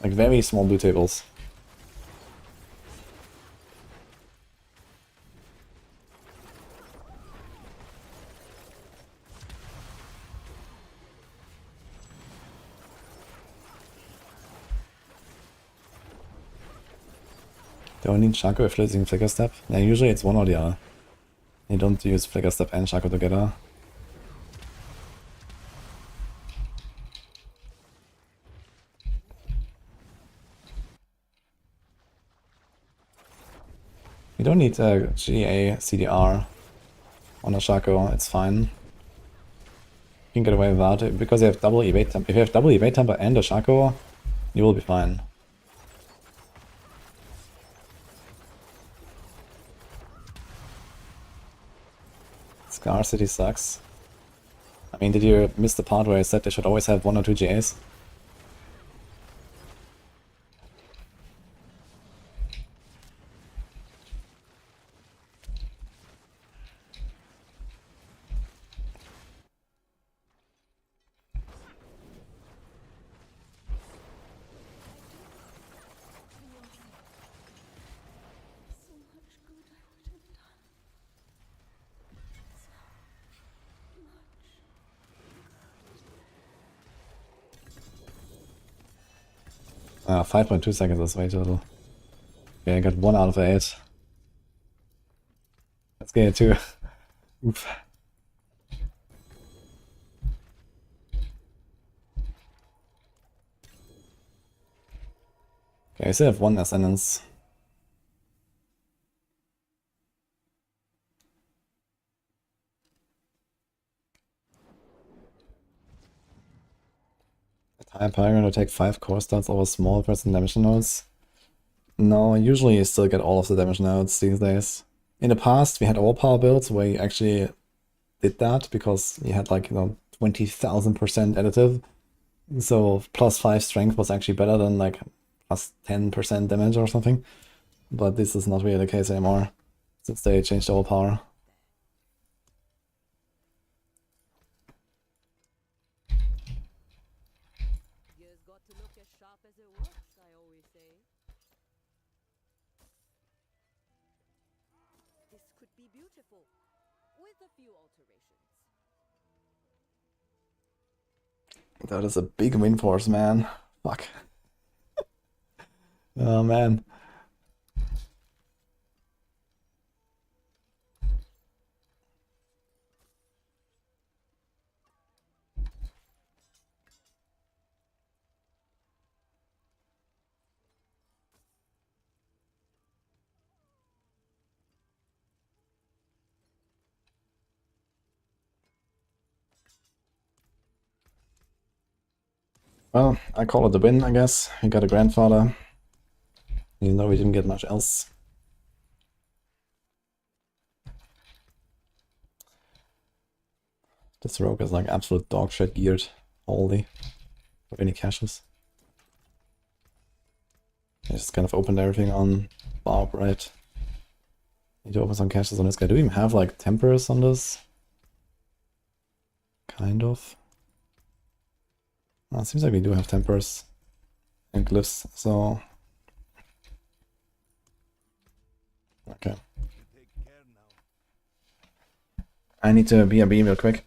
Like very small blue tables. They only need Shaco if using Flicker Step. Yeah, usually it's one or the other. You don't use Flicker Step and Shaco together. You don't need a GA CDR on a Shaco, it's fine. You can get away without it because you have double evade tempo. If you have double evade tempo and a Shaco, you will be fine. Scarcity sucks. I mean, did you miss the part where I said they should always have 1 or 2 GAs? Ah, 5.2 seconds is way too little. Okay, I got 1 out of 8. Let's get it too. Oof. Okay, I still have 1 Ascendance. High Paragon to take 5 core stats over small person damage nodes. No, usually you still get all of the damage nodes these days. In the past, we had overpower builds where you actually did that because you had like, 20,000% additive. So plus 5 strength was actually better than like plus 10% damage or something. But this is not really the case anymore since they changed overpower. That is a big win for us, man. Fuck. Oh, man. Well, I call it a win, I guess. We got a grandfather. Even though we didn't get much else. This rogue is like absolute dog shit geared. Holy. For any caches. I just kind of opened everything on Barb, right? Need to open some caches on this guy. Do we even have like tempers on this? Kind of. It seems like we do have tempers and glyphs, so... Okay. Take care now. I need to BRB real quick.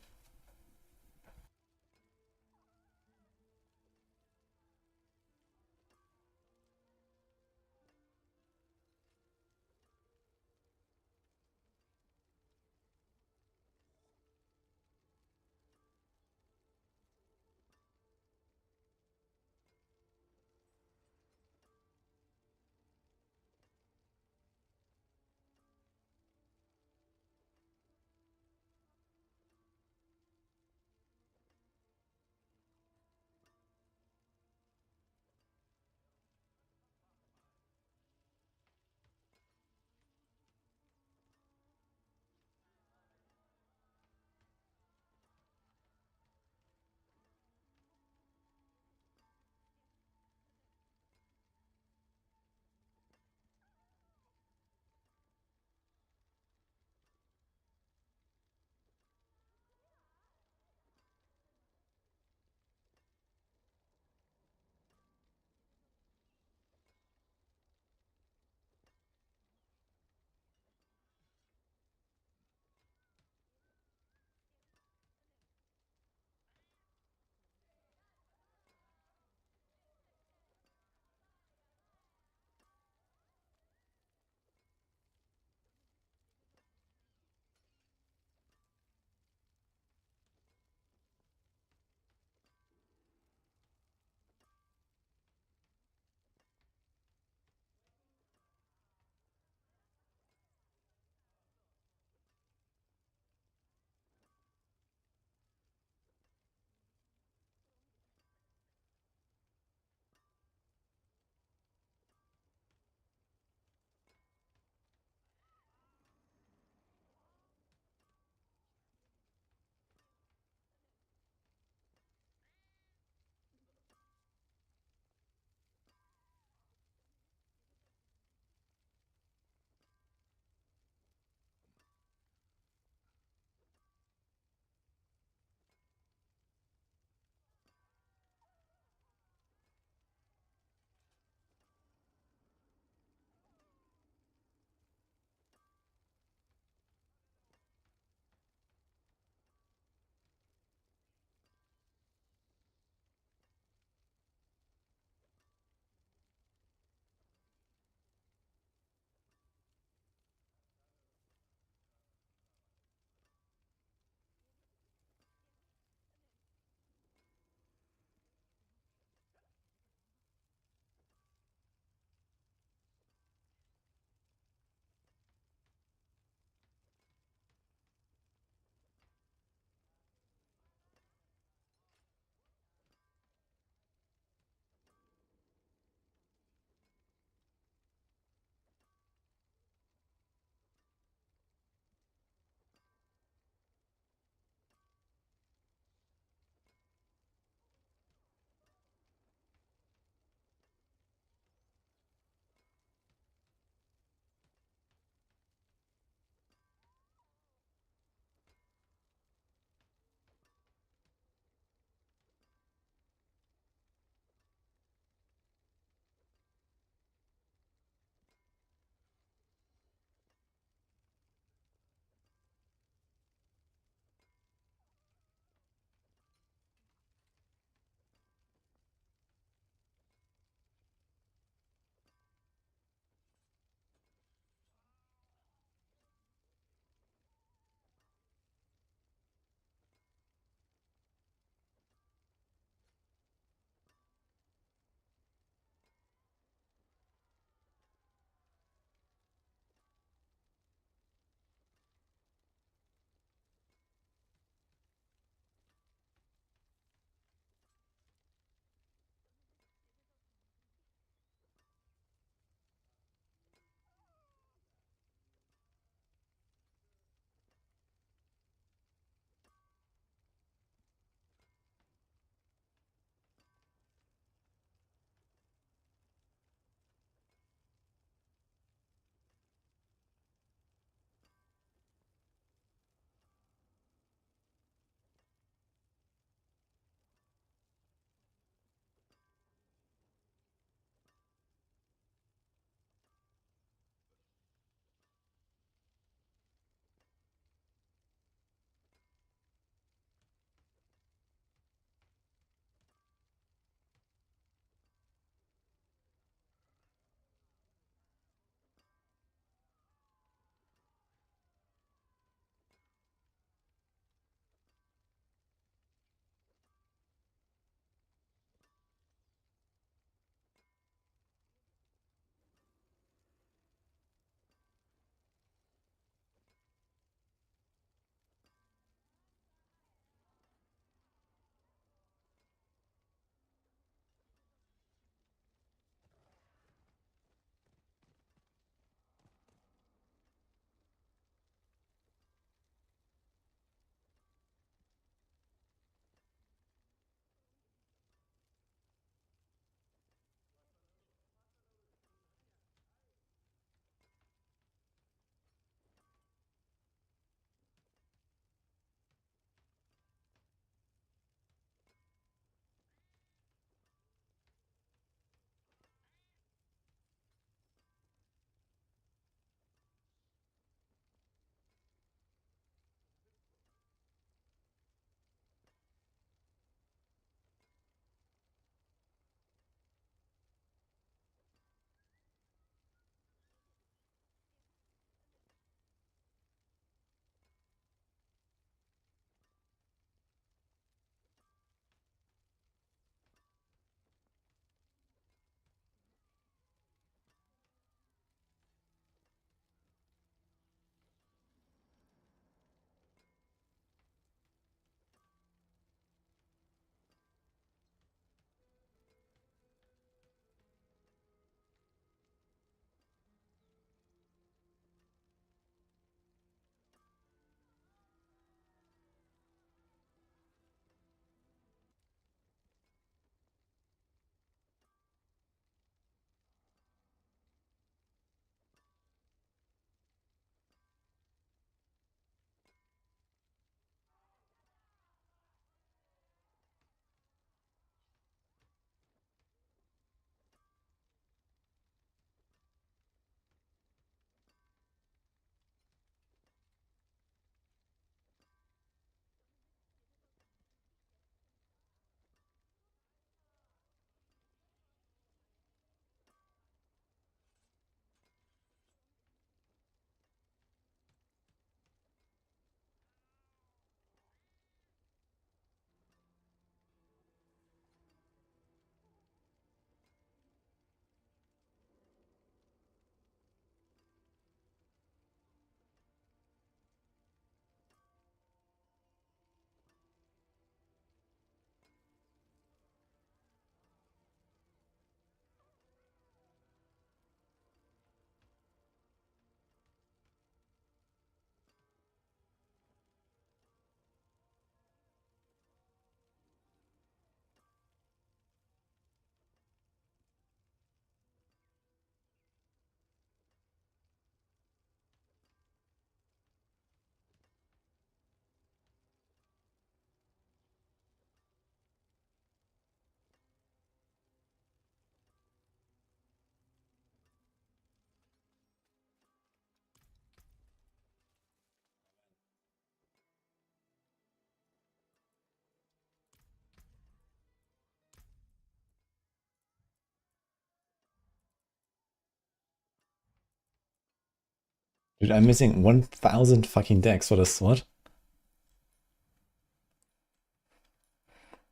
Dude, I'm missing 1,000 fucking decks for this. What?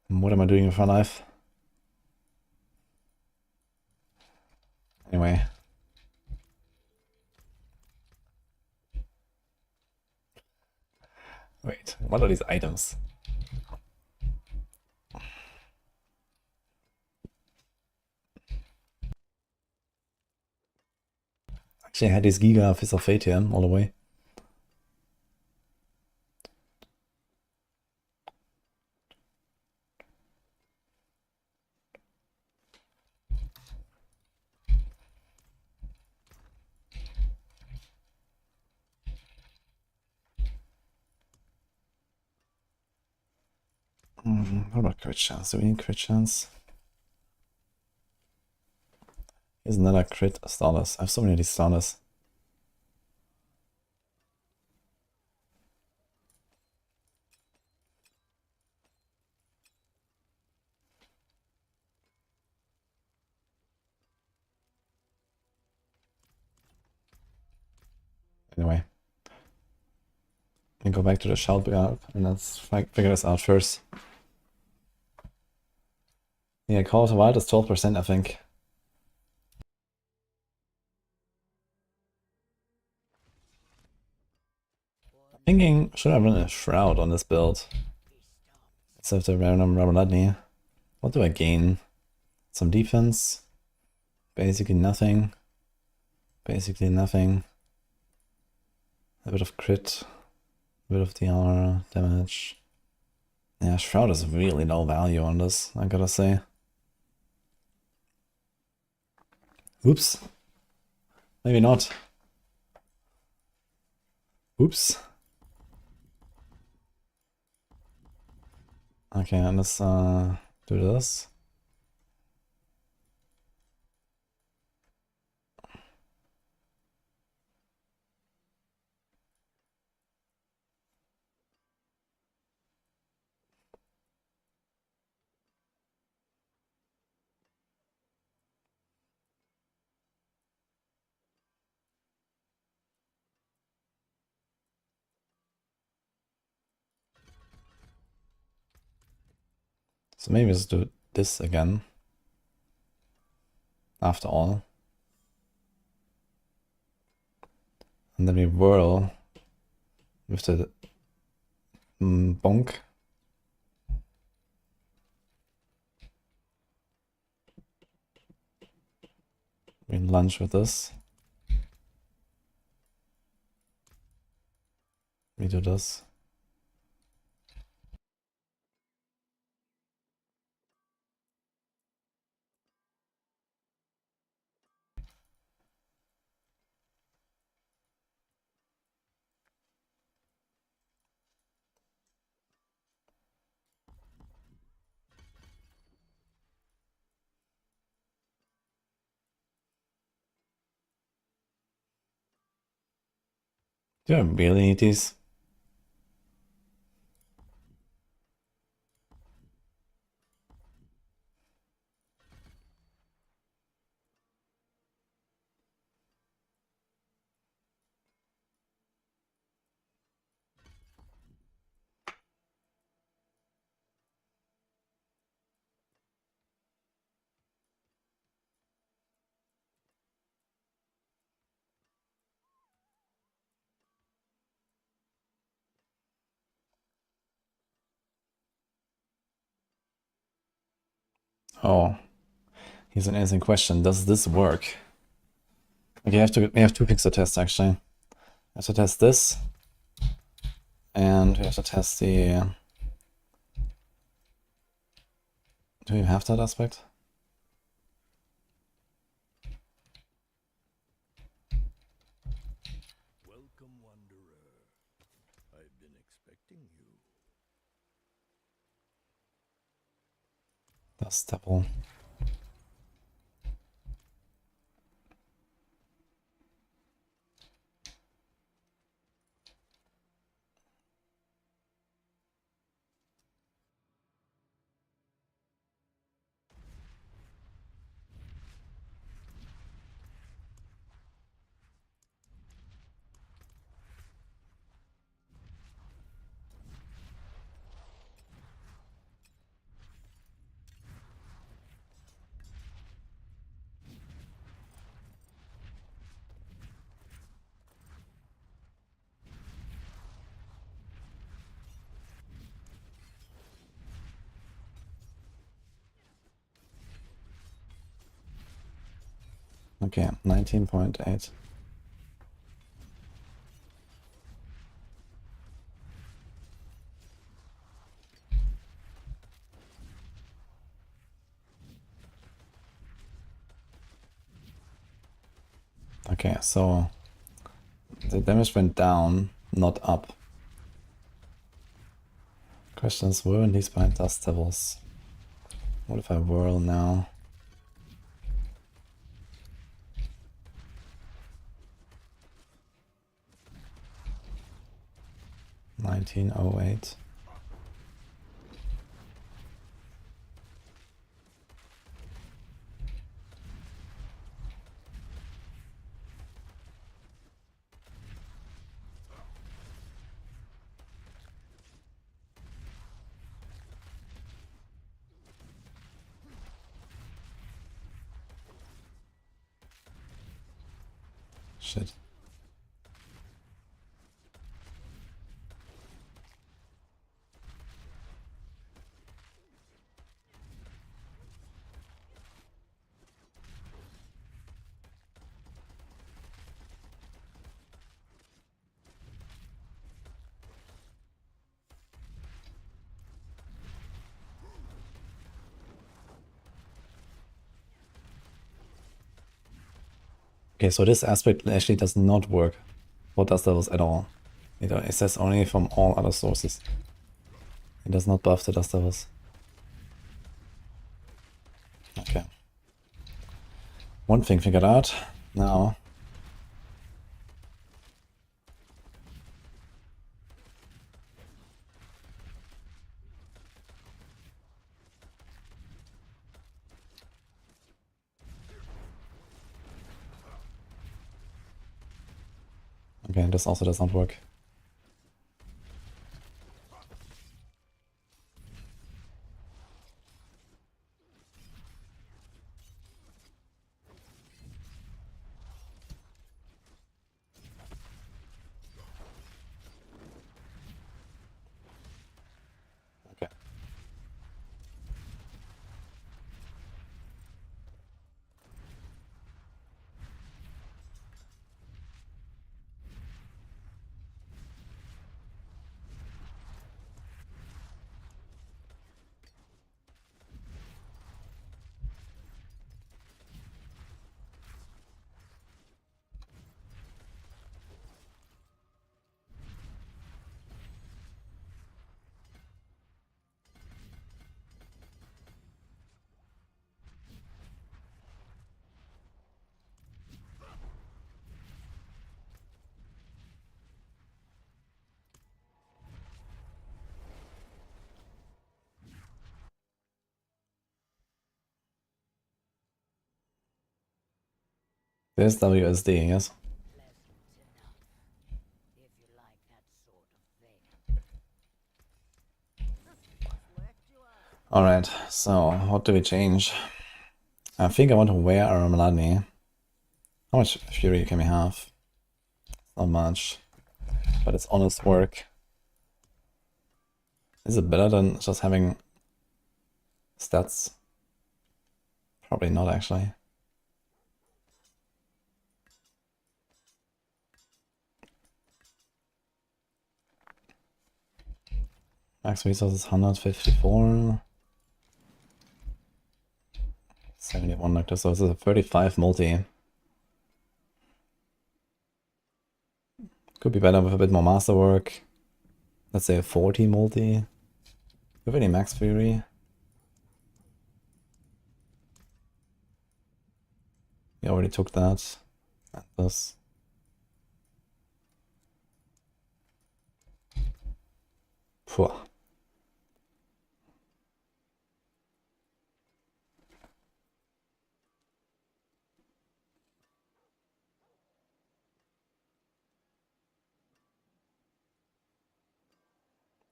What am I doing with my life? Anyway. Wait, what are these items? Actually, I had this Giga Fist of Fate here all the way. What about crit chance? Do we need crit chance? Here's another crit starters. I have so many of these starters. Anyway. We go back to the shout guard and let's figure this out first. Yeah, Call of the Wild is 12%, I think. Thinking, should I run a Shroud on this build? Instead of the random Ramaludney. What do I gain? Some defense? Basically nothing. Basically nothing. A bit of crit. A bit of DR damage. Yeah, Shroud is really low value on this, I gotta say. Oops. Maybe not. Oops. Okay, let's do this. So maybe let's do this again. After all. And then we whirl with the bonk. We lunge with this. We do this. Do I really need these? Oh, here's an interesting question. Does this work? Okay, we have two things to test actually. We have to test this, and we have to test the. Do we have that aspect? Welcome, wanderer. I've been expecting you. That's double. Okay, 19.8. Okay, so the damage went down, not up. Question is, whirl these behind Dust Devils. What if I whirl now? $19.08. Shit. Okay, so this aspect actually does not work for Dust Devils at all. It says only from all other sources. It does not buff the Dust Devils. Okay. One thing figured out. Now. Okay, this also does not work. Okay. There's WSD, yes? If you like that sort of thing. Alright, so what do we change? I think I want to wear a Melanie. How much fury can we have? Not much. But it's honest work. Is it better than just having stats? Probably not, actually. Max resources 154. 71 nectar, so this is a 35 multi. Could be better with a bit more masterwork. Let's say a 40 multi. Do you have any max fury? We already took that. And this. Phew.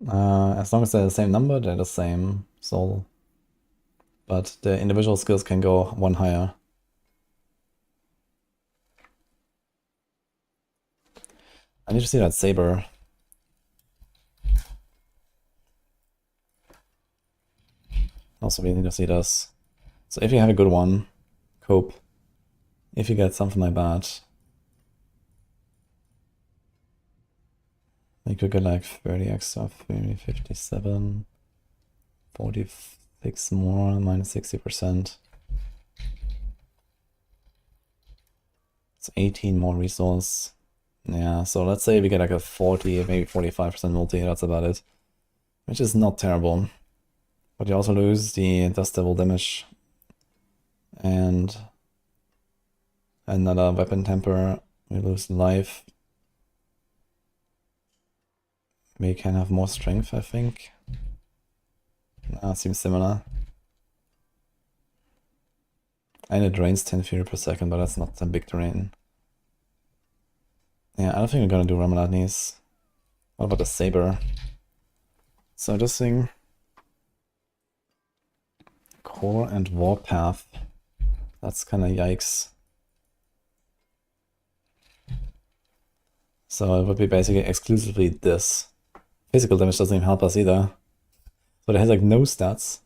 As long as they're the same number, they're the same soul. But the individual skills can go one higher. I need to see that saber. Also, we need to see this. So if you have a good one, cope. If you get something like that, you could get like 30 extra, 30, 57, 46 more, minus 60%. It's 18 more resource. Yeah, so let's say we get like a 40, maybe 45% multi, that's about it. Which is not terrible. But you also lose the Dust Devil damage. And another weapon temper. We lose life. We can have more strength, I think. Seems similar. And it drains 10 fury per second, but that's not a big drain. Yeah, I don't think we're gonna do Ramaladnis. What about the Saber? So this thing... Core and Warpath. That's kinda yikes. So it would be basically exclusively this. Physical damage doesn't even help us either. So it has like no stats.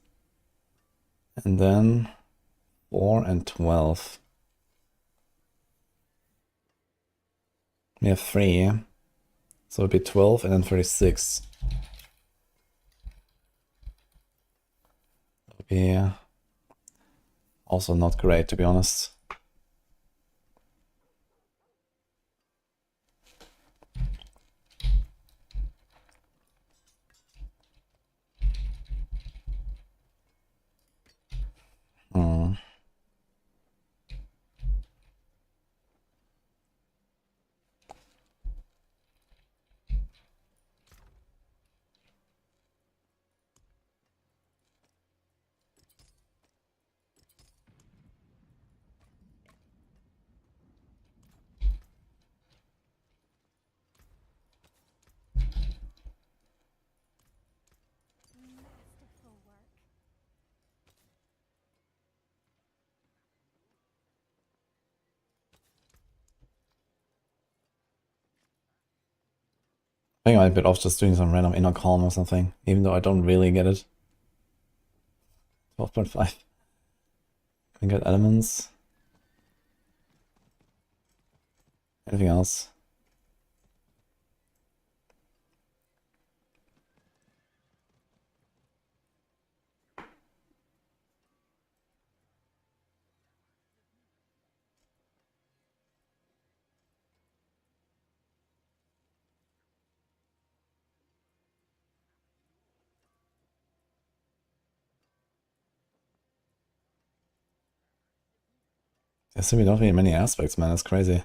And then 4 and 12. We have 3. So it'd be 12 and then 36. That would be also not great, to be honest. Masterful work. I think I'm a bit off just doing some random inner calm or something, even though I don't really get it. 12.5. Can get elements. Anything else? I assume we don't need many aspects, man, that's crazy.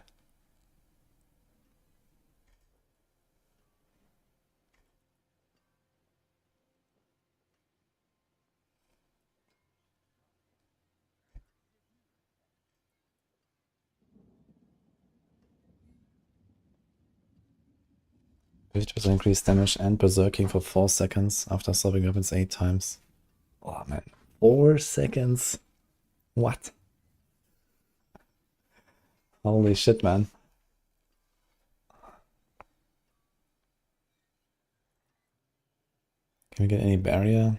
Just increase damage and berserking for 4 seconds after swapping weapons 8 times. Oh man, 4 seconds? What? Holy shit, man. Can we get any barrier?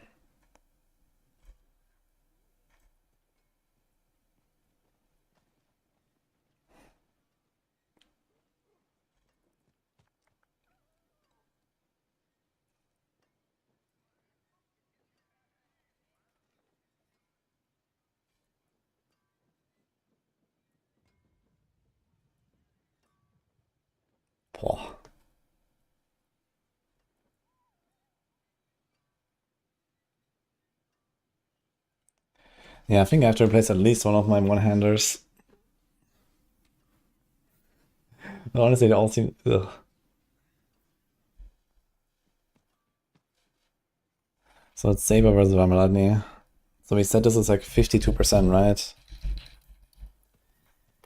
Boah. Yeah, I think I have to replace at least one of my one-handers. Honestly, they all seem... Ugh. So it's Saber versus Ramaladni. So we said this is like 52%, right?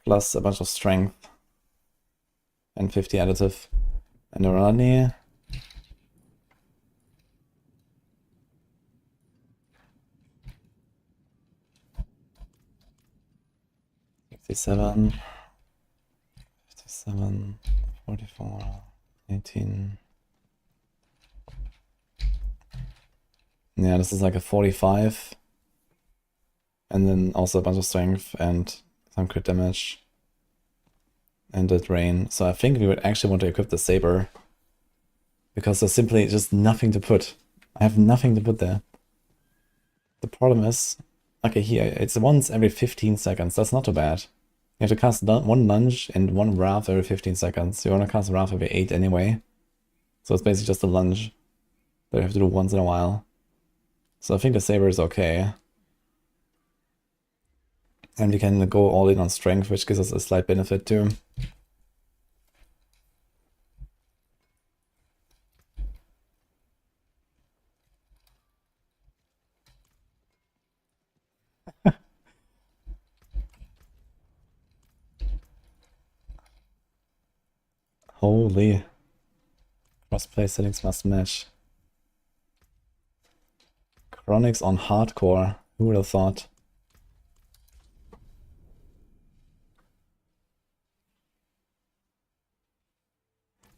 Plus a bunch of strength. And 50 additive. And the Ramaladni... 57, 57, 44, 18. Yeah, this is like a 45. And then also a bunch of strength and some crit damage. and the drain. So I think we would actually want to equip the saber. Because there's simply just nothing to put. I have nothing to put there. The problem is, okay, here, it's once every 15 seconds. That's not too bad. You have to cast one lunge and one wrath every 15 seconds. You want to cast wrath every 8 anyway. So it's basically just a lunge that you have to do once in a while. So I think the saber is okay. And we can go all in on strength, which gives us a slight benefit too. Holy. Crossplay settings must match. Chronics on hardcore. Who would have thought?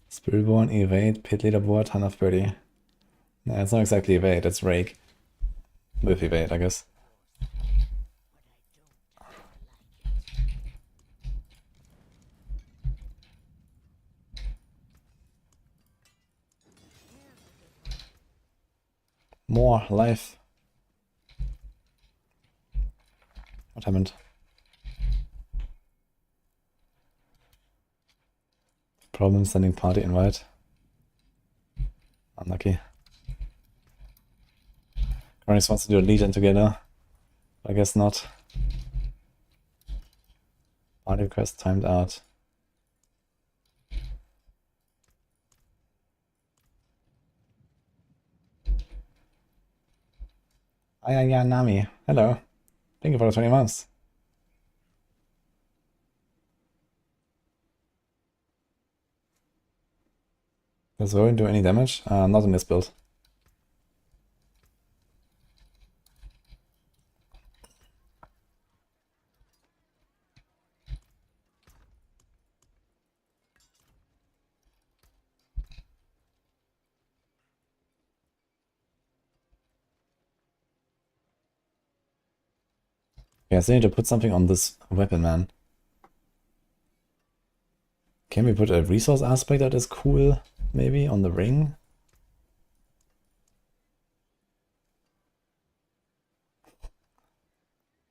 Spiritborn, evade, pit leaderboard, 130. Nah, it's not exactly evade, it's rake. With evade, I guess. More life. What happened? Problem sending party invite. Unlucky. Chronics wants to do a legion together. I guess not. Party request timed out. Ayaya Nami. Hello. Thank you for the 20 months. Does Zoe do any damage? Not in this build. Yeah, so I need to put something on this weapon, man. Can we put a resource aspect that is cool, maybe, on the ring?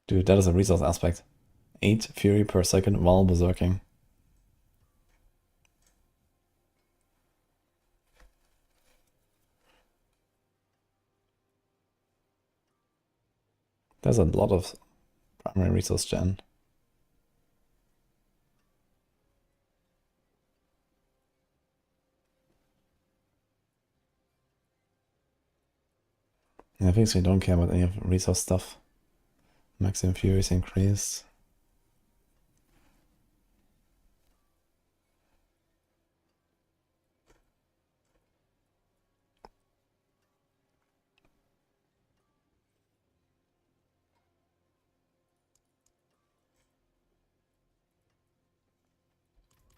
Dude, that is a resource aspect. 8 fury per second while berserking. There's a lot of primary resource gen. Yeah, I think we don't care about any of the resource stuff. Maximum fury is increased.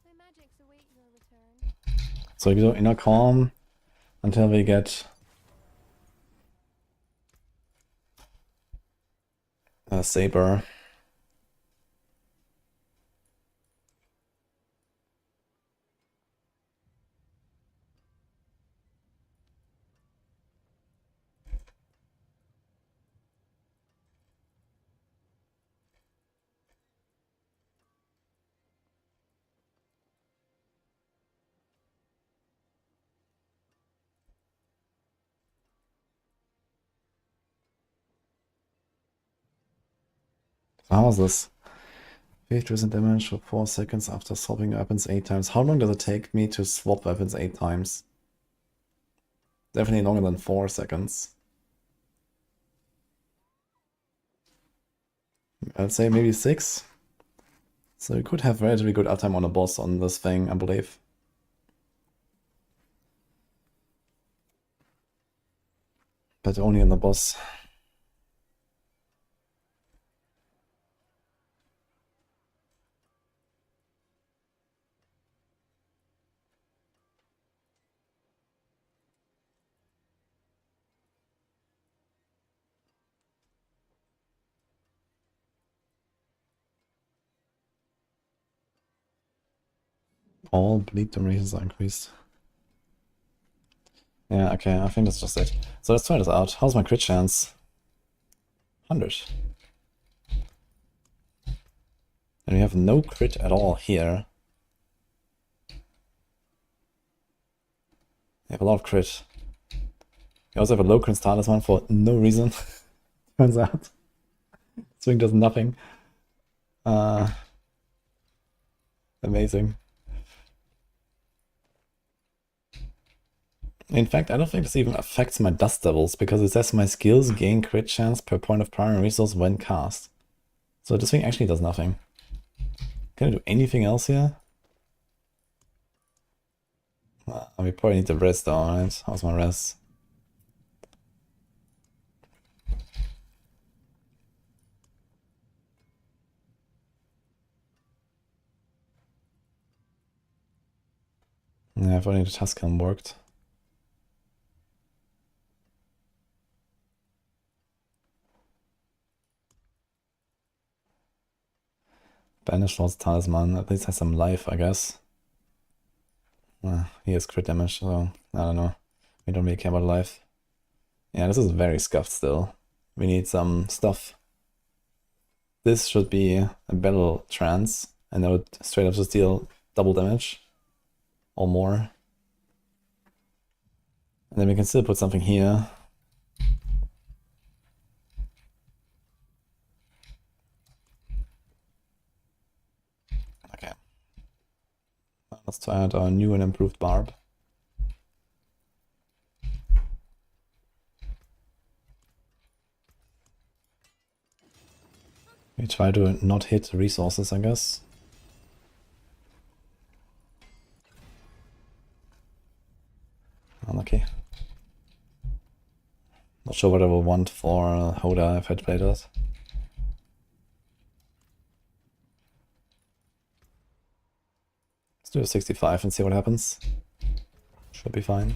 My magics await your return. So we do inner calm until we get a saber. So how was this? 50% damage for 4 seconds after swapping weapons 8 times. How long does it take me to swap weapons 8 times? Definitely longer than 4 seconds. I'd say maybe 6. So we could have relatively good uptime on a boss on this thing, I believe. But only on the boss. All bleed durations are increased. Yeah, okay, I think that's just it. So let's try this out. How's my crit chance? 100. And we have no crit at all here. We have a lot of crit. We also have a low crit talisman for no reason. Turns out. Swing does nothing. Amazing. In fact, I don't think this even affects my Dust Devils, because it says my skills gain crit chance per point of primary resource when cast. So this thing actually does nothing. Can I do anything else here? We probably need to rest though, right? How's my rest? Yeah, if only the Tuscan worked. Banish Lord's Talisman, at least has some life, I guess. He has crit damage, so I don't know. We don't really care about life. Yeah, this is very scuffed still. We need some stuff. This should be a battle trance, and that would straight up just deal double damage. Or more. And then we can still put something here. Okay. Let's try out our new and improved Barb. We try to not hit resources, I guess. Unlucky. Not sure what I will want for Horde if I'd played that. Let's do a 65 and see what happens. Should be fine.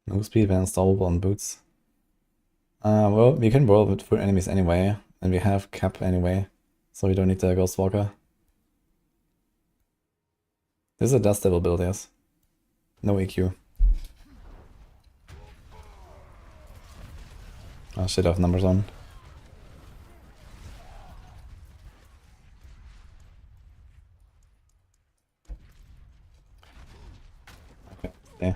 No speed and stall on boots. Well, we can roll with for enemies anyway, and we have cap anyway, so we don't need the Ghost Walker. This is a Dust Devil build, yes. No EQ. Oh shit, I have numbers on. Okay, yeah.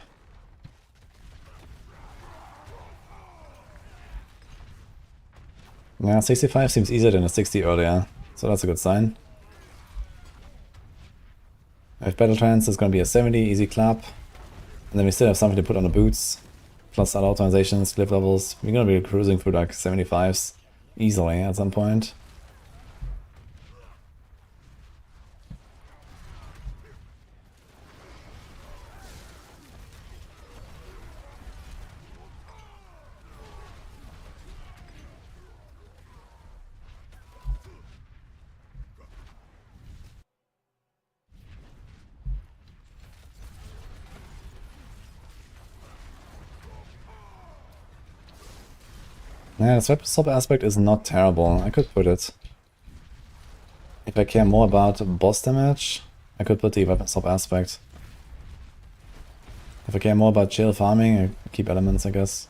Yeah, 65 seems easier than a 60 earlier, so that's a good sign. If Battle Trance is going to be a 70, easy clap. And then we still have something to put on the boots. Plus other authorizations, Glyph levels. We're going to be cruising through like 75s easily at some point. Yeah, the swap aspect is not terrible. I could put it. If I care more about boss damage, I could put the weapon swap aspect. If I care more about jail farming, I keep elements, I guess.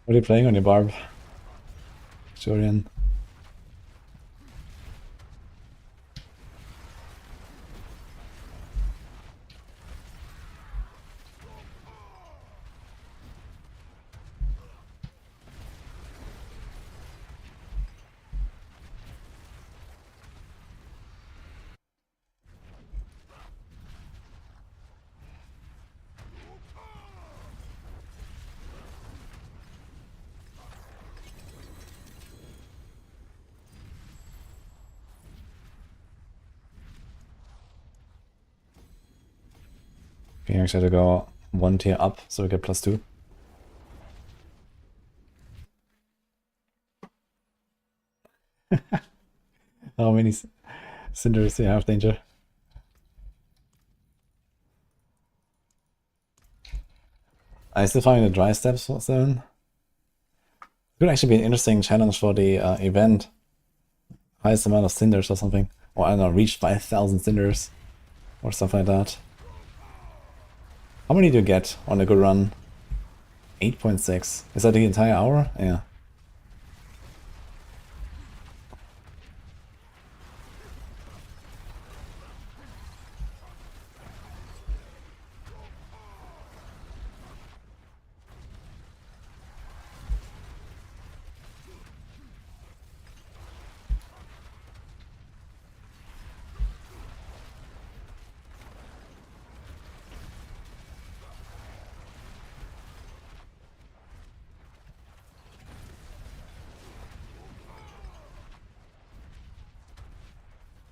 What are you playing on your Barb? Julian. We actually have to go 1 tier up so we get +2. How many cinders do you have, Danger? I still find the dry steps zone. Could actually be an interesting challenge for the event. Highest amount of cinders or something. Or I don't know, reach 5,000 cinders. Or stuff like that. How many do you get on a good run? 8.6. Is that the entire hour? Yeah.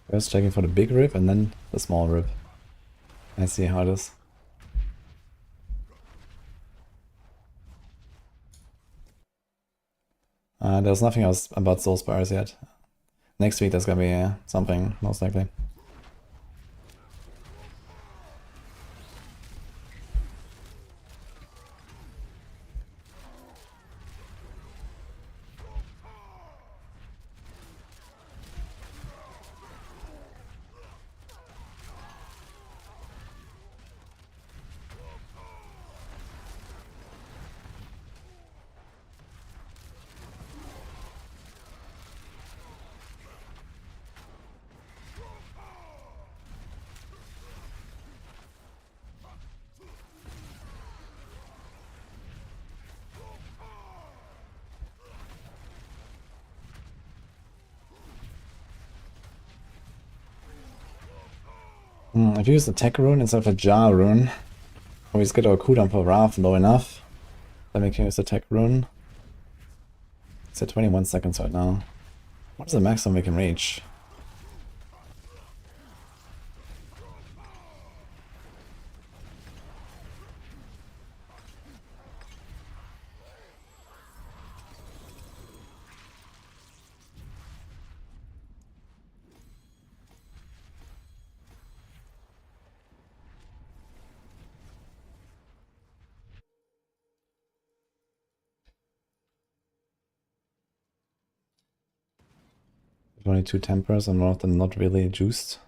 First checking for the big rip and then the small rip. I see how it is. There's nothing else about Soulspires yet. Next week there's gonna be something, most likely. If you use the tech rune instead of a jar rune, always get our cooldown for Wrath low enough, then we can use the tech rune. It's at 21 seconds right now. What is the maximum we can reach? Only 2 tempers and more than not really juiced.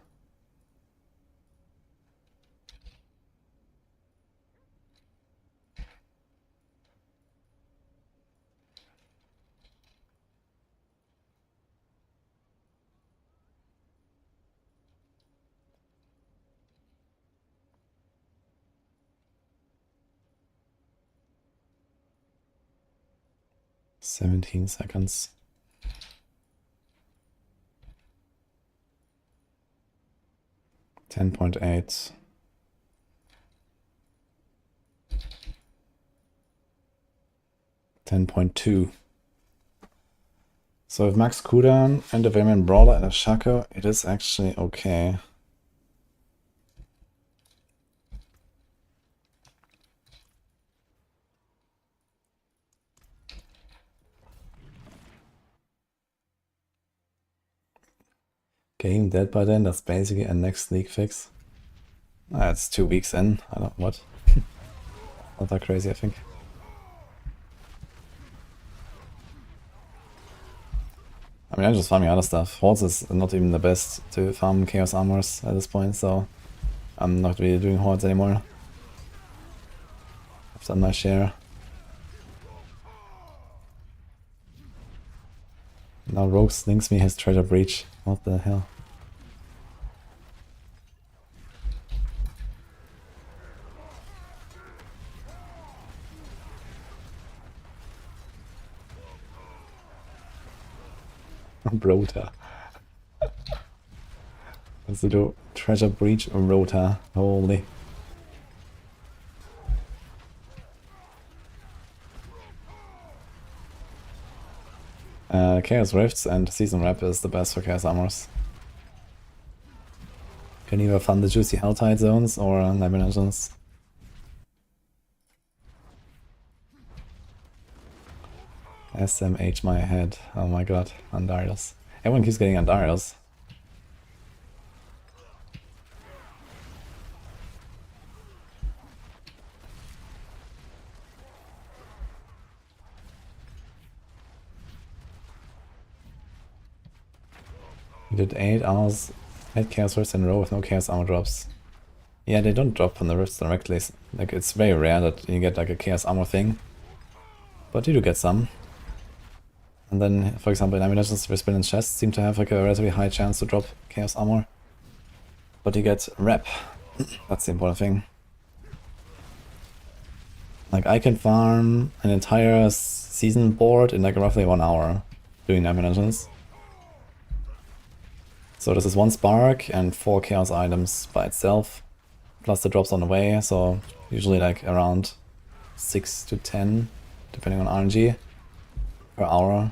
"17 seconds. 10.8. 10.2. So with max cooldown and a Vehement Brawler and a Shaco, it is actually okay. Game dead by then, that's basically a next league fix. It's 2 weeks in, I don't what? Not that crazy, I think. I mean, I'm just farming other stuff. Hordes is not even the best to farm Chaos Armors at this point, so I'm not really doing Hordes anymore. I've done my share. Now Rogue slings me his treasure breach. What the hell? Rota. Let's do treasure breach or Rota. Holy. Chaos Rifts and Season Wrap is the best for Chaos Armors. Can either fund the juicy Helltide zones or Nightmare Dungeons. SMH my head. Oh my god, Andarius. Everyone keeps getting Andarius. We did 8 hours, 8 chaos swords in a row with no chaos armor drops. Yeah, they don't drop from the rifts directly. Like, it's very rare that you get like a chaos armor thing. But you do get some. And then, for example, in Ammunitions, Resplendent chests seem to have like a relatively high chance to drop chaos armor. But you get rep. That's the important thing. Like, I can farm an entire season board in like roughly 1 hour doing Ammunitions. So this is 1 spark and 4 chaos items by itself, plus the drops on the way, so usually like around 6 to 10, depending on RNG, per hour.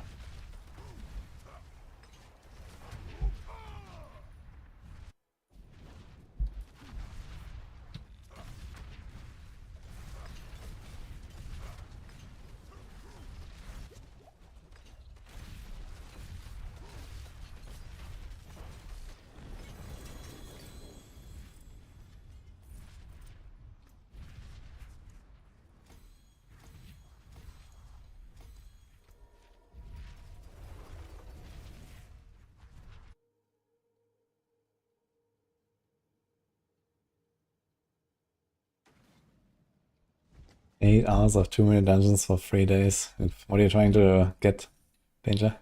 Eight hours of 2-minute dungeons for 3 days. What are you trying to get, Danger?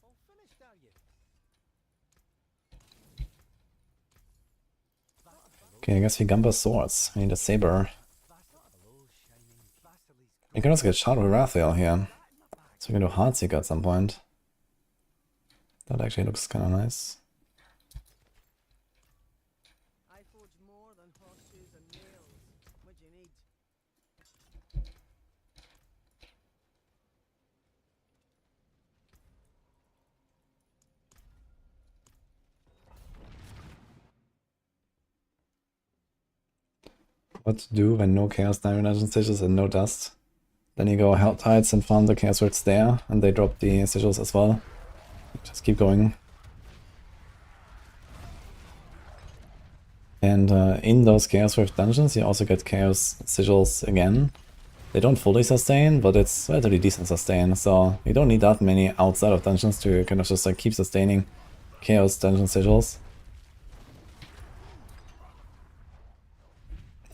All finished, are you? Okay, I guess we Gumba swords. We need a saber. You can also get shot with Rathiel here. So we can do Heartseeker at some point. That actually looks kind of nice. I forge more than horseshoes and nails. What do you need? What to do when no Chaos Diamond Dungeon sigils and no dust? Then you go Helltides and farm the Chaos Swords there, and they drop the sigils as well. Just keep going. And in those Chaos Swords dungeons, you also get Chaos sigils again. They don't fully sustain, but it's relatively decent sustain, so you don't need that many outside of dungeons to kind of just like keep sustaining Chaos dungeon sigils.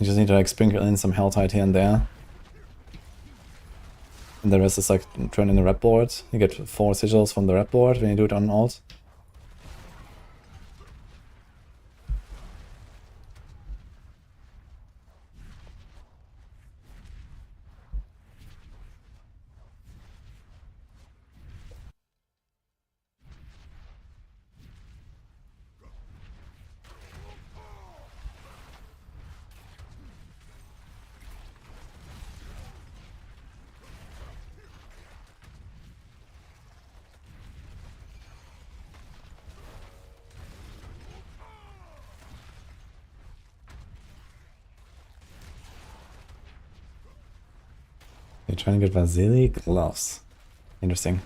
You just need to like sprinkle in some Helltide here and there. And the rest is like turn in the rep board. You get 4 sigils from the rep board when you do it on alt. You're trying to get Vasily gloves. Interesting.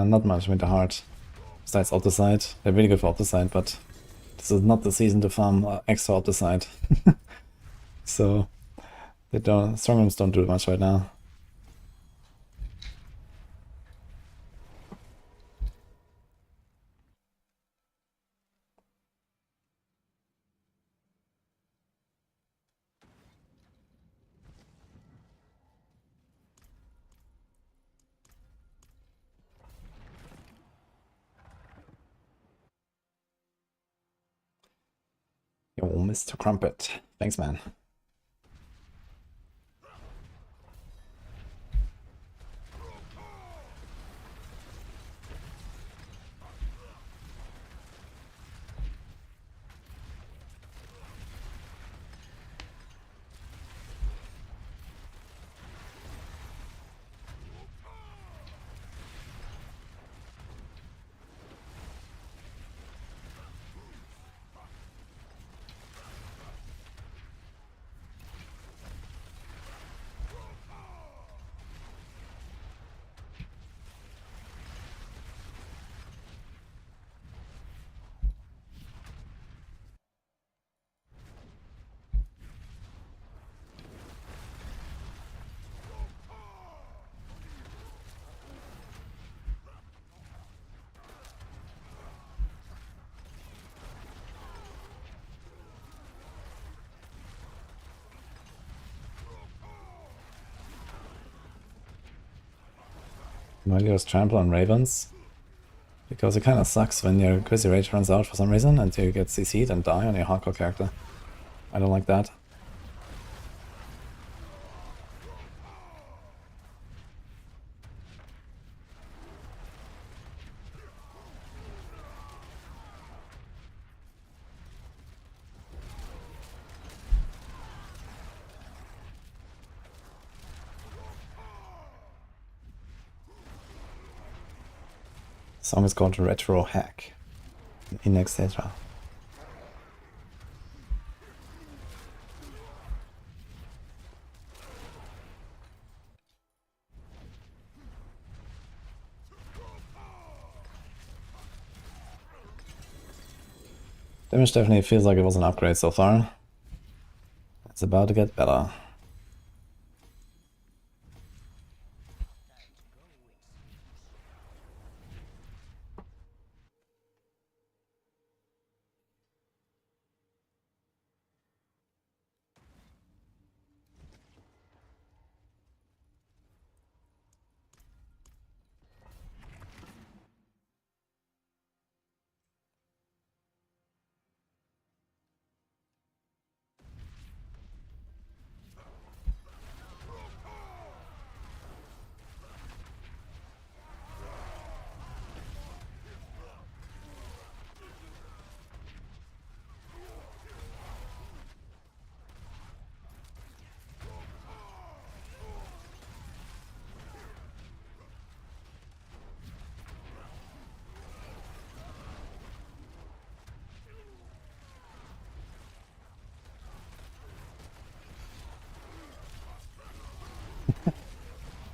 Not much with the heart. Besides Opticide. They're really good for Opticide, but this is not the season to farm extra Opticide. So they don't, Strongrooms don't do much right now. Yo, Mr. Crumpet. Thanks, man. Malio's Trample on Ravens. Because it kind of sucks when your Crazy Rage runs out for some reason and you get CC'd and die on your hardcore character. I don't like that. The song is called Retro Hack in etc. Damage definitely feels like it was an upgrade so far. It's about to get better.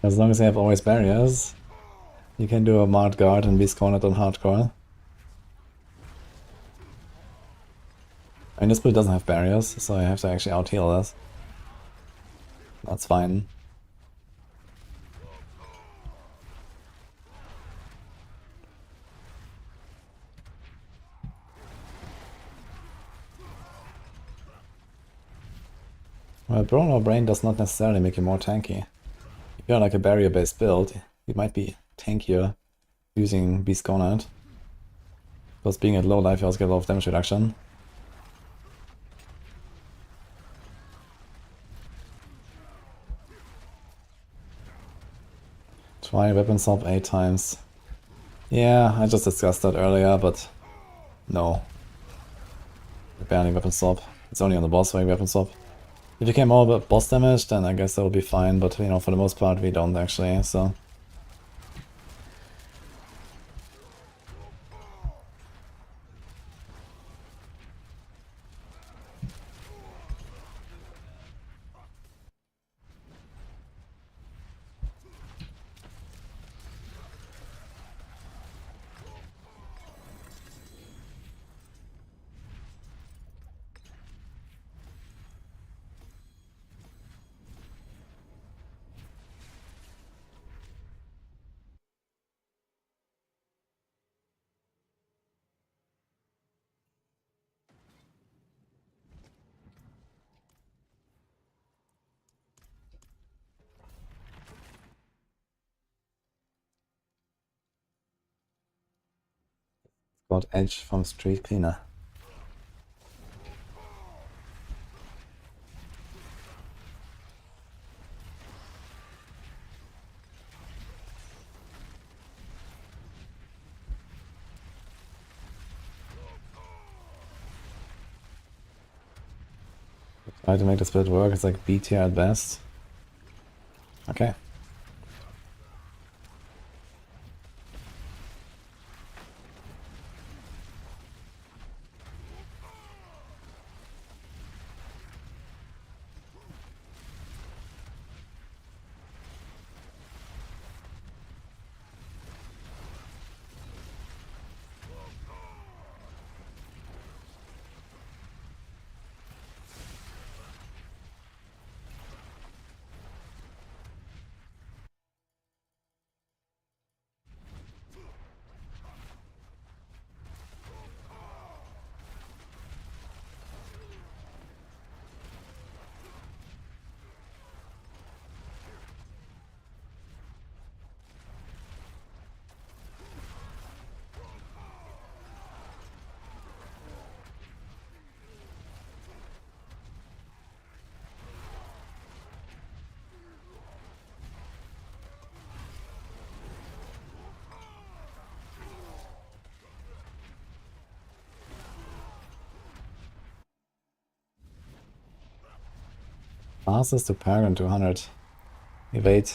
As long as you have always barriers, you can do a Mart Guard and be scorned on hardcore. I mean, this build doesn't have barriers, so I have to actually out-heal this. That's fine. Well, Brawn or Brain does not necessarily make you more tanky. If you're like a barrier-based build, you might be tankier using Beast Gonad. Because being at low life, you also get a lot of damage reduction. Try weapon swap 8 times. Yeah, I just discussed that earlier, but no. Barely weapon swap. It's only on the boss where you weapon swap. If you came all about boss damage, then I guess that would be fine, but you know, for the most part we don't actually, so. Got Edge from Street Cleaner. Try to make the split work. It's like B tier at best. Okay. Fastest to paragon 200. Evade.